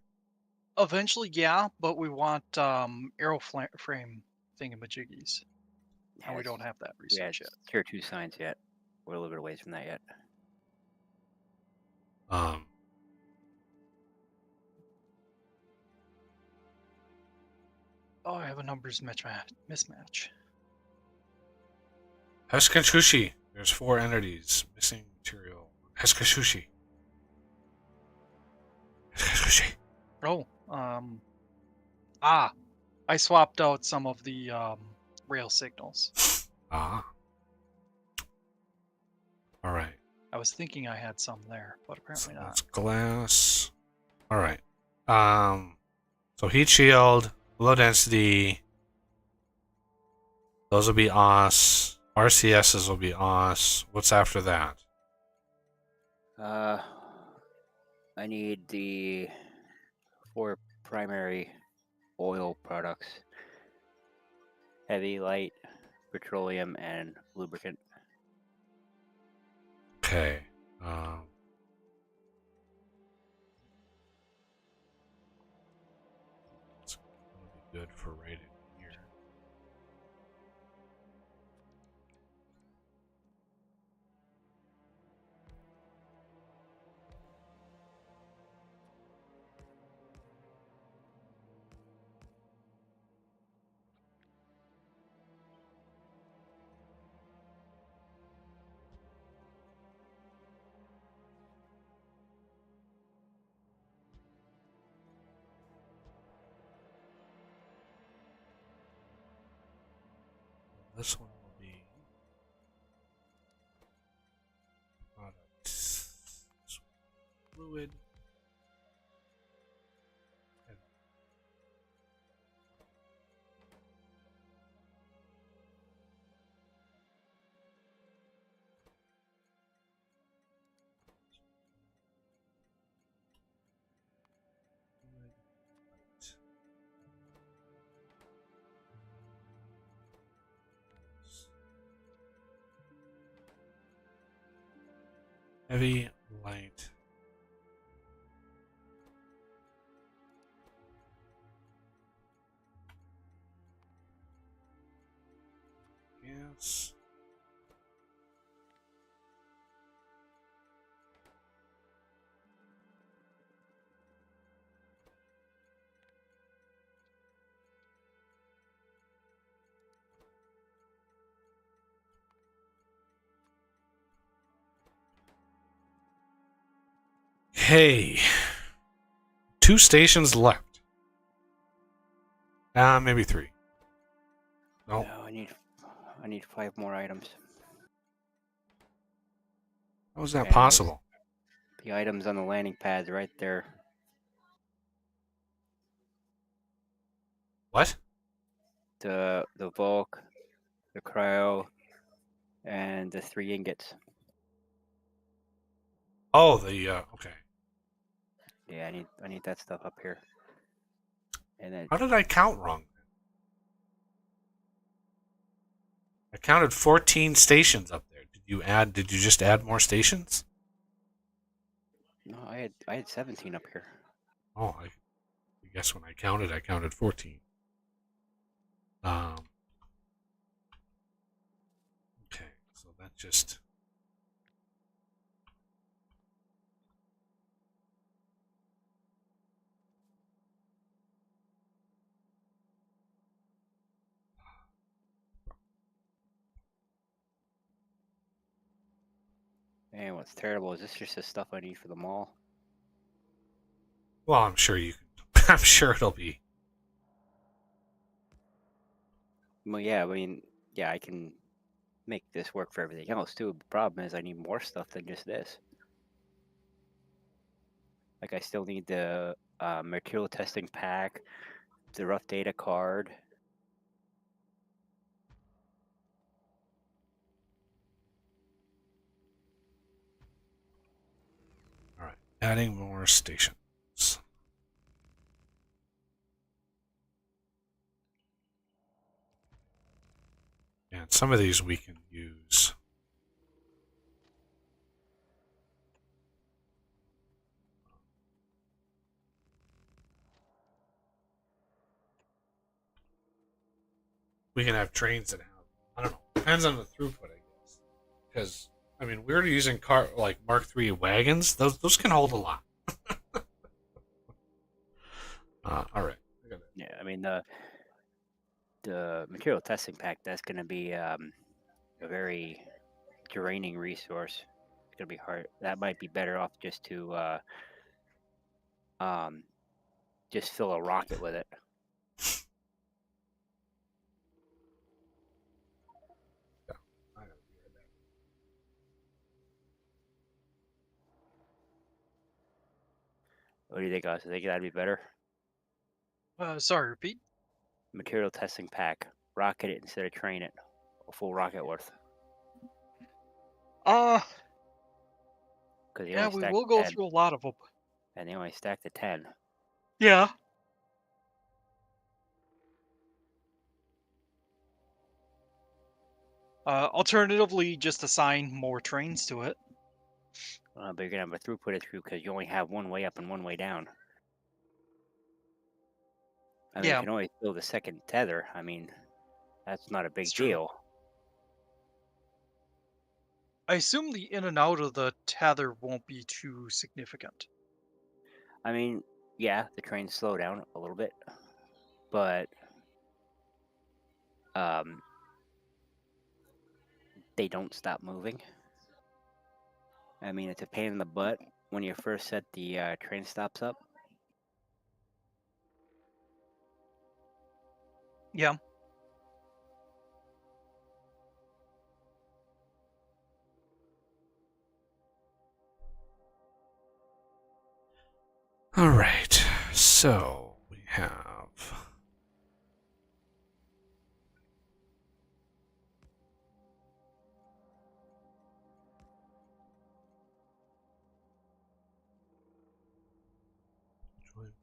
Eventually, yeah, but we want aeroframe thingamajiggies, and we don't have that research yet. Tier 2 science yet. We're a little bit away from that yet. Oh, I have a numbers mismatch. Heskashushi. There's 4 entities. Missing material. Heskashushi. Heskashushi. Oh, I swapped out some of the rail signals. Ah. All right. I was thinking I had some there, but apparently So not. that's glass. All right. So heat shield, low density. Those will be OS. RCSs will be OS. What's after that? I need the 4 primary oil products: heavy, light, petroleum, and lubricant. Okay. It's gonna be good for right in here. This one will be product. This one, fluid. And fluid, light. Heavy, light. Gas. Hey, 2 stations left. Maybe 3. No, No, I need 5 more items. how is that And possible? the items on the landing pads right there. What? The Volk, the Cryo, and the 3 ingots. Oh, the okay. Yeah, I need that stuff up here. And then How did I count wrong? I counted 14 stations up there. Did you just add more stations? no, I had 17 up here. Oh, I guess when I counted 14. Um, okay, so that just And what's terrible is this just the stuff I need for the mall. well, I'm sure you can. I'm sure it'll be. Well, yeah, I mean, yeah, I can make this work for everything else too. The problem is I need more stuff than just this. Like I still need the material testing pack, the rough data card. All right, adding more stations. And some of these we can use. We can have trains that have. I don't know. Depends on the throughput, I guess. Because I mean, we're using like Mark III wagons. Those can hold a lot. All right. Yeah, I mean the material testing pack, that's going to be a very draining resource. It's going to be hard. That might be better off just to just fill a rocket with it. What do you think, guys? I think that'd be better. Sorry, repeat. Material testing pack. Rocket it instead of train it. A full rocket worth. Yeah, we will go 10, through a lot of them. and they only stack to 10. Yeah. Alternatively, just assign more trains to it. But you're going to have a throughput issue because you only have one way up and one way down. I mean, Yeah. you can always build a second tether. I mean, that's not a big It's true. deal. I assume the in and out of the tether won't be too significant. I mean, yeah, the trains slow down a little bit, but they don't stop moving. I mean, it's a pain in the butt when you first set the train stops up. Yeah. All right. So we have.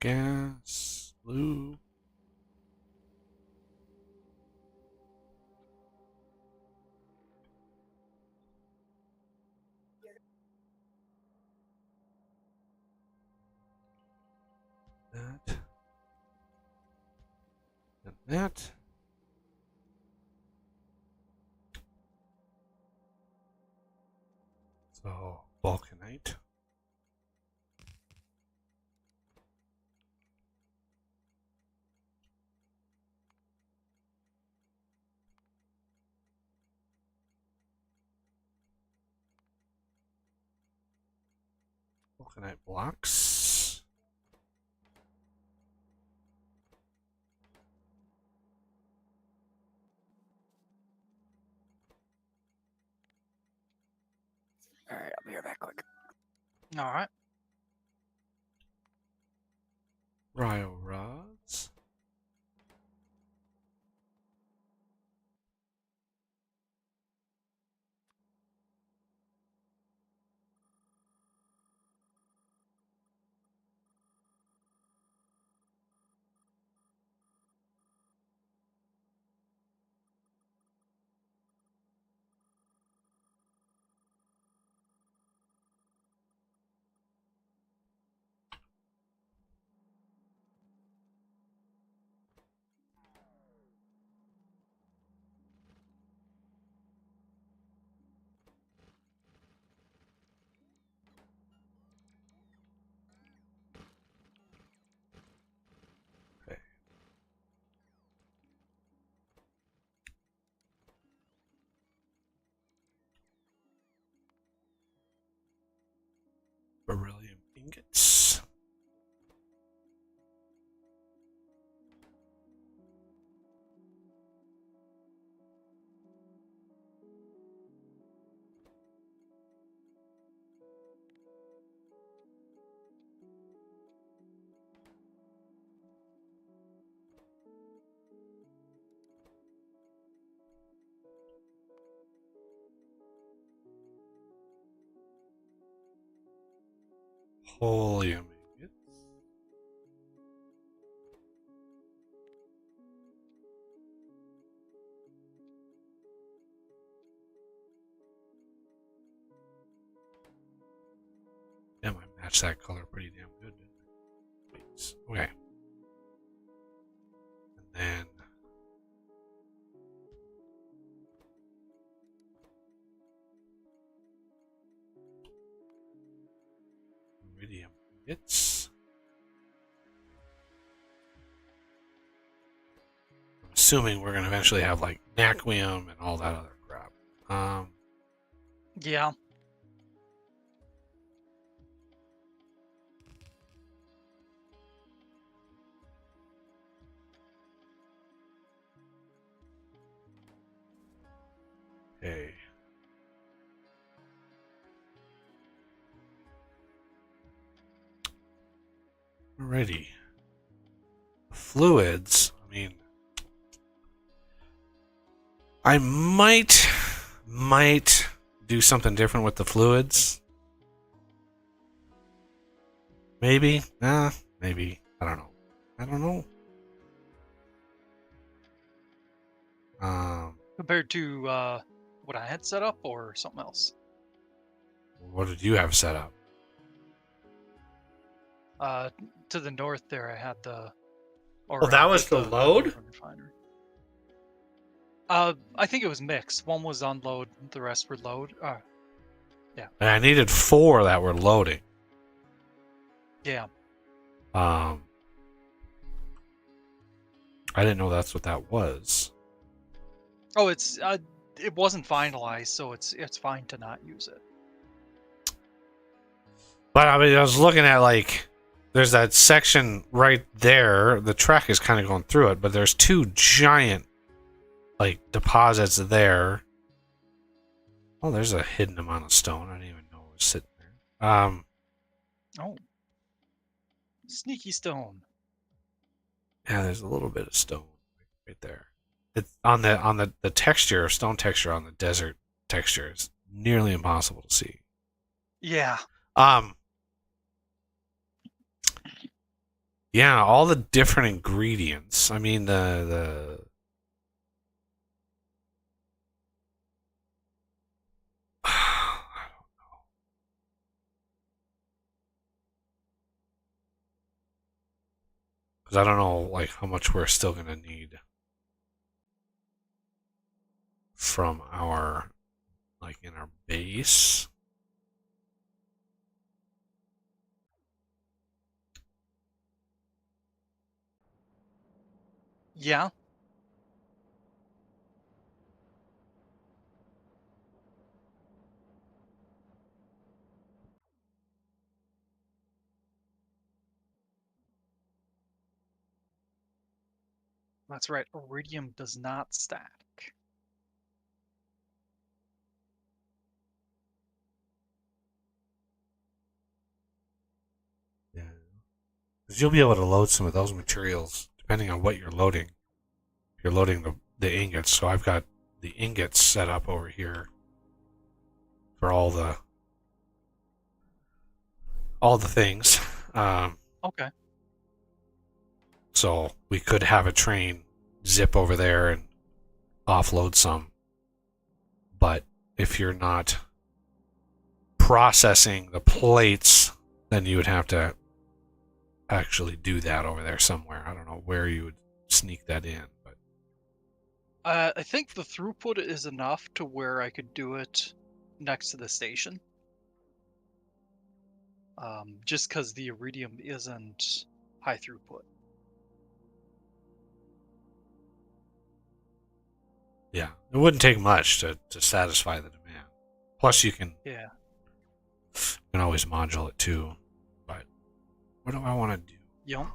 Gas, lube. That. And that. So, vulcanite. Vulcanite blocks. All right, I'll be right back quick. All right. Ryo rods. Beryllium ingots. Polonium ingots. Damn, I matched that color pretty damn good, didn't I? Wait, okay. And then iridium ingots. I'm assuming we're gonna eventually have like naquium and all that other crap. Yeah. Okay. Alrighty. Fluids. I mean, I might do something different with the fluids. Maybe. Maybe. I don't know. Compared to what I had set up or something else. What did you have set up? To the north there, I had the. Oh, that was the load? Refinery. I think it was mixed. One was unload, the rest were load. Yeah. And I needed 4 that were loading. Yeah. I didn't know that's what that was. Oh, it wasn't finalized, so it's fine to not use it. But I mean, I was looking at like, there's that section right there. The track is kind of going through it, but there's 2 giant like deposits there. Oh, there's a hidden amount of stone. I didn't even know it was sitting there. Oh. Sneaky stone. Yeah, there's a little bit of stone right there. It's on the texture, stone texture on the desert texture is nearly impossible to see. Yeah. Yeah, all the different ingredients. I mean, the I don't know. Because I don't know, like, how much we're still going to need from our, like, in our base. Yeah. That's right. Iridium does not stack. Yeah. Because you'll be able to load some of those materials depending on what you're loading. You're loading the ingots, so I've got the ingots set up over here for all the things. Okay. So we could have a train zip over there and offload some. But if you're not processing the plates, then you would have to actually do that over there somewhere. I don't know where you would sneak that in, but I think the throughput is enough to where I could do it next to the station. Just because the iridium isn't high throughput. yeah, it wouldn't take much to satisfy the demand. Plus, you can Yeah. can always module it too. But what do I want to do? Yep.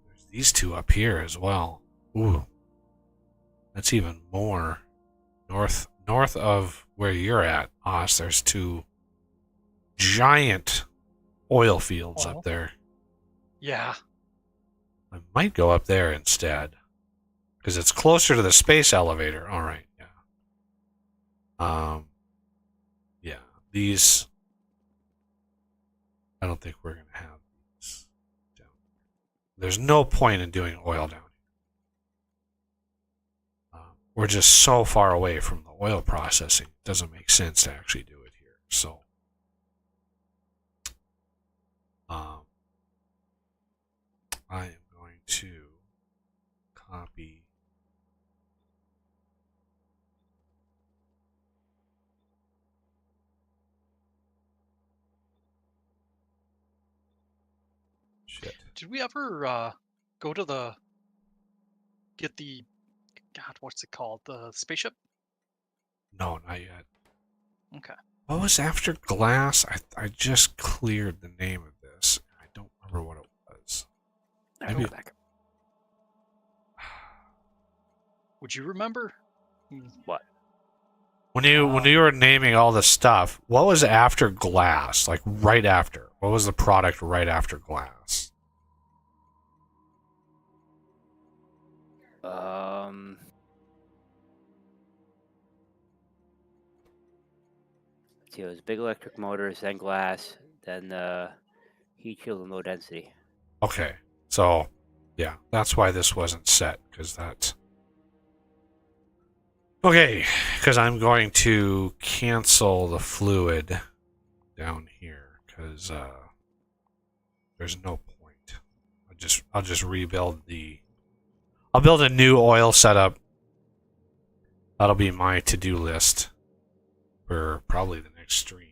There's these two up here as well. Ooh. That's even more north of where you're at, Oz. There's two giant oil fields Oh. up there. Yeah. I might go up there instead. Because it's closer to the space elevator. Alright, yeah. Yeah. These I don't think we're gonna have these down here. There's no point in doing oil down here. We're just so far away from the oil processing. It doesn't make sense to actually do it here. So I am going to copy shit. Did we ever go to get the God, what's it called? The spaceship? No, not yet. Okay. What was after glass? I just cleared the name of this. I don't remember what it was. I'll Maybe go back. Would you remember? What? when you were naming all the stuff, what was after glass? Like right after. What was the product right after glass? See, it was big electric motors, then glass, then heat shield and low density. Okay. So, yeah, that's why this wasn't set, because that's... Okay, because I'm going to cancel the fluid down here, because there's no point. I'll just rebuild the... I'll build a new oil setup. That'll be my to-do list for probably the next stream.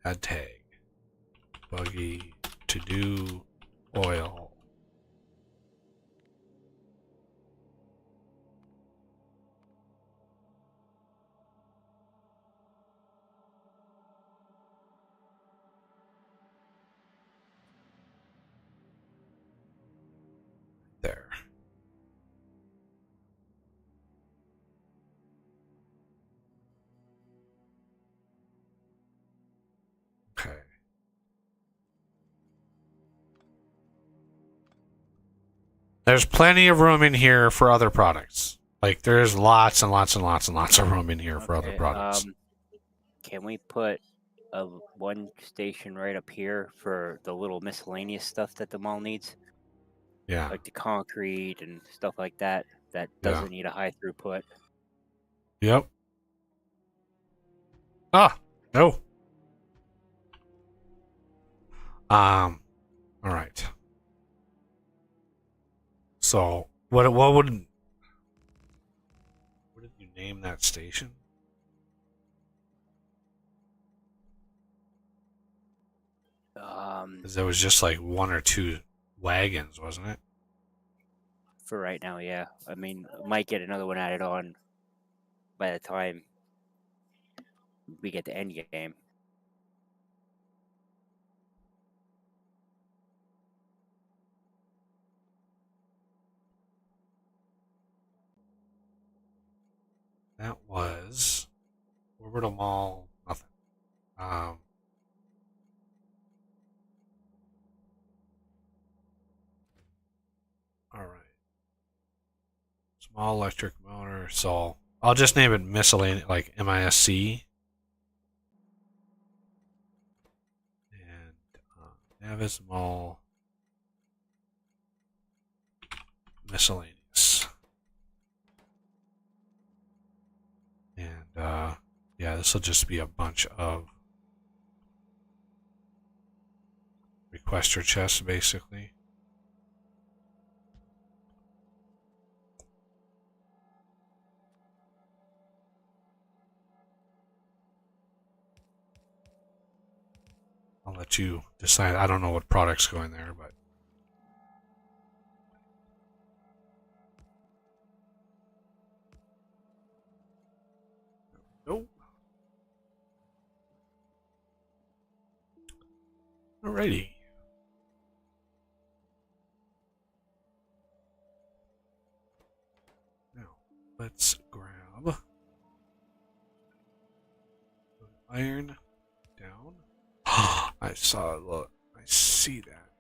Add tag. Buggy to-do oil. There. Okay. There's plenty of room in here for other products. Like, there's lots and lots and lots and lots of room in here for other products. Can we put one station right up here for the little miscellaneous stuff that the mall needs? Yeah. Like the concrete and stuff like that. That doesn't need a high throughput. Yep. Ah, no. All right. So, what did you name that station? Because there was just like one or two wagons, wasn't it? For right now, yeah. I mean, might get another one added on by the time we get to end game. That was Orbital Mall. Nothing. All right. Small electric motor. So I'll just name it miscellaneous, like MISC. And Navis Mall miscellaneous. And yeah, this will just be a bunch of requester chests, basically. I'll let you decide. I don't know what products go in there, but Alrighty. Now, let's grab iron down. I saw it. Look, I see that.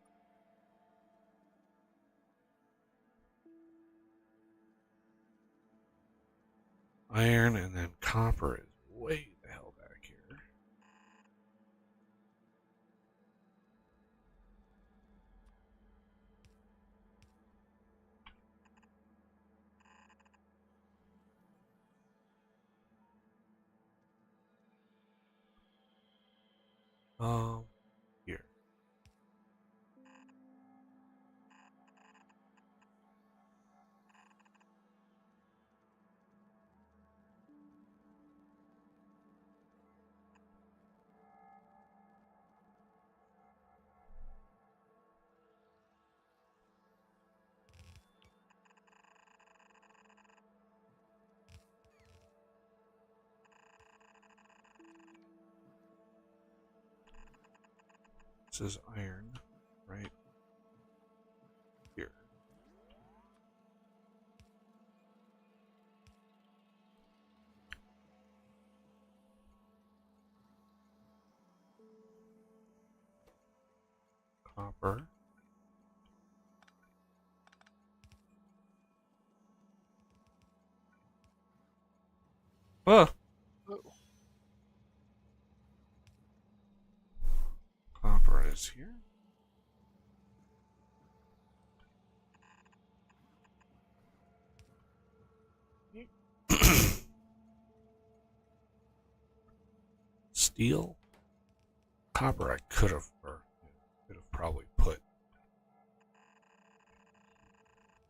Iron and then copper is way the hell back here. Here. This is iron, right here. Copper. Oh, Oh, copper is here. Steel, copper. I could have probably put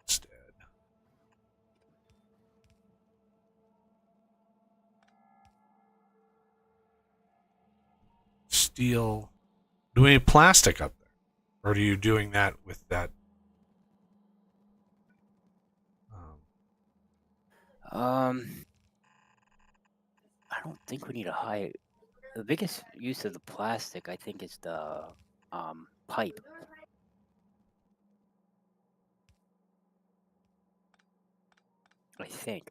instead. Steel. Do we need plastic up there, or are you doing that with that? I don't think we need a high. The biggest use of the plastic, I think, is the pipe. I think.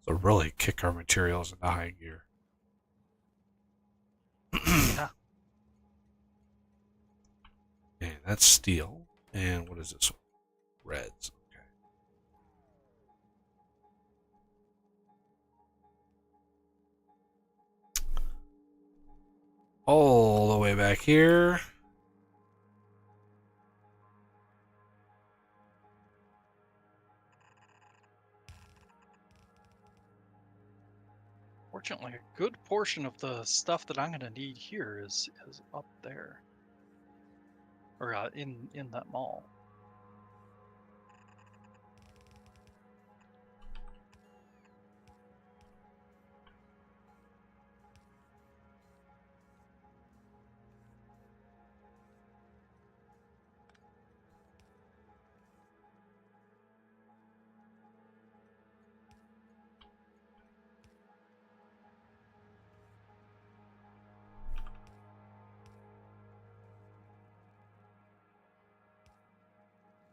So really kick our materials into high gear. yeah. And that's steel. And what is this one? Reds. Okay. All the way back here. Fortunately, a good portion of the stuff that I'm gonna need here is up there, or in that mall.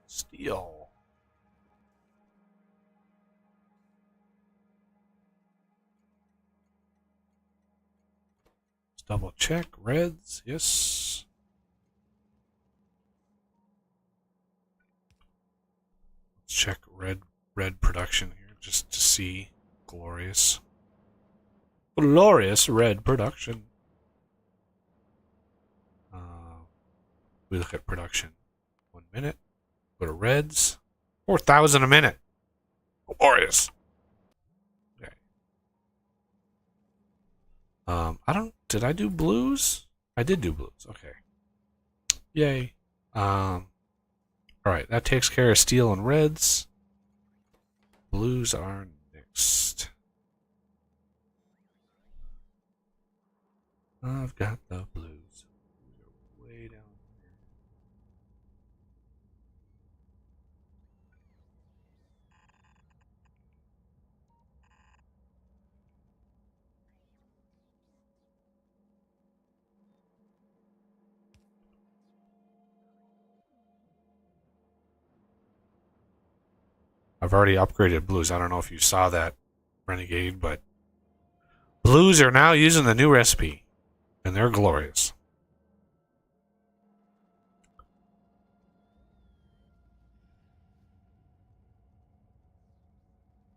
Steel. Let's double check. Reds. Yes. Let's check red production here just to see. Glorious. Glorious red production. We look at production. 1 minute. Go to reds. 4,000 a minute. Glorious. Okay. I don't. Did I do blues? I did do blues. Okay. Yay. All right. That takes care of steel and reds. Blues are next. I've got the blues. They're way down here. I've already upgraded blues. I don't know if you saw that, Renegade, but blues are now using the new recipe, and they're glorious.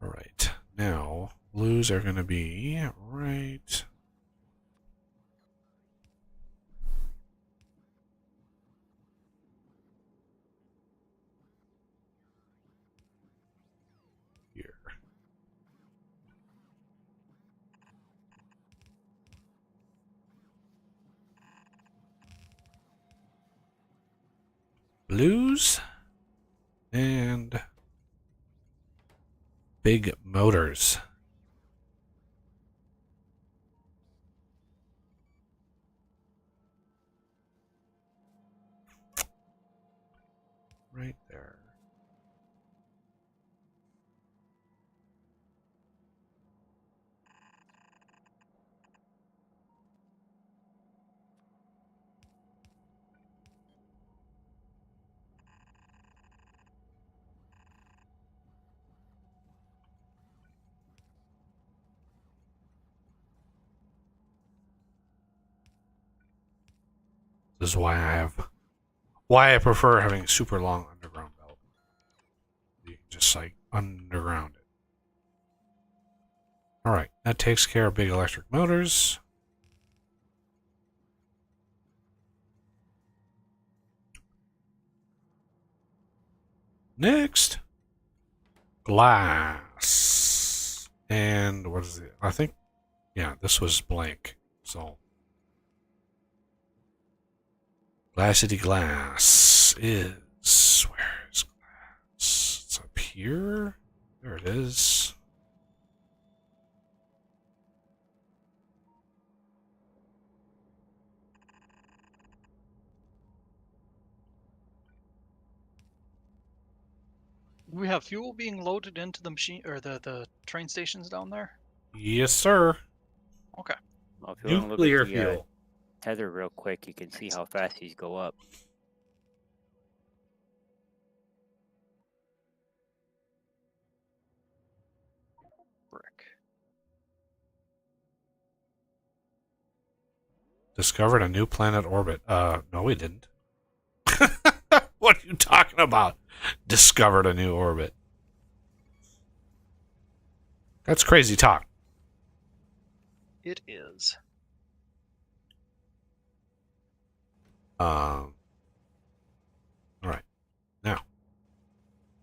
All right. Now, blues are going to be right here. Blues and big motors. Right there. This is why I prefer having a super long underground belt. You can just like underground it. All right, that takes care of big electric motors. Next, glass. And what is it? I think, yeah, this was blank. So, Glassity Glass is, where is glass? It's up here. There it is. We have fuel being loaded into the machine or the train stations down there. Yes, sir. Okay. Well, if you want to look at Nuclear the fuel. tether real quick, you can see how fast these go up. Brick. Discovered a new planet orbit. No, we didn't. What are you talking about? Discovered a new orbit. That's crazy talk. It is. All right. Now.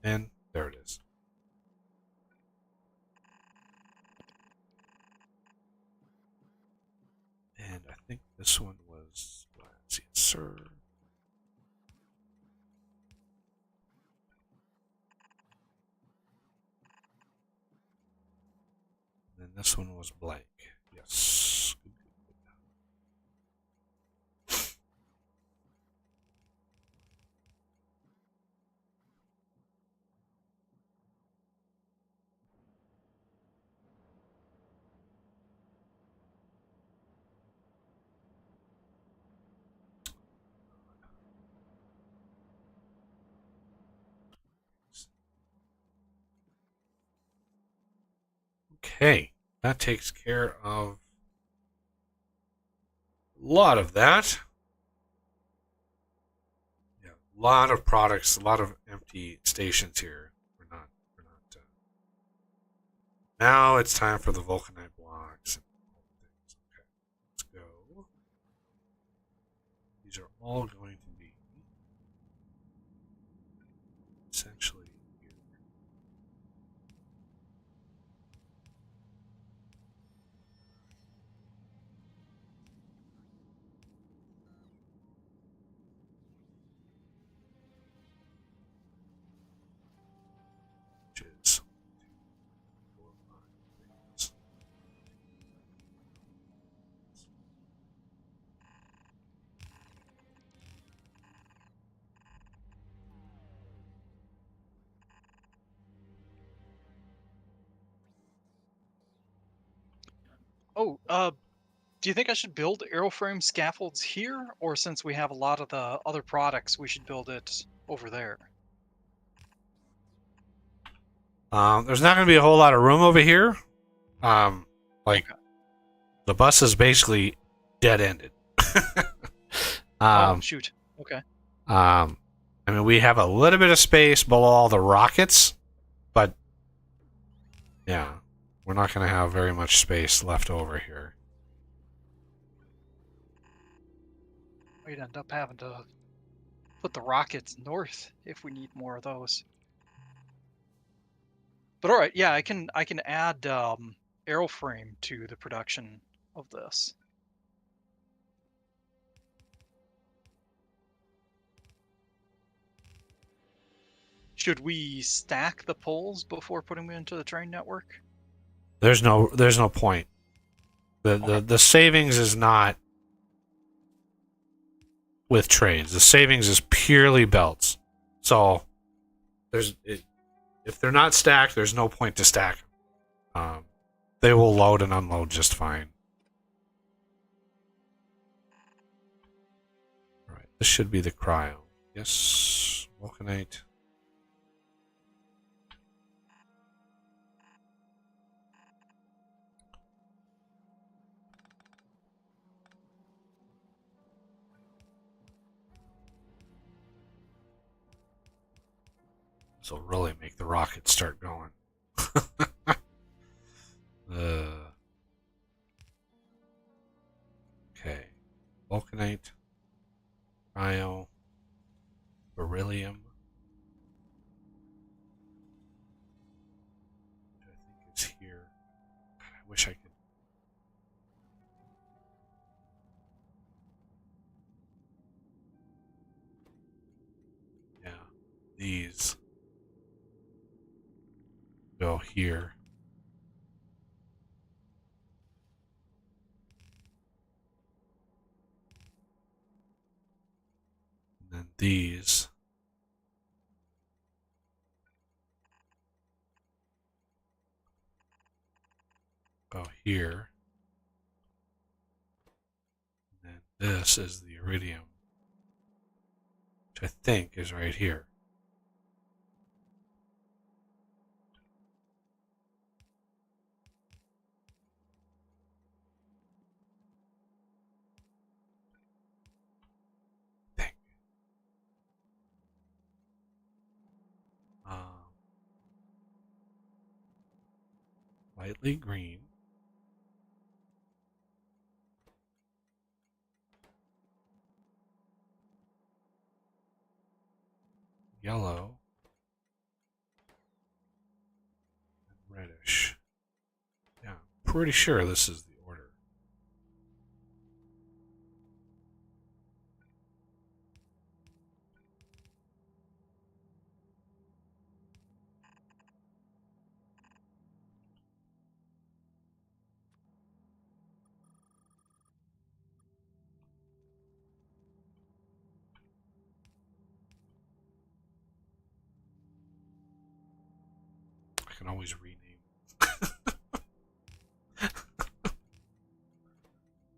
And there it is. And I think this one was, let's see, sir. And this one was blank. Yes. Okay. That takes care of a lot of that. Yeah, a lot of products, a lot of empty stations here. We're not. Now it's time for the vulcanite blocks and all the things. Okay, let's go. These are all going to be essentially here. Oh, do you think I should build airframe scaffolds here, or since we have a lot of the other products, we should build it over there? There's not going to be a whole lot of room over here. Like Okay. the bus is basically dead ended. Oh, shoot. Okay. I mean, we have a little bit of space below all the rockets, but yeah, we're not going to have very much space left over here. We'd end up having to put the rockets north if we need more of those. But all right, yeah, I can add aeroframe to the production of this. Should we stack the poles before putting them into the train network? There's no point. Okay. The savings is not with trades. The savings is purely belts. So if they're not stacked, there's no point to stack them. They will load and unload just fine. All right, this should be the cryo. Yes, vulcanite. This will really make the rocket start going. Okay. Vulcanite. Cryo. Beryllium. Which I think is here. I wish I could. Yeah. These go here. And then these go here. And then this is the iridium, which I think is right here. I think. Lightly green. Yellow. And reddish. Yeah, I'm pretty sure this is the order. I can always rename.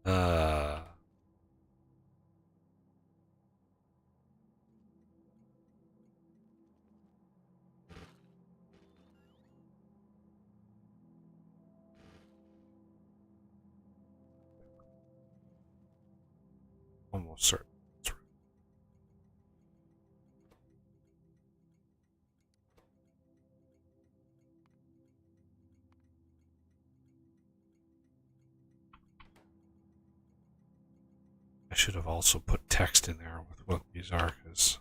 uh, almost certain. That's right. I should have also put text in there with what these are, because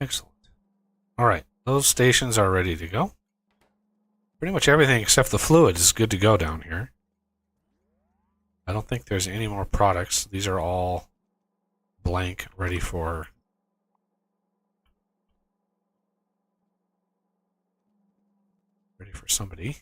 excellent. All right, those stations are ready to go. Pretty much everything except the fluid is good to go down here. I don't think there's any more products. These are all blank, ready for somebody.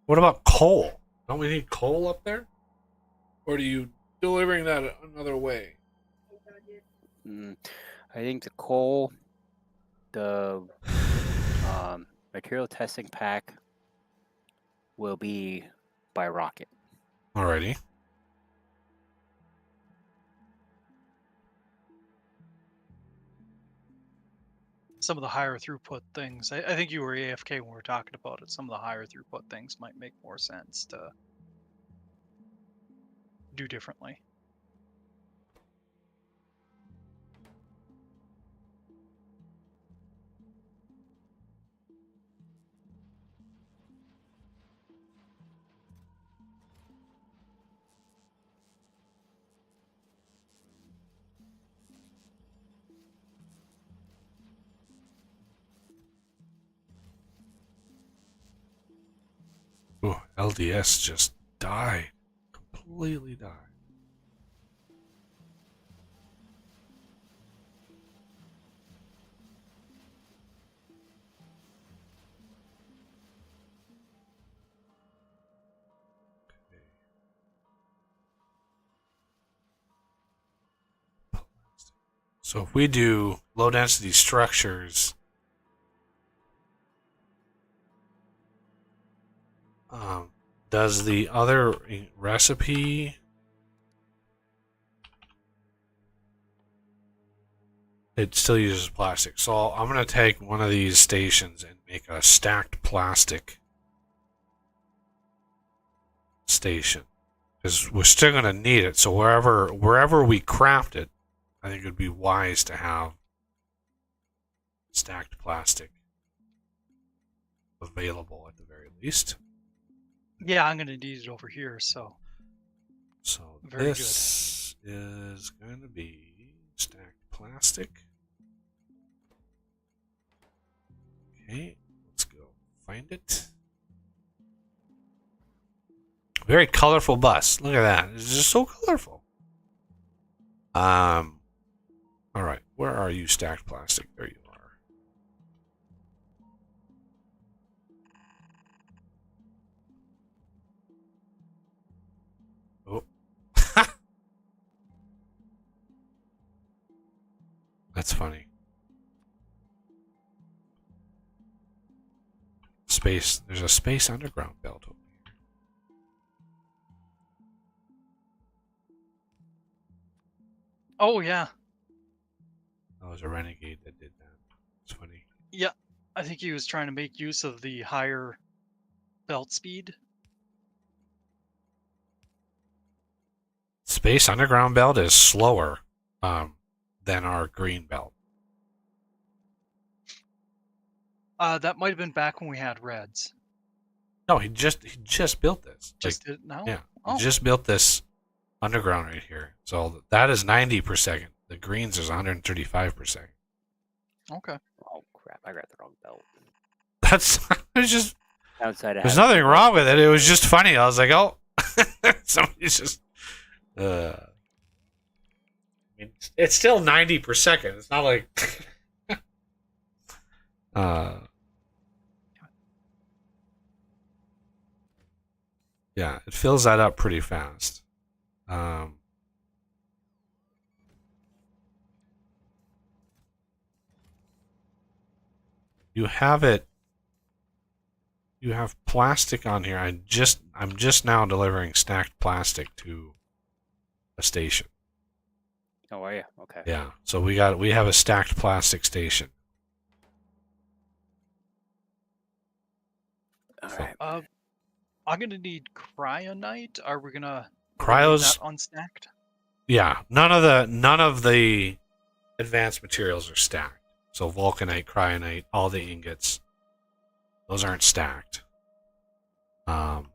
What about coal? Don't we need coal up there? Or are you delivering that another way? I think the coal, the material testing pack will be by rocket. Alrighty. Some of the higher throughput things. I think you were AFK when we were talking about it. Some of the higher throughput things might make more sense to do differently. Ooh, LDS just died. Completely died. So if we do low density structures, does the other recipe? It still uses plastic. So I'm going to take one of these stations and make a stacked plastic station. Because we're still going to need it. So wherever we craft it, I think it would be wise to have stacked plastic available at the very least. Yeah, I'm gonna need it over here. So very this is going to be stacked plastic. Okay, let's go find it. Very colorful bus. Look at that. It's just so colorful. All right. Where are you, stacked plastic? There you are. Oh. That's funny. Space. There's a space underground belt over here. Oh yeah. That was a renegade that did that. It's funny. Yeah, I think he was trying to make use of the higher belt speed. Space underground belt is slower than our green belt. That might have been back when we had reds. No, he just built this. Just did it now? Yeah, Oh. he just built this underground right here. So that is 90 per second. The greens is 135 per second. Okay. Oh crap! I grabbed the wrong belt. That's it's just. Outside of There's having nothing the wrong with it. It was just funny. I was like, oh, somebody's just. I mean, it's still 90 per second. It's not like. Yeah, it fills that up pretty fast. You have it. You have plastic on here. I'm just now delivering stacked plastic to a station. Oh, are you? Okay. Yeah. So we have a stacked plastic station. All right. I'm gonna need cryonite. Are we gonna leave Cryos. that unstacked? Yeah. None of the advanced materials are stacked. So vulcanite, cryonite, all the ingots, those aren't stacked. All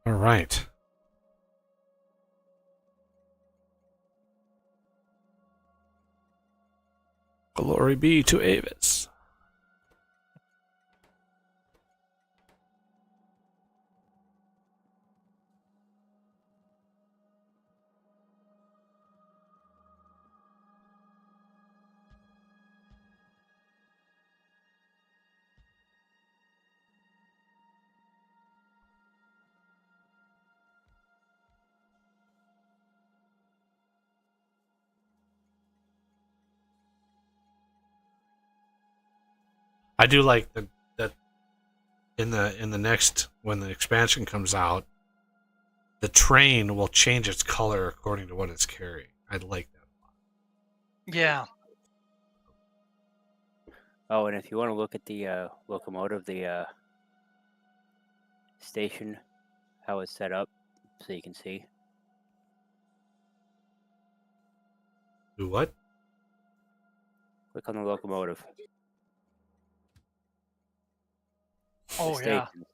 right. Glory be to Avis. I do like that in the next, when the expansion comes out, the train will change its color according to what it's carrying. I like that. Yeah. Oh, and if you want to look at the locomotive, the station, how it's set up, so you can see. Do what? Click on the locomotive. Oh The yeah. station.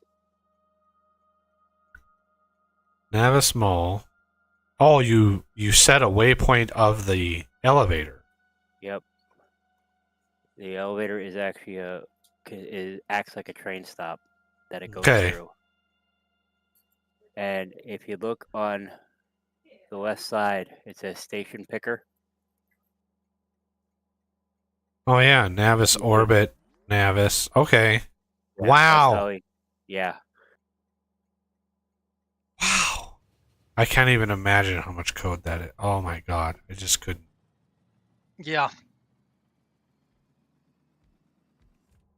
Navis Mall. Oh, you set a waypoint of the elevator. Yep. The elevator is actually it acts like a train stop that it goes Okay. through. And if you look on the left side, it says station picker. Oh yeah, Navis You can- Orbit, Navis. Okay. Yeah, that's Wow. how yeah. Wow. I can't even imagine how much code that is. Oh my god. I just couldn't. Yeah.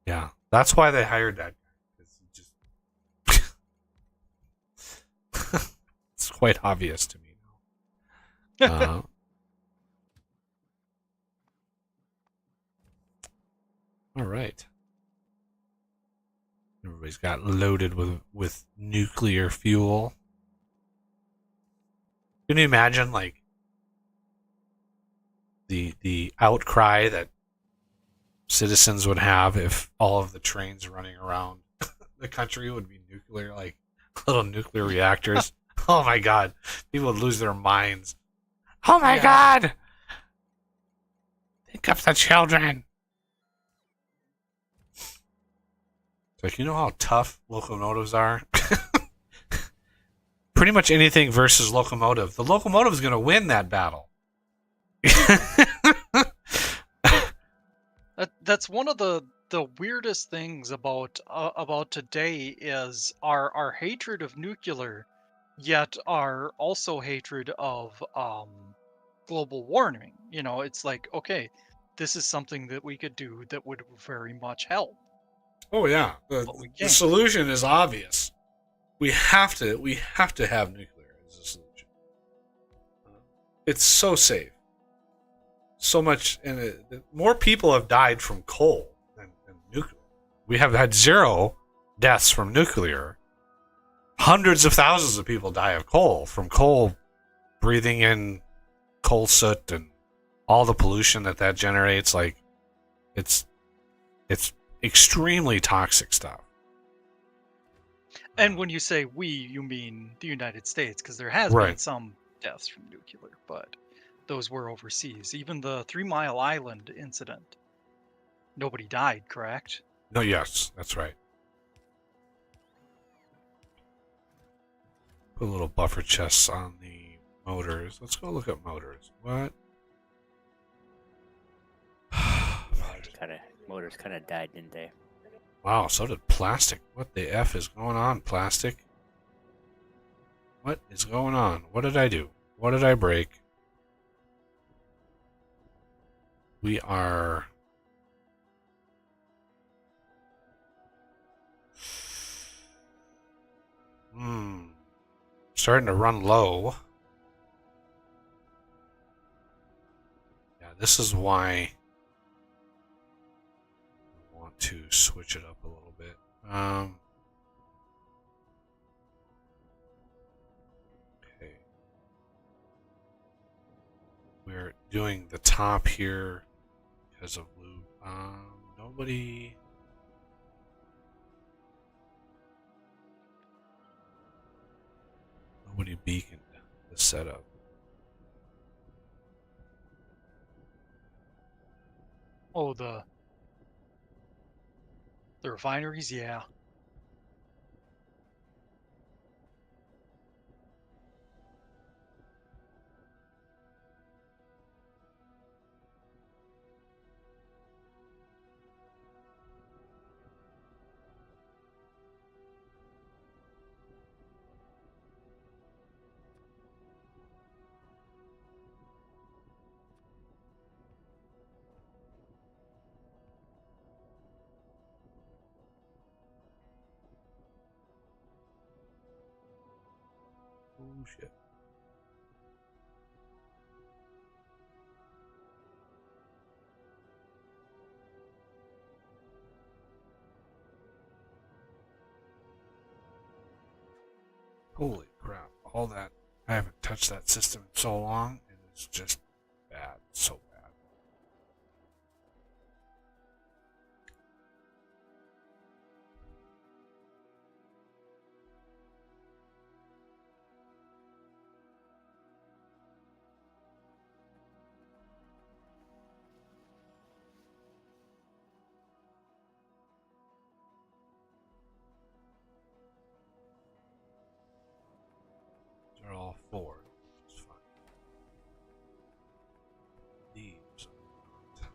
Yeah. That's why they hired that guy. 'Cause he just it's quite obvious to me now. All right. Everybody's got loaded with nuclear fuel. Can you imagine like the outcry that citizens would have if all of the trains running around the country would be nuclear, like little nuclear reactors? Oh my god. People would lose their minds. Oh my Yeah. god. Think of the children. It's like, you know how tough locomotives are? Pretty much anything versus locomotive. The locomotive is going to win that battle. That's one of the weirdest things about today is our hatred of nuclear, yet our also hatred of global warming. You know, it's like, okay, this is something that we could do that would very much help, Oh yeah, but we the can't. solution is obvious. We have to have nuclear as a solution. It's so safe. So much, and more people have died from coal than nuclear. We have had 0 deaths from nuclear. Hundreds of thousands of people die of coal, from coal breathing in coal soot and all the pollution that generates. Like, it's extremely toxic stuff. And when you say we, you mean the United States, because there has been Right. some deaths from nuclear, but those were overseas. Even the 3 Mile Island incident, nobody died, correct? No, yes, that's right. Put a little buffer chests on the motors. Let's go look at motors. What? Motors kind of died, didn't they? Wow, so did plastic. What the F is going on, plastic? What is going on? What did I do? What did I break? We are... starting to run low. Yeah, this is why I want to switch it up a little bit. Okay. We're doing the top here because of loop. Nobody beaconed the setup. Oh, the refineries, yeah. Oh shit. Holy crap. All that. I haven't touched that system in so long, and it's just bad. So bad. They're all four. Which is fine. These are not.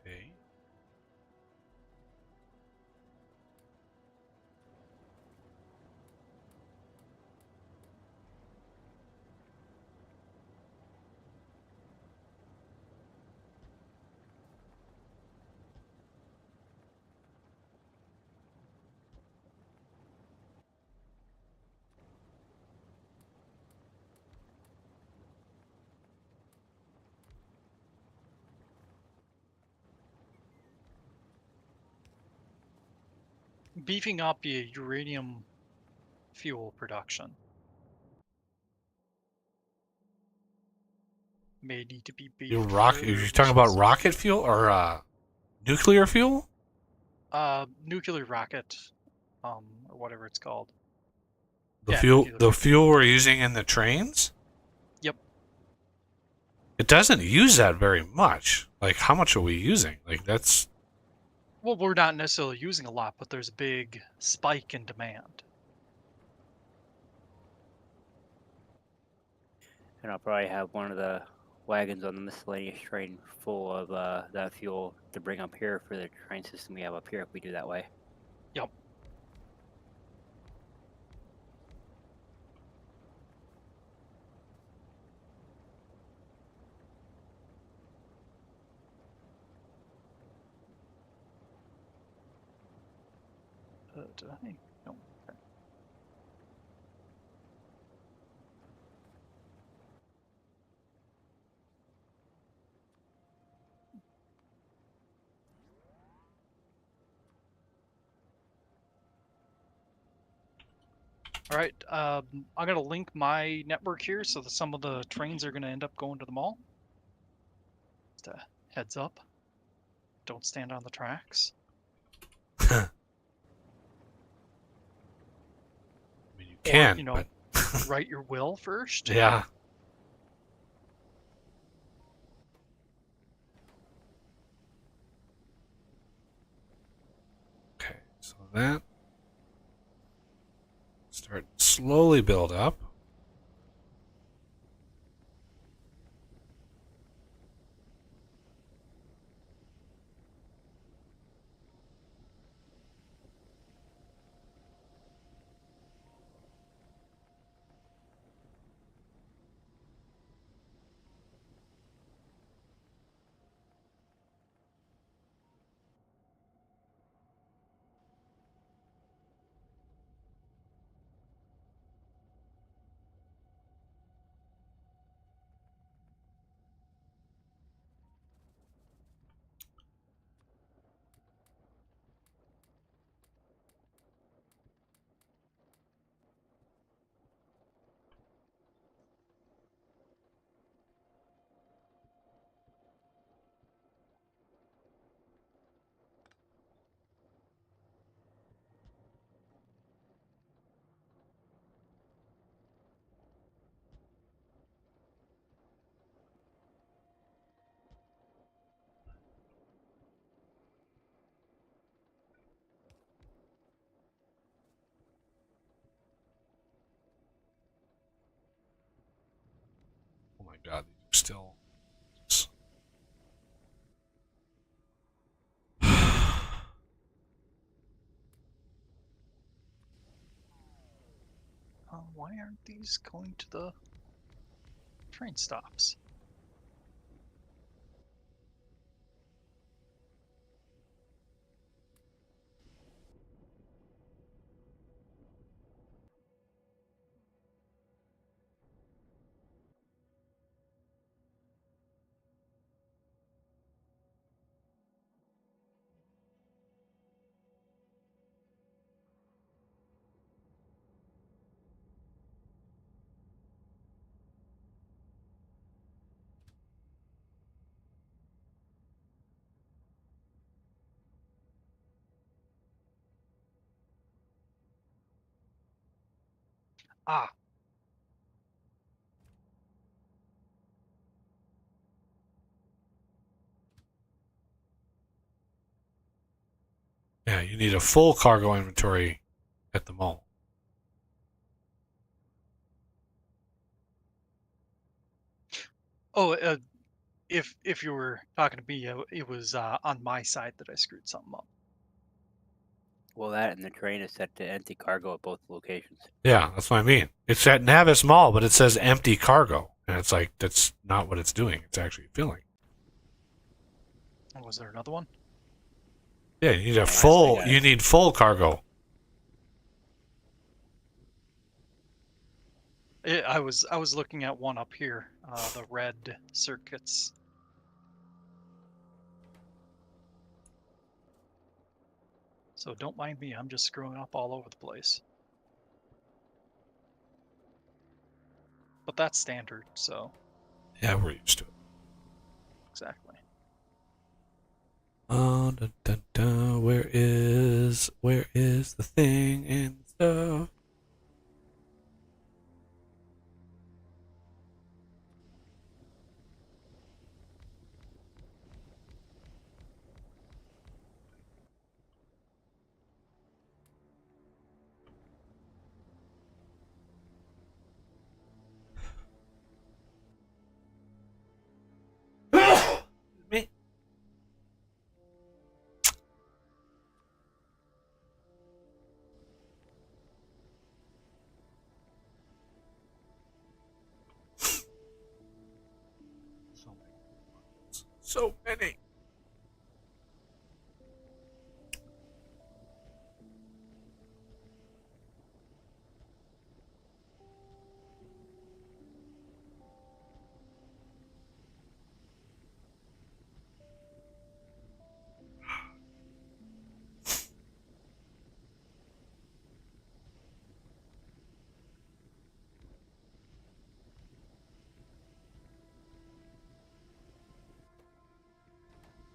Okay. Beefing up your uranium fuel production may need to be beefed You're talking about rocket fuel or nuclear fuel? nuclear rocket, or whatever it's called. The Yeah, fuel nuclear the fuel. fuel we're using in the trains? Yep. It doesn't use that very much. Like how much are we using? Like that's Well, we're not necessarily using a lot, but there's a big spike in demand. And I'll probably have one of the wagons on the miscellaneous train full of that fuel to bring up here for the train system we have up here if we do that way. Yep. Did I? No. Okay. All right. I'm gonna link my network here, so that some of the trains are gonna end up going to the mall. Just a heads up. Don't stand on the tracks. I mean you can, you know, but write your will first. yeah. Okay, so that start slowly build up. Oh my god, these are still Why aren't these going to the train stops. Ah, Yeah, you need a full cargo inventory at the mall. oh, if you were talking to me, it was on my side that I screwed something up. Well, that and the train is set to empty cargo at both locations. Yeah, that's what I mean. It's at Navis Mall, but it says empty cargo. And it's like, that's not what it's doing. It's actually filling. Oh, was there another one? Yeah, you need a I full, got you it. need full cargo. I was looking at one up here, the red circuits. So don't mind me, I'm just screwing up all over the place. But that's standard, so Yeah, we're used to it. exactly. Dun, dun, dun. Where is the thing and stuff? Me. So many.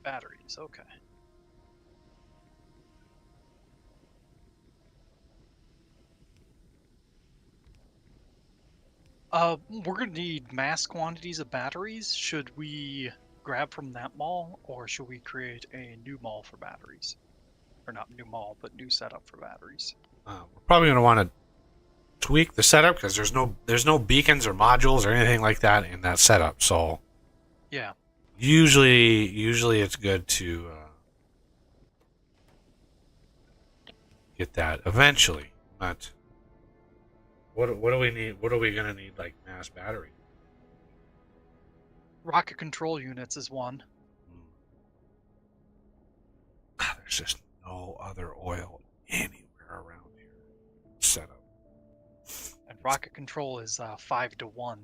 Batteries, okay. We're gonna need mass quantities of batteries. Should we grab from that mall, or should we create a new mall for batteries? Or not new mall, but new setup for batteries. We're probably going to want to tweak the setup because there's no beacons or modules or anything like that in that setup. So Yeah. usually it's good to get that eventually. But what do we need? What are we going to need like mass battery? Rocket control units is one. There's just no other oil anywhere around here. Setup. And rocket control is 5-to-1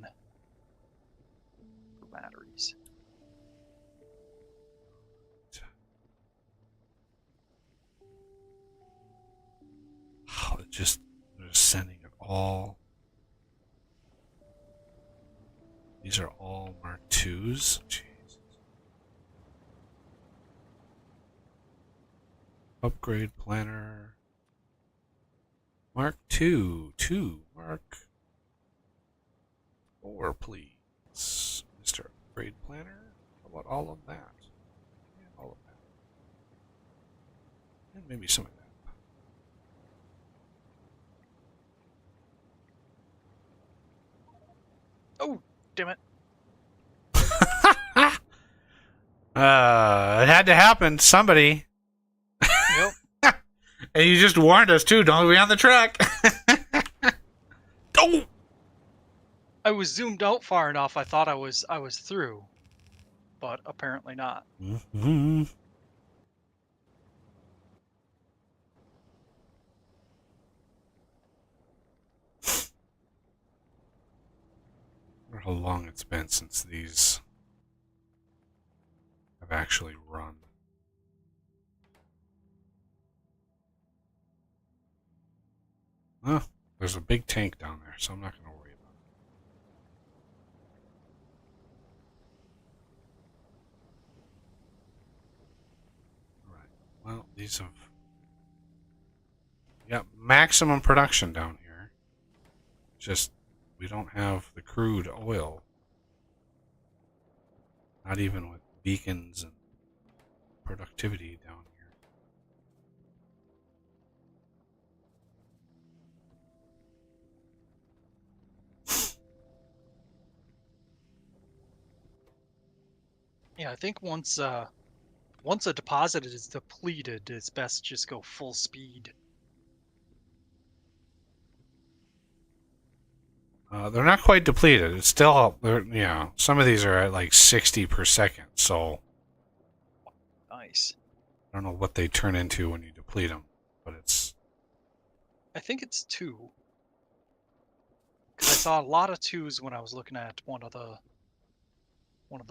for batteries. Oh, they're just sending it all. These are all Mark IIs. Jeez. Upgrade planner. Mark II. Mark 4, please. Mr. Upgrade planner. How about all of that? Yeah, all of that. And maybe some of that. Oh, damn it. It had to happen. Somebody. Yep. And you just warned us too. Don't be on the track. Oh! I was zoomed out far enough. I thought I was through, but apparently not. Mm-hmm. I wonder how long it's been since these have actually run. Well, there's a big tank down there, so I'm not going to worry about it. Alright, well, these have... We got maximum production down here. Just, we don't have the crude oil. Not even with beacons and productivity down here. Yeah, I think once a deposit is depleted, it's best to just go full speed. They're not quite depleted. It's still, some of these are at like 60 per second, so Nice. I don't know what they turn into when you deplete them, but it's... I think it's 2. Because I saw a lot of 2s when I was looking at one of the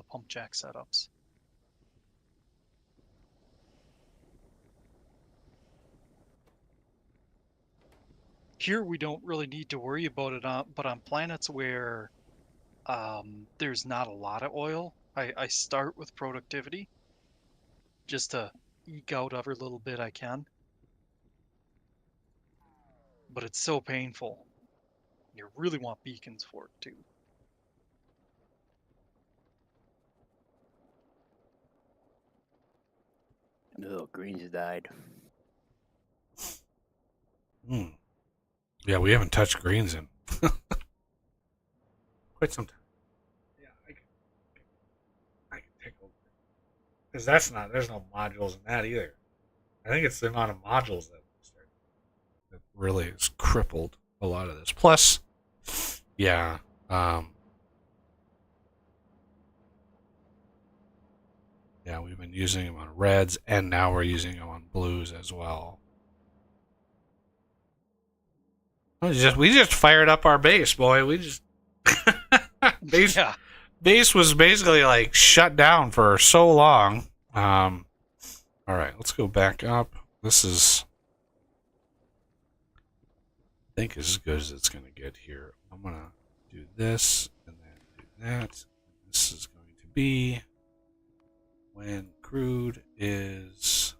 pump jack setups. Here we don't really need to worry about it, but on planets where there's not a lot of oil, I start with productivity just to eke out every little bit I can. But it's so painful. You really want beacons for it too. Oh, greens died. Yeah, we haven't touched greens in quite some time. Yeah, I can take over. Because there's no modules in that either. I think it's the amount of modules that really has crippled a lot of this. Plus, yeah, yeah, we've been using them on reds, and now we're using them on blues as well. We just fired up our base, boy. We just base was basically like shut down for so long. All right, let's go back up. This is, I think, as good as it's going to get here. I'm going to do this and then do that. This is going to be when crude is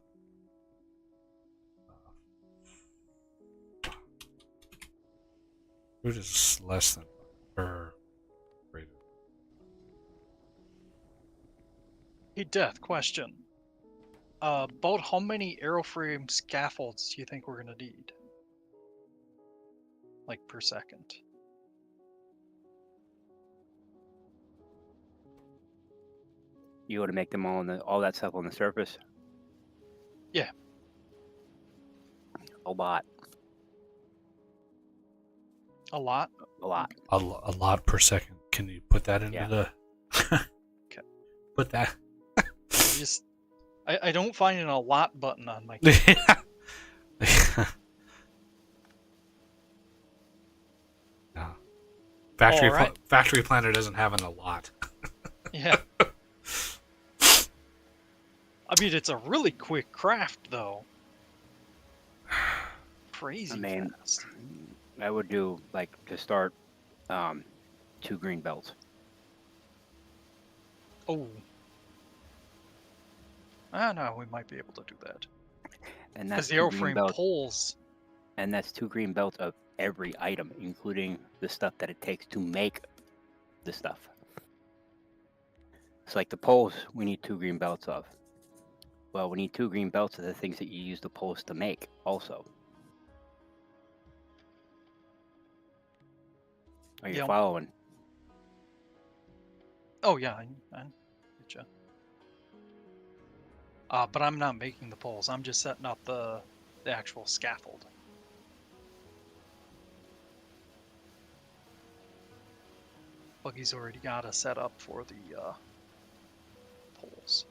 less than or greater. Hey, Death, question. About how many aeroframe scaffolds do you think we're gonna need? Like per second? You want to make them all that stuff on the surface? Yeah. A lot. A lot? A lot. A lot per second. Can you put that into the... Okay. Put that... I don't find an a lot button on my keyboard. No. Factory Planner doesn't have an a lot. Yeah. I mean, it's a really quick craft, though. Crazy fast. I would do, like, to start, 2 green belts. Oh. I know we might be able to do that. And that's the airframe poles. And that's 2 green belts of every item, including the stuff that it takes to make the stuff. It's like the poles, we need 2 green belts of. Well, we need 2 green belts of the things that you use the poles to make, also. Are you following? Oh, yeah, I getcha. But I'm not making the poles. I'm just setting up the actual scaffold. Buggy's already got a setup for the poles.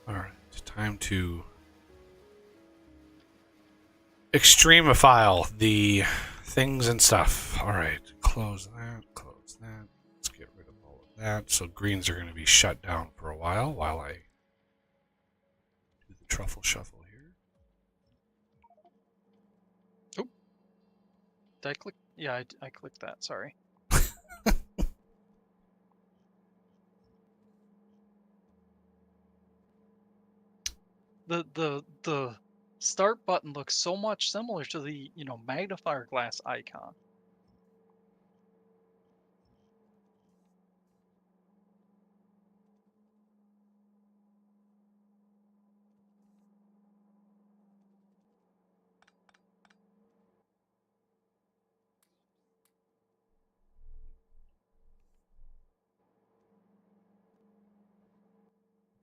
All right, time to extremophile the things and stuff. All right, close that, close that. Let's get rid of all of that. So greens are going to be shut down for a while I do the truffle shuffle here. Did I click? Yeah, I clicked that. Sorry. The start button looks so much similar to the magnifier glass icon.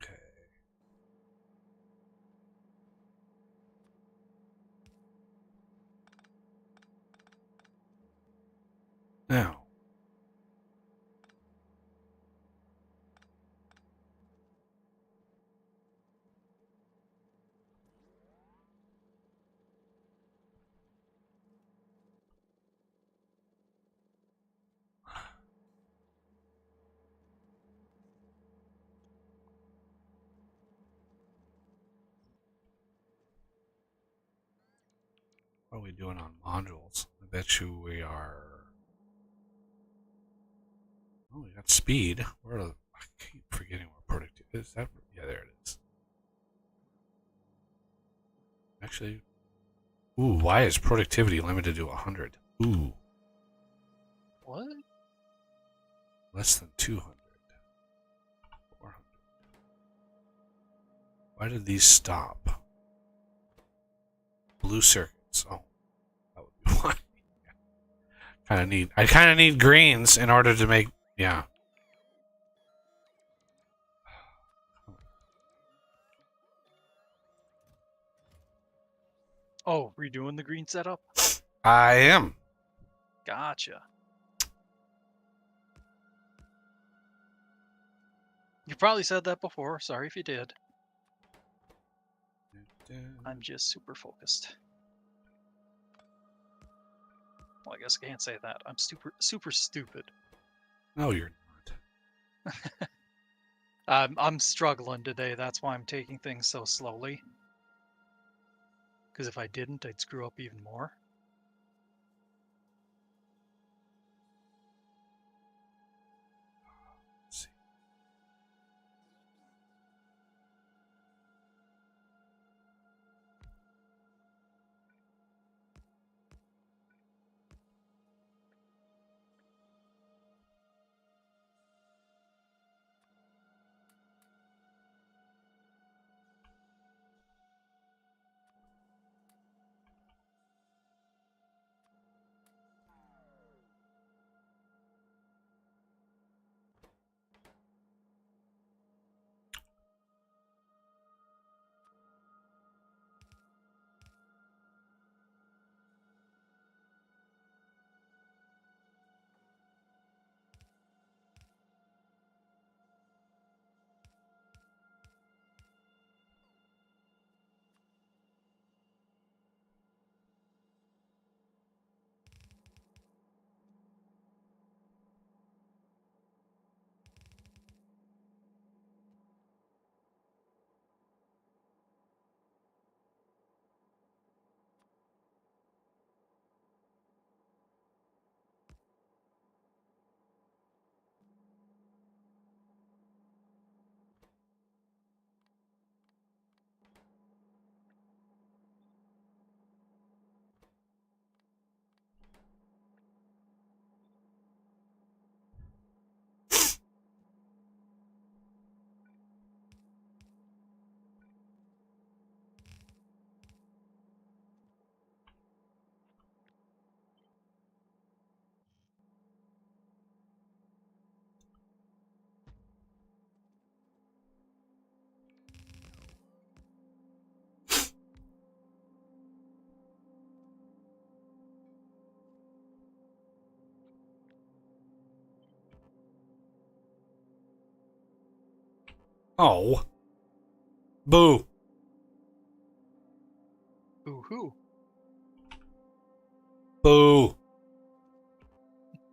Okay. Now, what are we doing on modules? I bet you we are. Oh, we got speed. I keep forgetting where productivity is. That, yeah, there it is. Actually, ooh, why is productivity limited to 100? Ooh, What? less than 200. 400. Why did these stop? Blue circuits. Oh, that would be why. I kind of need greens in order to make. Yeah. Oh, redoing the green setup? I am. Gotcha. You probably said that before. Sorry if you did. I'm just super focused. Well, I guess I can't say that. I'm super stupid. No, you're not. I'm struggling today. That's why I'm taking things so slowly. Because if I didn't, I'd screw up even more. Let's see. Oh. Boo. Ooh-hoo. Boo.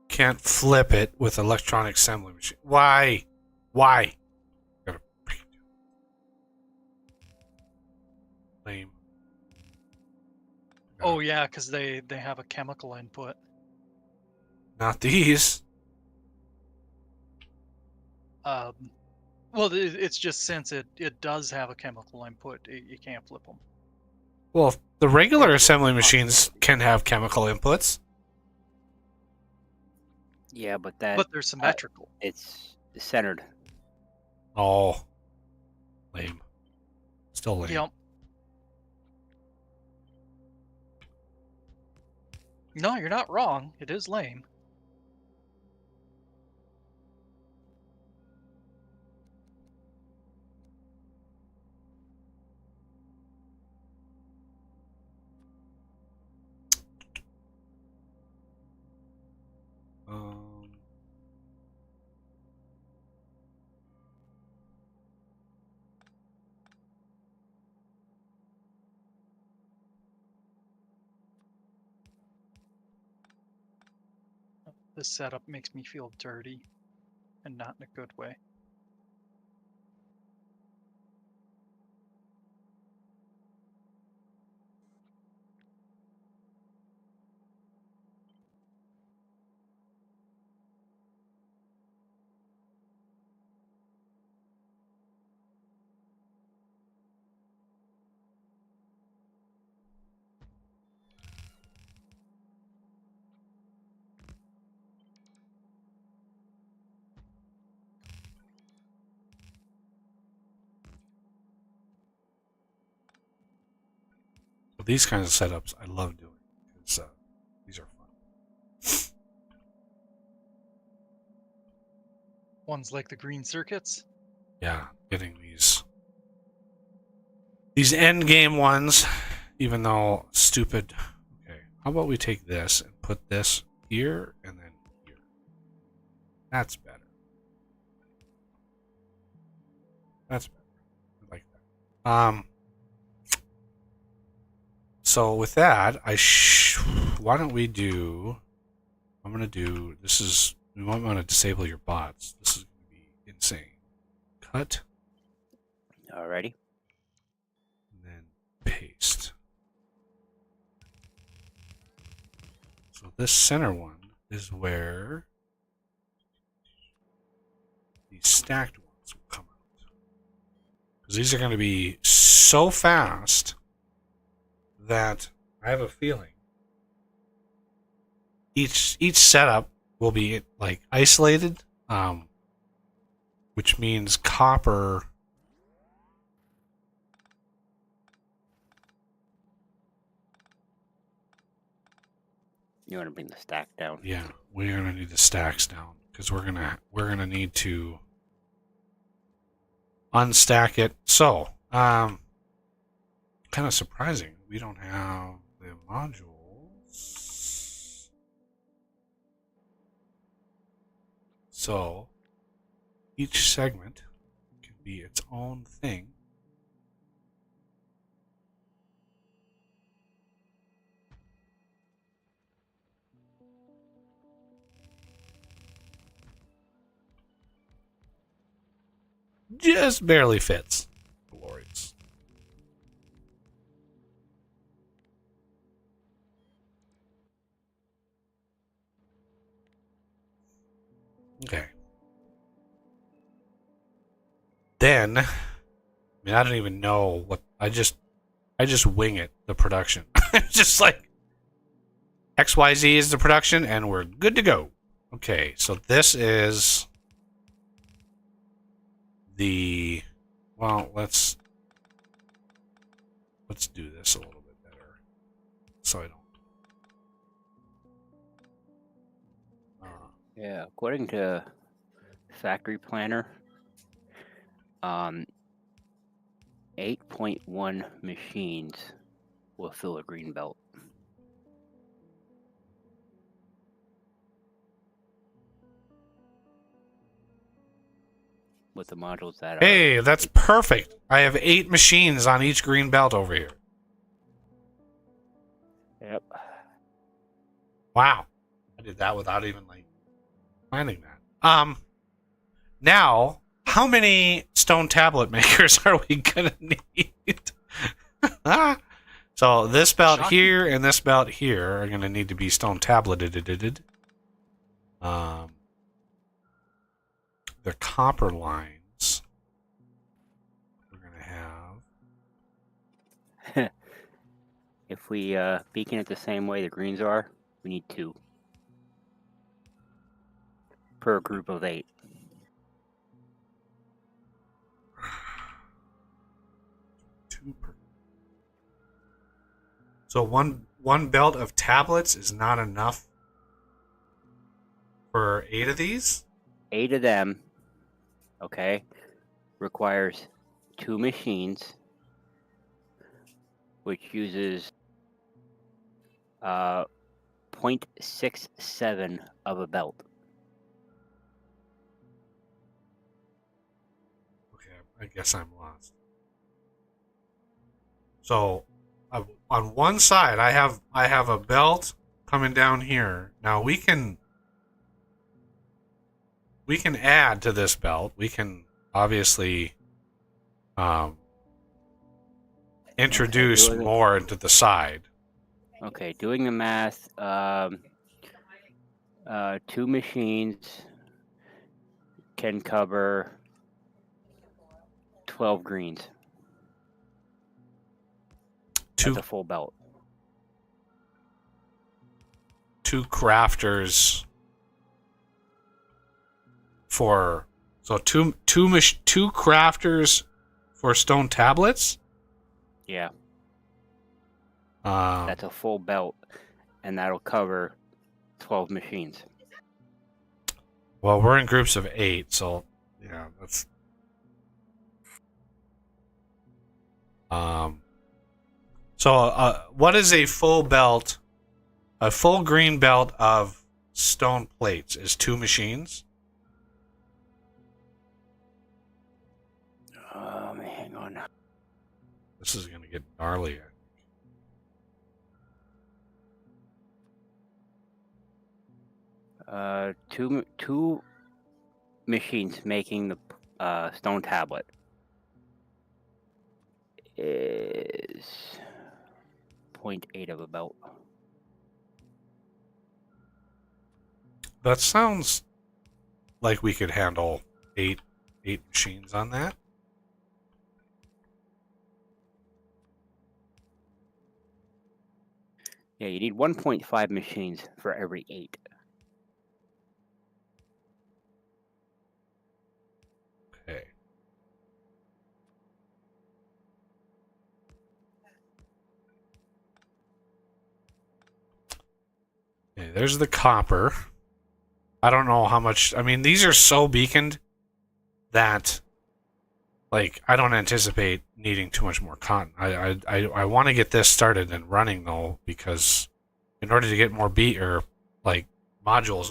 Can't flip it with electronic assembly machine. Why? Why? Gotta lame. Oh yeah, because they have a chemical input. Not these. Well, it's just since it does have a chemical input, you can't flip them. Well, the regular Or assembly the machines possibility. can have chemical inputs. Yeah, but that But they're symmetrical. it's centered. Oh. Lame. Still lame. Yep. No, you're not wrong. It is lame. Um, This setup makes me feel dirty, and not in a good way. but these kinds of setups I love doing because these are fun. Ones like the green circuits. Yeah, getting these end game ones, even though stupid. Okay, how about we take this and put this here and then here? That's better. That's better. I like that. So with that, why don't we do? I'm gonna do. This is. We might want to disable your bots. This is gonna be insane. Cut Alrighty. and then paste. So this center one is where these stacked ones will come out. Because these are going to be so fast that I have a feeling each setup will be like isolated, which means copper. You want to bring the stack down? Yeah, we're gonna need the stacks down because we're gonna need to unstack it. So, kind of surprising we don't have the modules. So, each segment can be its own thing. Just barely fits. Glorious. Okay. Then, I mean, I don't even know what I just wing it. The production, just like XYZ is the production, and we're good to go. Okay, so this is the. Well, let's do this a little bit better, so I don't. Yeah, according to Factory Planner, 8.1 machines will fill a green belt. with the modules that are. Hey, that's perfect. I have 8 machines on each green belt over here. Yep. Wow. I did that without even like planning that. Now, how many stone tablet makers are we gonna need? So this belt Shocking. here and this belt here are gonna need to be stone tableted. The copper lines we're gonna have. If we beacon it the same way the greens are, we need 2 per group of 8. So one belt of tablets is not enough for 8 of these? 8 of them, okay, requires 2 machines, which uses 0.67 of a belt. Okay, I guess I'm lost. So on one side I have a belt coming down here. Now we can add to this belt. We can obviously introduce more into the side. Okay, doing the math, 2 machines can cover 12 greens. That's a full belt. 2 crafters for two crafters for stone tablets. Yeah. That's a full belt, and that'll cover 12 machines. Well, we're in groups of 8, so yeah, that's So what is a full belt? A full green belt of stone plates is 2 machines. Hang on. This is gonna get gnarly. Two machines making the stone tablet is 0.8 of a belt. That sounds like we could handle 8 machines on that. Yeah, you need 1.5 machines for every 8. Okay. Okay, there's the copper. I don't know how much. I mean, these are so beaconed that, like, I don't anticipate needing too much more cotton. I want to get this started and running though, because in order to get more modules,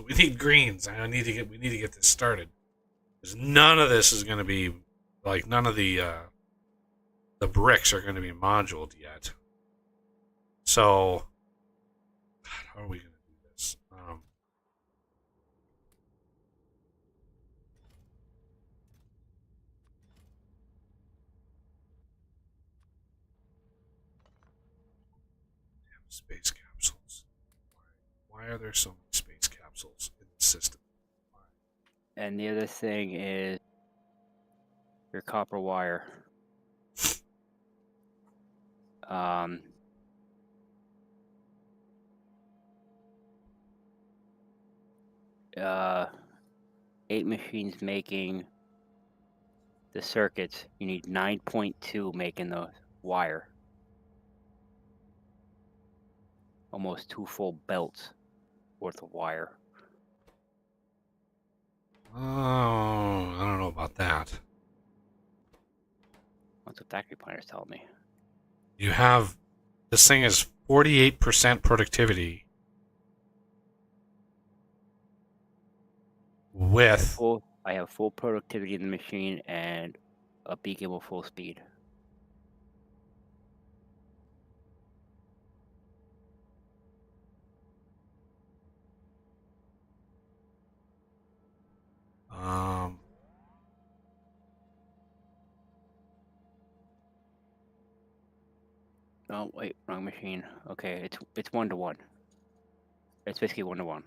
we need greens. We need to get this started. Because none of this is going to be none of the bricks are going to be moduled yet. So, God, how are we going to do this? Space capsules. Why are there so many space capsules in the system? And the other thing is your copper wire. 8 machines making the circuits. You need 9.2 making the wire. Almost 2 full belts worth of wire. Oh, I don't know about that. That's what factory planners tell me. You have this thing is 48% productivity with I have full productivity in the machine and a beacon with full speed. Oh wait, wrong machine. Okay, it's 1-to-1. It's basically 1-to-1.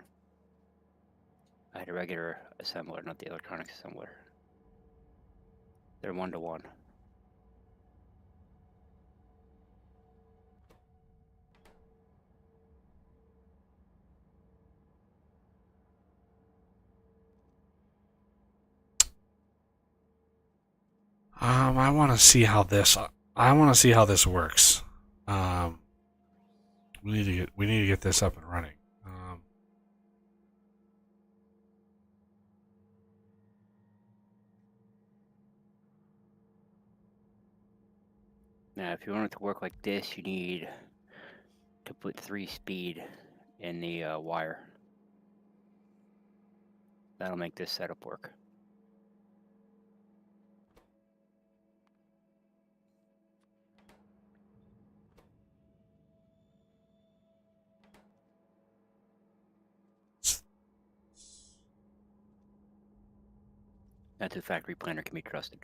I had a regular assembler, not the electronics assembler. They're 1-to-1. I want to see how this. I want to see how this works. We need to get this up and running. Now, if you want it to work like this, you need to put 3 speed in the wire. That'll make this setup work. That's a factory planner can be trusted.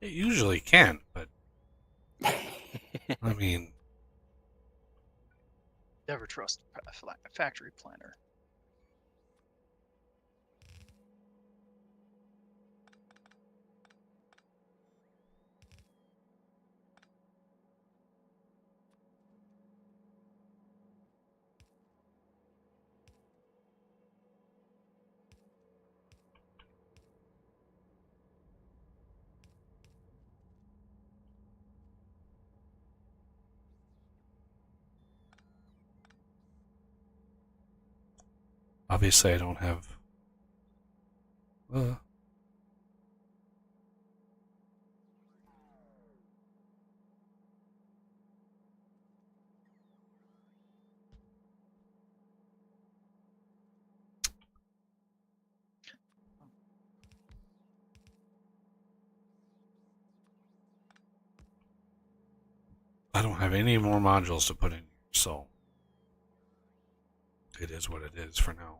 It usually can, but I mean, Never trust a factory planner. obviously I don't have. I don't have any more modules to put in here, so it is what it is for now.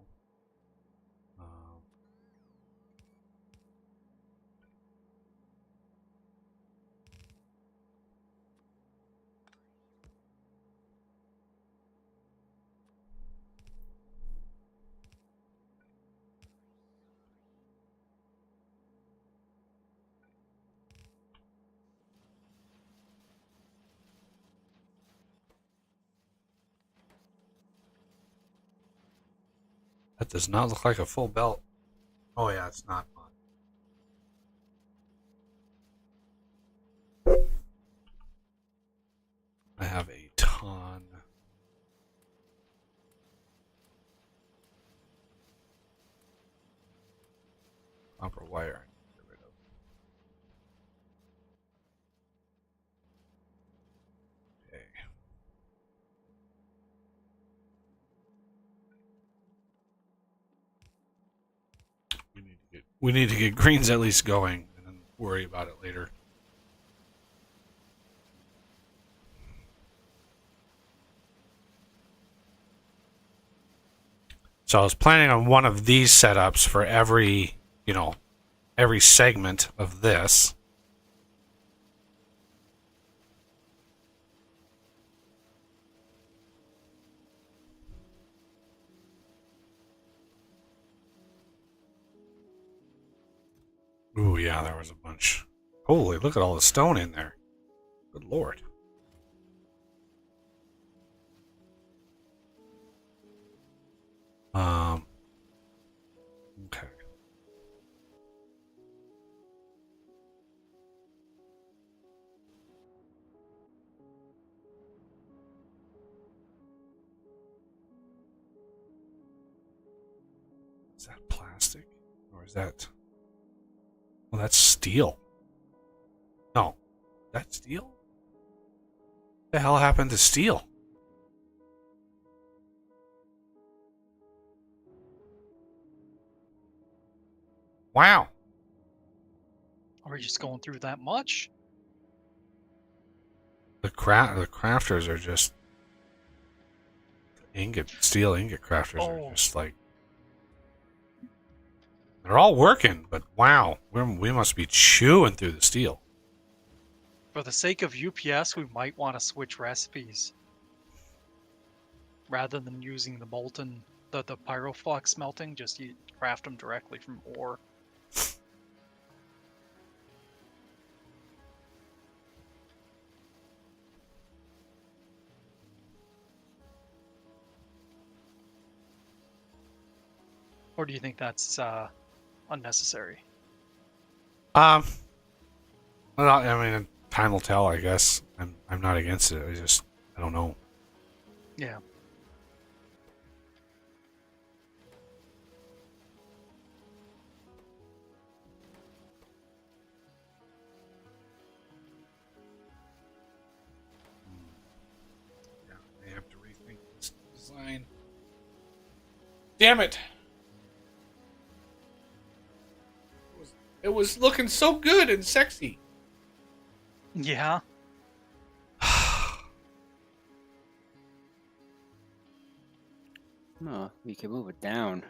That does not look like a full belt. Oh yeah, it's not. I have a ton. Copper wire. I need to get rid of. Okay. We need to get greens at least going, and then worry about it later. So I was planning on one of these setups for every, every segment of this. Ooh, yeah, there was a bunch. Holy, look at all the stone in there. Good lord. Okay. Is that plastic? Or is that... Well, that's steel. No. That's steel? What the hell happened to steel? Wow. Are we just going through that much? The crafters are just steel ingot crafters are Oh. just like they're all working, but wow, we must be chewing through the steel. For the sake of UPS, we might want to switch recipes. Rather than using the molten, the pyroflux smelting, just craft them directly from ore. Or do you think that's unnecessary? Well, I mean, time will tell. I guess I'm not against it. I don't know. Yeah. Yeah, I have to rethink this design. Damn it! It was looking so good and sexy. Yeah. No, we can move it down.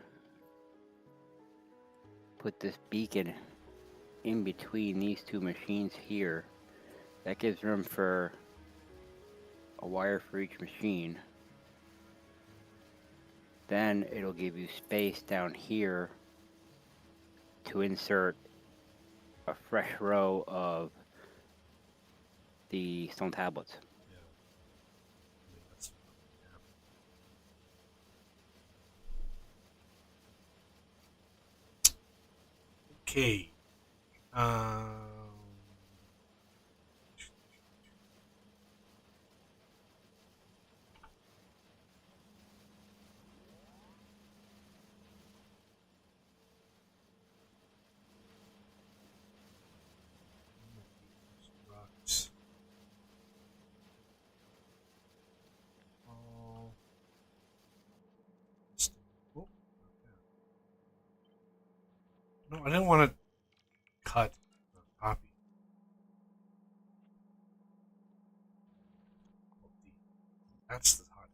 Put this beacon in between these two machines here. That gives room for a wire for each machine. Then it'll give you space down here to insert a fresh row of the stone tablets. Okay. Rocks. Oh. Oh, no, I didn't want to cut the copy. That's the hot.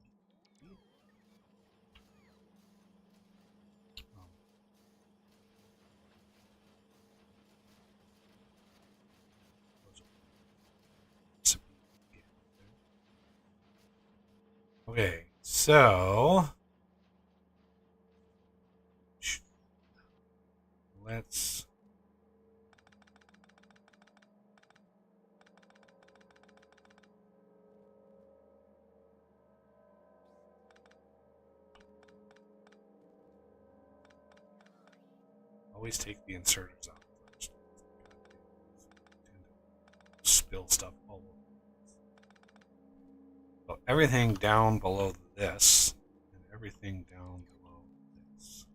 Okay, so let's always take the inserters out first. Spill stuff all over. So everything down below this, and everything down below this.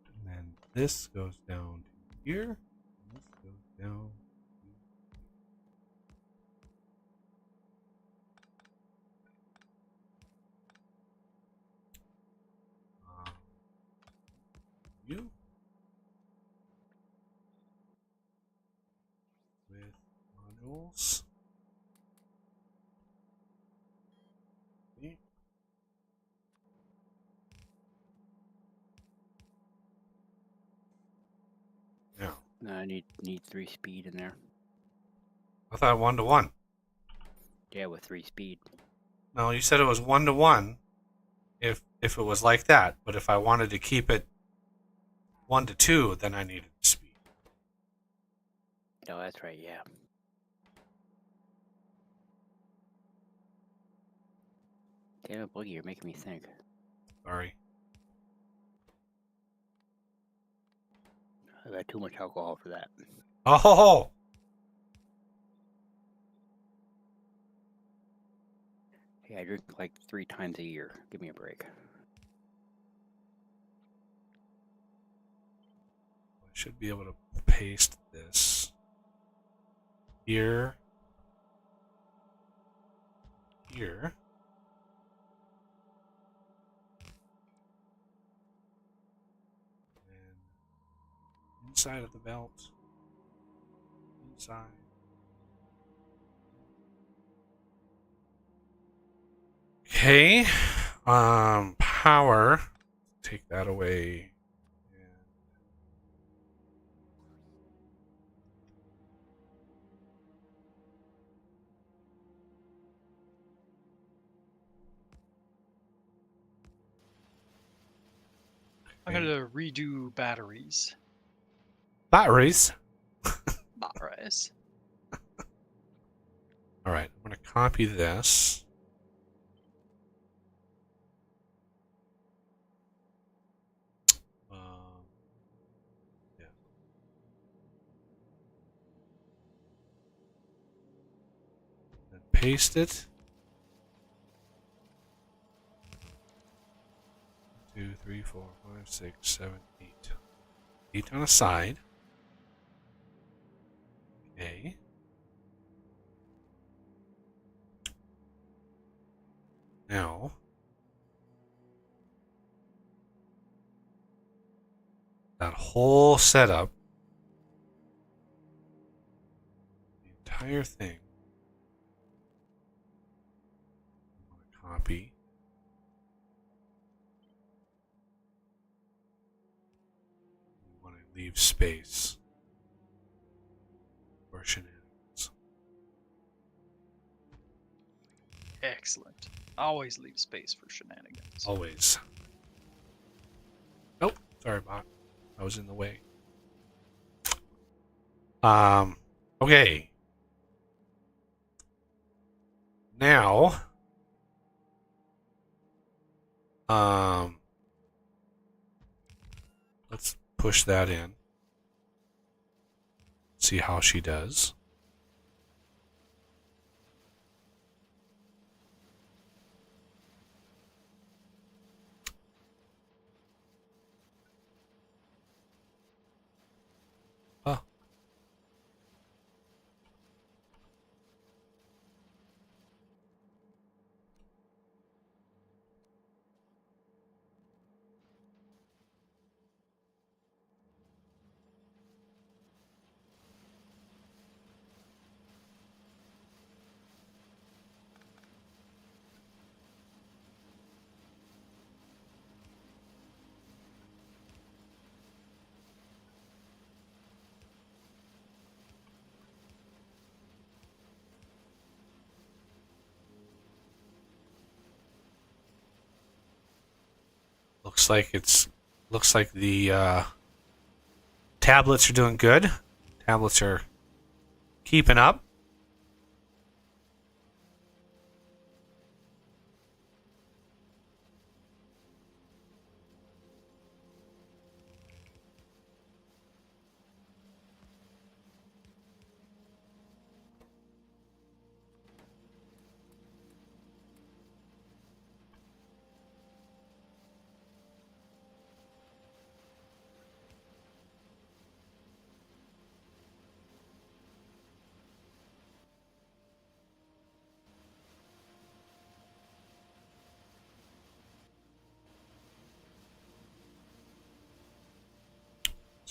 And then this goes down to here, and this goes down to you with modules. Okay. Now, I need 3 speed in there. I thought 1-to-1. Yeah, with 3 speed. No, you said it was 1-to-1 if it was like that. But if I wanted to keep it 1-to-2, then I needed speed. No, that's right, yeah. Damn it, Boogie, you're making me think. Sorry. I got too much alcohol for that. Oh! Hey, I drink like 3 times a year. Give me a break. I should be able to paste this here. Here. outside of the belt. Inside. Okay. Power. Take that away. I'm gonna redo batteries. Batteries. Batteries. All right, I'm going to copy this. Yeah. And paste it. 2, 3, 4, 5, 6, 7, 8. 8 on a side. Okay. Now, that whole setup, the entire thing, I'm going to copy. I want to leave space for shenanigans. Excellent. Always leave space for shenanigans. Always. Nope. Sorry, bot. I was in the way. Okay. Now, let's push that in. See how she does. Oh. Looks like the tablets are doing good. Tablets are keeping up.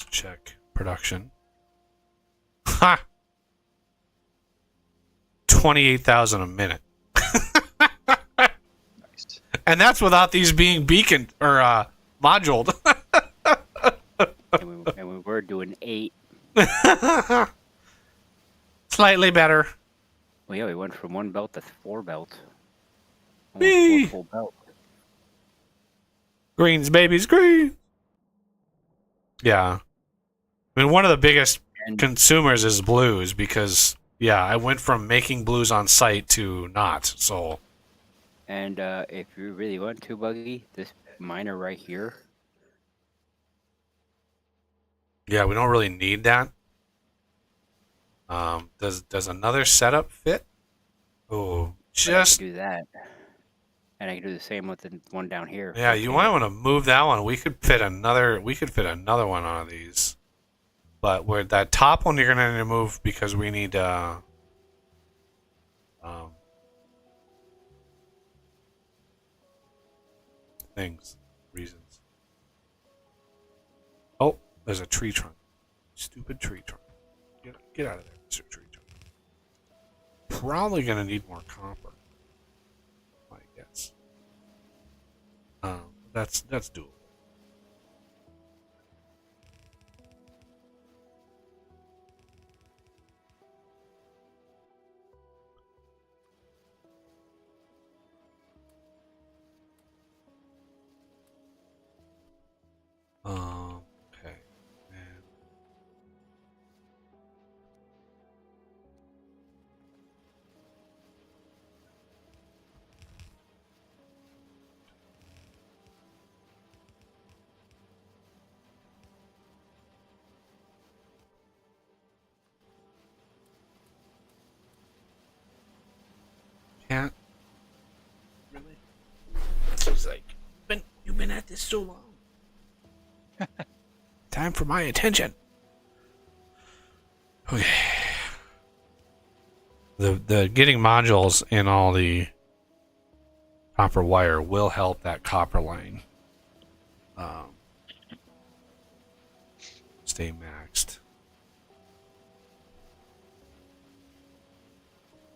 Let's check production. Ha! 28,000 a minute. Nice. And that's without these being beaconed or moduled. And we were doing 8. Slightly better. Well, yeah, we went from 1 belt to 4 belts. Whee! Almost 4 full belts. Greens, babies, green. Yeah. I mean, one of the biggest And consumers is blues because, yeah, I went from making blues on site to not. So, And if you really want to, Buggy, this miner right here, yeah, we don't really need that. Does another setup fit? Oh, I just can do that. And I can do the same with the one down here. yeah. You might want to move that one. We could fit another. We could fit another one on these. But where that top one, you're gonna need to move because we need things, reasons. Oh, there's a tree trunk. Stupid tree trunk. Get out of there, Mr. Tree Trunk. Probably gonna need more copper, I guess. That's doable. Okay. And can't really. He's like, you've been at this so long. Time for my attention. Okay. The getting modules in all the copper wire will help that copper line stay maxed.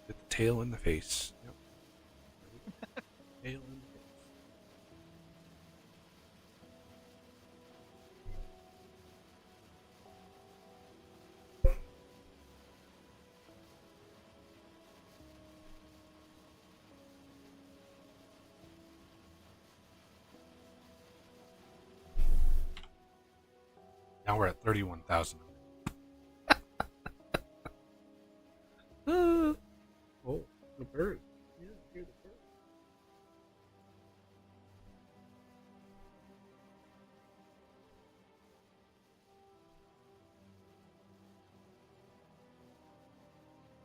Get the tail in the face. Yep. Tail in the face. Now we're at 31,000. Oh, the bird. Yeah, I hear the bird.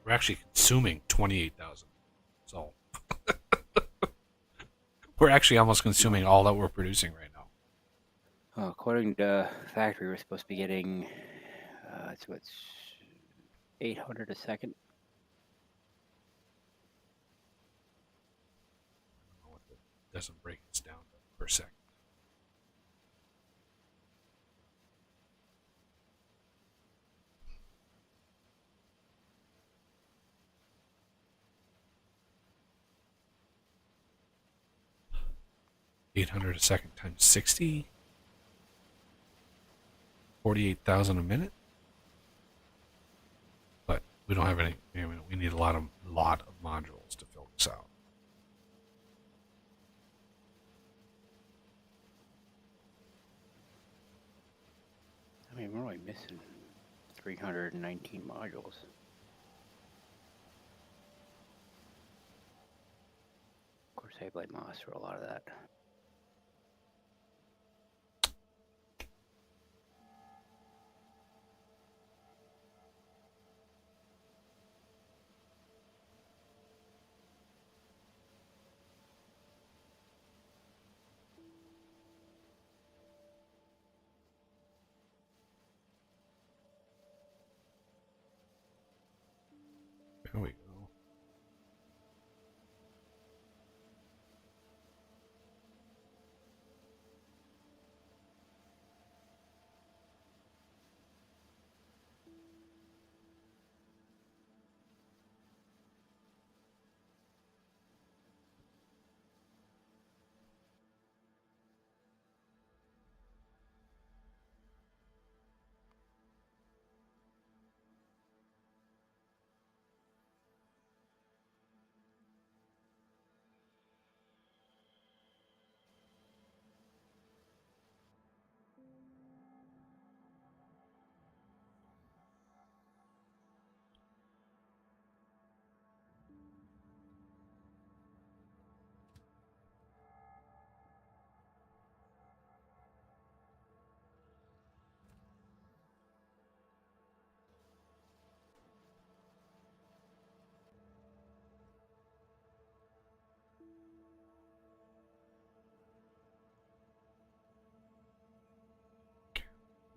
We're actually consuming 28,000. So we're actually almost consuming all that we're producing right now. According to Factory, we're supposed to be getting, it's 800 a second. I don't know what that doesn't break us down per second. $800 a second times 60. 48,000 a minute. But we don't have any. I mean, we need a lot of modules to fill this out. I mean, we're only missing 319 modules. Of course, I blame Moss for a lot of that. There we go.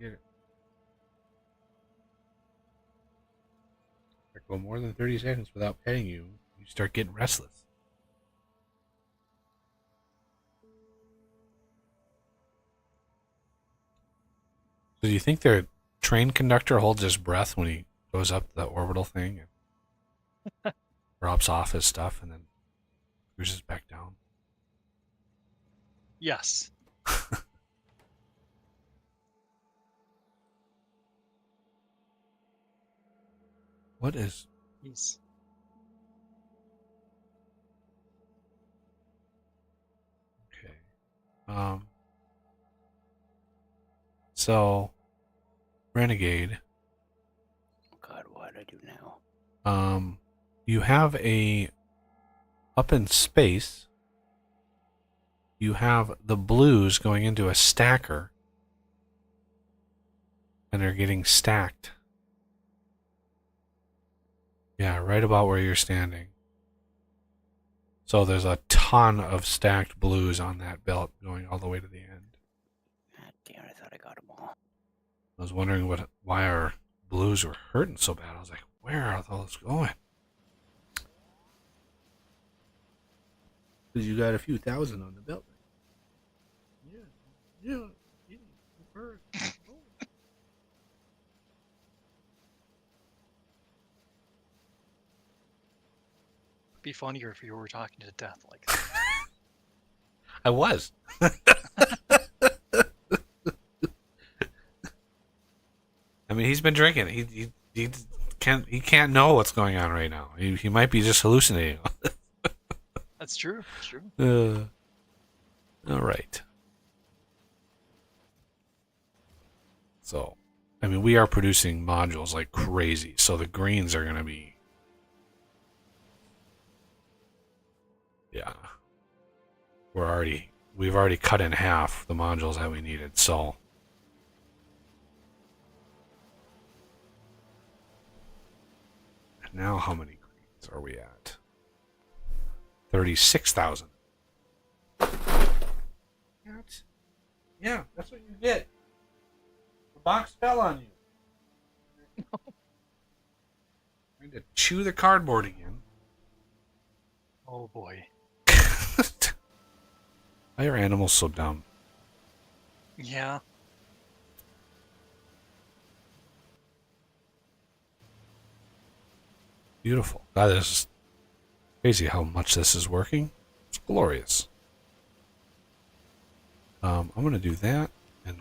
Get it. If I go more than 30 seconds without petting you, you start getting restless. So do you think they're train conductor holds his breath when he goes up the orbital thing and drops off his stuff and then cruises back down? Yes. What is... He's Okay. So, Renegade, God, what do I do now? you have up in space, you have the blues going into a stacker, and they're getting stacked. Yeah, right about where you're standing. So there's a ton of stacked blues on that belt going all the way to the end. God damn it, I thought I got them all. I was wondering why our blues were hurting so bad. I was like, where are those going? Because you got a few thousand on the belt. Yeah. be funnier if you were talking to death like that. I was. I mean, he's been drinking. He can't know what's going on right now. He might be just hallucinating. That's true. That's true. All right. So, I mean, we are producing modules like crazy. So the greens are going to be... Yeah. We've already cut in half the modules that we needed, so... And now how many greens are we at? 36,000. Yeah, that's what you get. The box fell on you. Trying to chew the cardboard again. Oh boy. Why are animals so dumb? Yeah. Beautiful. That is crazy how much this is working. It's glorious. I'm going to do that, and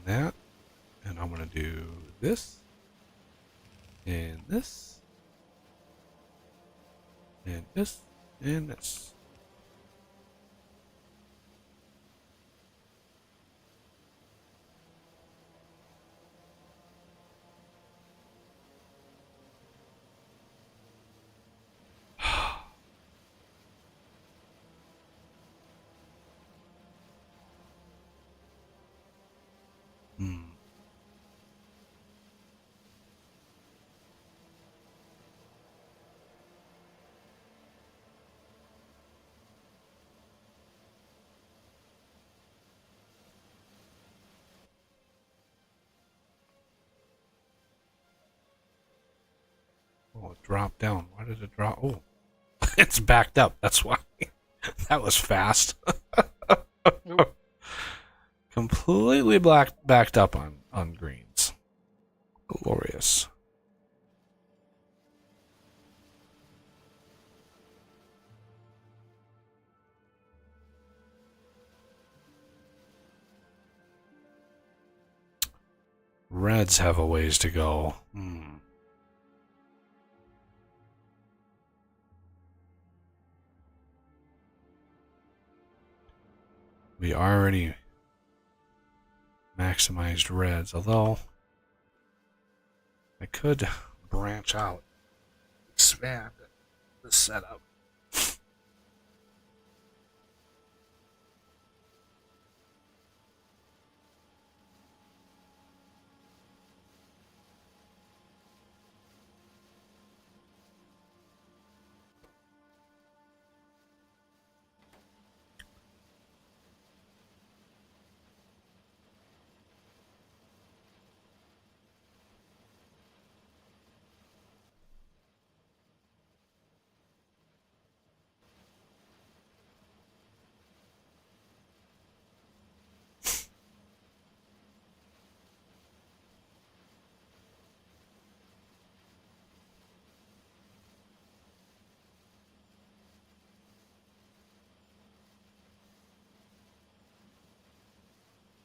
I'm going to do this, and this, and this, and this. Hmm. Oh, it dropped down. Why did it drop? Oh, it's backed up. That's why. That was fast. Nope. Completely backed up on greens. Glorious. Reds have a ways to go. We already maximized reds, although I could branch out, expand the setup.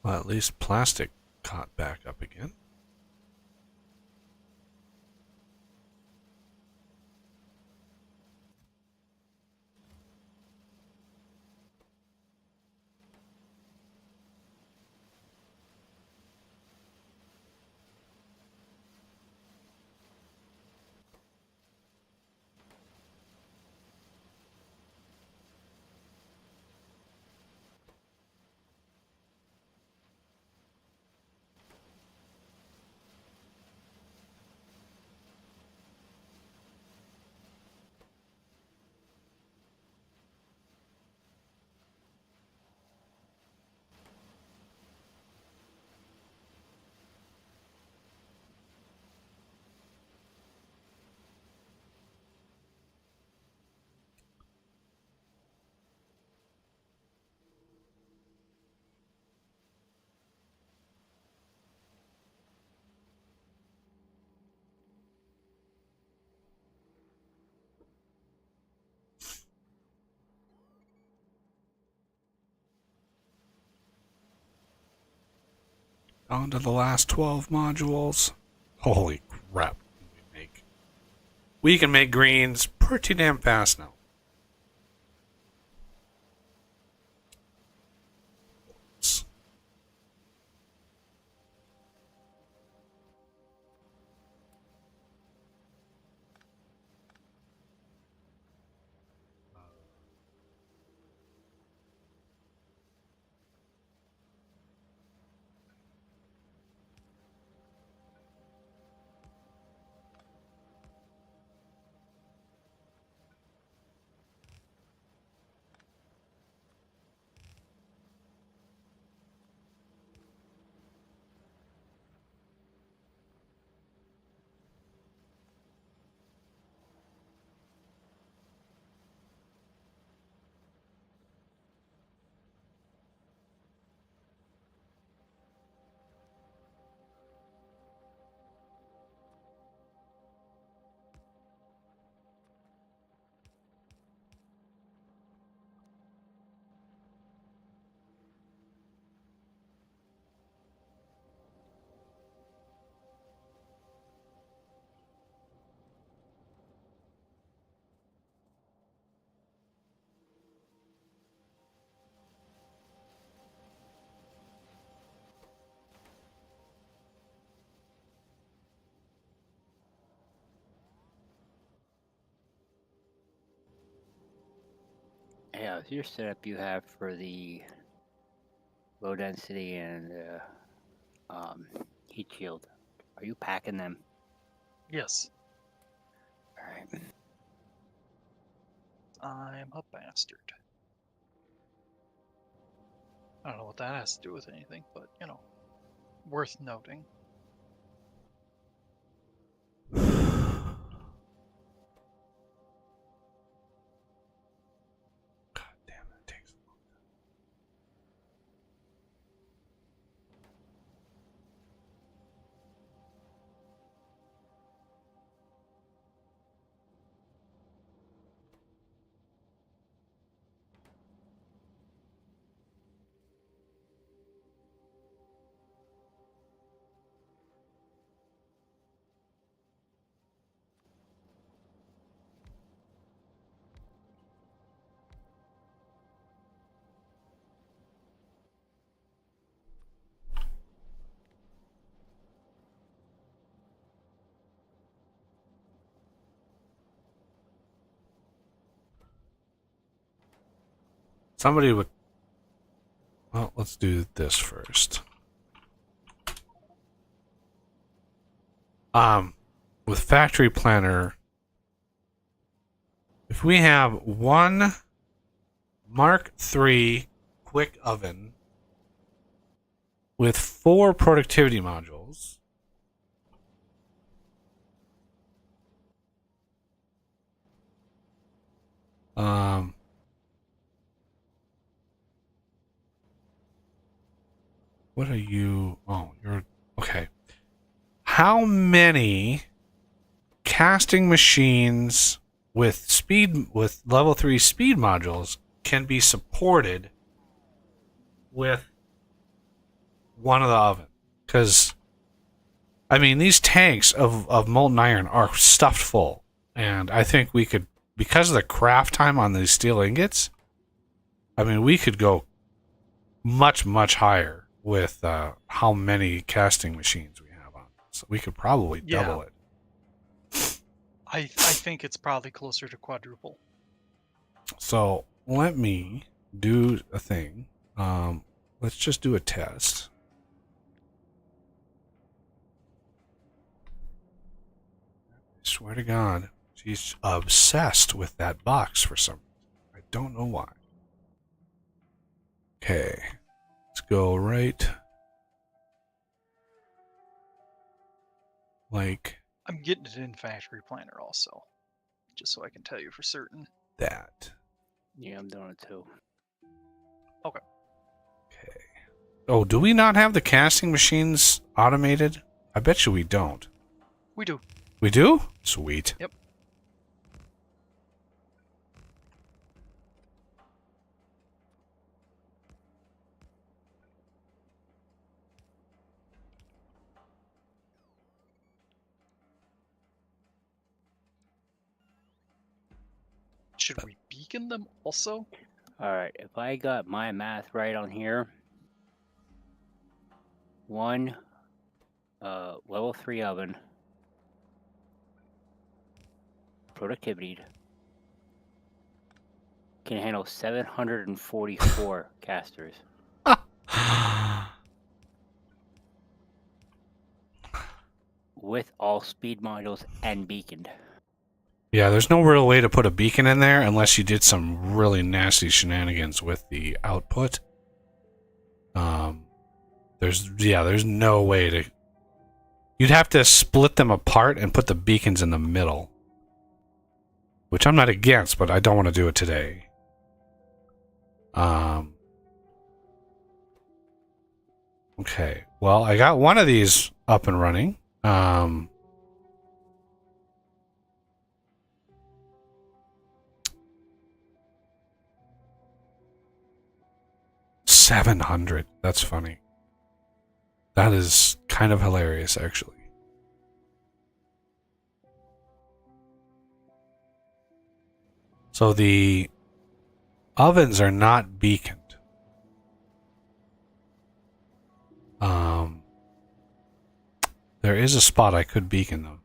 Well, at least plastic caught back up again. On to the last 12 modules. Holy crap. We can make greens pretty damn fast now. Yeah, so your setup you have for the low density and heat shield. Are you packing them? Yes, All right. I'm a bastard. I don't know what that has to do with anything, but you know, worth noting. God damn, that takes a long time. Somebody would. Well, let's do this first. With Factory Planner, if we have one Mark III quick oven with 4 productivity modules, what are you? Oh, you're okay. How many casting machines with level 3 speed modules can be supported with one of the oven. Because, I mean, these tanks of molten iron are stuffed full. And I think we could, because of the craft time on these steel ingots, I mean, we could go much, much higher with how many casting machines we have on. So we could probably double it. I think it's probably closer to quadruple. So let me do a thing. Let's just do a test. I swear to God, she's obsessed with that box for some reason. I don't know why. Okay, let's go right. Like I'm getting it in Factory Planner also, just so I can tell you for certain. that. Yeah, I'm doing it too. Okay. Okay. Oh, do we not have the casting machines automated? I bet you we don't. We do. We do? Sweet. Yep. Should we beacon them also? Alright, if I got my math right on here, one level 3 oven, productivity, can handle 744 casters. With all speed modules and beaconed. Yeah, there's no real way to put a beacon in there unless you did some really nasty shenanigans with the output. There's no way to. You'd have to split them apart and put the beacons in the middle, which I'm not against, but I don't want to do it today. Okay, well, I got one of these up and running. 700. That's funny. That is kind of hilarious, actually. So the ovens are not beaconed. There is a spot I could beacon them.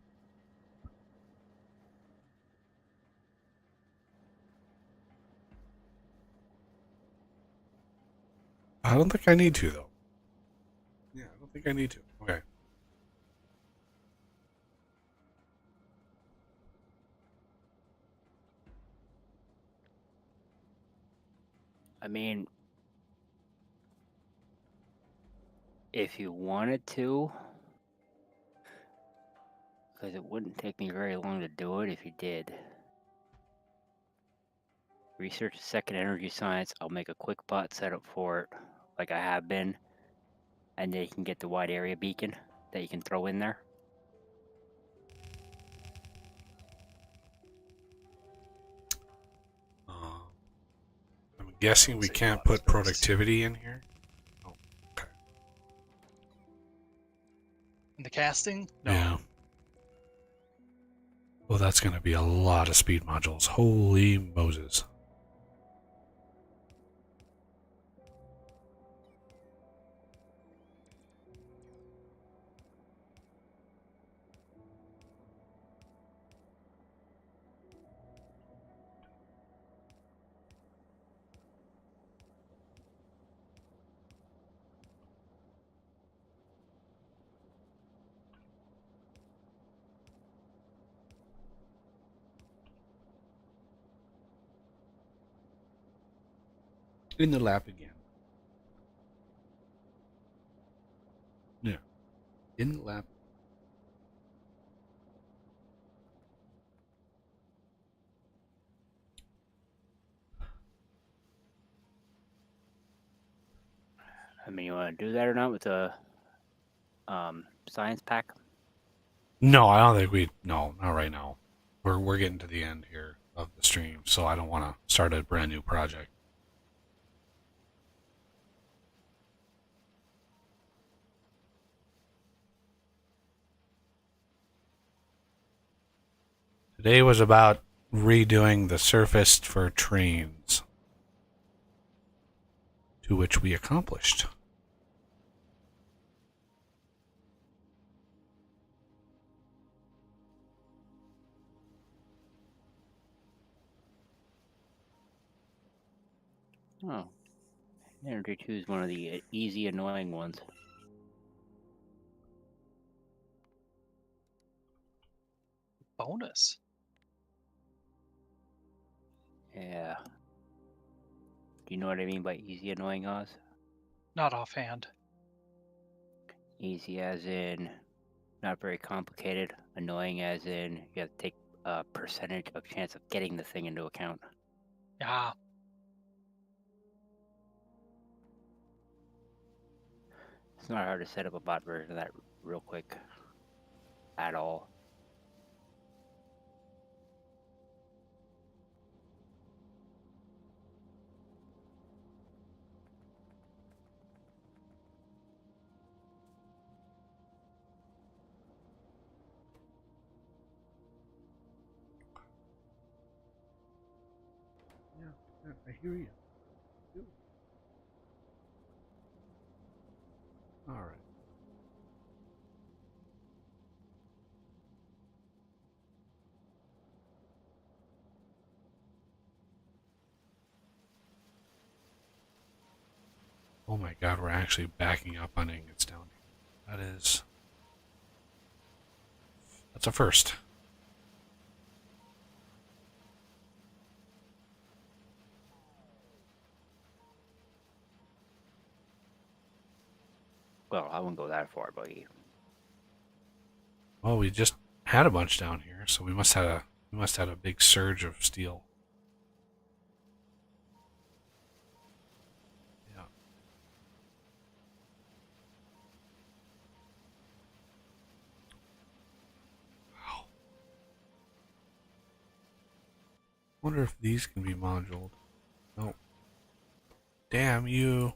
I don't think I need to, though. Yeah, I don't think I need to. Okay. I mean, if you wanted to, because it wouldn't take me very long to do it if you did. Research a second energy science. I'll make a quick bot setup for it, like I have been, and then you can get the wide area beacon that you can throw in there. I'm guessing we can't put productivity in here. Oh, okay. In the casting? No. Yeah. Well, that's going to be a lot of speed modules. Holy Moses. In the lap again. Yeah. In the lap. I mean, you want to do that or not with the science pack? No, I don't think we. No, not right now. We're getting to the end here of the stream, so I don't want to start a brand new project. Today was about redoing the surface for trains, to which we accomplished. Oh, Energy 2 is one of the easy, annoying ones. Bonus. Yeah. Do you know what I mean by easy, annoying, Oz? Not offhand. Easy as in not very complicated. Annoying as in you have to take a percentage of chance of getting the thing into account. Yeah. It's not hard to set up a bot version of that real quick. At all. Yeah, I hear you. All right. Oh my god, we're actually backing up on ingots down here. That's a first. Well, I wouldn't go that far, but Well, we just had a bunch down here, so we must have a big surge of steel. Yeah. Wow. Wonder if these can be moduled. Nope. Damn you.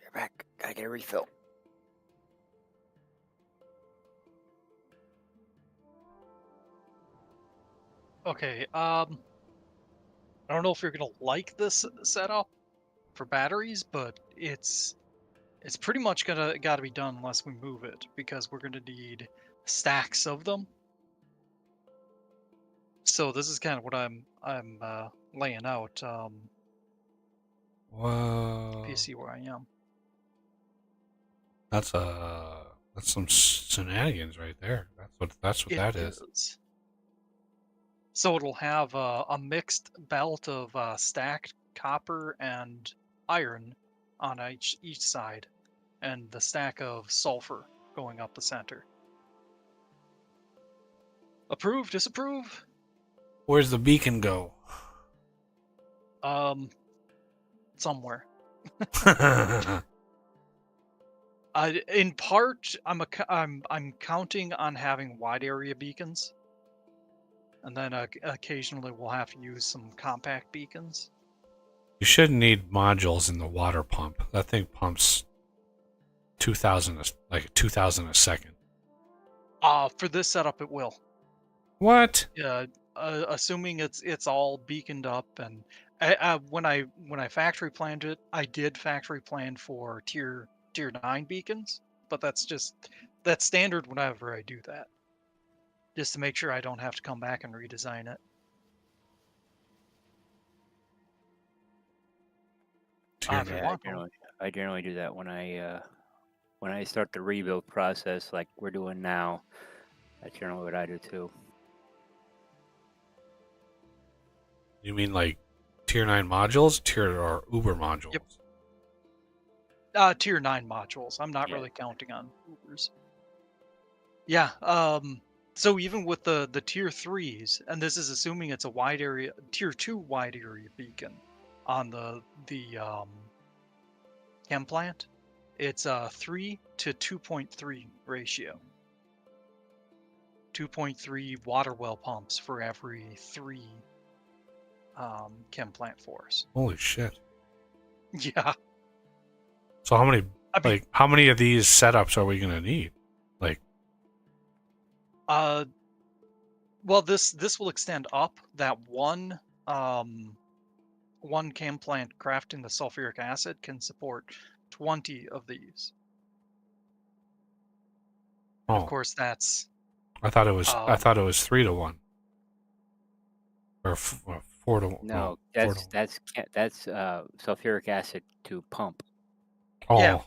you're back. Gotta get a refill. Okay. I don't know if you're gonna like this setup for batteries, but it's pretty much gotta be done unless we move it because we're gonna need stacks of them. So this is kind of what I'm laying out. Whoa. If you see where I am. That's some shenanigans right there. That's what It that is. is. So it'll have a mixed belt of stacked copper and iron on each side, and the stack of sulfur going up the center. Approve, disapprove? Where's the beacon go? Somewhere. In part, I'm counting on having wide area beacons, and then occasionally we'll have to use some compact beacons. You shouldn't need modules in the water pump. That thing pumps 2,000 a second. For this setup, it will. What? Yeah, assuming it's all beaconed up, and when I factory planned it, I did factory plan for tier 9 beacons, but that's just that's standard whenever I do that, just to make sure I don't have to come back and redesign it. Tier If you Yeah, nine. want to. I generally do that when I start the rebuild process, like we're doing now. That's generally what I do too. You mean like tier 9 modules, tier or Uber modules? Yep. Tier 9 modules. I'm not Yeah. really counting on Ubers. Yeah. So even with the tier 3s, and this is assuming it's a wide area, tier 2 wide area beacon on the chem plant, it's a 3 to 2.3 ratio. 2.3 water well pumps for every 3 chem plant force. Holy shit! Yeah. So how many I mean, how many of these setups are we gonna need? Like, well, this will extend up. That one chem plant crafting the sulfuric acid can support 20 of these. And of oh, course, that's I thought it was um, 3 to 1 or 4 to No, 4 to 1. that's sulfuric acid to pump. yeah. Oh,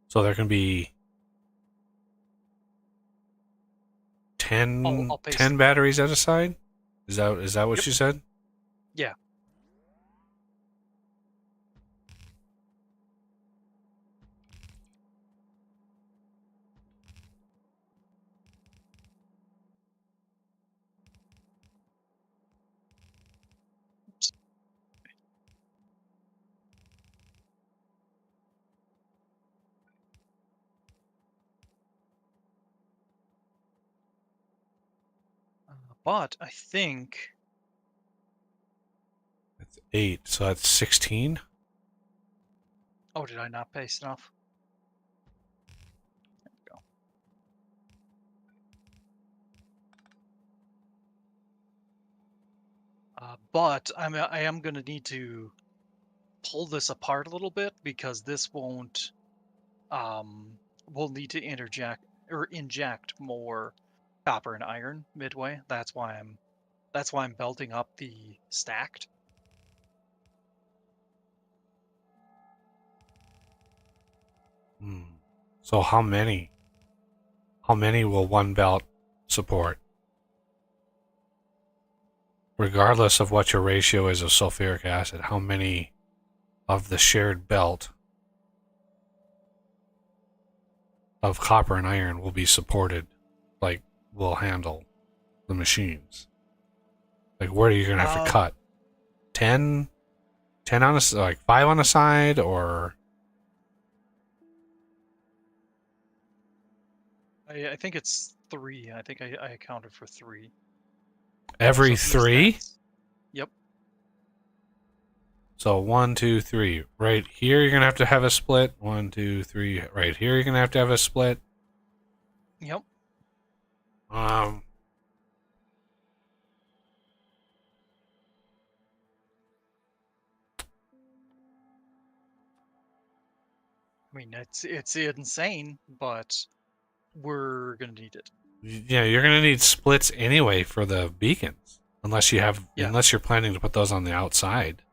so there can be 10, I'll paste 10 it. batteries at a side. Is that what Yep. you said? Yeah. Oops. But I think That's 8, so that's 16. oh, did I not paste enough? There we go. But I am going to need to pull this apart a little bit because this won't we'll need to interject or inject more copper and iron midway. That's why I'm belting up the stacked. Hmm. So how many? How many will one belt support? Regardless of what your ratio is of sulfuric acid, how many of the shared belt of copper and iron will be supported, like will handle the machines? Like where are you gonna have to cut? 10? 10 on a like 5 on a side, or I think it's 3. I think I accounted for 3. every So 3 3? stacks. Yep. So 1, 2, 3. Right here you're gonna have to have a split. 1, 2, 3. Right here you're gonna have to have a split. Yep. Um, I mean, it's insane, but we're gonna need it. yeah, you're gonna need splits anyway for the beacons, Yeah. unless you're planning to put those on the outside.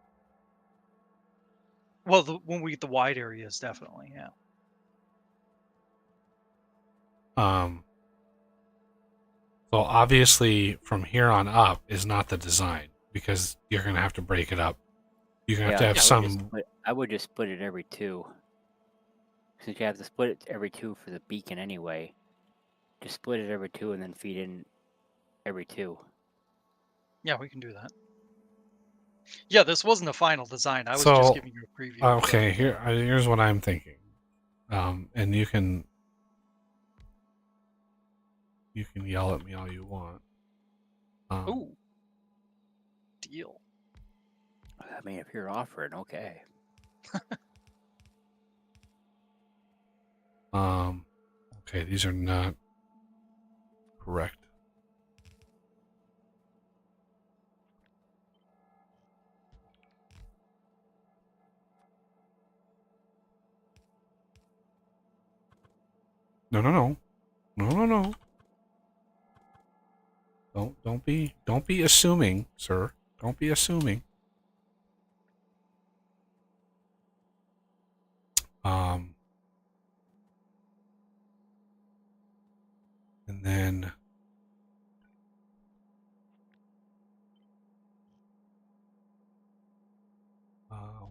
Well, when we get the wide areas, definitely. Yeah. Um, so obviously from here on up is not the design because you're gonna have to break it up. You're gonna have to Yeah, have some. I would just split it every 2. Since you have to split it every 2 for the beacon anyway, just split it every 2 and then feed in every 2. Yeah, we can do that. Yeah, this wasn't a final design. I was just So giving you a preview. of okay, the- here's what I'm thinking. And you can yell at me all you want. Ooh. Deal. I mean, if you're offering, okay. Okay, these are not correct. No, no, no. No, no, no. Don't be assuming, sir. Don't be assuming. And then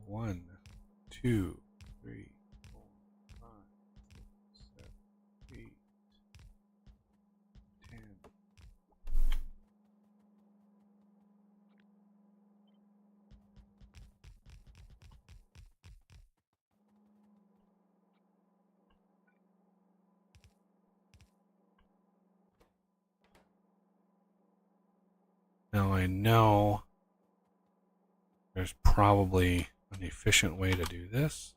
one, two, three, 4, 5, 6, 7, 8, 10. Now I know there's probably an efficient way to do this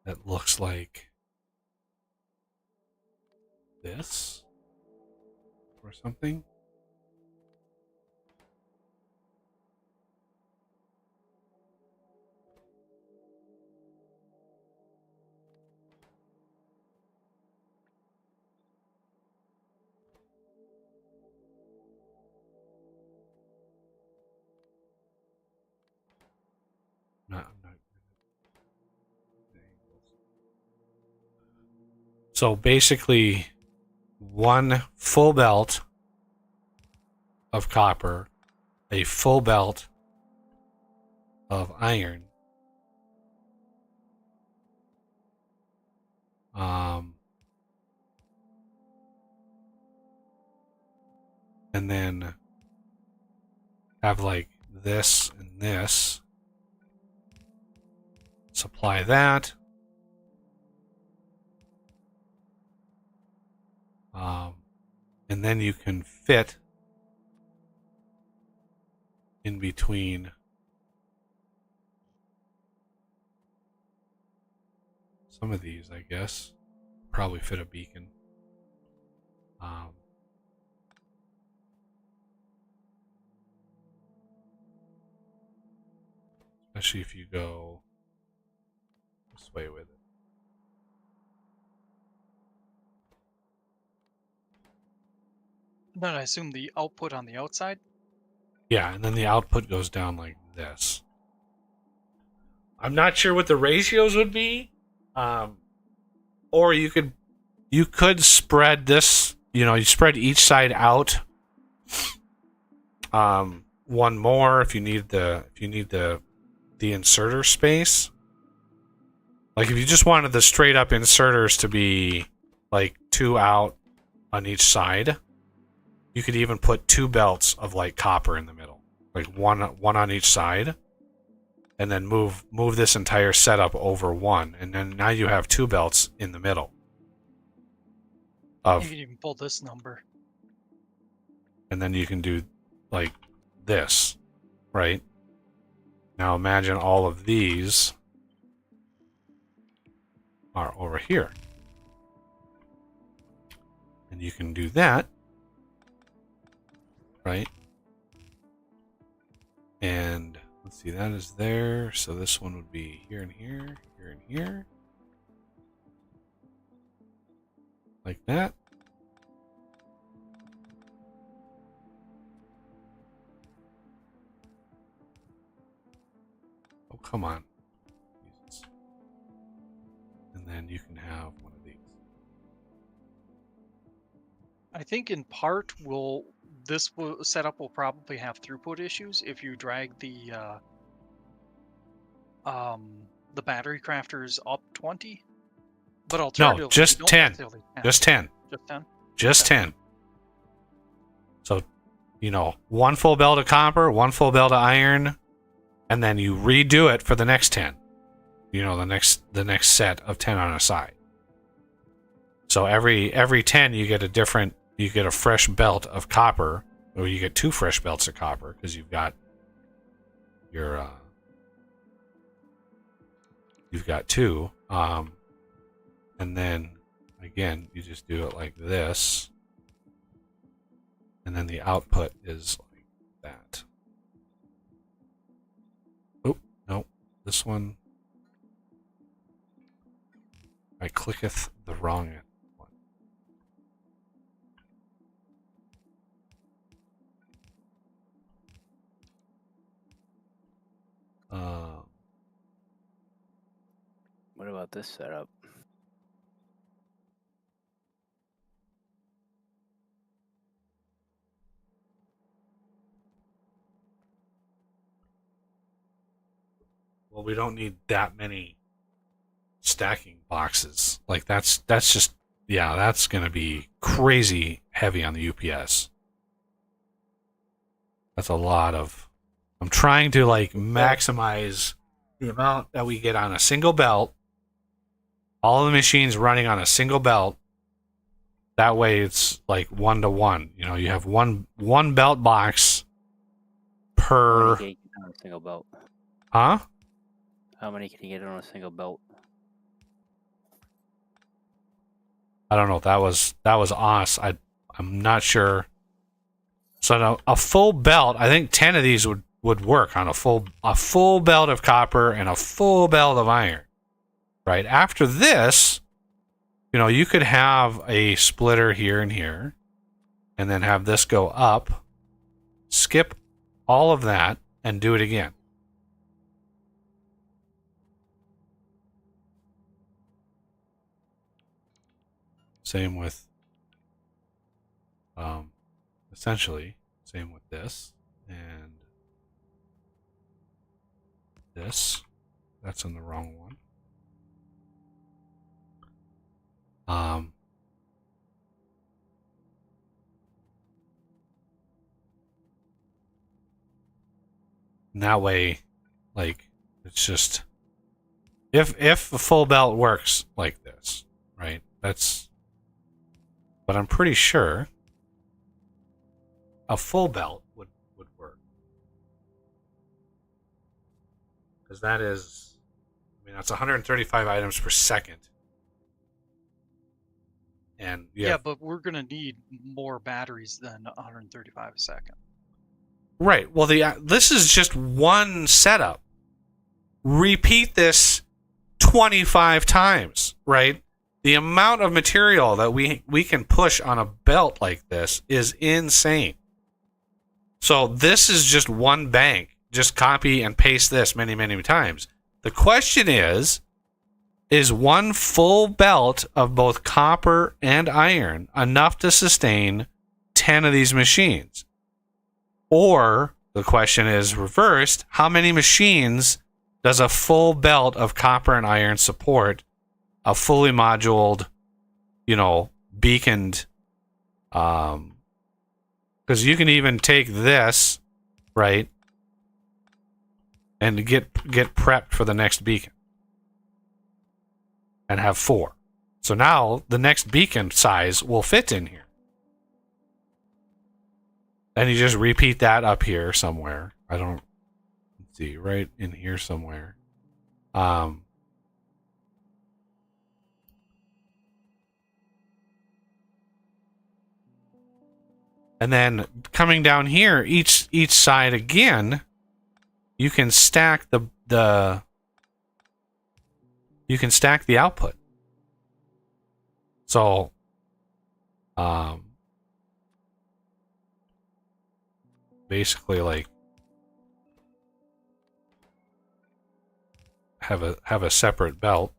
that looks like this or something. I'm not. So basically, one full belt of copper, a full belt of iron, and then have like this and this. Supply that. And then you can fit in between some of these, I guess. Probably fit a beacon. Especially if you go this way with it. Then I assume the output on the outside. Yeah, and then the output goes down like this. I'm not sure what the ratios would be. Or you could spread this, you spread each side out one more if you need the inserter space. Like if you just wanted the straight up inserters to be like 2 out on each side, you could even put 2 belts of like copper in the middle, like one on each side, and then move this entire setup over one, and then now you have 2 belts in the middle. You can even pull this number. And then you can do like this, right? Now imagine all of these are over here. And you can do that, right? And let's see, that is there. So this one would be here and here, here and here. Like that. Oh, come on. Jesus. And then you can have one of these. I think in part this setup will probably have throughput issues if you drag the battery crafters up 20. But alternatively, No, just you don't 10. necessarily have Just 10. Just 10? Just Okay. 10. So, one full belt of copper, one full belt of iron, and then you redo it for the next 10. The next set of 10 on a side. So every 10 you get a fresh belt of copper, or you get 2 fresh belts of copper because you've got you've got 2. And then again, you just do it like this. And then the output is like that. Oh, no. This one. I clicketh the wrong one. What about this setup? Well, we don't need that many stacking boxes. Like that's just that's gonna be crazy heavy on the UPS. That's a lot of. I'm trying to like maximize the amount that we get on a single belt. All the machines running on a single belt. That way, it's like 1-to-1. You know, you have one belt box per. How many can you get on a single belt? Huh? How many can you get on a single belt? I don't know. That was us. I'm not sure. So no, a full belt. I think 10 of these would work on a full belt of copper and a full belt of iron. Right after this, you know, you could have a splitter here and here, and then have this go up, skip all of that, and do it again. Same with, essentially, same with this and this. That's in the wrong one. And that way, like, it's just if a full belt works like this, right? But I'm pretty sure a full belt would work. Because that's 135 items per second. And but we're gonna need more batteries than 135 a second. Right. Well, this is just one setup. Repeat this 25 times, right? The amount of material that we can push on a belt like this is insane. So this is just one bank. Just copy and paste this many, many times. The question is one full belt of both copper and iron enough to sustain 10 of these machines? Or the question is reversed, how many machines does a full belt of copper and iron support? A fully moduled, beaconed, because you can even take this, right, and get prepped for the next beacon and have 4. So now the next beacon size will fit in here. And you just repeat that up here somewhere. Let's see, right in here somewhere. And then coming down here, each side again, you can stack the output. So, basically, like, have a separate belt.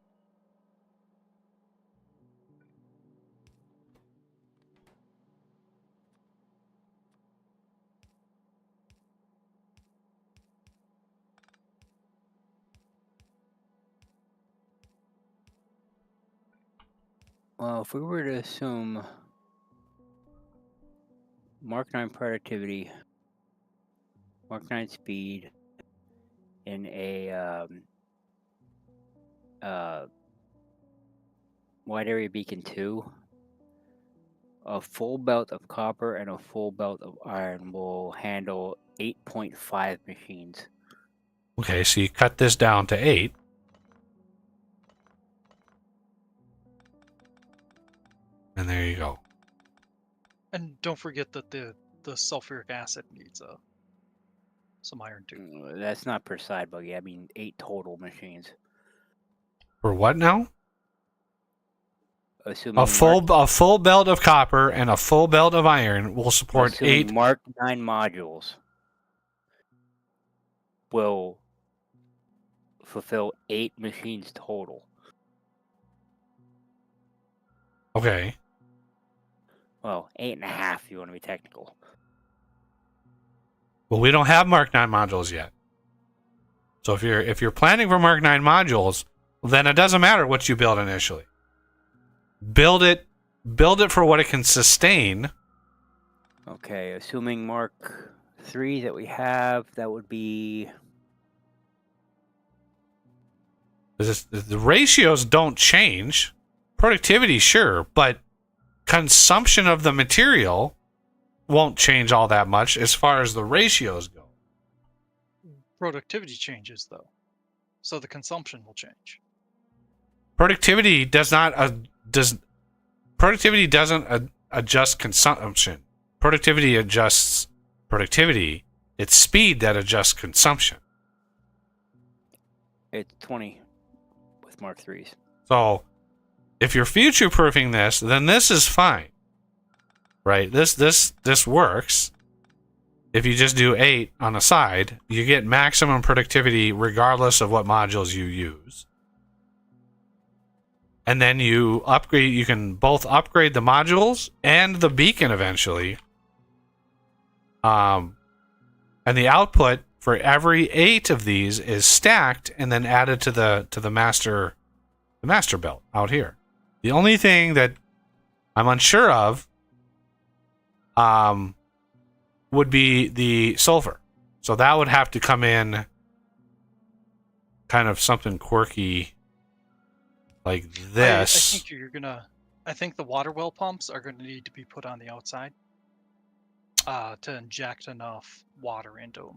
Well, if we were to assume Mark 9 productivity, Mark 9 speed, in a wide area beacon 2, a full belt of copper and a full belt of iron will handle 8.5 machines. Okay, so you cut this down to 8. And there you go. And don't forget that the sulfuric acid needs some iron too. That's not per side buggy. I mean 8 total machines. For what now? assuming A full belt of copper and a full belt of iron will support assuming 8. Mark 9 modules will fulfill 8 machines total. Okay. Well, 8.5 if you want to be technical. Well, we don't have Mark 9 modules yet. So if you're planning for Mark 9 modules, then it doesn't matter what you build initially. Build it for what it can sustain. Okay, assuming Mark 3 that we have, that would be... The ratios don't change. Productivity, sure, but consumption of the material won't change all that much as far as the ratios go. Productivity changes though, so the consumption will change. Productivity doesn't adjust consumption. Productivity adjusts productivity. It's speed that adjusts consumption. It's 20 with Mark 3s. So if you're future-proofing this, then this is fine. Right? This works. If you just do 8 on the side, you get maximum productivity regardless of what modules you use. And then you can both upgrade the modules and the beacon eventually. And the output for every 8 of these is stacked and then added to the master belt out here. The only thing that I'm unsure of would be the sulfur. So that would have to come in kind of something quirky like this. I think the water well pumps are gonna need to be put on the outside to inject enough water into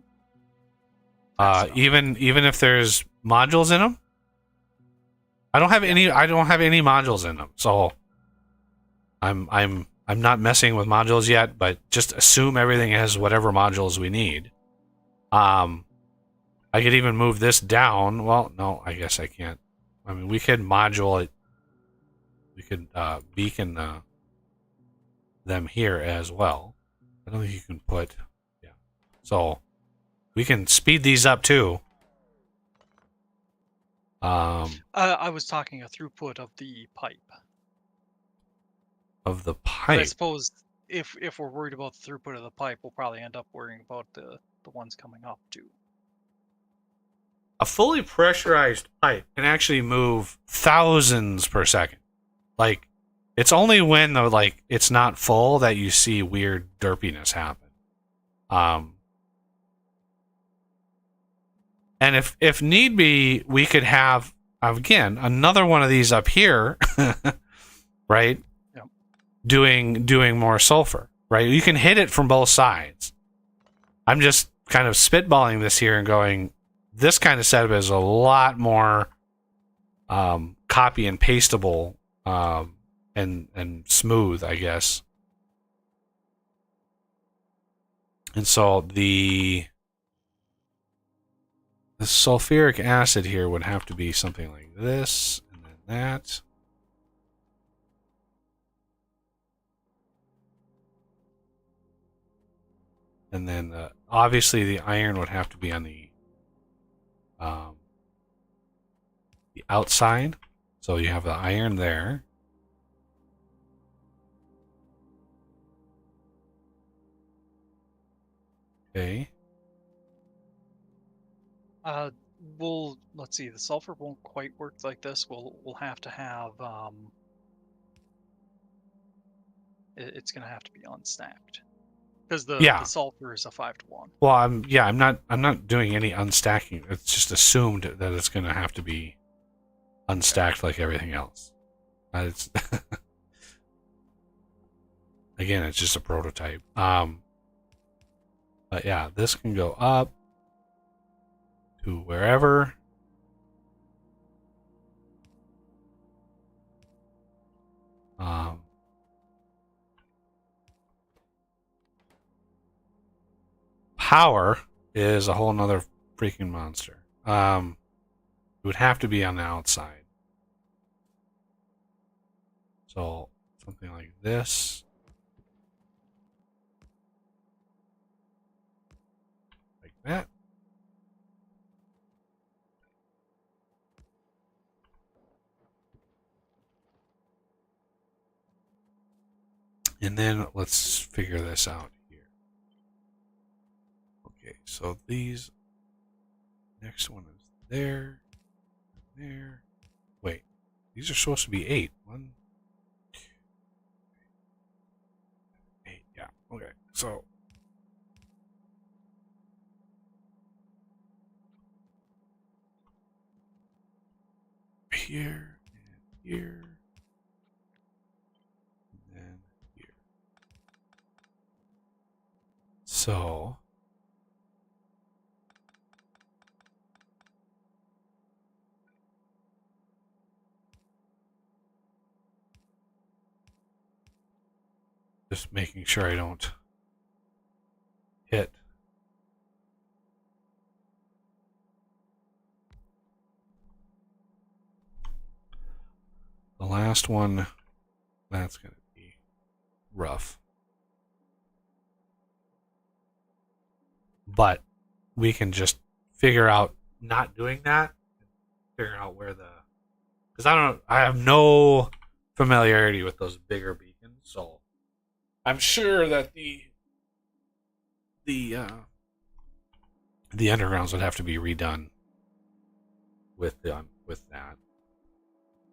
them. Even if there's modules in them, I don't have any modules in them, so I'm not messing with modules yet. But just assume everything has whatever modules we need. I could even move this down. Well, no, I guess I can't. I mean, we could module it. We could beacon them here as well. I don't think you can put. Yeah. So we can speed these up too. I was talking a throughput of the pipe. Of the But pipe. I suppose if we're worried about the throughput of the pipe, we'll probably end up worrying about the ones coming up too. A fully pressurized pipe can actually move thousands per second. Like, it's only when it's not full that you see weird derpiness happen. And if need be, we could have again another one of these up here, right? Yep. Doing more sulfur, right? You can hit it from both sides. I'm just kind of spitballing this here and going, this kind of setup is a lot more copy and pastable and smooth, I guess. And so the sulfuric acid here would have to be something like this, and then that. And then obviously the iron would have to be on the outside. So you have the iron there. Okay. Let's see. The sulfur won't quite work like this. We'll have to have it's gonna have to be unstacked because the sulfur is a 5-to-1. Well, I'm not doing any unstacking. It's just assumed that it's gonna have to be unstacked like everything else. It's again, it's just a prototype. But yeah, this can go up to wherever. Power is a whole nother freaking monster. It would have to be on the outside. So something like this. Like that. And then let's figure this out here. Okay, so these, next one is there, there. Wait, these are supposed to be 8. 1, 2, 8. Yeah, okay. So here and here. And then here. So just making sure I don't hit. The last one, that's going to be rough. But we can just figure out not doing that. Figure out where the... Because I have no familiarity with those bigger beacons, so I'm sure that the undergrounds would have to be redone with that.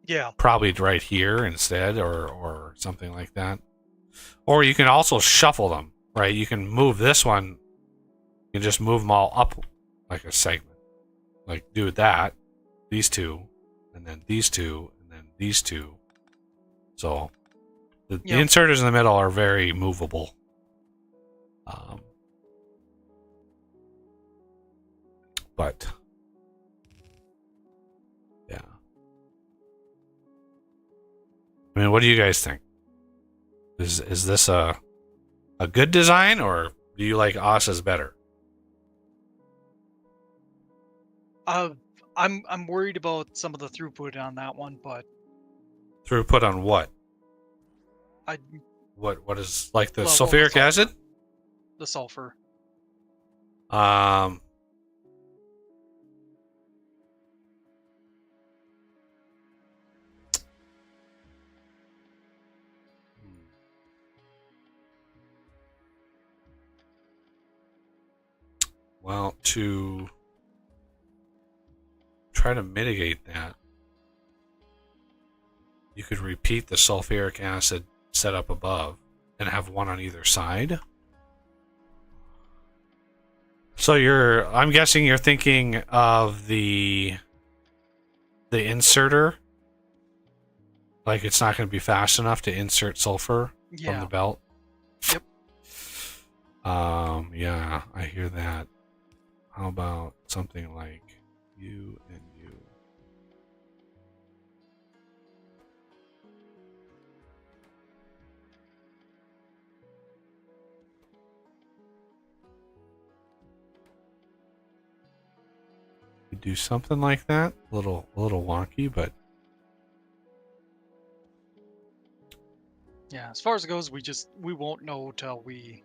Yeah. Probably right here instead, or something like that. Or you can also shuffle them, right? You can move this one. You can just move them all up like a segment. Like do that, these two, and then these two, and then these two. So the inserters in the middle are very movable. But yeah. I mean, what do you guys think? Is this a good design, or do you like Asa's better? I'm worried about some of the throughput on that one, but Throughput on what? I What is like the Level of sulfuric sulfur. acid? the sulfur. Um, well, to try to mitigate that, you could repeat the sulfuric acid setup above and have one on either side. So I'm guessing you're thinking of the inserter. Like it's not going to be fast enough to insert sulfur from the belt. Yep. Yeah, I hear that. How about something like you and you? You do something like that. A little wonky, but Yeah, as far as it goes, we won't know till we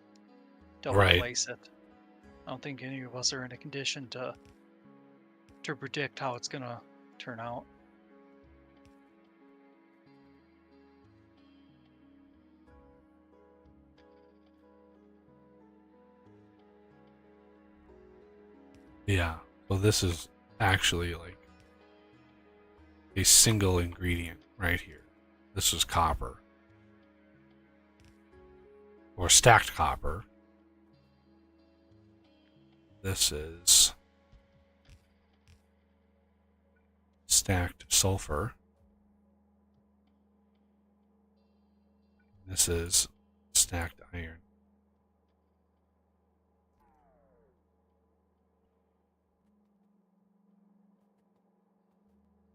Right. place it. I don't think any of us are in a condition to predict how it's gonna turn out. yeah. So this is actually like a single ingredient right here. This is copper. Or stacked copper. This is stacked sulfur. This is stacked iron.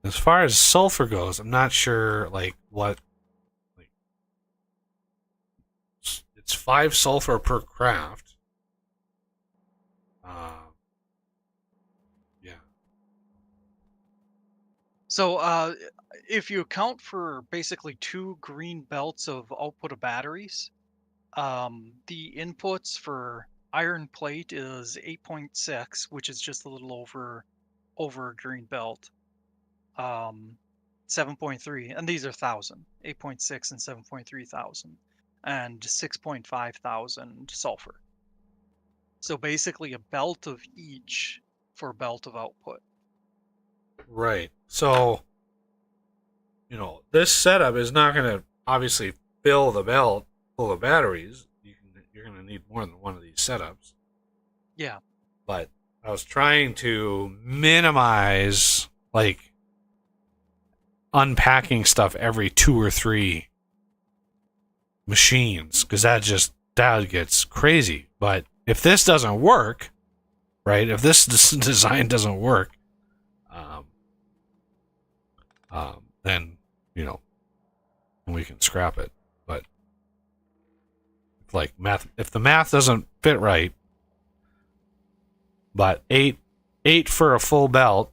As far as sulfur goes, I'm not sure like what it's 5 sulfur per craft. Yeah. So if you account for basically 2 green belts of output of batteries, the inputs for iron plate is 8.6, which is just a little over a green belt. 7.3, and these are 1,000, 8.6 and 7.3 thousand, and 6.5 thousand sulfur. So basically a belt of each for belt of output. Right. So, this setup is not going to obviously fill the belt full of batteries. You're going to need more than one of these setups. Yeah. But I was trying to minimize, like, unpacking stuff every 2 or 3 machines, because that gets crazy. But if this doesn't work, right? If this design doesn't work, then we can scrap it. But if the math doesn't fit right, but eight for a full belt,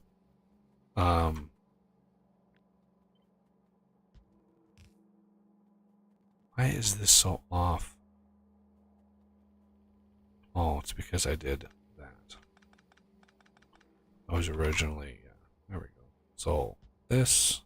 why is this so off? Oh, it's because I did that. I was originally, there we go. So this.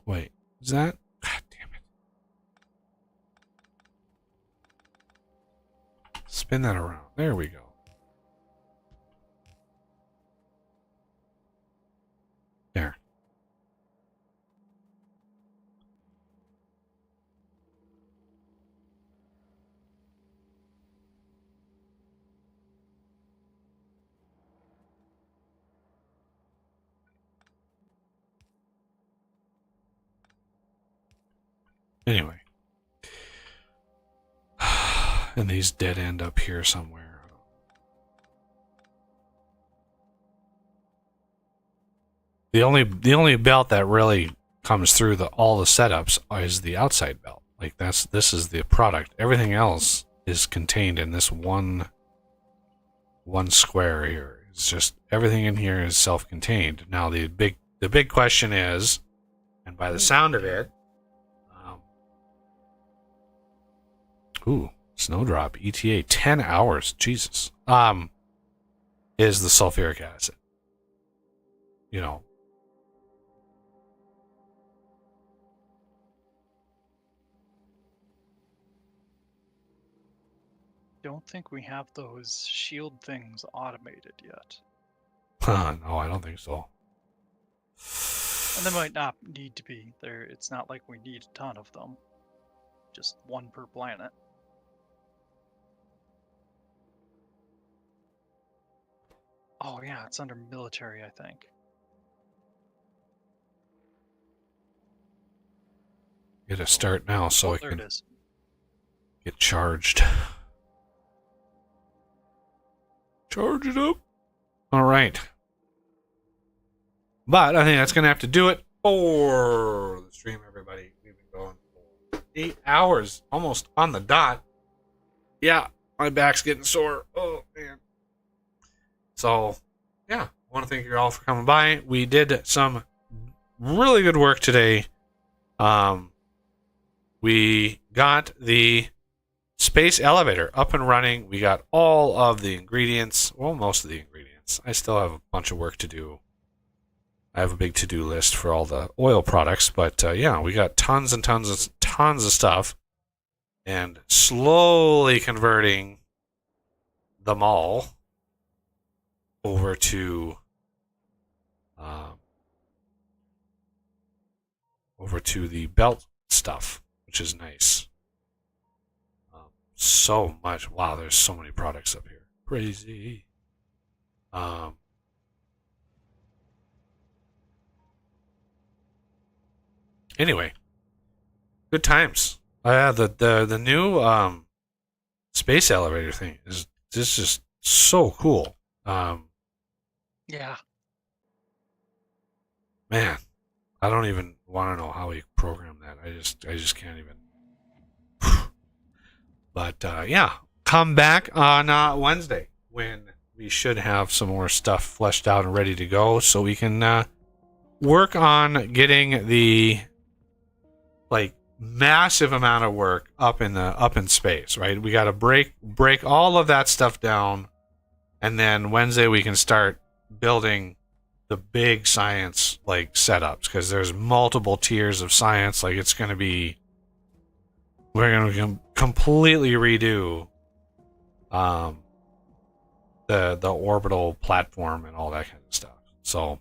Wait, is that? God damn it. Spin that around. There we go. There. Anyway. And these dead end up here somewhere. The only belt that really comes through all the setups is the outside belt. Like this is the product. Everything else is contained in this one square here. It's just everything in here is self-contained. Now the big question is, and by the sound of it, snowdrop ETA 10 hours. Jesus. Is the sulfuric acid. Don't think we have those shield things automated yet. No, I don't think so. And they might not need to be. It's not like we need a ton of them. Just one per planet. Oh yeah, it's under military, I think. Get a start now so I there can it is. get charged. Charge it up. All right. But I think that's going to have to do it for the stream, everybody. We've been going for 8 hours, almost on the dot. Yeah, my back's getting sore. Oh, man. So, yeah, I want to thank you all for coming by. We did some really good work today. We got the space elevator up and running. We got all of the ingredients. Well, most of the ingredients. I still have a bunch of work to do. I have a big to-do list for all the oil products, but yeah, we got tons and tons of stuff, and slowly converting them all over to the belt stuff, which is nice. So much. Wow, there's so many products up here. Crazy. Anyway, good times. The new space elevator thing is just so cool. Yeah. Man, I don't even want to know how he programmed that. I just can't even. But yeah, come back on Wednesday when we should have some more stuff fleshed out and ready to go, so we can work on getting the like massive amount of work up in space. Right, we got to break all of that stuff down, and then Wednesday we can start building the big science like setups, because there's multiple tiers of science. Like it's going to be, we're going to completely redo the orbital platform and all that kind of stuff. So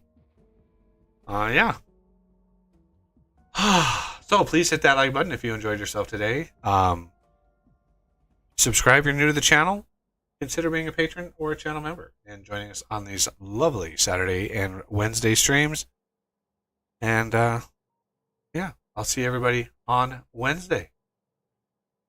yeah. So please hit that like button if you enjoyed yourself today. Subscribe if you're new to the channel. Consider being a patron or a channel member and joining us on these lovely Saturday and Wednesday streams. And yeah, I'll see everybody on Wednesday.